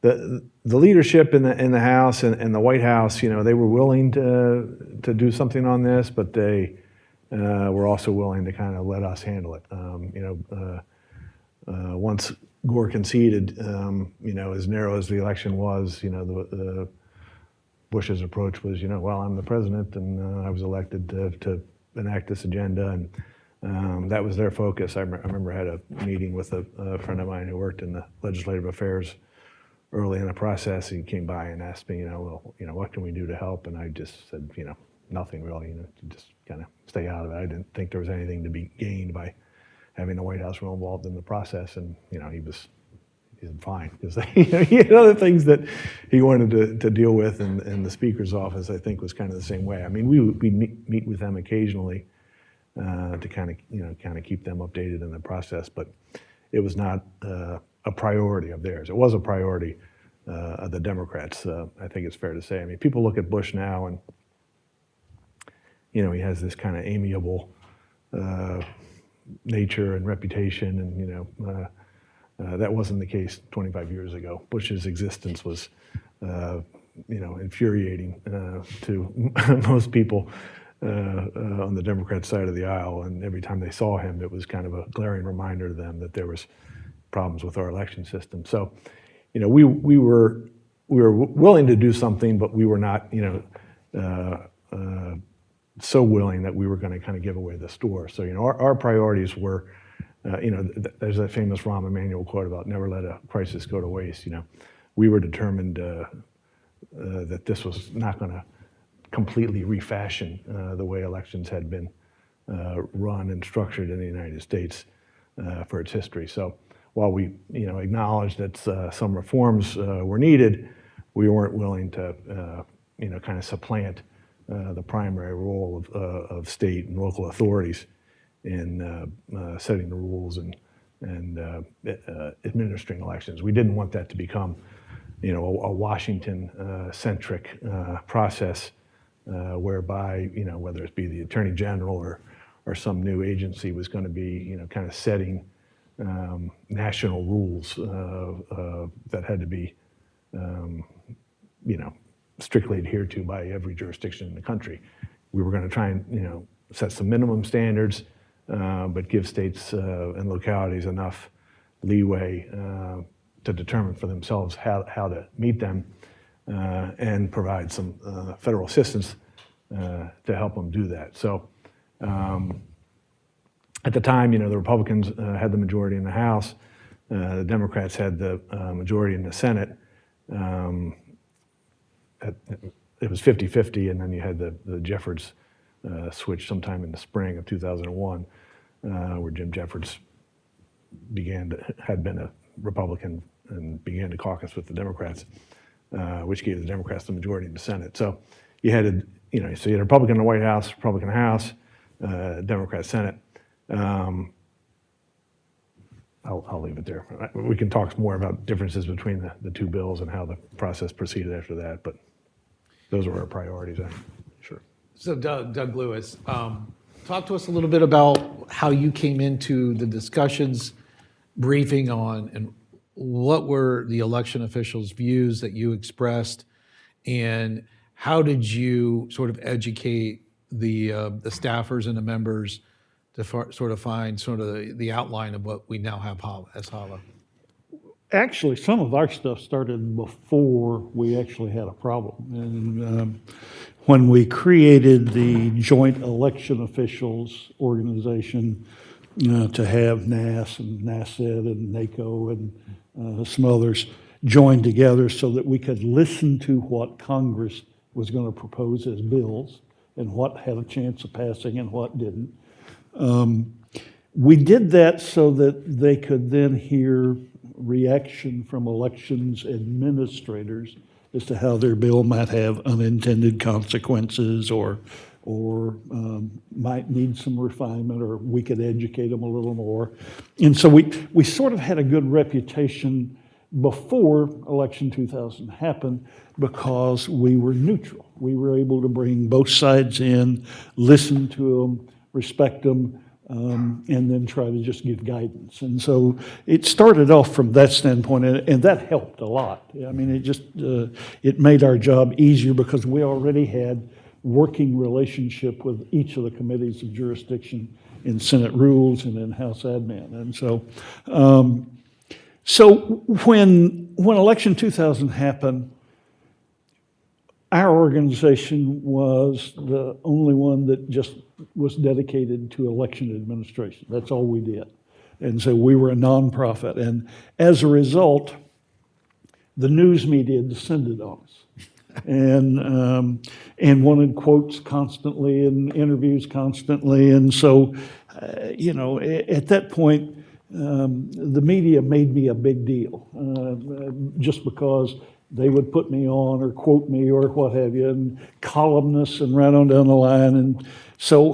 The leadership in the House and the White House, they were willing to do something on this, but they were also willing to kind of let us handle it. Once Gore conceded, as narrow as the election was, the Bush's approach was, well, I'm the president and I was elected to enact this agenda, and that was their focus. I remember I had a meeting with a friend of mine who worked in the legislative affairs early in the process. He came by and asked me, what can we do to help? And I just said, nothing really, to just kind of stay out of it. I didn't think there was anything to be gained by having the White House real involved in the process. And, he was fine because he had other things that he wanted to deal with. And the Speaker's office, I think, was kind of the same way. I mean, we meet with them occasionally to kind of keep them updated in the process, but it was not a priority of theirs. It was a priority of the Democrats, I think it's fair to say. I mean, people look at Bush now and, he has this kind of amiable nature and reputation, and, that wasn't the case 25 years ago. Bush's existence was, infuriating to most people on the Democrat side of the aisle, and every time they saw him, it was kind of a glaring reminder to them that there was problems with our election system. So, we were willing to do something, but we were not, so willing that we were going to kind of give away the store. So, our priorities were, there's that famous Rahm Emanuel quote about never let a crisis go to waste. We were determined that this was not going to completely refashion the way elections had been run and structured in the United States for its history. So while we acknowledged that some reforms were needed, we weren't willing to kind of supplant the primary role of state and local authorities in setting the rules and administering elections. We didn't want that to become a Washington-centric process whereby, whether it be the Attorney General or some new agency was going to be, kind of setting national rules that had to be, strictly adhered to by every jurisdiction in the country. We were going to try and, set some minimum standards, but give states and localities enough leeway to determine for themselves how to meet them and provide some federal assistance to help them do that. So at the time, the Republicans had the majority in the House. The Democrats had the majority in the Senate. It was 50-50, and then you had the Jeffords switch sometime in the spring of 2001, where Jim Jeffords had been a Republican and began to caucus with the Democrats, which gave the Democrats the majority in the Senate. So you had a Republican in the White House, Republican House, Democrat Senate. I'll leave it there. We can talk more about differences between the two bills and how the process proceeded after that, but those were our priorities. Sure. So Doug Lewis, talk to us a little bit about how you came into the discussions, briefing on, and what were the election officials' views that you expressed, and how did you sort of educate the staffers and the members to sort of find sort of the outline of what we now have as HAVA? Actually, some of our stuff started before we actually had a problem. And when we created the Joint Election Officials Organization to have NAS and NASED and NACO and some others join together so that we could listen to what Congress was going to propose as bills and what had a chance of passing and what didn't. We did that so that they could then hear reaction from elections administrators as to how their bill might have unintended consequences or might need some refinement, or we could educate them a little more. And so we sort of had a good reputation before election 2000 happened because we were neutral. We were able to bring both sides in, listen to them, respect them, and then try to just give guidance. And so it started off from that standpoint, and that helped a lot. I mean, it made our job easier because we already had working relationship with each of the committees of jurisdiction in Senate Rules and in House Admin. And so when election 2000 happened, our organization was the only one that just was dedicated to election administration. That's all we did. And so we were a nonprofit. And as a result, the news media descended on us and wanted quotes constantly and interviews constantly. And so, at that point, the media made me a big deal just because they would put me on or quote me or what have you, and columnists and right on down the line. And so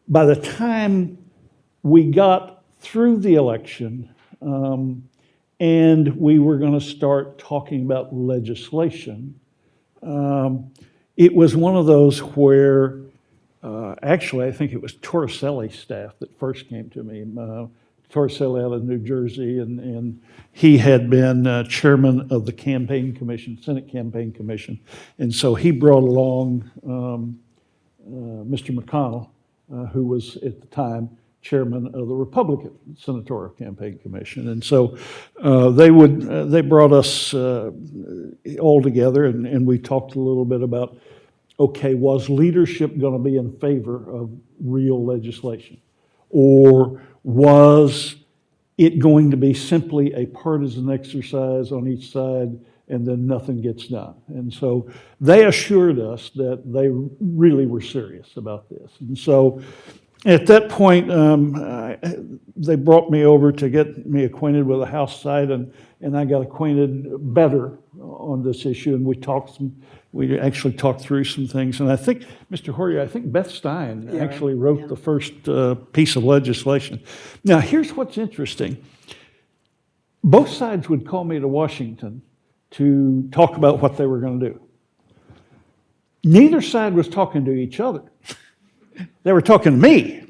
by the time we got through the election and we were going to start talking about legislation, it was one of those where actually I think it was Torricelli's staff that first came to me. Torricelli out of New Jersey, and he had been chairman of the campaign commission, Senate Campaign Commission. And so he brought along Mr. McConnell, who was at the time chairman of the Republican Senatorial Campaign Commission. And so they brought us all together, and we talked a little bit about, okay, was leadership going to be in favor of real legislation? Or was it going to be simply a partisan exercise on each side and then nothing gets done? And so they assured us that they really were serious about this. And so at that point, they brought me over to get me acquainted with the House side, and I got acquainted better on this issue, and we actually talked through some things. And I think, Mr. Hoyer, I think Beth Stein actually wrote the first piece of legislation. Now, here's what's interesting. Both sides would call me to Washington to talk about what they were going to do. Neither side was talking to each other. They were talking to me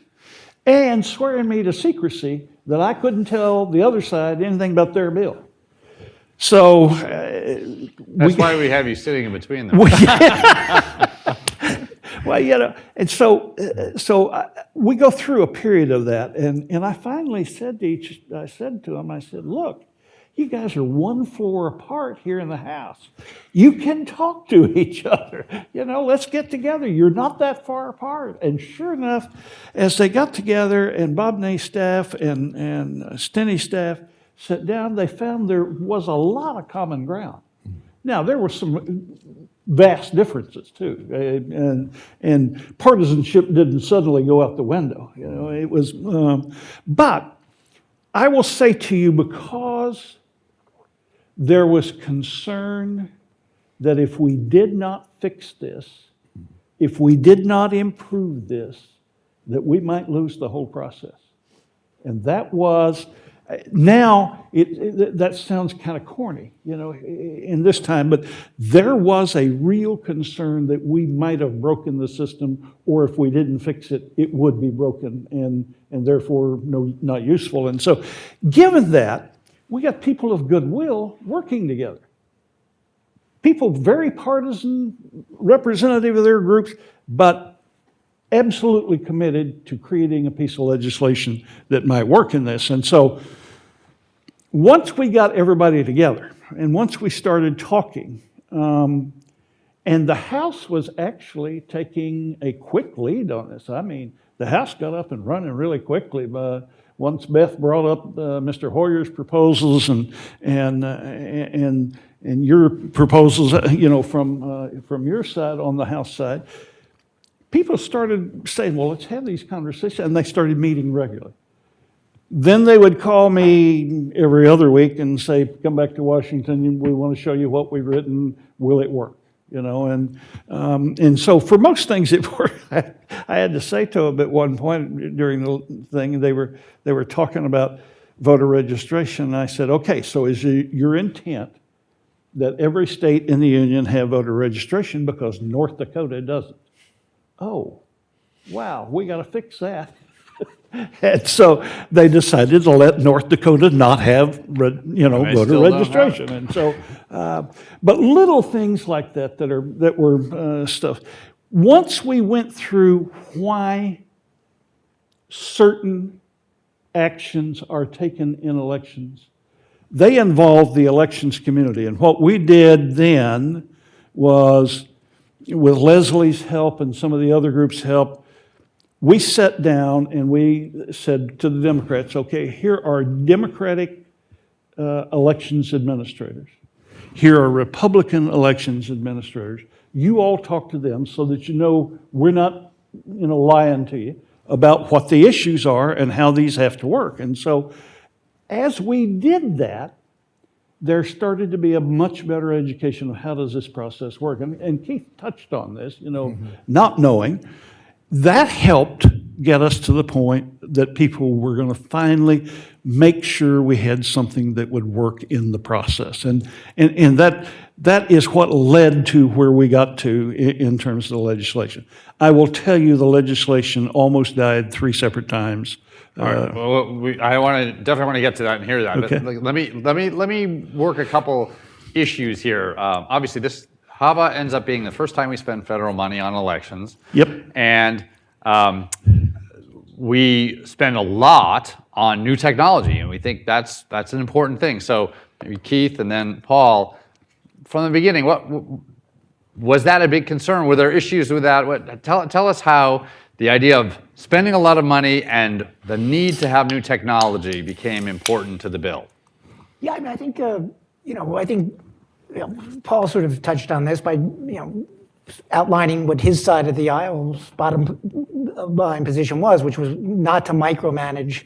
and swearing me to secrecy that I couldn't tell the other side anything about their bill. So that's why we have you sitting in between them. Well, and so we go through a period of that, and I finally said to him, I said, look, You guys are one floor apart here in the House. You can talk to each other. Let's get together. You're not that far apart. And sure enough, as they got together and Bob Ney's staff and Stenny's staff sat down, they found there was a lot of common ground. Now, there were some vast differences too, and partisanship didn't suddenly go out the window. It was, but I will say to you, because there was concern that if we did not fix this, if we did not improve this, that we might lose the whole process. And that was, now that sounds kind of corny, in this time, but there was a real concern that we might have broken the system, or if we didn't fix it, it would be broken and therefore not useful. And so, given that, we got people of goodwill working together. People very partisan, representative of their groups, but absolutely committed to creating a piece of legislation that might work in this. And so once we got everybody together and once we started talking, and the House was actually taking a quick lead on this. I mean, the House got up and running really quickly. But once Beth brought up Mr. Hoyer's proposals and your proposals, from your side on the House side, people started saying, well, let's have these conversations, and they started meeting regularly. Then they would call me every other week and say, come back to Washington, we want to show you what we've written, will it work? And so for most things it worked. I had to say to them at one point during the thing, they were talking about voter registration, and I said, okay, so is your intent that every state in the union have voter registration because North Dakota doesn't? Oh, wow, we got to fix that. And so they decided to let North Dakota not have, voter registration. And so, but little things like that that were stuff. Once we went through why certain actions are taken in elections, they involve the elections community. And what we did then was, with Leslie's help and some of the other groups' help, we sat down and we said to the Democrats, okay, here are Democratic elections administrators. Here are Republican elections administrators. You all talk to them so that we're not lying to you about what the issues are and how these have to work. And so as we did that, there started to be a much better education of how does this process work. And Keith touched on this, not knowing. That helped get us to the point that people were going to finally make sure we had something that would work in the process. And that is what led to where we got to in terms of the legislation. I will tell you, the legislation almost died 3 separate times. All right. Well, I definitely want to get to that and hear that. Okay. But let me work a couple issues here. Obviously, this HAVA ends up being the first time we spend federal money on elections. Yep. And we spend a lot on new technology, and we think that's an important thing. So maybe Keith and then Paul, from the beginning, what was that a big concern? Were there issues with that? Tell us how the idea of spending a lot of money and the need to have new technology became important to the bill. Yeah, I mean, I think Paul sort of touched on this by outlining what his side of the aisle's bottom line position was, which was not to micromanage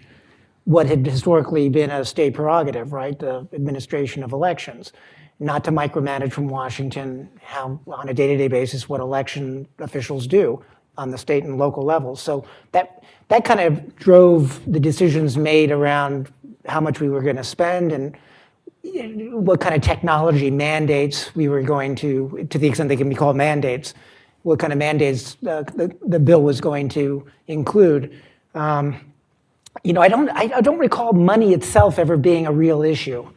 what had historically been a state prerogative, right? The administration of elections, not to micromanage from Washington how, on a day-to-day basis, what election officials do on the state and local levels. So that kind of drove the decisions made around how much we were going to spend and what kind of technology mandates we were going to the extent they can be called mandates, what kind of mandates the bill was going to include. I don't recall money itself ever being a real issue.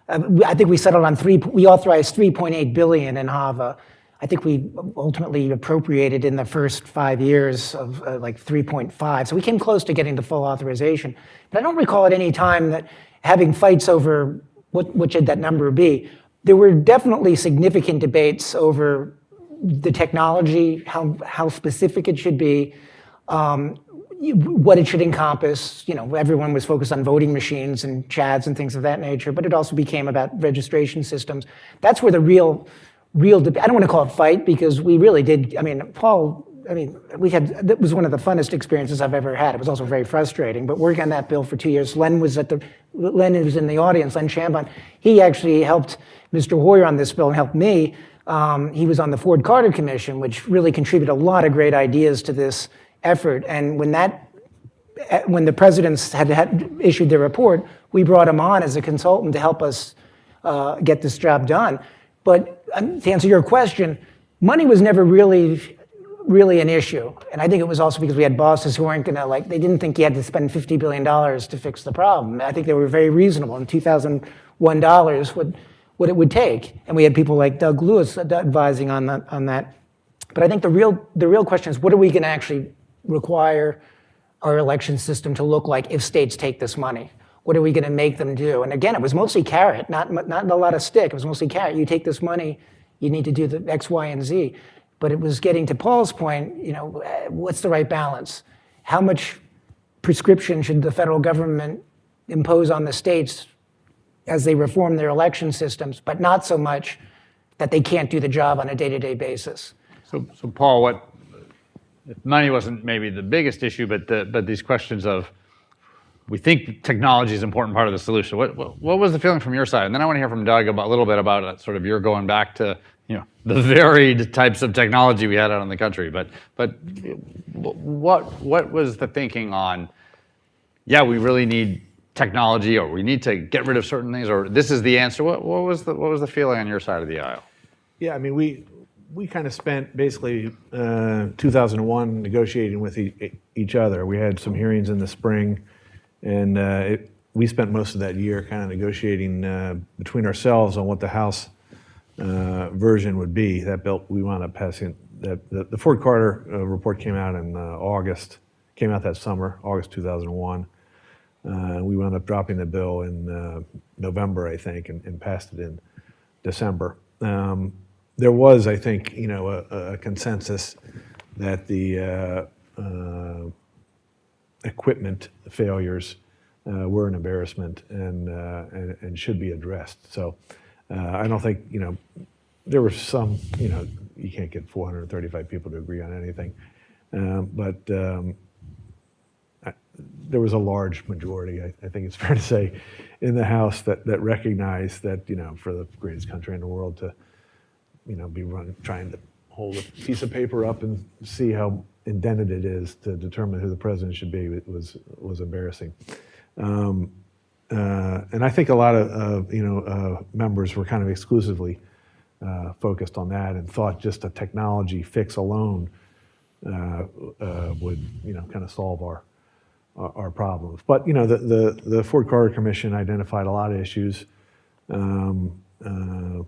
I think we settled on we authorized $3.8 billion in HAVA. I think we ultimately appropriated in the first 5 years of like 3.5. So we came close to getting the full authorization. But I don't recall at any time that having fights over what should that number be? There were definitely significant debates over the technology, how specific it should be, what it should encompass. Everyone was focused on voting machines and chads and things of that nature, but it also became about registration systems. That's where the real debate, I don't want to call it fight, because we really did, Paul, that was one of the funnest experiences I've ever had. It was also very frustrating, but working on that bill for 2 years, Len was in the audience, Len Chambon. He actually helped Mr. Hoyer on this bill and helped me. He was on the Ford-Carter Commission, which really contributed a lot of great ideas to this effort. And when the presidents had issued their report, we brought him on as a consultant to help us get this job done. But to answer your question, money was never really an issue. And I think it was also because we had bosses who weren't gonna, they didn't think you had to spend $50 billion to fix the problem. I think they were very reasonable. In $2001, what it would take. And we had people like Doug Lewis advising on that. But I think the real question is, what are we gonna actually require our election system to look like if states take this money? What are we gonna make them do? And again, it was mostly carrot, not a lot of stick. It was mostly carrot. You take this money, you need to do the X, Y, and Z. But it was getting to Paul's point, what's the right balance? How much prescription should the federal government impose on the states as they reform their election systems, but not so much that they can't do the job on a day-to-day basis? So Paul, if money wasn't maybe the biggest issue, but these questions of, we think technology is an important part of the solution. What was the feeling from your side? And then I want to hear from Doug a little bit about sort of your going back to the varied types of technology we had out in the country. But what was the thinking on? Yeah, we really need technology, or we need to get rid of certain things, or this is the answer. What was the feeling on your side of the aisle? Yeah, we kind of spent basically 2001 negotiating with each other. We had some hearings in the spring, and we spent most of that year kind of negotiating between ourselves on what the House version would be. That bill, we wound up passing, the Ford-Carter report came out in came out that summer, August 2001. We wound up dropping the bill in November, I think, and passed it in December. There was, I think, a consensus that the equipment failures were an embarrassment and should be addressed. So I don't think, there were some, you can't get 435 people to agree on anything, but there was a large majority, I think it's fair to say, in the House that recognized that, for the greatest country in the world to, be trying to hold a piece of paper up and see how indented it is to determine who the president should be, it was embarrassing. And I think a lot of members were kind of exclusively focused on that and thought just a technology fix alone would kind of solve our problems. But the Ford-Carter Commission identified a lot of issues on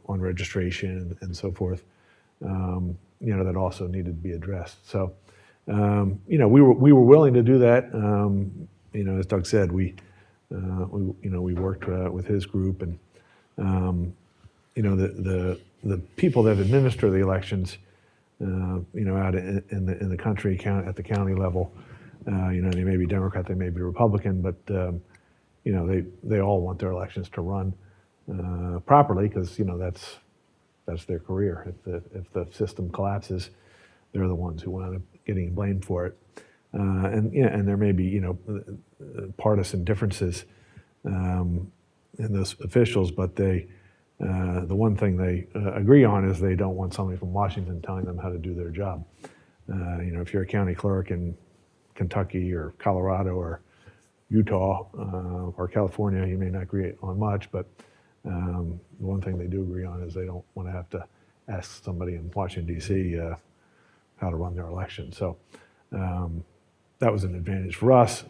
registration and so forth, that also needed to be addressed. So we were willing to do that. As Doug said, we worked with his group, and the people that administer the elections, out in the country, at the county level, they may be Democrat, they may be Republican, but they all want their elections to run properly, because that's their career. If the system collapses, they're the ones who wind up getting blamed for it. And there may be partisan differences in those officials, but the one thing they agree on is they don't want somebody from Washington telling them how to do their job. If you're a county clerk in Kentucky or Colorado or Utah or California, you may not agree on much, but the one thing they do agree on is they don't want to have to ask somebody in Washington, D.C. How to run their election. So that was an advantage for us,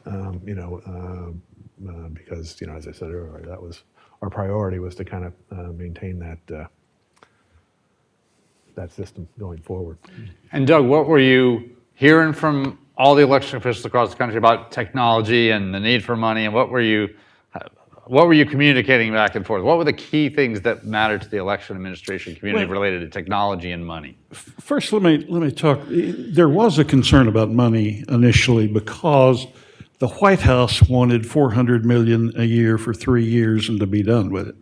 because, as I said earlier, that was our priority, was to kind of maintain that system going forward. And Doug, what were you hearing from all the election officials across the country about technology and the need for money, and what what were you communicating back and forth? What were the key things that mattered to the election administration community related to technology and money? First, let me talk. There was a concern about money initially because the White House wanted $400 million a year for 3 years and to be done with it.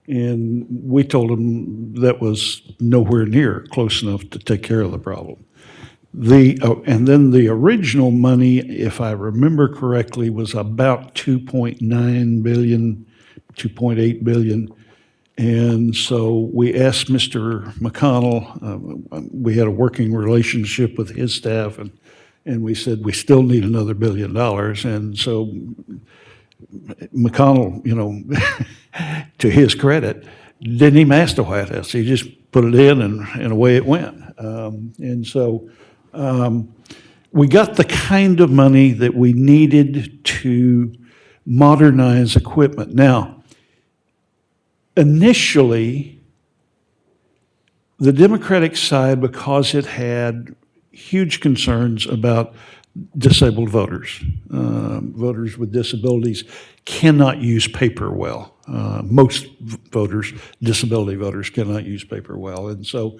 And we told them that was nowhere near close enough to take care of the problem. And then the original money, if I remember correctly, was about 2.9 billion, 2.8 billion. And so we asked Mr. McConnell, we had a working relationship with his staff, and we said, we still need another $1 billion. And so McConnell, to his credit, didn't even ask the White House. He just put it in and away it went. And so we got the kind of money that we needed to modernize equipment. Now, initially, the Democratic side, because it had huge concerns about disabled voters, voters with disabilities cannot use paper well. Most voters, disability voters, cannot use paper well. And so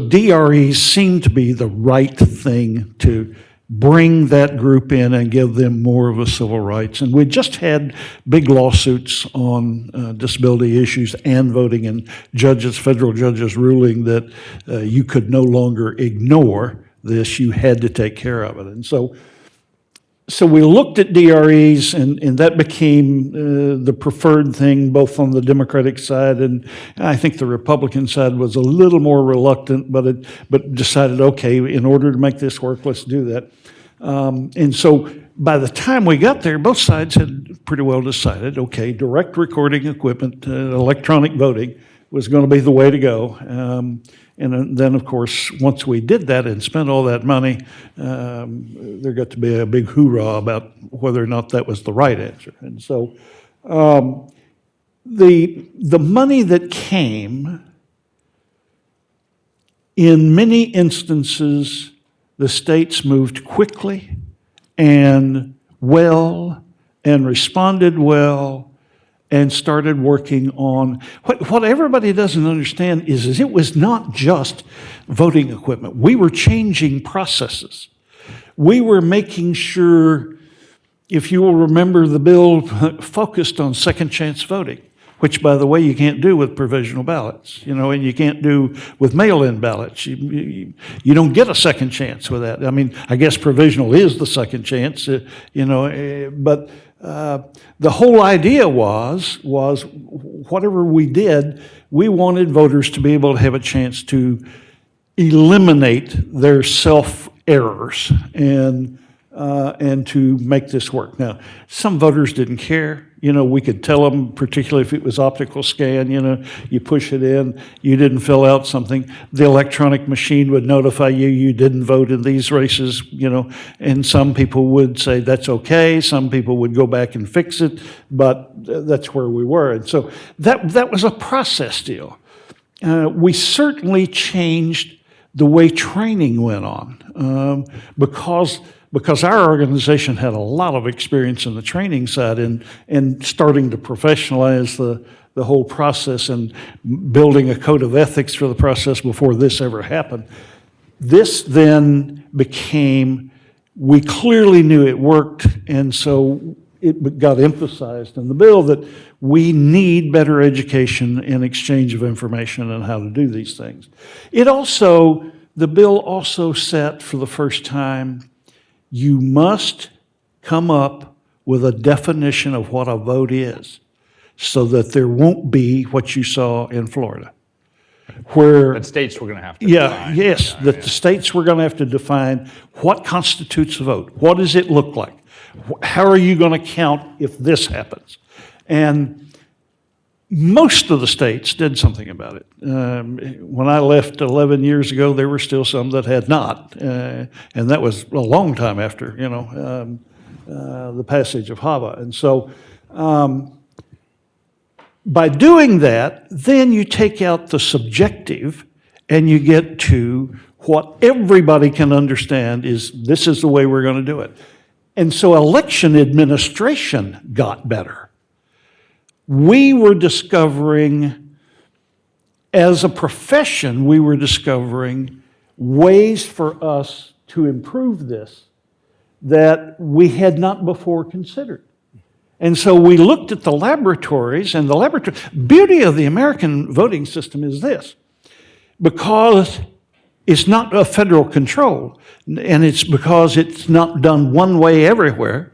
DREs seemed to be the right thing to bring that group in and give them more of a civil rights. And we just had big lawsuits on disability issues and voting, and federal judges ruling that you could no longer ignore this, you had to take care of it. And so we looked at DREs, and that became the preferred thing, both on the Democratic side, and I think the Republican side was a little more reluctant, but decided, okay, in order to make this work, let's do that. And so by the time we got there, both sides had pretty well decided, okay, direct recording equipment, electronic voting was going to be the way to go. And then, of course, once we did that and spent all that money, there got to be a big hoorah about whether or not that was the right answer. And so the money that came, in many instances, the states moved quickly and well and responded well and started working on, what everybody doesn't understand is it was not just voting equipment. We were changing processes. We were making sure, if you will remember, the bill focused on second chance voting, which, by the way, you can't do with provisional ballots, and you can't do with mail-in ballots. You don't get a second chance with that. I mean, I guess provisional is the second chance, but the whole idea was whatever we did, we wanted voters to be able to have a chance to eliminate their self-errors and to make this work. Now, some voters didn't care. We could tell them, particularly if it was optical scan, you push it in, you didn't fill out something, the electronic machine would notify you didn't vote in these races, and some people would say that's okay, some people would go back and fix it, but that's where we were. And so that was a process deal. We certainly changed the way training went on, because our organization had a lot of experience in the training side and starting to professionalize the whole process and building a code of ethics for the process before this ever happened. This then became, we clearly knew it worked, and so it got emphasized in the bill that we need better education and exchange of information on how to do these things. The bill also set for the first time, you must come up with a definition of what a vote is so that there won't be what you saw in Florida, where That states were going to have to yeah, define. yes, that the states were going to have to define what constitutes a vote. What does it look like? How are you going to count if this happens? And most of the states did something about it. When I left 11 years ago, there were still some that had not, and that was a long time after, the passage of HAVA. And so by doing that, then you take out the subjective and you get to what everybody can understand is this is the way we're going to do it. And so election administration got better. We were discovering, as a profession, we were discovering ways for us to improve this that we had not before considered. And so we looked at the laboratories, and the beauty of the American voting system is this: because it's not a federal control, and it's because it's not done one way everywhere,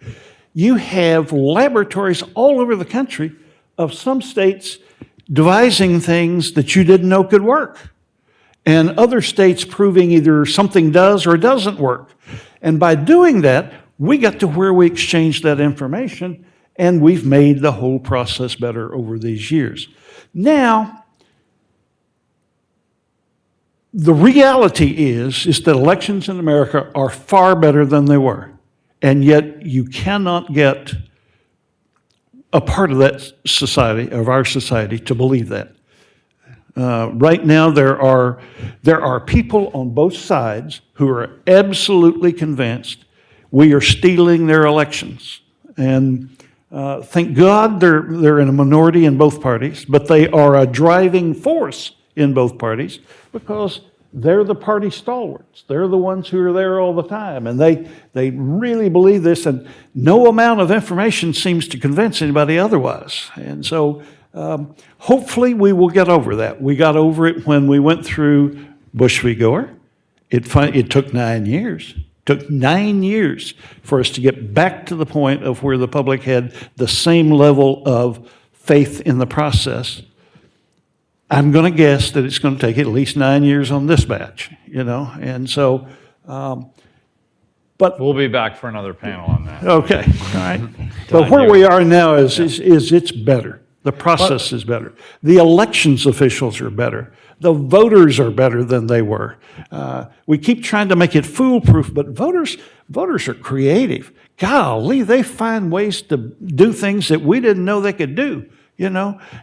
you have laboratories all over the country of some states devising things that you didn't know could work, and other states proving either something does or doesn't work. And by doing that, we got to where we exchanged that information, and we've made the whole process better over these years. Now, the reality is that elections in America are far better than they were, and yet you cannot get a part of that society, of our society, to believe that. Right now, there are people on both sides who are absolutely convinced we are stealing their elections. And thank God they're in a minority in both parties, but they are a driving force in both parties because they're the party stalwarts. They're the ones who are there all the time, and they really believe this, and no amount of information seems to convince anybody otherwise. And so hopefully we will get over that. We got over it when we went through Bush v. Gore. It took 9 years. Took 9 years for us to get back to the point of where the public had the same level of faith in the process. I'm going to guess that it's going to take at least 9 years on this batch, and so, but. We'll be back for another panel on that. Okay, all right. But where we are now is it's better. The process is better. The elections officials are better. The voters are better than they were. We keep trying to make it foolproof, but voters are creative. Golly, they find ways to do things that we didn't know they could do,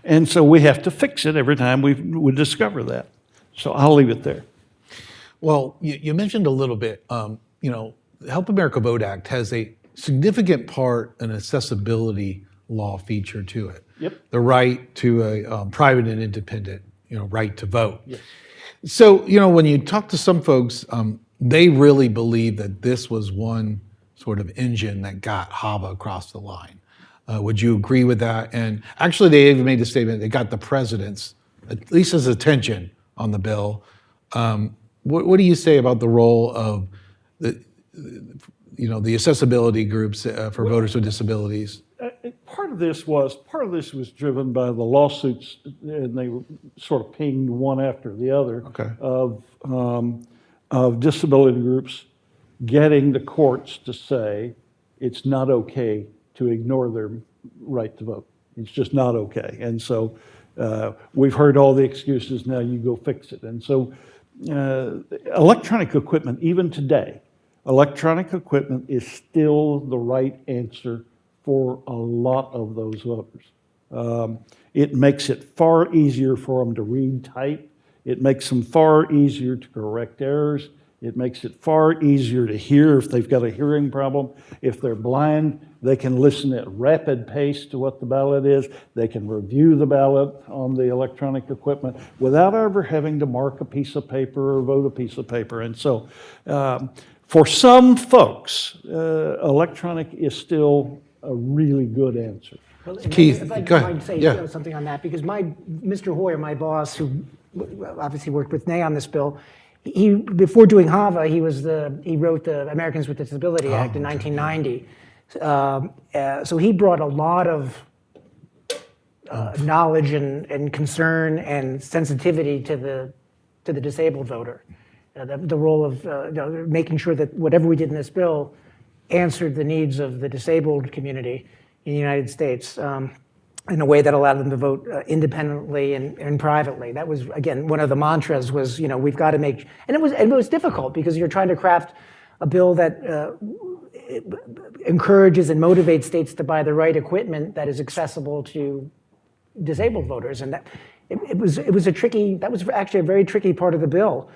And so we have to fix it every time we discover that. So I'll leave it there. Well, you mentioned a little bit, the Help America Vote Act has a significant part, an accessibility law feature to it. Yep. The right to a private and independent, right to vote. Yes. So, when you talk to some folks, they really believe that this was one sort of engine that got HAVA across the line. Would you agree with that? And actually, they even made the statement, they got the president's, at least his attention on the bill. What do you say about the role of the accessibility groups for voters with disabilities? Part of this was driven by the lawsuits, and they were sort of pinged one after the other, of disability groups getting the courts to say it's not okay to ignore their right to vote. It's just not okay. And so we've heard all the excuses, now you go fix it. And so electronic equipment, even today, electronic equipment is still the right answer for a lot of those voters. It makes it far easier for them to read, type. It makes them far easier to correct errors. It makes it far easier to hear if they've got a hearing problem. If they're blind, they can listen at rapid pace to what the ballot is. They can review the ballot on the electronic equipment without ever having to mark a piece of paper or vote a piece of paper. And so for some folks, electronic is still a really good answer. Well, Keith, if I go might ahead. say Yeah. something on that, because Mr. Hoyer, my boss, who obviously worked with Nay on this bill, he before doing HAVA, he wrote the Americans with Disability Act in 1990. So he brought a lot of knowledge and concern and sensitivity to the disabled voter. The role of making sure that whatever we did in this bill answered the needs of the disabled community in the United States in a way that allowed them to vote independently and privately. That was, again, one of the mantras was, we've got to make, and it was difficult because you're trying to craft a bill that encourages and motivates states to buy the right equipment that is accessible to disabled voters. And that it was actually a very tricky part of the bill,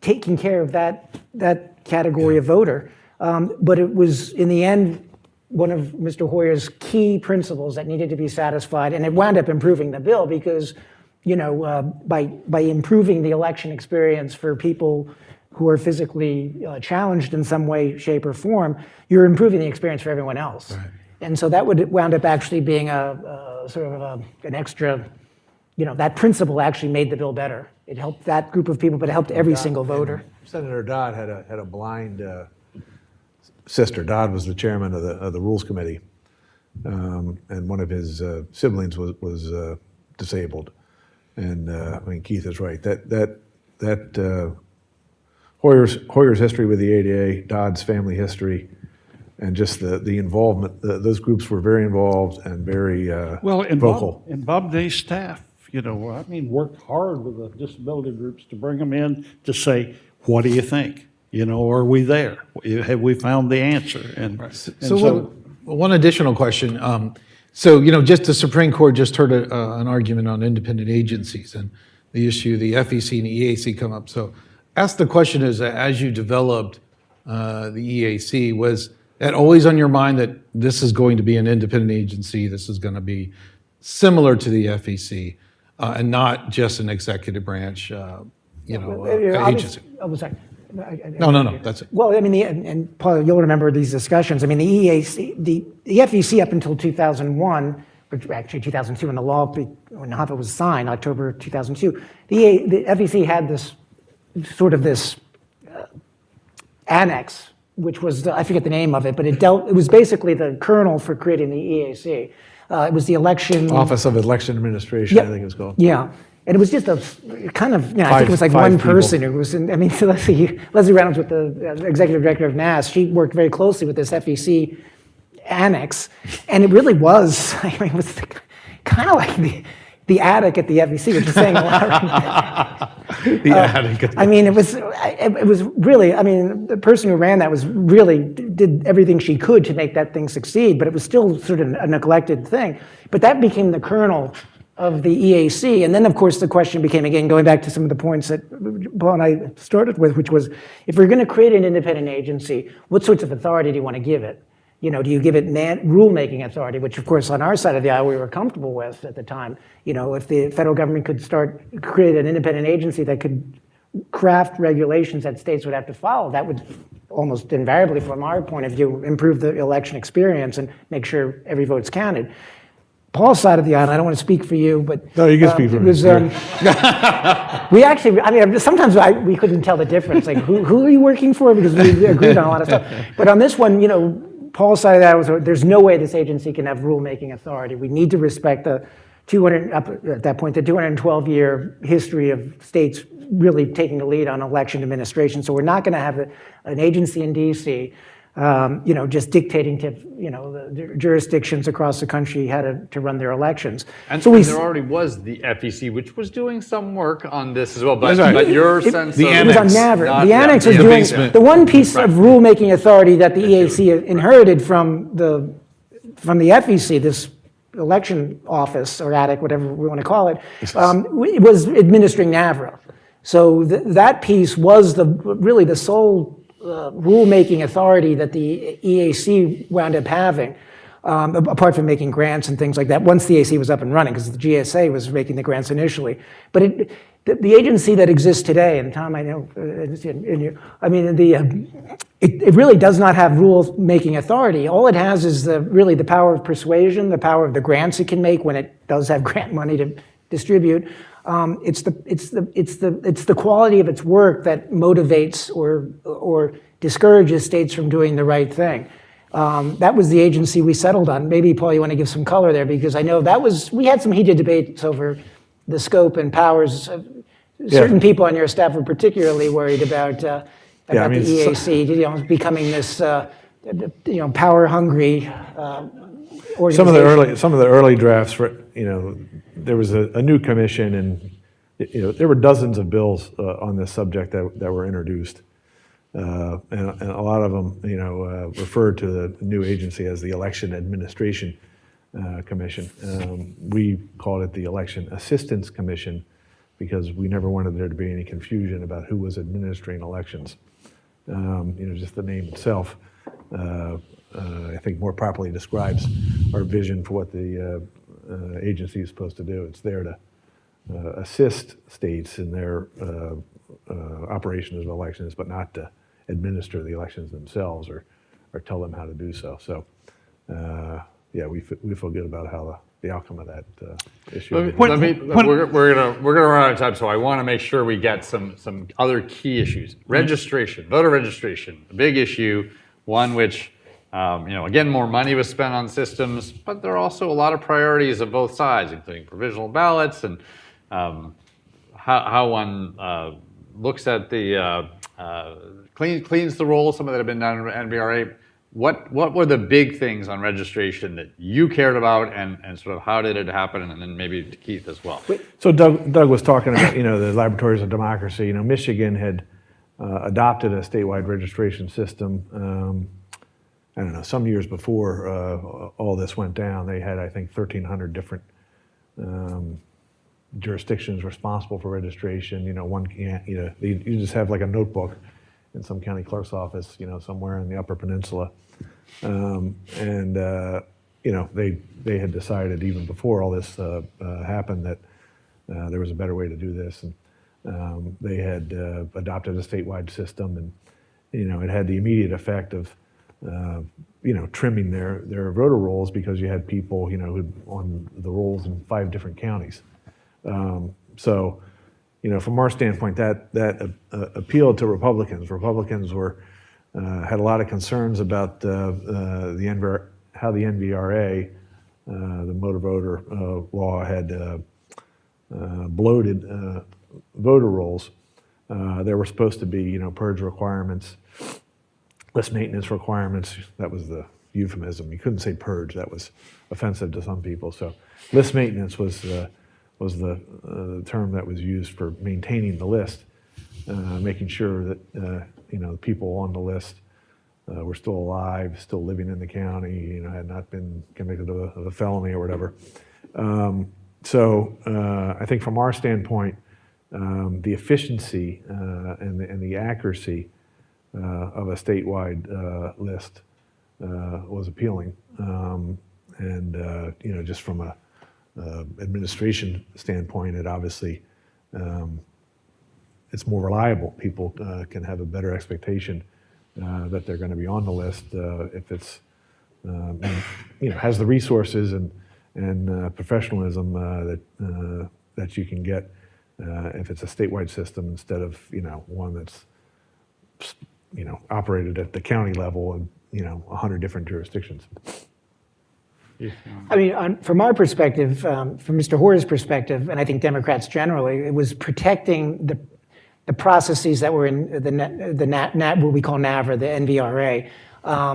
taking care of that category of voter. But it was, in the end, one of Mr. Hoyer's key principles that needed to be satisfied, and it wound up improving the bill because, by improving the election experience for people who are physically challenged in some way, shape, or form, you're improving the experience for everyone else. Right. And so that would wound up actually being an extra, that principle actually made the bill better. It helped that group of people, but it helped every single voter. Senator Dodd had a blind sister. Dodd was the chairman of the Rules Committee, and one of his siblings was disabled. And Keith is right. That Hoyer's history with the ADA, Dodd's family history, and just the involvement. Those groups were very involved and very vocal. Bob Day's staff, worked hard with the disability groups to bring them in to say, what do you think? Are we there? Have we found the answer? So one additional question. Just the Supreme Court just heard an argument on independent agencies and the issue, the FEC and the EAC come up. So ask the question is, as you developed the EAC, was it always on your mind that this is going to be an independent agency, this is going to be similar to the FEC, and not just an executive branch, agency? No, that's it. Well, and Paul, you'll remember these discussions. The EAC, the FEC up until 2001, or actually 2002 when HAVA was signed, October 2002, the FEC had this annex, which was, I forget the name of it, but it was basically the kernel for creating the EAC. It was the election... Office of Election Administration, I think it was called. Yeah. And it was just a kind of, I think it was like one person who was in, Leslie Reynolds with the executive director of NAS, she worked very closely with this FEC annex. And it really was, it was kind of like the attic at the FEC, which is saying a lot. The attic. It was really, the person who ran that did everything she could to make that thing succeed, but it was still sort of a neglected thing. But that became the kernel of the EAC. And then, of course, the question became, again, going back to some of the points that Paul and I started with, which was, if we're going to create an independent agency, what sorts of authority do you want to give it? Do you give it rulemaking authority, which, of course, on our side of the aisle, we were comfortable with at the time. If the federal government could create an independent agency that could craft regulations that states would have to follow, that would almost invariably, from our point of view, improve the election experience and make sure every vote's counted. Paul's side of the aisle, I don't want to speak for you, but... No, you can speak for me. We actually, sometimes we couldn't tell the difference. Like, who are you working for? Because we agreed on a lot of stuff. But on this one, Paul's side of that was, there's no way this agency can have rulemaking authority. We need to respect the 212-year history of states really taking the lead on election administration. So we're not going to have an agency in D.C., just dictating to, the jurisdictions across the country how to run their elections. And so there already was the FEC, which was doing some work on this as well. But your sense it was on NAVRA. The annex was doing the one piece of rulemaking authority that the EAC inherited from the FEC, this election office or attic, whatever we want to call it, was administering NAVRA. So that piece was really the sole rulemaking authority that the EAC wound up having, apart from making grants and things like that, once the EAC was up and running, because the GSA was making the grants initially. But the agency that exists today, and Tom, I know, it really does not have rule-making authority. All it has is really the power of persuasion, the power of the grants it can make when it does have grant money to distribute. It's the quality of its work that motivates or discourages states from doing the right thing. That was the agency we settled on. Maybe, Paul, you want to give some color there, because I know we had some heated debates over the scope and powers. Certain people on your staff were particularly worried about the EAC, becoming this power-hungry organization. Some of the early drafts, there was a new commission, and there were dozens of bills on this subject that were introduced, and a lot of them, referred to the new agency as the Election Administration Commission. We called it the Election Assistance Commission because we never wanted there to be any confusion about who was administering elections. Just the name itself, I think more properly describes our vision for what the agency is supposed to do. It's there to assist states in their operations of elections, but not to administer the elections themselves or tell them how to do so. So, yeah, we feel good about how the outcome of that issue. We're gonna run out of time, so I want to make sure we get some other key issues. Registration, voter registration, a big issue, one which, again, more money was spent on systems, but there are also a lot of priorities of both sides, including provisional ballots and how one looks at the cleans the rolls, some of that have been done in NVRA. What were the big things on registration that you cared about, and sort of how did it happen, and then maybe to Keith as well? So Doug was talking about, the laboratories of democracy. Michigan had adopted a statewide registration system. I don't know, some years before all this went down, they had, I think, 1,300 different jurisdictions responsible for registration. You just have like a notebook in some county clerk's office, somewhere in the Upper Peninsula. They had decided even before all this happened that there was a better way to do this. And they had adopted a statewide system, and, it had the immediate effect of, trimming their voter rolls, because you had people, who on the rolls in 5 different counties. So, from our standpoint, that appealed to Republicans. Republicans had a lot of concerns about how the NVRA, the motor voter law, had bloated voter rolls. There were supposed to be, purge requirements, list maintenance requirements. That was the euphemism. You couldn't say purge. That was offensive to some people. So list maintenance was the term that was used for maintaining the list, making sure that people on the list were still alive, still living in the county, had not been convicted of a felony or whatever. I think from our standpoint, the efficiency and the accuracy of a statewide list was appealing, just from a administration standpoint, it obviously it's more reliable. People can have a better expectation that they're going to be on the list if it's has the resources and professionalism that you can get if it's a statewide system instead of one that's operated at the county level and 100 different jurisdictions. I mean, from our perspective, from Mr. Hoare's perspective, and I think Democrats generally, it was protecting the processes that were in what we call NAVRA, the NVRA,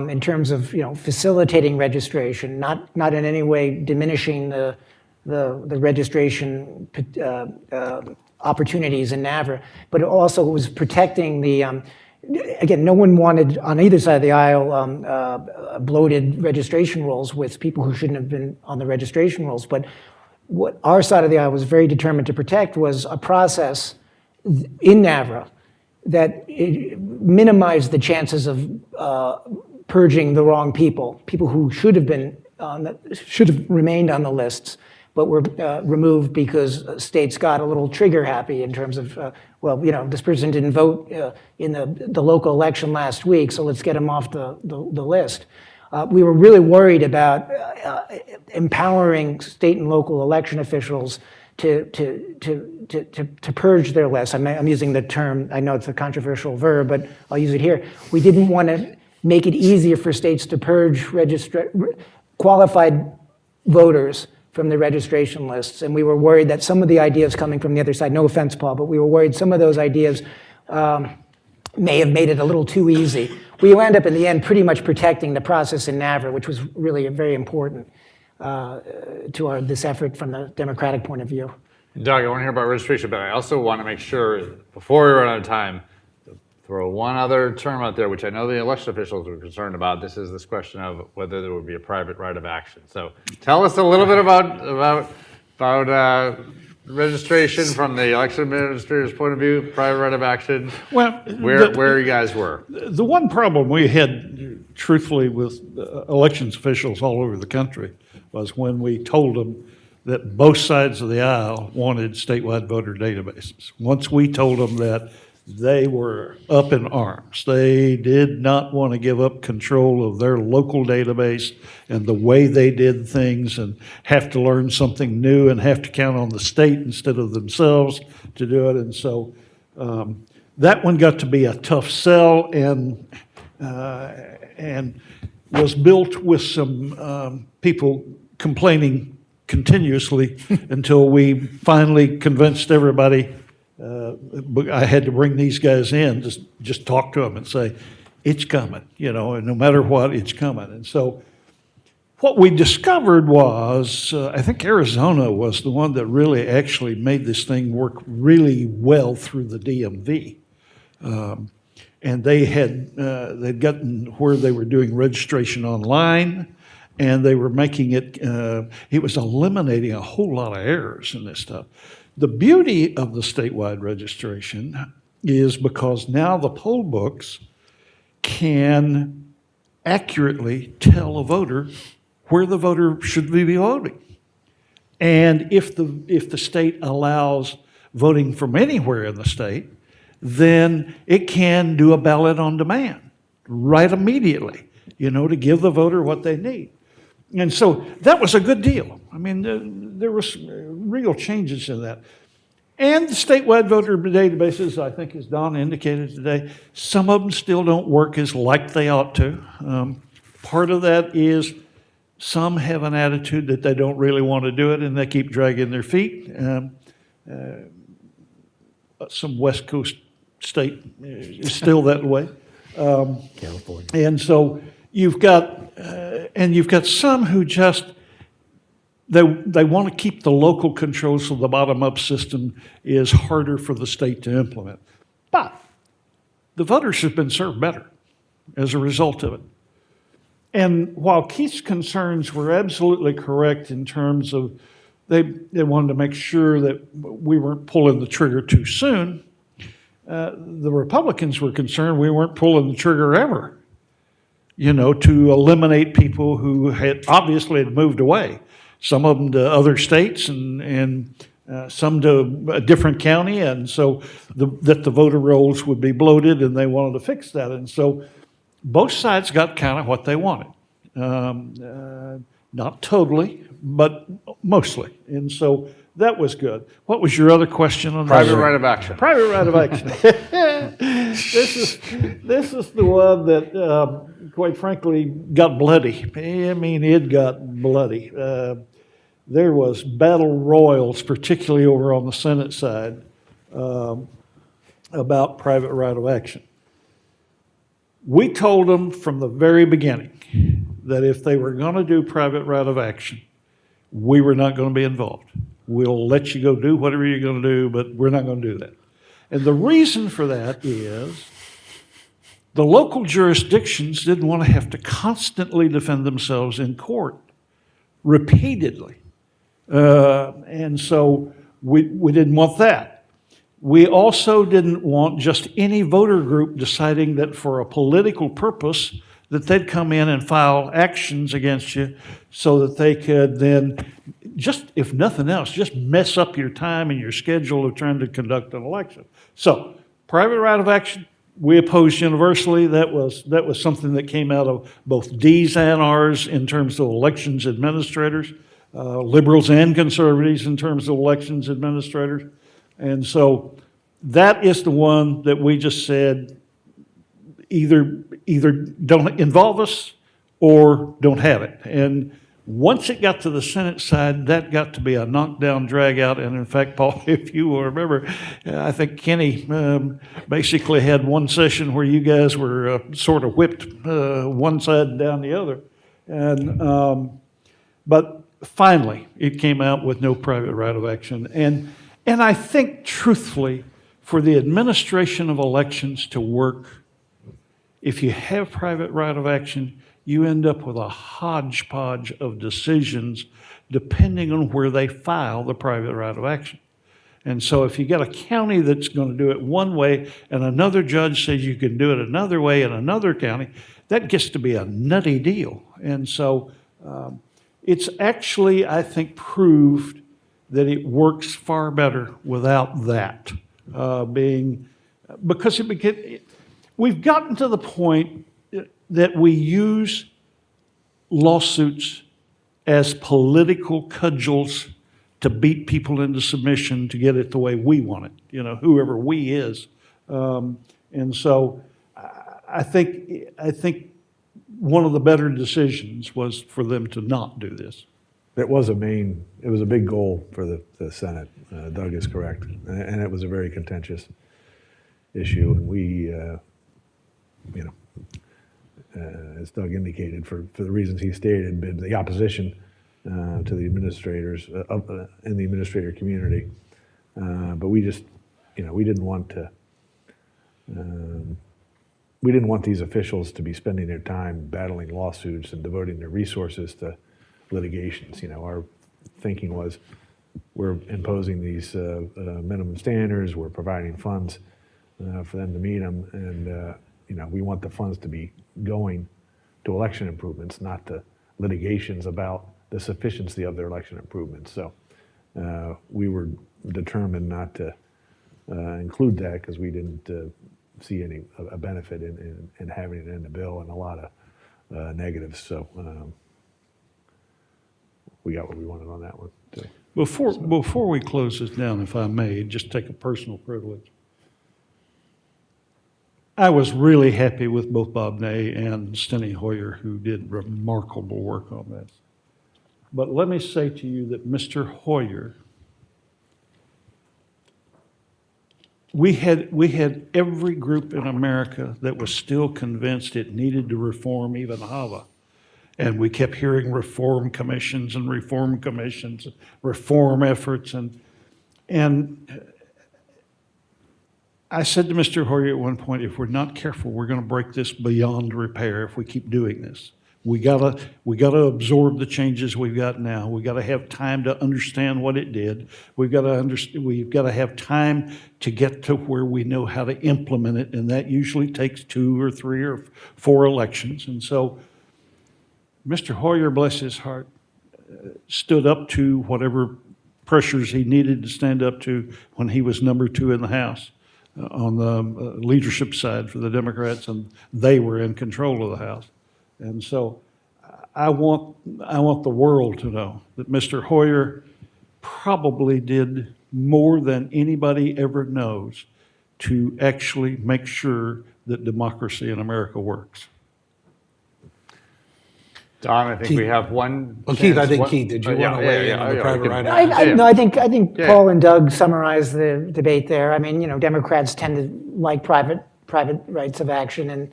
in terms of facilitating registration, not in any way diminishing the registration opportunities in NAVRA, but it also was protecting the. Again, no one wanted, on either side of the aisle, bloated registration rolls with people who shouldn't have been on the registration rolls. But what our side of the aisle was very determined to protect was a process in NAVRA that minimized the chances of purging the wrong people who should have remained on the lists, but were removed because states got a little trigger happy in terms of, this person didn't vote in the local election last week, so let's get him off the list. We were really worried about empowering state and local election officials to purge their lists. I'm using the term, I know it's a controversial verb, but I'll use it here. We didn't want to make it easier for states to purge qualified voters from the registration lists. And we were worried that some of the ideas coming from the other side, no offense, Paul, but we were worried some of those ideas may have made it a little too easy. We wound up in the end pretty much protecting the process in NAVRA, which was really very important to this effort from the Democratic point of view. Doug, I want to hear about registration, but I also want to make sure, before we run out of time, throw one other term out there, which I know the election officials were concerned about. This is this question of whether there would be a private right of action. So tell us a little bit about registration from the election administrator's point of view, private right of action, Well, where you guys were. the one problem we had, truthfully, with elections officials all over the country was when we told them that both sides of the aisle wanted statewide voter databases. Once we told them that, they were up in arms. They did not want to give up control of their local database and the way they did things and have to learn something new and have to count on the state instead of themselves to do it. And so that one got to be a tough sell and was built with some people complaining continuously until we finally convinced everybody. I had to bring these guys in, just talk to them and say, it's coming, and no matter what, it's coming. And so what we discovered was, I think Arizona was the one that really actually made this thing work really well through the DMV. And they'd gotten where they were doing registration online, and they were making it, it was eliminating a whole lot of errors in this stuff. The beauty of the statewide registration is because now the poll books can accurately tell a voter where the voter should be voting. And if the state allows voting from anywhere in the state, then it can do a ballot on demand right immediately, to give the voter what they need. And so that was a good deal. I mean, there was real changes in that. And the statewide voter databases, I think, as Don indicated today, some of them still don't work as like they ought to. Part of that is some have an attitude that they don't really want to do it, and they keep dragging their feet. Some West Coast state is still that way. California. And so you've got some who just, they want to keep the local control, so the bottom-up system is harder for the state to implement. But the voters have been served better as a result of it. And while Keith's concerns were absolutely correct in terms of they wanted to make sure that we weren't pulling the trigger too soon, the Republicans were concerned we weren't pulling the trigger ever, to eliminate people who had obviously moved away. Some of them to other states and some to a different county, and so that the voter rolls would be bloated, and they wanted to fix that. And so both sides got kind of what they wanted. Not totally, but mostly. And so that was good. What was your other question on Private right of action. Private right of action. This is the one that, quite frankly, got bloody. I mean, it got bloody. There was battle royals, particularly over on the Senate side, about private right of action. We told them from the very beginning that if they were going to do private right of action, we were not going to be involved. We'll let you go do whatever you're going to do, but we're not going to do that. And the reason for that is the local jurisdictions didn't want to have to constantly defend themselves in court repeatedly. And so we didn't want that. We also didn't want just any voter group deciding that for a political purpose that they'd come in and file actions against you so that they could then just, if nothing else, just mess up your time and your schedule of trying to conduct an election. So private right of action, we opposed universally. That was something that came out of both D's and R's in terms of elections administrators, liberals and conservatives in terms of elections administrators. And so that is the one that we just said, either don't involve us or don't have it. And once it got to the Senate side, that got to be a knockdown, drag out. And in fact, Paul, if you will remember, I think Kenny basically had one session where you guys were sort of whipped one side and down the other. And but finally, it came out with no private right of action. And I think, truthfully, for the administration of elections to work, if you have private right of action, you end up with a hodgepodge of decisions depending on where they file the private right of action. And so if you got a county that's going to do it one way and another judge says you can do it another way in another county, that gets to be a nutty deal. And so it's actually, I think, proved that it works far better without that because we've gotten to the point that we use lawsuits as political cudgels to beat people into submission to get it the way we want it, whoever we is. And so I think one of the better decisions was for them to not do this. It was a big goal for the Senate. Doug is correct. And it was a very contentious issue. And we, as Doug indicated, for the reasons he stated, the opposition to the administrators in the administrator community. But we just, we didn't want these officials to be spending their time battling lawsuits and devoting their resources to litigations. Our thinking was we're imposing these minimum standards, we're providing funds for them to meet them, and we want the funds to be going to election improvements, not to litigations about the sufficiency of their election improvements. So we were determined not to include that because we didn't see a benefit in having it in the bill, and a lot of negatives. So we got what we wanted on that one too. Before we close this down, if I may, just take a personal privilege. I was really happy with both Bob Ney and Steny Hoyer, who did remarkable work on this. But let me say to you that Mr. Hoyer, we had every group in America that was still convinced it needed to reform even HAVA. And we kept hearing reform commissions, reform efforts. And I said to Mr. Hoyer at one point, if we're not careful, we're going to break this beyond repair if we keep doing this. We gotta absorb the changes we've got now. We gotta have time to understand what it did. We've gotta have time to get to where we know how to implement it, and that usually takes 2 or 3 or 4 elections. And so Mr. Hoyer, bless his heart, stood up to whatever pressures he needed to stand up to when he was number 2 in the House on the leadership side for the Democrats, and they were in control of the House. And so I want the world to know that Mr. Hoyer probably did more than anybody ever knows to actually make sure that democracy in America works. Don, I think we have one. Well, Keith, Keith, did you want to weigh in on the private right? I think Paul and Doug summarized the debate there. I mean, Democrats tend to like private rights of action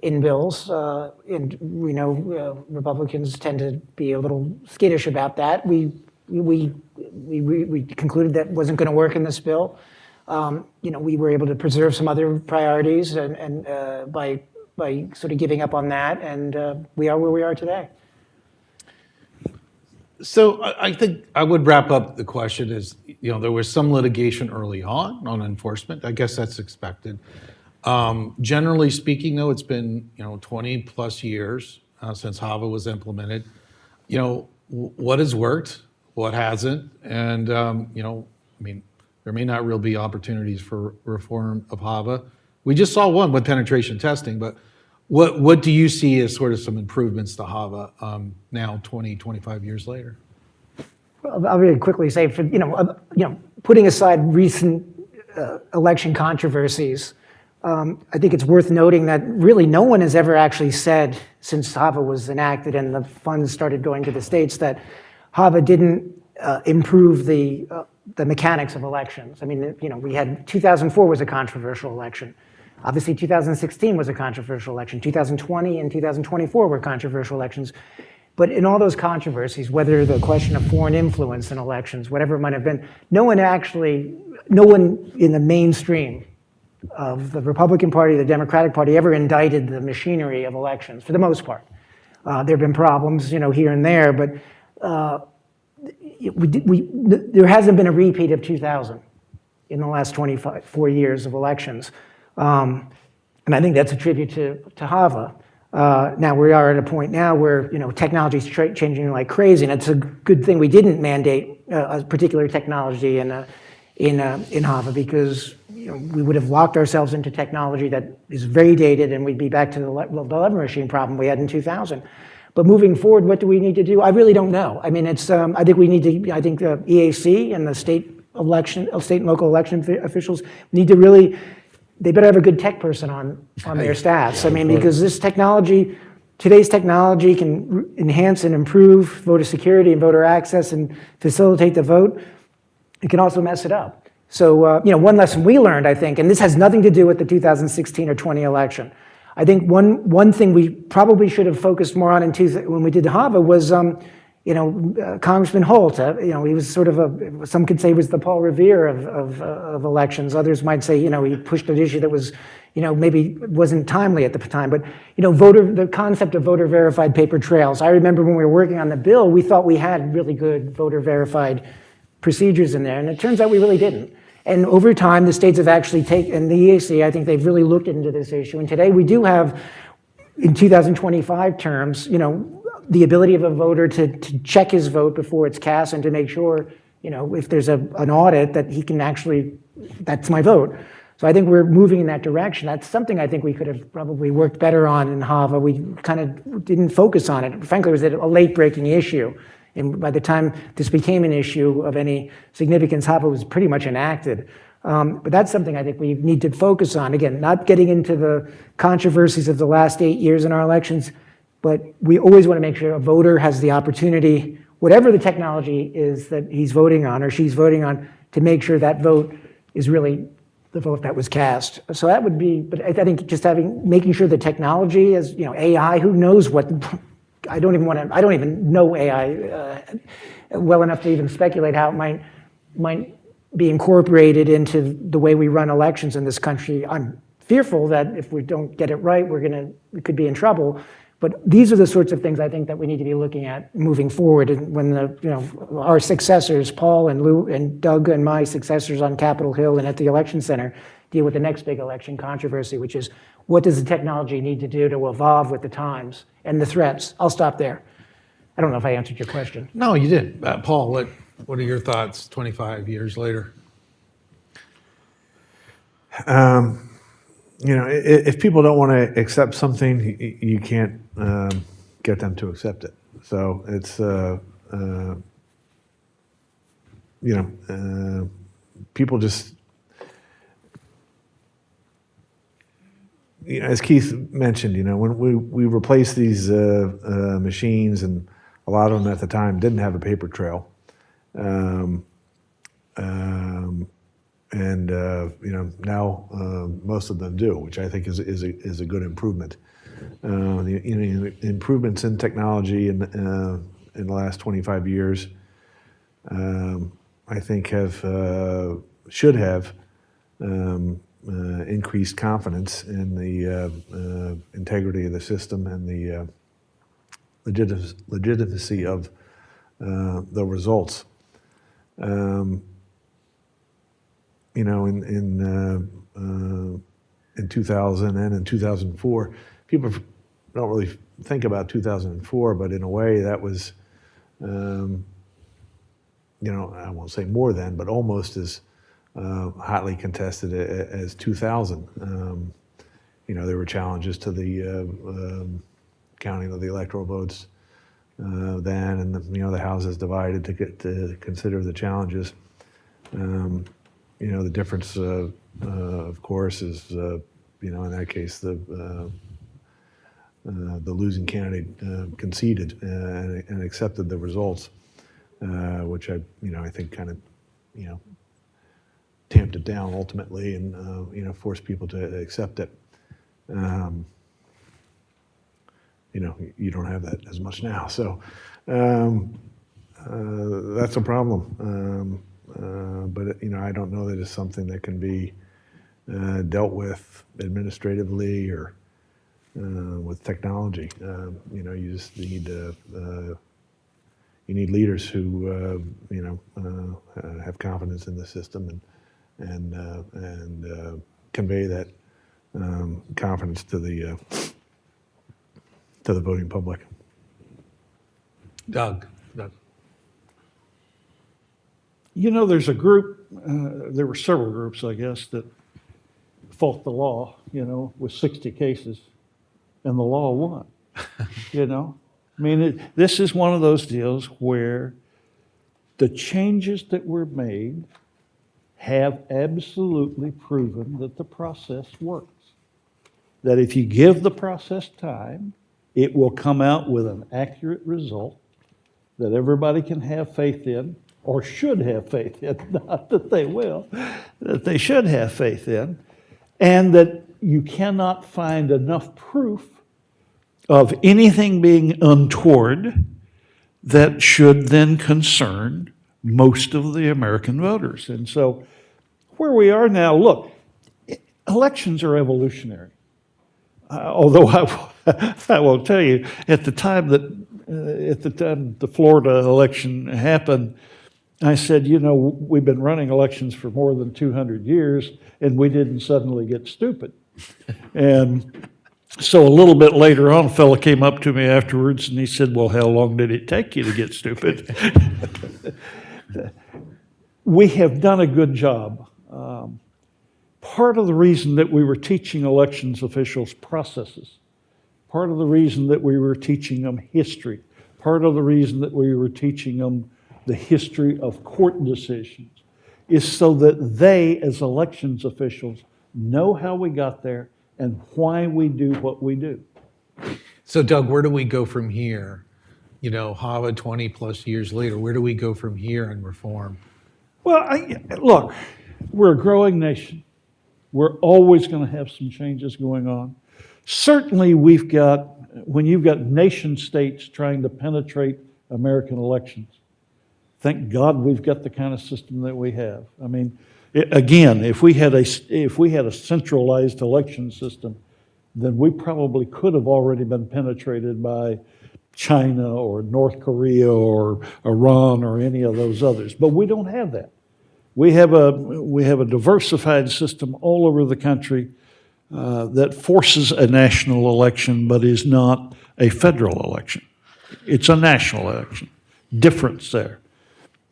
in bills, and we know Republicans tend to be a little skittish about that. We concluded that wasn't going to work in this bill. We were able to preserve some other priorities, and by sort of giving up on that, and we are where we are today. So I think I would wrap up the question as, there was some litigation early on enforcement. I guess that's expected. Generally speaking, though, it's been 20 plus years since HAVA was implemented. What has worked, what hasn't, and there may not really be opportunities for reform of HAVA. We just saw one with penetration testing, but what do you see as sort of some improvements to HAVA now 20, 25 years later? Well, I'll really quickly say, putting aside recent election controversies, I think it's worth noting that really no one has ever actually said, since HAVA was enacted and the funds started going to the states, that HAVA didn't improve the mechanics of elections. I mean, we had 2004 was a controversial election. Obviously, 2016 was a controversial election. 2020 and 2024 were controversial elections. But in all those controversies, whether the question of foreign influence in elections, whatever it might have been, no one in the mainstream of the Republican Party, the Democratic Party, ever indicted the machinery of elections, for the most part. There have been problems, here and there, but there hasn't been a repeat of 2000. in the last 24 years of elections. And I think that's a tribute to HAVA. Now we are at a point now where technology is changing like crazy, and it's a good thing we didn't mandate a particular technology in HAVA, because we would have locked ourselves into technology that is very dated, and we'd be back to the lever machine problem we had in 2000. But moving forward, what do we need to do? I really don't know. I mean, it's I think we need to. I think the EAC and the state and local election officials need to really. They better have a good tech person on their staffs. I mean, because today's technology can enhance and improve voter security and voter access and facilitate the vote. It can also mess it up. So, one lesson we learned, I think, and this has nothing to do with the 2016 or 20 election. I think one thing we probably should have focused more on when we did HAVA was, Congressman Holt. He was sort of some could say he was the Paul Revere of elections. Others might say, he pushed an issue that was, maybe wasn't timely at the time. But, the concept of voter verified paper trails. I remember when we were working on the bill, we thought we had really good voter verified procedures in there, and it turns out we really didn't. And over time, the states have actually and the EAC, I think they've really looked into this issue. And today we do have, in 2025 terms, the ability of a voter to check his vote before it's cast and to make sure, if there's an audit, that he can actually, that's my vote. So I think we're moving in that direction. That's something I think we could have probably worked better on in HAVA. We kind of didn't focus on it. Frankly, it was a late-breaking issue. And by the time this became an issue of any significance, HAVA was pretty much enacted. But that's something I think we need to focus on. Again, not getting into the controversies of the last 8 years in our elections, but we always want to make sure a voter has the opportunity, whatever the technology is that he's voting on or she's voting on, to make sure that vote is really the vote that was cast. So that would be, but I think just making sure the technology is, AI, who knows what, I don't even know AI well enough to even speculate how it might be incorporated into the way we run elections in this country. I'm fearful that if we don't get it right, we could be in trouble. But these are the sorts of things I think that we need to be looking at moving forward. And when our successors, Paul and Lou and Doug and my successors on Capitol Hill and at the Election Center, deal with the next big election controversy, which is what does the technology need to do to evolve with the times and the threats? I'll stop there. I don't know if I answered your question. No, you did. Paul, what are your thoughts 25 years later? If people don't want to accept something, you can't get them to accept it. So it's, people just, as Keith mentioned, when we replaced these machines, and a lot of them at the time didn't have a paper trail. Now most of them do, which I think is a good improvement. The improvements in technology in the last 25 years, I think should have increased confidence in the integrity of the system and the legitimacy of the results. In 2000 and in 2004, people don't really think about 2004, but in a way that was, I won't say more than, but almost as hotly contested as 2000. There were challenges to the counting of the electoral votes then, and the House is divided to consider the challenges. The difference, of course, is in that case the losing candidate conceded and accepted the results, which I think kind of tamped it down ultimately and forced people to accept it. You don't have that as much now, so that's a problem. But I don't know that it's something that can be dealt with administratively or with technology. You just need you need leaders who have confidence in the system and convey that confidence to the voting public. Doug. You know, there's a group, there were several groups, I guess, that fought the law, you know, with 60 cases, and the law won, you know? I mean, this is one of those deals where the changes that were made have absolutely proven that the process works. That if you give the process time, it will come out with an accurate result that everybody can have faith in, or should have faith in, not that they will, that they should have faith in, and that you cannot find enough proof of anything being untoward that should then concern most of the American voters. And so where we are now, look, elections are evolutionary. Although I will tell you, at the time the Florida election happened, I said, you know, we've been running elections for more than 200 years, and we didn't suddenly get stupid. And so a little bit later on, a fellow came up to me afterwards, and he said, well, how long did it take you to get stupid? We have done a good job. Part of the reason that we were teaching elections officials processes, part of the reason that we were teaching them history, part of the reason that we were teaching them the history of court decisions is so that they, as elections officials, know how we got there and why we do what we do. So Doug, where do we go from here? You know, HAVA 20 plus years later, where do we go from here in reform? Well, look, we're a growing nation. We're always going to have some changes going on. Certainly when you've got nation states trying to penetrate American elections, thank God we've got the kind of system that we have. I mean, again, if we had a centralized election system, then we probably could have already been penetrated by China or North Korea or Iran or any of those others. But we don't have that. We have a diversified system all over the country that forces a national election, but is not a federal election. It's a national election. Difference there.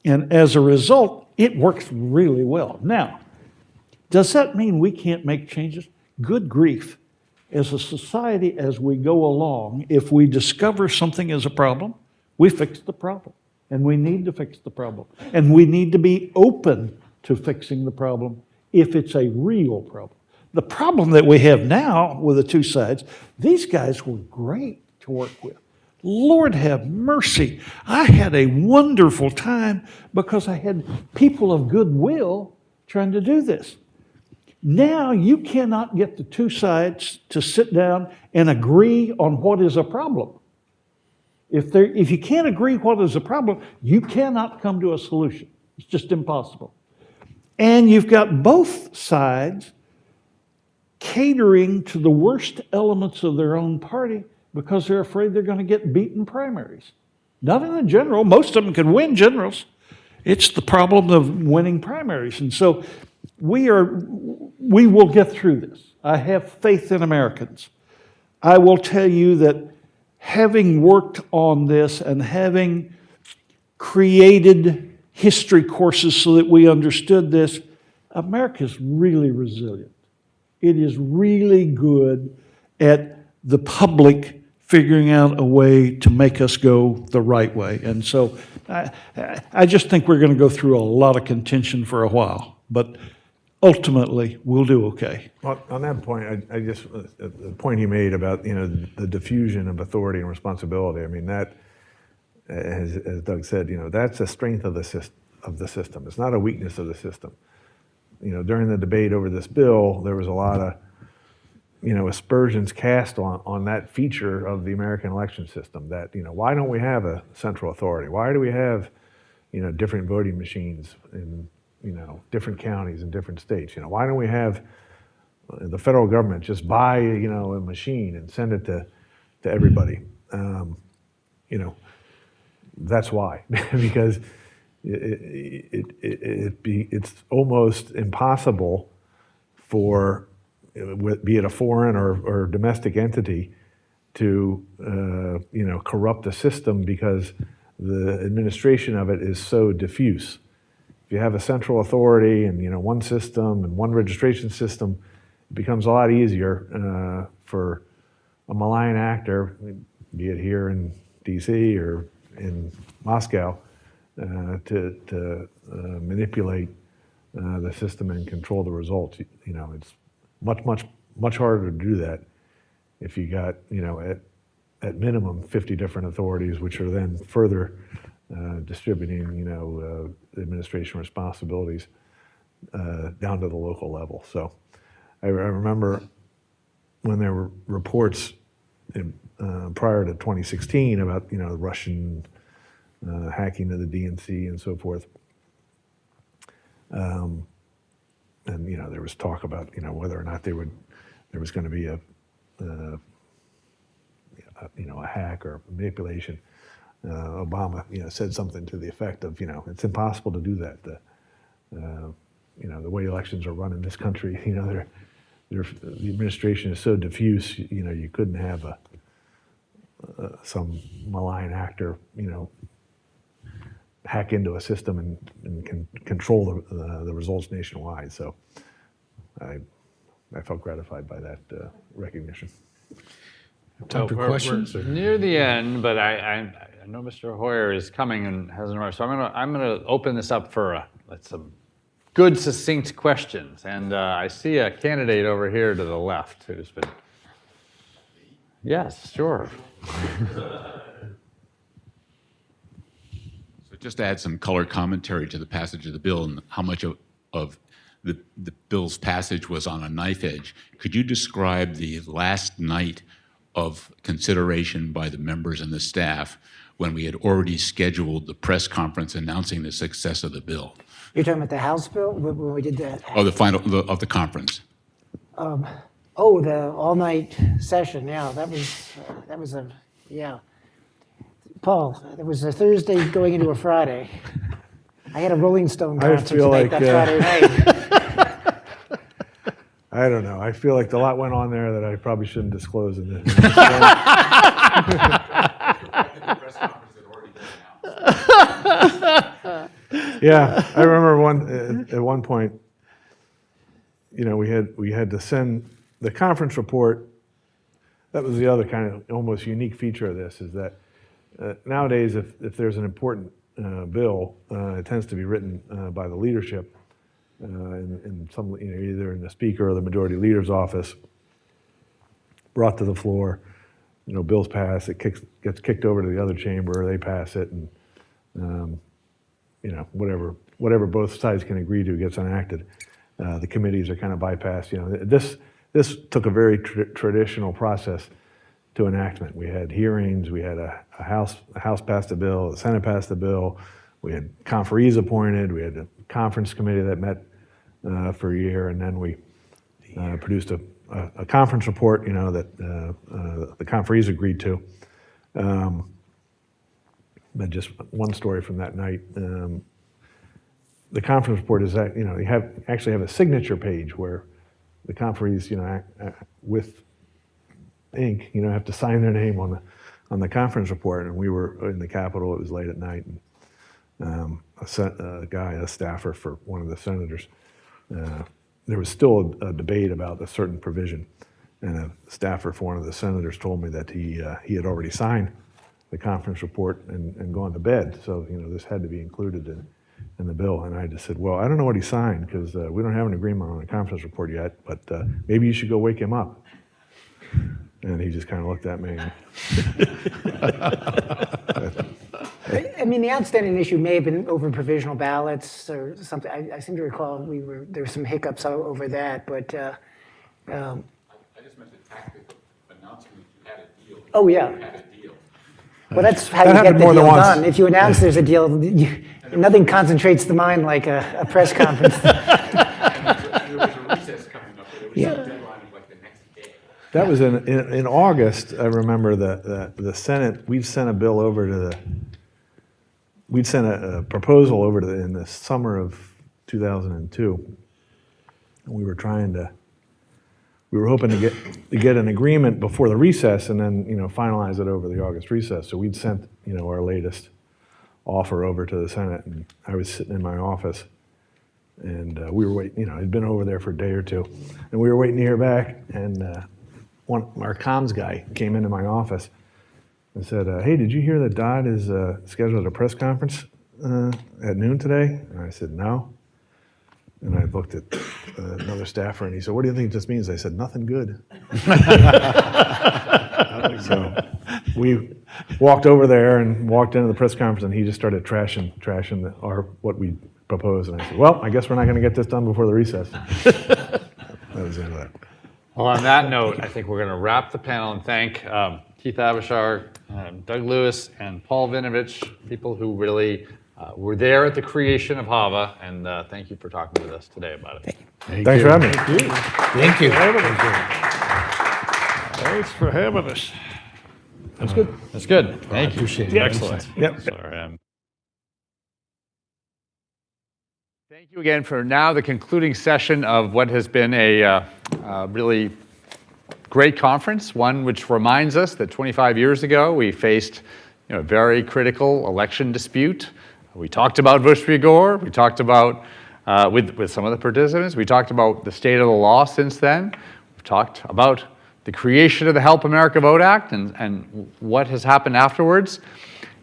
And as a result, it works really well. Now, does that mean we can't make changes? Good grief. As a society, as we go along, if we discover something is a problem, we fix the problem. And we need to fix the problem. And we need to be open to fixing the problem if it's a real problem. The problem that we have now with the two sides, these guys were great to work with. Lord have mercy. I had a wonderful time because I had people of goodwill trying to do this. Now you cannot get the two sides to sit down and agree on what is a problem. If you can't agree what is a problem, you cannot come to a solution. It's just impossible. And you've got both sides catering to the worst elements of their own party because they're afraid they're going to get beaten primaries. Not in the general. Most of them can win generals. It's the problem of winning primaries. And so we will get through this. I have faith in Americans. I will tell you that having worked on this and having created history courses so that we understood this, America's really resilient. It is really good at the public figuring out a way to make us go the right way. And so I just think we're going to go through a lot of contention for a while, but ultimately we'll do okay. Well, on that point, I just, the point he made about, you know, the diffusion of authority and responsibility, I mean, that, as Doug said, you know, that's a strength of the system. It's not a weakness of the system. You know, during the debate over this bill, there was a lot of, you know, aspersions cast on that feature of the American election system that, you know, why don't we have a central authority? Why do we have, you know, different voting machines in, you know, different counties and different states? You know, why don't we have the federal government just buy, you know, a machine and send it to everybody? You know, that's why, because it's almost impossible for, be it a foreign or domestic entity, to corrupt the system because the administration of it is so diffuse. If you have a central authority and one system and one registration system, it becomes a lot easier for a malign actor, be it here in D.C. or in Moscow, to manipulate the system and control the results. It's much harder to do that if you got at minimum 50 different authorities, which are then further distributing administration responsibilities down to the local level. So I remember when there were reports prior to 2016 about the Russian hacking of the DNC and so forth, and there was talk about whether or not there was going to be a hack or manipulation. Obama said something to the effect of it's impossible to do that. The way elections are run in this country, the administration is so diffuse. You couldn't have some malign actor hack into a system and can control the results nationwide. So I felt gratified by that recognition. Time for questions? We're near the end, but I know Mr. Hoyer is coming and hasn't arrived, so I'm gonna open this up for some good, succinct questions. And I see a candidate over here to the left who's been. Yes, sure. So just to add some color commentary to the passage of the bill and how much of the bill's passage was on a knife edge, could you describe the last night of consideration by the members and the staff when we had already scheduled the press conference announcing the success of the bill? You're talking about the House bill, when we did that? Oh, the of the conference. The all-night session, yeah, that was yeah. Paul, it was a Thursday going into a Friday. I had a Rolling Stone concert tonight that Friday night. I don't know. I feel like a lot went on there that I probably shouldn't disclose in this. Yeah, I remember at one point, we had to send the conference report. That was the other kind of almost unique feature of this, is that nowadays, if there's an important bill, it tends to be written by the leadership in some, either in the speaker or the majority leader's office, brought to the floor. Bills pass, it gets kicked over to the other chamber, they pass it, and whatever both sides can agree to gets enacted. The committees are kind of bypassed. This took a very traditional process to enactment. We had hearings, we had a House passed a bill, the Senate passed a bill, we had conferees appointed, we had a conference committee that met for a year, and then we produced a conference report, that the conferees agreed to. But just one story from that night. The conference report is that, you actually have a signature page where the conferees, with ink, have to sign their name on the conference report. And we were in the Capitol, it was late at night, and a staffer for one of the senators, there was still a debate about a certain provision. And a staffer for one of the senators told me that he had already signed the conference report and gone to bed. So, this had to be included in the bill. And I just said, well, I don't know what he signed because we don't have an agreement on the conference report yet, but maybe you should go wake him up. And he just kind of looked at me. I mean, the outstanding issue may have been over provisional ballots or something. I seem to recall there were some hiccups over that, but. I just meant the tactic of announcing that you had a deal. Oh, yeah. You had a deal. Well, that's how you get the deal done. If you announce there's a deal, nothing concentrates the mind like a press conference. There was a recess coming up, but there was some deadline like the next day. That was in August. I remember the Senate. We sent a bill over to we'd sent a proposal over in the summer of 2002. And we were hoping to get an agreement before the recess and then, finalize it over the August recess. So we'd sent, our latest offer over to the Senate, and I was sitting in my office, and we were waiting, I'd been over there for a day or two, and we were waiting to hear back, and our comms guy came into my office and said, hey, did you hear that Dodd is scheduled a press conference at noon today? And I said, no. And I looked at another staffer, and he said, what do you think this means? I said, nothing good. So we walked over there and walked into the press conference, and he just started trashing what we proposed. And I said, well, I guess we're not going to get this done before the recess. That was the end of that. Well, on that note, I think we're going to wrap the panel and thank Keith Avishar, Doug Lewis, and Paul Vinovich, people who really were there at the creation of HAVA, and thank you for talking with us today about it. Thanks for having me. Thank you. Thanks for having us. That's good. That's good. Thank you. appreciate it. Excellent. Yep. Sorry, Thank you again for now the concluding session of what has been a really great conference, one which reminds us that 25 years ago we faced a very critical election dispute. We talked about Bush v. Gore. We talked about, with some of the participants, we talked about the state of the law since then. We've talked about the creation of the Help America Vote Act and what has happened afterwards.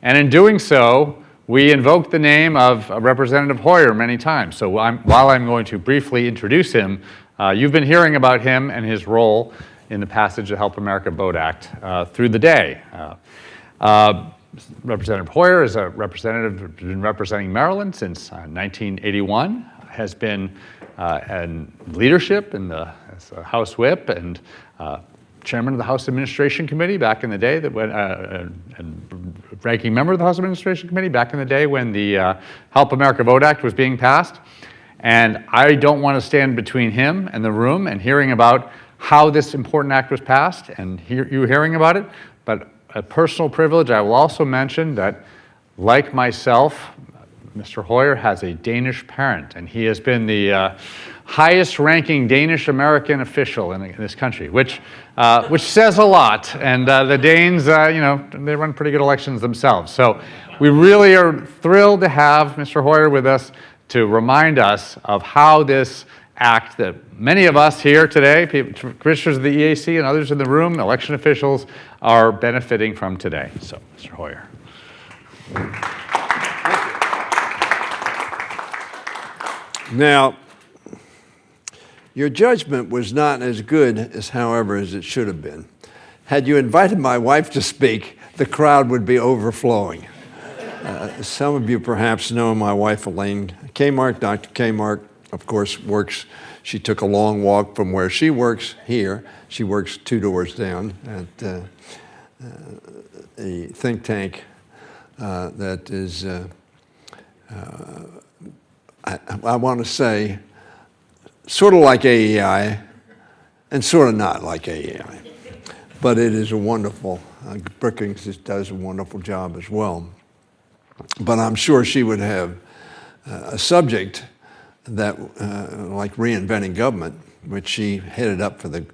And in doing so, we invoked the name of Representative Hoyer many times. So while I'm going to briefly introduce him, you've been hearing about him and his role in the passage of the Help America Vote Act through the day. Representative Hoyer is a representative who's been representing Maryland since 1981, has been in leadership as a House Whip and chairman of the House Administration Committee back in the day, and ranking member of the House Administration Committee back in the day when the Help America Vote Act was being passed. And I don't want to stand between him and the room and hearing about how this important act was passed and you hearing about it, but a personal privilege, I will also mention that, like myself, Mr. Hoyer has a Danish parent, and he has been the highest-ranking Danish-American official in this country, which says a lot. And the Danes, they run pretty good elections themselves. So we really are thrilled to have Mr. Hoyer with us to remind us of how this act that many of us here today, commissioners of the EAC and others in the room, election officials, are benefiting from today. So, Mr. Hoyer. Now, your judgment was not as good as, however, as it should have been. Had you invited my wife to speak, the crowd would be overflowing. Some of you perhaps know my wife, Elaine Kmark. Dr. Kmark, of course, she took a long walk from where she works here. She works 2 doors down at a think tank that is, I want to say, sort of like AEI and sort of not like AEI. But it is a wonderful, Brookings does a wonderful job as well. But I'm sure she would have a subject that, like reinventing government, which she headed up for the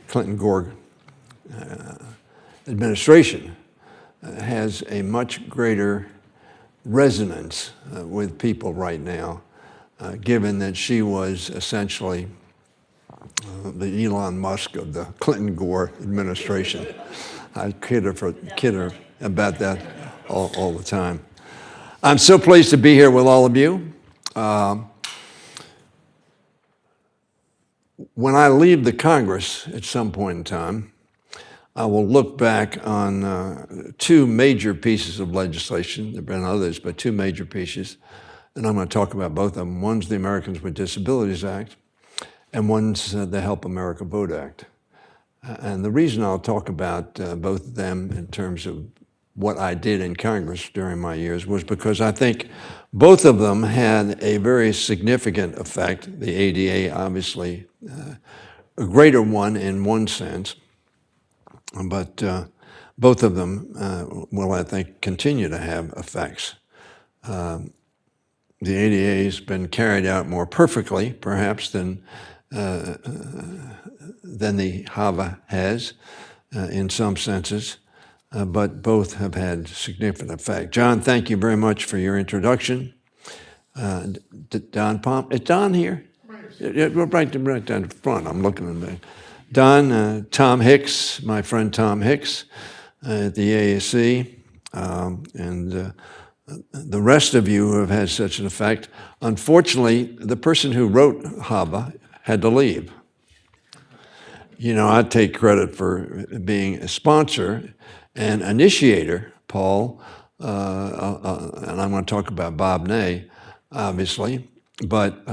Clinton-Gore administration, has a much greater resonance with people right now, given that she was essentially the Elon Musk of the Clinton-Gore administration. I kid her about that all the time. I'm so pleased to be here with all of you. When I leave the Congress at some point in time, I will look back on 2 major pieces of legislation. There have been others, but 2 major pieces, and I'm going to talk about both of them. One's the Americans with Disabilities Act, and one's the Help America Vote Act. And the reason I'll talk about both of them in terms of what I did in Congress during my years was because I think both of them had a very significant effect. The ADA, obviously, a greater one in one sense, but both of them will, I think, continue to have effects. The ADA has been carried out more perfectly, perhaps, than the HAVA has in some senses, but both have had significant effect. John, thank you very much for your introduction. Don Pomp, is Don here? Yeah, right down the front. I'm looking at him. Don, Tom Hicks, my friend Tom Hicks at the AAC, and the rest of you who have had such an effect. Unfortunately, the person who wrote HAVA had to leave. You know, I take credit for being a sponsor and initiator, Paul, and I'm going to talk about Bob Ney, obviously, but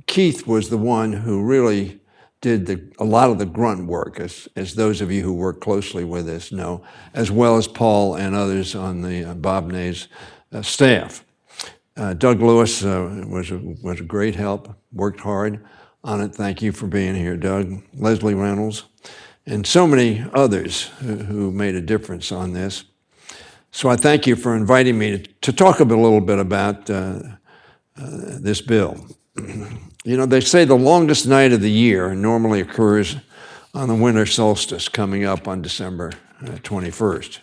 Keith was the one who really did a lot of the grunt work, as those of you who work closely with us know, as well as Paul and others on the Bob Ney's staff. Doug Lewis was a great help, worked hard on it. Thank you for being here, Doug. Leslie Reynolds, and so many others who made a difference on this. So I thank you for inviting me to talk a little bit about this bill. You know, they say the longest night of the year normally occurs on the winter solstice coming up on December 21st.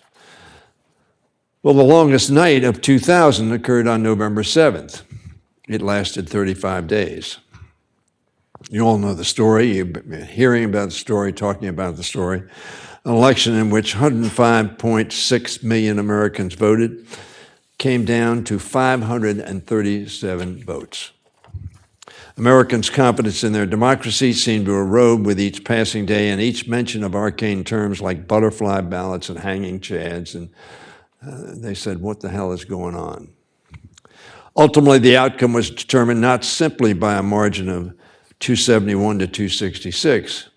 Well, the longest night of 2000 occurred on November 7th. It lasted 35 days. You all know the story. You've been hearing about the story, talking about the story. An election in which 105.6 million Americans voted came down to 537 votes. Americans' confidence in their democracy seemed to erode with each passing day, and each mention of arcane terms like butterfly ballots and hanging chads, and they said, what the hell is going on? Ultimately, the outcome was determined not simply by a margin of 271 to 266.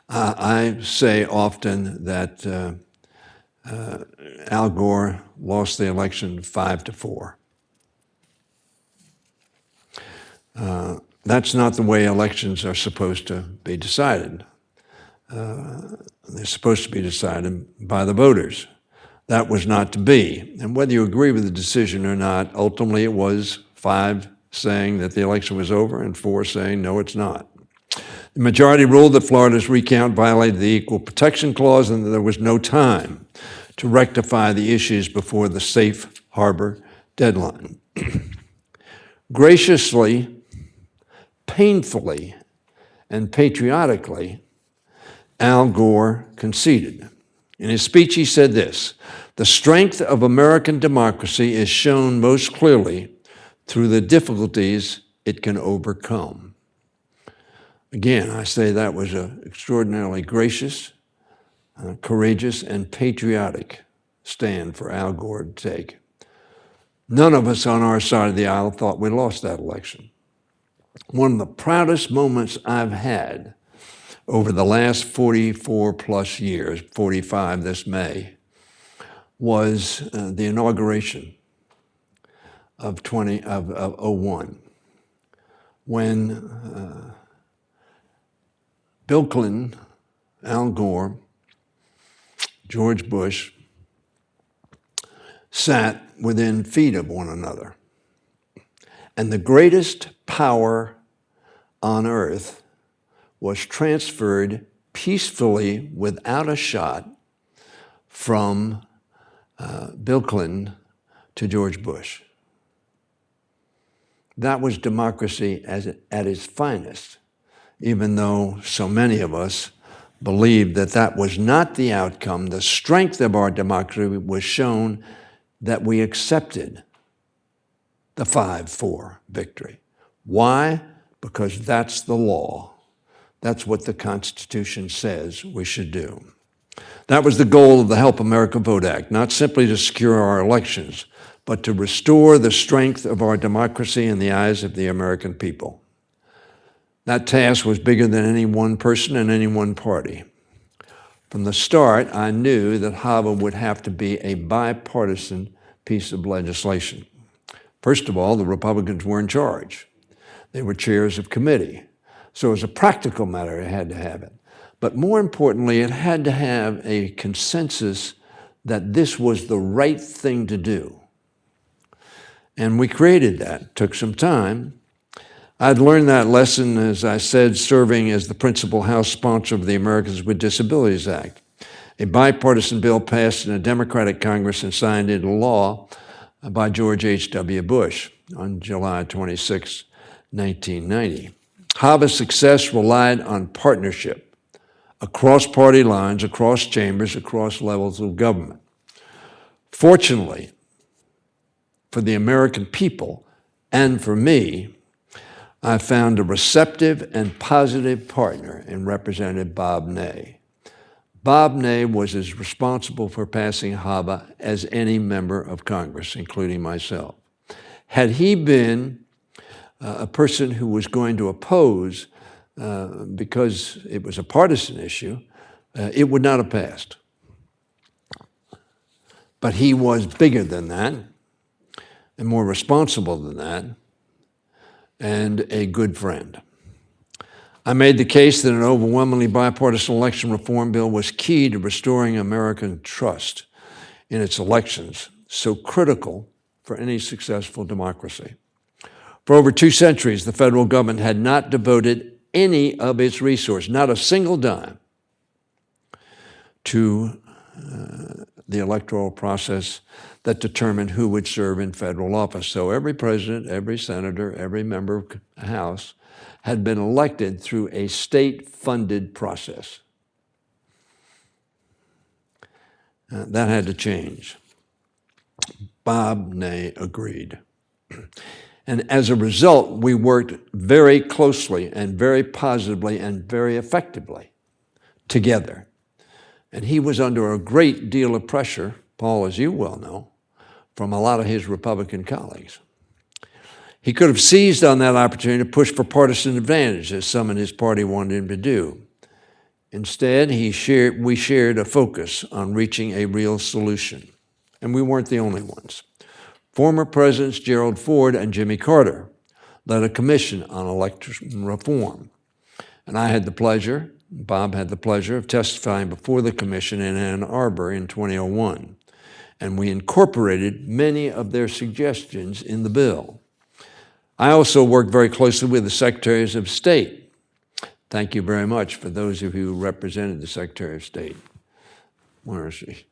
I say often that Al Gore lost the election 5-4. That's not the way elections are supposed to be decided. They're supposed to be decided by the voters. That was not to be. And whether you agree with the decision or not, ultimately it was 5 saying that the election was over and 4 saying, no, it's not. The majority ruled that Florida's recount violated the Equal Protection Clause and that there was no time to rectify the issues before the safe harbor deadline. Graciously, painfully, and patriotically, Al Gore conceded. In his speech, he said this: "The strength of American democracy is shown most clearly through the difficulties it can overcome." Again, I say that was an extraordinarily gracious, courageous, and patriotic stand for Al Gore to take. None of us on our side of the aisle thought we lost that election. One of the proudest moments I've had over the last 44 plus years, 45 this May, was the inauguration of 01, when Bill Clinton, Al Gore, George Bush sat within feet of one another. And the greatest power on earth was transferred peacefully without a shot from Bill Clinton to George Bush. That was democracy at its finest, even though so many of us believed that that was not the outcome. The strength of our democracy was shown that we accepted the 5-4 victory. Why? Because that's the law. That's what the Constitution says we should do. That was the goal of the Help America Vote Act, not simply to secure our elections, but to restore the strength of our democracy in the eyes of the American people. That task was bigger than any one person and any one party. From the start, I knew that HAVA would have to be a bipartisan piece of legislation. First of all, the Republicans were in charge. They were chairs of committee. So as a practical matter, it had to have it. But more importantly, it had to have a consensus that this was the right thing to do. And we created that. It took some time. I'd learned that lesson, as I said, serving as the principal House sponsor of the Americans with Disabilities Act, a bipartisan bill passed in a Democratic Congress and signed into law by George H.W. Bush on July 26, 1990. HAVA's success relied on partnership across party lines, across chambers, across levels of government. Fortunately, for the American people and for me, I found a receptive and positive partner in Representative Bob Ney. Bob Ney was as responsible for passing HAVA as any member of Congress, including myself. Had he been a person who was going to oppose because it was a partisan issue, it would not have passed. But he was bigger than that and more responsible than that and a good friend. I made the case that an overwhelmingly bipartisan election reform bill was key to restoring American trust in its elections, so critical for any successful democracy. For over 2 centuries, the federal government had not devoted any of its resources, not a single dime, to the electoral process that determined who would serve in federal office. So every president, every senator, every member of the House had been elected through a state-funded process. That had to change. Bob Ney agreed. And as a result, we worked very closely and very positively and very effectively together. And he was under a great deal of pressure, Paul, as you well know, from a lot of his Republican colleagues. He could have seized on that opportunity to push for partisan advantage, as some in his party wanted him to do. Instead, we shared a focus on reaching a real solution. And we weren't the only ones. Former Presidents Gerald Ford and Jimmy Carter led a commission on election reform. And I had the pleasure, Bob had the pleasure, of testifying before the commission in Ann Arbor in 2001. And we incorporated many of their suggestions in the bill. I also worked very closely with the Secretaries of State. Thank you very much for those of you who represented the Secretary of State. Where is she?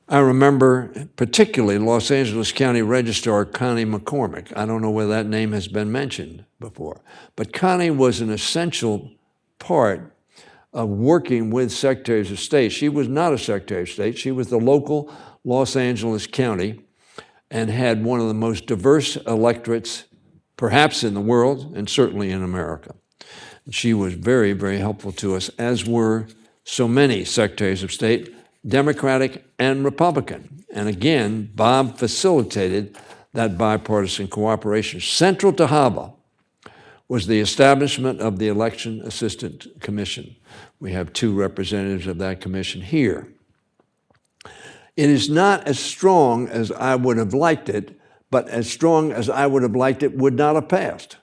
I remember particularly Los Angeles County Registrar Connie McCormick. I don't know whether that name has been mentioned before, but Connie was an essential part of working with Secretaries of State. She was not a Secretary of State. She was the local Los Angeles County and had one of the most diverse electorates, perhaps in the world and certainly in America. And she was very, very helpful to us, as were so many Secretaries of State, Democratic and Republican. And again, Bob facilitated that bipartisan cooperation. Central to HAVA was the establishment of the Election Assistance Commission. We have 2 representatives of that commission here. It is not as strong as I would have liked it, but as strong as I would have liked it would not have passed.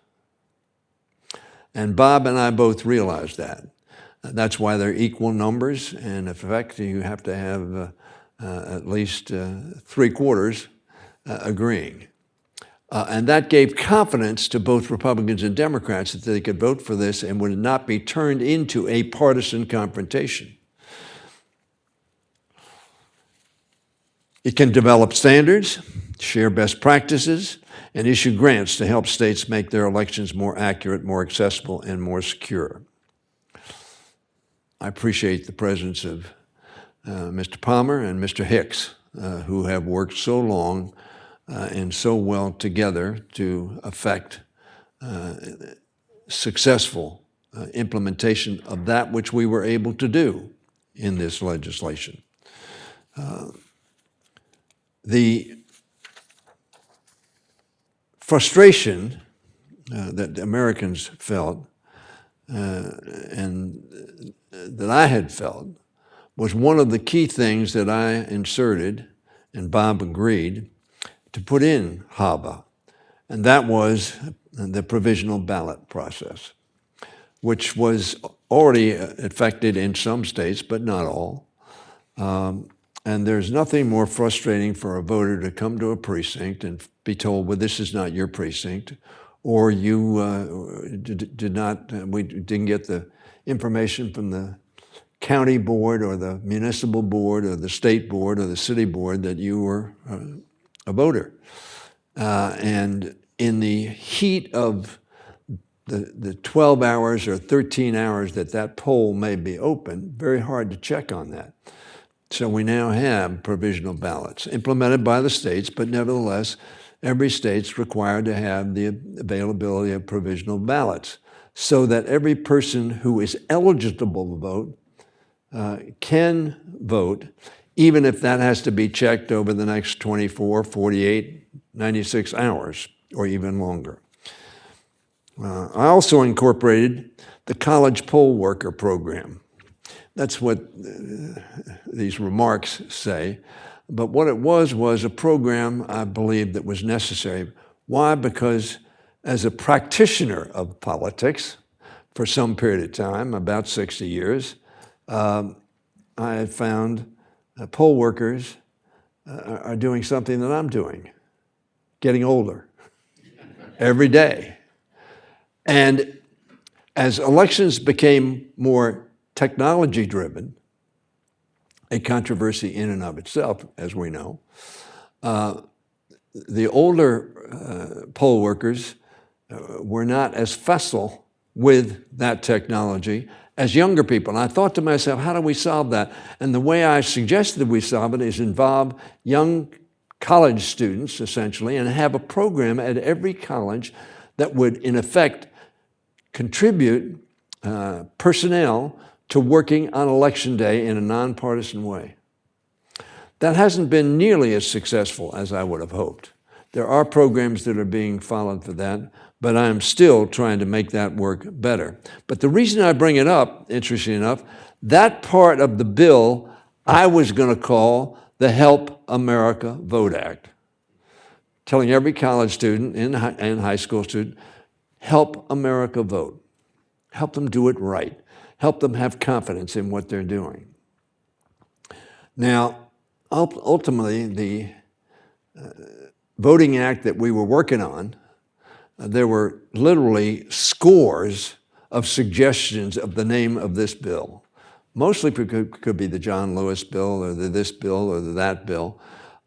And Bob and I both realized that. That's why they're equal numbers, and in effect, you have to have at least 3/4 agreeing. And that gave confidence to both Republicans and Democrats that they could vote for this and would not be turned into a partisan confrontation. It can develop standards, share best practices, and issue grants to help states make their elections more accurate, more accessible, and more secure. I appreciate the presence of Mr. Palmer and Mr. Hicks, who have worked so long and so well together to effect successful implementation of that which we were able to do in this legislation. The frustration that Americans felt and that I had felt was one of the key things that I inserted, and Bob agreed, to put in HAVA, and that was the provisional ballot process. which was already affected in some states, but not all. And there's nothing more frustrating for a voter to come to a precinct and be told, well, this is not your precinct, or you we didn't get the information from the county board or the municipal board or the state board or the city board that you were a voter. And in the heat of the 12 hours or 13 hours that poll may be open, very hard to check on that. So we now have provisional ballots implemented by the states, but nevertheless, every state's required to have the availability of provisional ballots so that every person who is eligible to vote can vote, even if that has to be checked over the next 24, 48, 96 hours, or even longer. I also incorporated the college poll worker program. That's what these remarks say. But what it was a program, I believe, that was necessary. Why? Because as a practitioner of politics for some period of time, about 60 years, I had found poll workers are doing something that I'm doing, getting older every day. And as elections became more technology-driven, a controversy in and of itself, as we know, the older poll workers were not as facile with that technology as younger people. And I thought to myself, how do we solve that? And the way I suggested we solve it is involve young college students, essentially, and have a program at every college that would, in effect, contribute personnel to working on Election Day in a nonpartisan way. That hasn't been nearly as successful as I would have hoped. There are programs that are being followed for that, but I'm still trying to make that work better. But the reason I bring it up, interestingly enough, that part of the bill I was going to call the Help America Vote Act, telling every college student and high school student, help America vote. Help them do it right. Help them have confidence in what they're doing. Now, ultimately, the Voting Act that we were working on, there were literally scores of suggestions of the name of this bill. Mostly could be the John Lewis bill or this bill or that bill.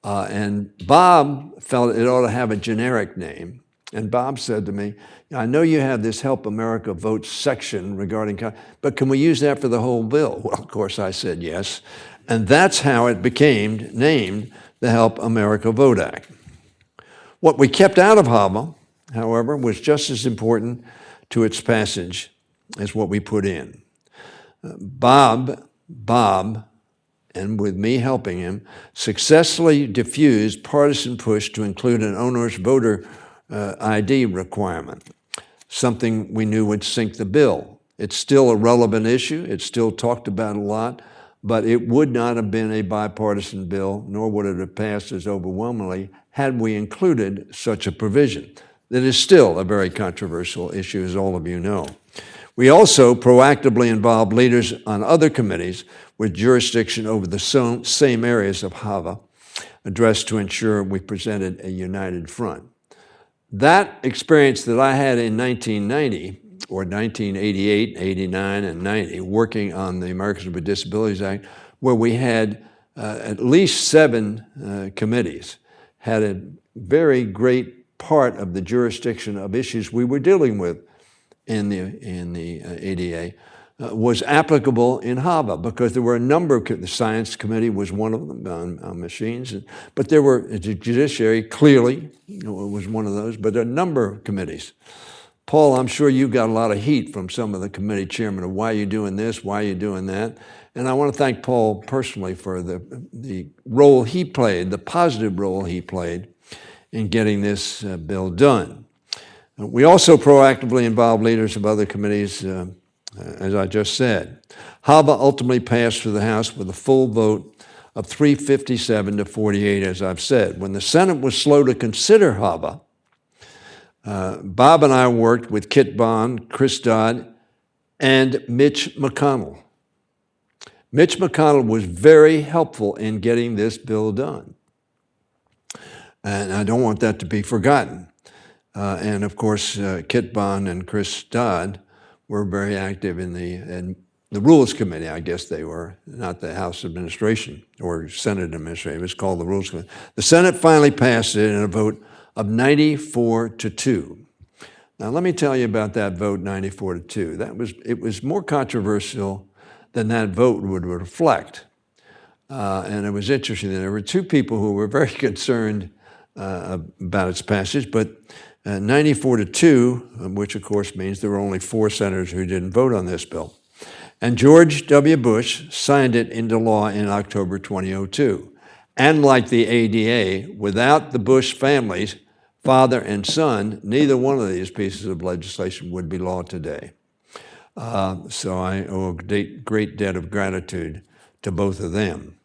And Bob felt it ought to have a generic name. And Bob said to me, I know you have this Help America Vote section regarding, but can we use that for the whole bill? Well, of course, I said yes. And that's how it became named the Help America Vote Act. What we kept out of HAVA, however, was just as important to its passage as what we put in. Bob, and with me helping him, successfully diffused partisan push to include an onerous voter ID requirement, something we knew would sink the bill. It's still a relevant issue. It's still talked about a lot, but it would not have been a bipartisan bill, nor would it have passed as overwhelmingly had we included such a provision. That is still a very controversial issue, as all of you know. We also proactively involved leaders on other committees with jurisdiction over the same areas of HAVA, addressed to ensure we presented a united front. That experience that I had in 1990, or 1988, 89, and 90, working on the Americans with Disabilities Act, where we had at least 7 committees, had a very great part of the jurisdiction of issues we were dealing with in the ADA, was applicable in HAVA, because there were a number of, the Science Committee was one of them on machines, but there were, the Judiciary clearly was one of those, but there are a number of committees. Paul, I'm sure you got a lot of heat from some of the committee chairmen of why are you doing this, why are you doing that, and I want to thank Paul personally for the role he played, the positive role he played in getting this bill done. We also proactively involved leaders of other committees, as I just said. HAVA ultimately passed through the House with a full vote of 357 to 48, as I've said. When the Senate was slow to consider HAVA, Bob and I worked with Kit Bond, Chris Dodd, and Mitch McConnell. Mitch McConnell was very helpful in getting this bill done. And I don't want that to be forgotten. And of course, Kit Bond and Chris Dodd were very active in the Rules Committee, I guess they were, not the House Administration or Senate Administration. It's called the Rules Committee. The Senate finally passed it in a vote of 94-2. Now, let me tell you about that vote, 94-2. It was more controversial than that vote would reflect. And it was interesting that there were two people who were very concerned about its passage, but 94-2, which of course means there were only 4 senators who didn't vote on this bill. And George W. Bush signed it into law in October 2002. And like the ADA, without the Bush families, father and son, neither one of these pieces of legislation would be law today. So I owe a great debt of gratitude to both of them.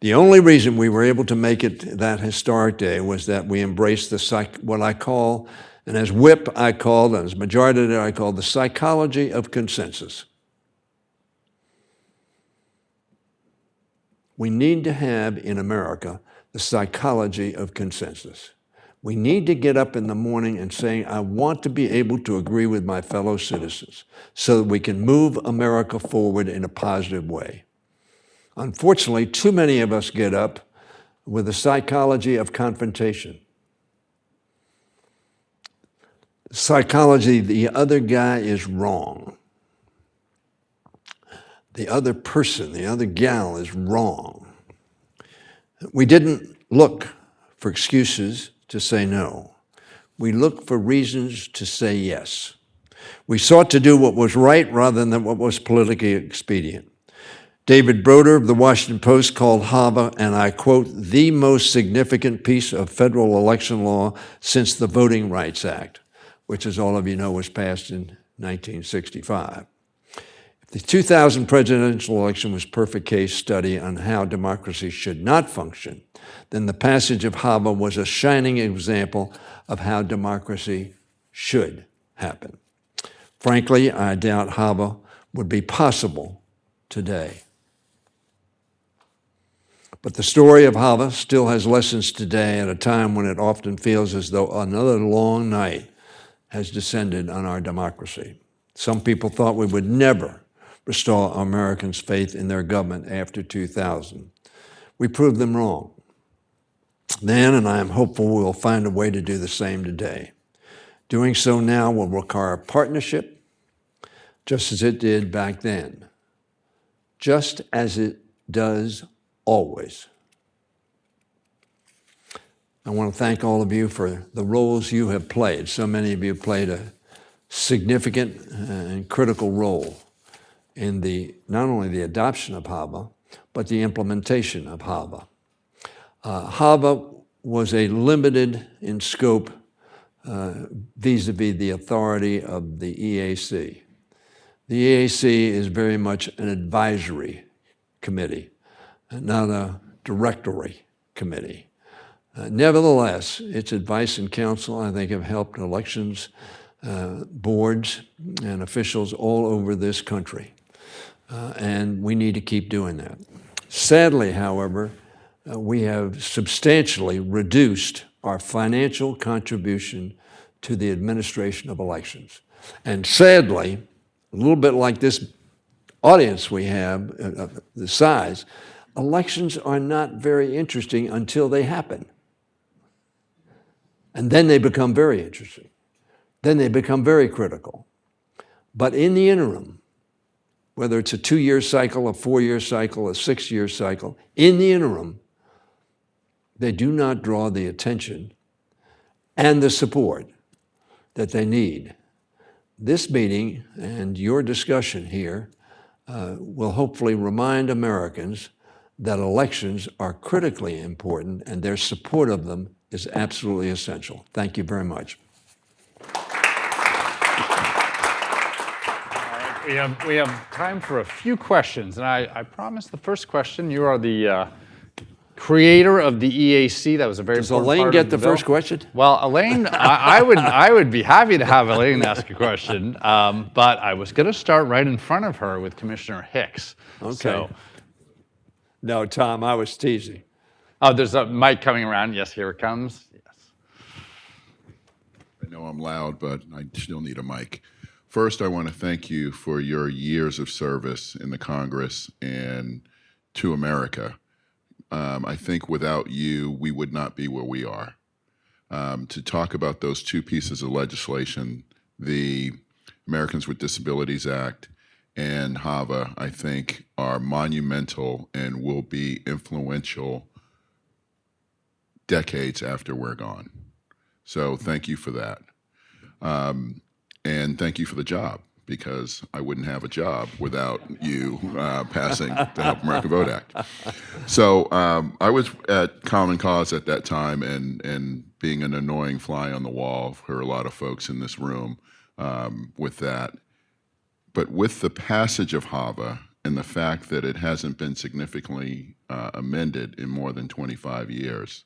The only reason we were able to make it that historic day was that we embraced what I call, and as whip I called, and as majority leader I called, the psychology of consensus. We need to have in America the psychology of consensus. We need to get up in the morning and say, I want to be able to agree with my fellow citizens so that we can move America forward in a positive way. Unfortunately, too many of us get up with the psychology of confrontation. Psychology, the other guy is wrong. The other person, the other gal is wrong. We didn't look for excuses to say no. We looked for reasons to say yes. We sought to do what was right rather than what was politically expedient. David Broder of the Washington Post called HAVA, and I quote, the most significant piece of federal election law since the Voting Rights Act, which, as all of you know, was passed in 1965. If the 2000 presidential election was a perfect case study on how democracy should not function, then the passage of HAVA was a shining example of how democracy should happen. Frankly, I doubt HAVA would be possible today. But the story of HAVA still has lessons today at a time when it often feels as though another long night has descended on our democracy. Some people thought we would never restore Americans' faith in their government after 2000. We proved them wrong then, and I am hopeful we will find a way to do the same today. Doing so now will require partnership, just as it did back then, just as it does always. I want to thank all of you for the roles you have played. So many of you played a significant and critical role in not only the adoption of HAVA, but the implementation of HAVA. HAVA was a limited in scope vis-a-vis the authority of the EAC. The EAC is very much an advisory committee, not a directory committee. Nevertheless, its advice and counsel, I think, have helped elections boards and officials all over this country. And we need to keep doing that. Sadly, however, we have substantially reduced our financial contribution to the administration of elections. And sadly, a little bit like this audience we have, the size, elections are not very interesting until they happen. And then they become very interesting. Then they become very critical. But in the interim, whether it's a 2-year cycle, a 4-year cycle, a 6-year cycle, in the interim, they do not draw the attention and the support that they need. This meeting and your discussion here will hopefully remind Americans that elections are critically important and their support of them is absolutely essential. Thank you very much. We have time for a few questions, and I promised the first question. You are the creator of the EAC. That was a very Does important Elaine part get of the bill. first question? Well, Elaine, I would be happy to have Elaine ask a question, but I was going to start right in front of her with Commissioner Hicks. Okay. So, No, Tom, I was teasing. oh, there's a mic coming around. Yes, here it comes. Yes. I know I'm loud, but I still need a mic. First, I want to thank you for your years of service in the Congress and to America. I think without you, we would not be where we are. To talk about those two pieces of legislation, the Americans with Disabilities Act and HAVA, I think, are monumental and will be influential decades after we're gone. So thank you for that. And thank you for the job, because I wouldn't have a job without you passing the Help America Vote Act. So I was at Common Cause at that time, and being an annoying fly on the wall for a lot of folks in this room with that. But with the passage of HAVA and the fact that it hasn't been significantly amended in more than 25 years,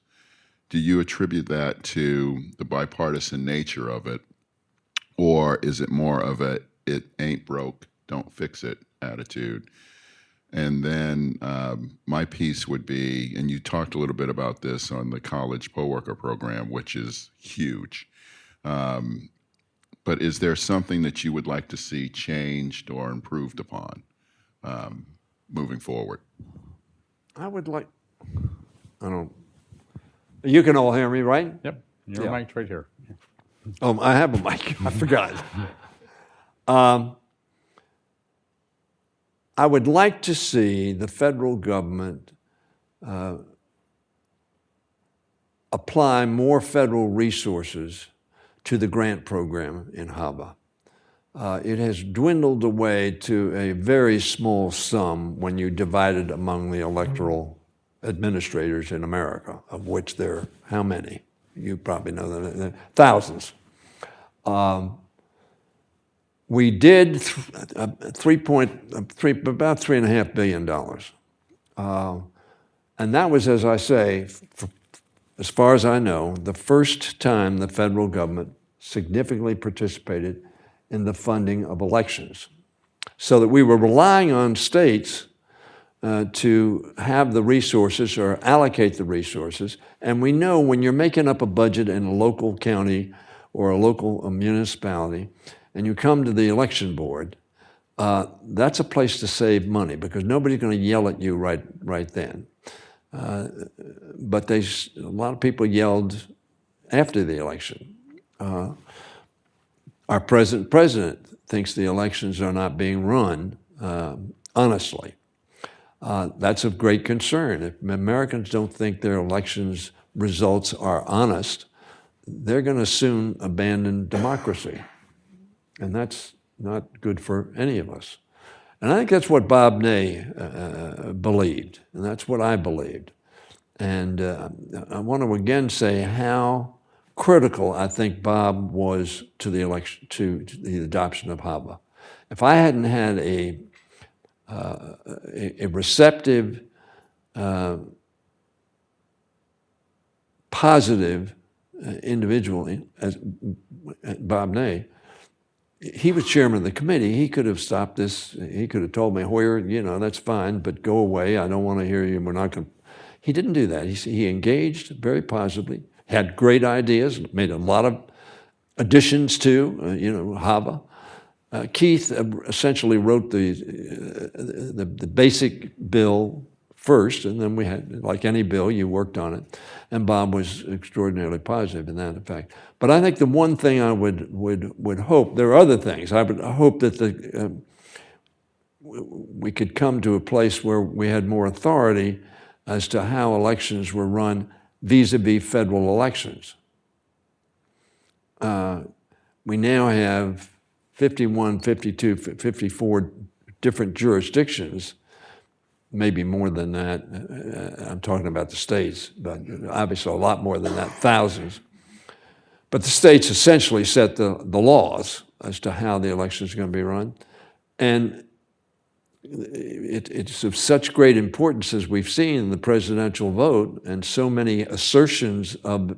do you attribute that to the bipartisan nature of it, or is it more of a "it ain't broke, don't fix it" attitude? And then my piece would be, and you talked a little bit about this on the college poll worker program, which is huge. But is there something that you would like to see changed or improved upon moving forward? I would like, you can all hear me, right? Yep, your Yeah. mic's right here. I have a mic. I forgot. I would like to see the federal government apply more federal resources to the grant program in HAVA. It has dwindled away to a very small sum when you divide it among the electoral administrators in America, of which there are how many? You probably know that, thousands. We did about $3.5 billion. And that was, as I say, as far as I know, the first time the federal government significantly participated in the funding of elections. So that we were relying on states to have the resources or allocate the resources. And we know when you're making up a budget in a local county or a local municipality, and you come to the election board, that's a place to save money because nobody's going to yell at you right then. But a lot of people yelled after the election. Our president thinks the elections are not being run honestly. That's of great concern. If Americans don't think their elections results are honest, they're going to soon abandon democracy. And that's not good for any of us. And I think that's what Bob Ney believed, and that's what I believed. And I want to again say how critical I think Bob was to the election, to the adoption of HAVA. If I hadn't had a receptive, positive individual as Bob Ney, he was chairman of the committee. He could have stopped this. He could have told me, Hoyer, that's fine, but go away. I don't want to hear you. We're not going to. He didn't do that. He engaged very positively, had great ideas, made a lot of additions to, HAVA. Keith essentially wrote the basic bill first, and then we had, like any bill, you worked on it. And Bob was extraordinarily positive in that effect. But I think the one thing I would hope, there are other things, I would hope that we could come to a place where we had more authority as to how elections were run vis-a-vis federal elections. We now have 51, 52, 54 different jurisdictions, maybe more than that. I'm talking about the states, but obviously a lot more than that, thousands. But the states essentially set the laws as to how the elections are going to be run. And it's of such great importance, as we've seen in the presidential vote, and so many assertions of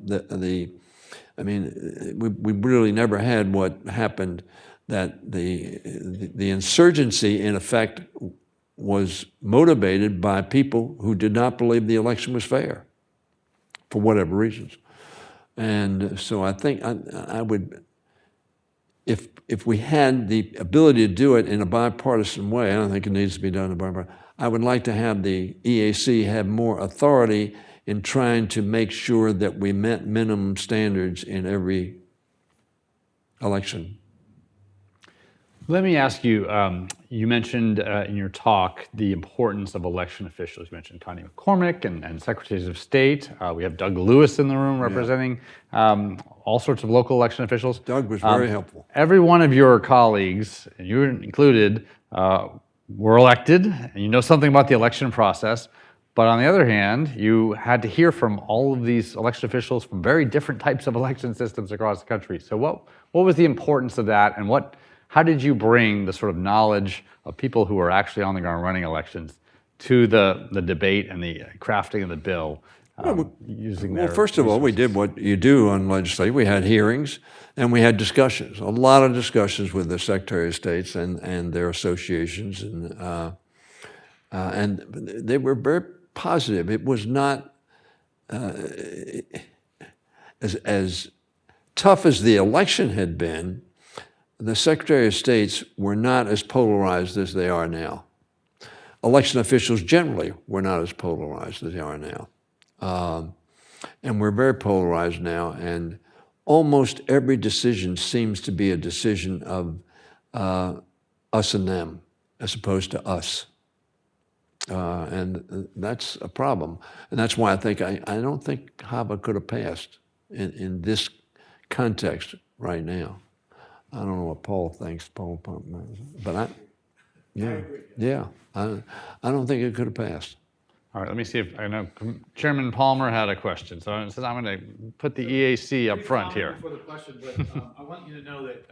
I mean, we really never had what happened, that the insurgency, in effect, was motivated by people who did not believe the election was fair, for whatever reasons. And so I think I would, if we had the ability to do it in a bipartisan way, I don't think it needs to be done in a bipartisan, I would like to have the EAC have more authority in trying to make sure that we met minimum standards in every election. Let me ask you, you mentioned in your talk the importance of election officials. You mentioned Connie McCormick and secretaries of state. We have Doug Lewis in the room representing all sorts of local election officials. Doug was very helpful. Every one of your colleagues, and you included, were elected, and you know something about the election process. But on the other hand, you had to hear from all of these election officials from very different types of election systems across the country. So what was the importance of that, and how did you bring the sort of knowledge of people who are actually on the ground running elections to the debate and the crafting of the bill using their First of all, we did what you do on legislation. We had hearings and we had discussions, a lot of discussions with the Secretary of States and their associations, and they were very positive. It was not as tough as the election had been. The Secretary of States were not as polarized as they are now. Election officials generally were not as polarized as they are now. And we're very polarized now, and almost every decision seems to be a decision of us and them, as opposed to us. And that's a problem. And that's why I think I don't think HAVA could have passed in this context right now. I don't know what Paul thinks, but I don't think it could have passed. All right, let me see if I know Chairman Palmer had a question. So I'm going to put the EAC up front here. For the question, but I want you to know that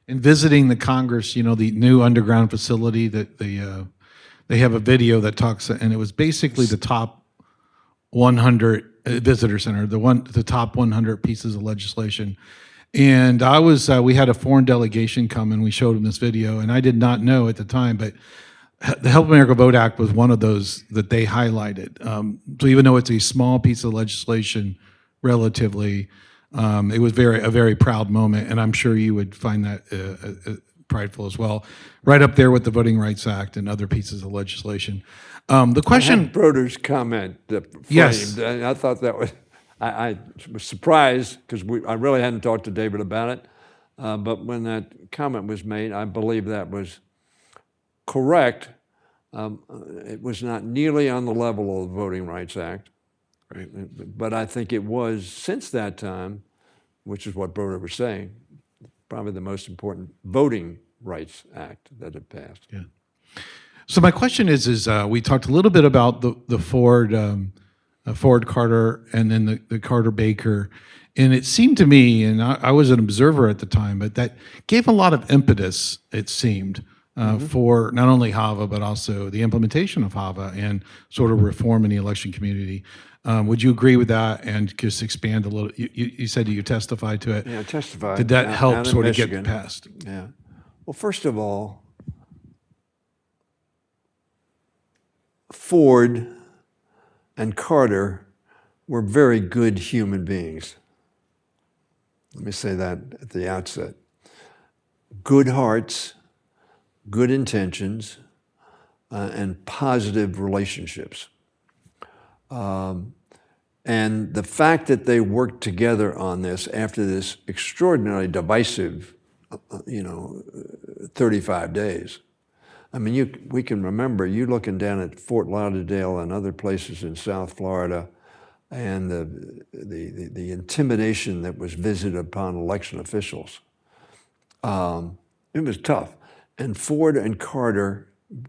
in visiting the Congress, the new underground facility, that they have a video that talks, and it was basically the top 100 visitor center, the top 100 pieces of legislation. And we had a foreign delegation come and we showed them this video, and I did not know at the time, but the Help America Vote Act was one of those that they highlighted. So even though it's a small piece of legislation, relatively, it was a very proud moment, and I'm sure you would find that prideful as well. Right up there with the Voting Rights Act and other pieces of legislation. The question. I had Broder's comment that framed, yes. And I thought that was. I was surprised because I really hadn't talked to David about it, but when that comment was made, I believe that was correct. It was not nearly on the level of the Voting Rights Act, right? But I think it was, since that time, which is what Broder was saying, probably the most important Voting Rights Act that had passed. Yeah. So my question is we talked a little bit about the Ford Carter and then the Carter Baker. And it seemed to me, and I was an observer at the time, but that gave a lot of impetus, it seemed, for not only HAVA, but also the implementation of HAVA and sort of reform in the election community. Would you agree with that and just expand a little? You said you testified to it. Yeah, I testified. Did that help out sort of Michigan. get passed? Yeah. Well, first of all, Ford and Carter were very good human beings. Let me say that at the outset. Good hearts, good intentions, and positive relationships. And the fact that they worked together on this after this extraordinarily divisive, 35 days. I mean, we can remember you looking down at Fort Lauderdale and other places in South Florida, and the intimidation that was visited upon election officials. It was tough. And Ford and Carter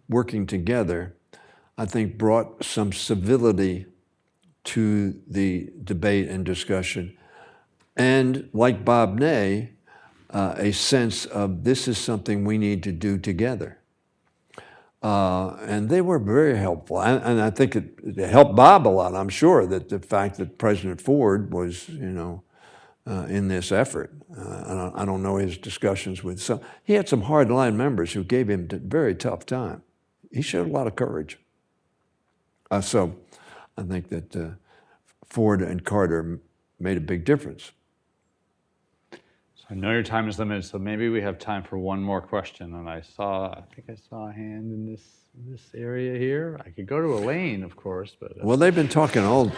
working together, I think, brought some civility to the debate and discussion. And like Bob Ney, a sense of this is something we need to do together. And they were very helpful. And I think it helped Bob a lot, I'm sure, that the fact that President Ford was, in this effort. I don't know his discussions with some. He had some hardline members who gave him a very tough time. He showed a lot of courage. So I think that Ford and Carter made a big difference. So I know your time is limited, so maybe we have time for one more question. And I think I saw a hand in this area here. I could go to Elaine, of course, but Well, they've been talking all.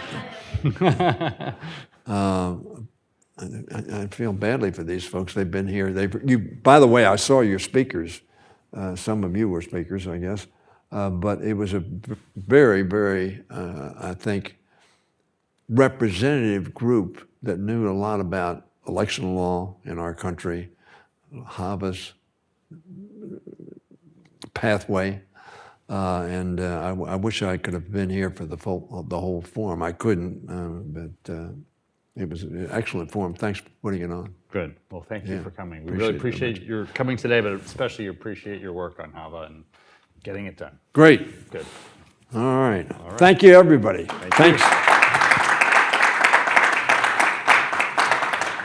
I feel badly for these folks. They've been here. By the way, I saw your speakers. Some of you were speakers, I guess. But it was a very, very, I think, representative group that knew a lot about election law in our country, HAVA's pathway. And I wish I could have been here for the whole forum. I couldn't, but it was an excellent forum. Thanks for putting it on. Good. Well, thank you for coming. We Appreciate really it appreciate your coming today, but especially appreciate your work on HAVA and getting it done. Great. Good. All right. Thank you, everybody. Thanks.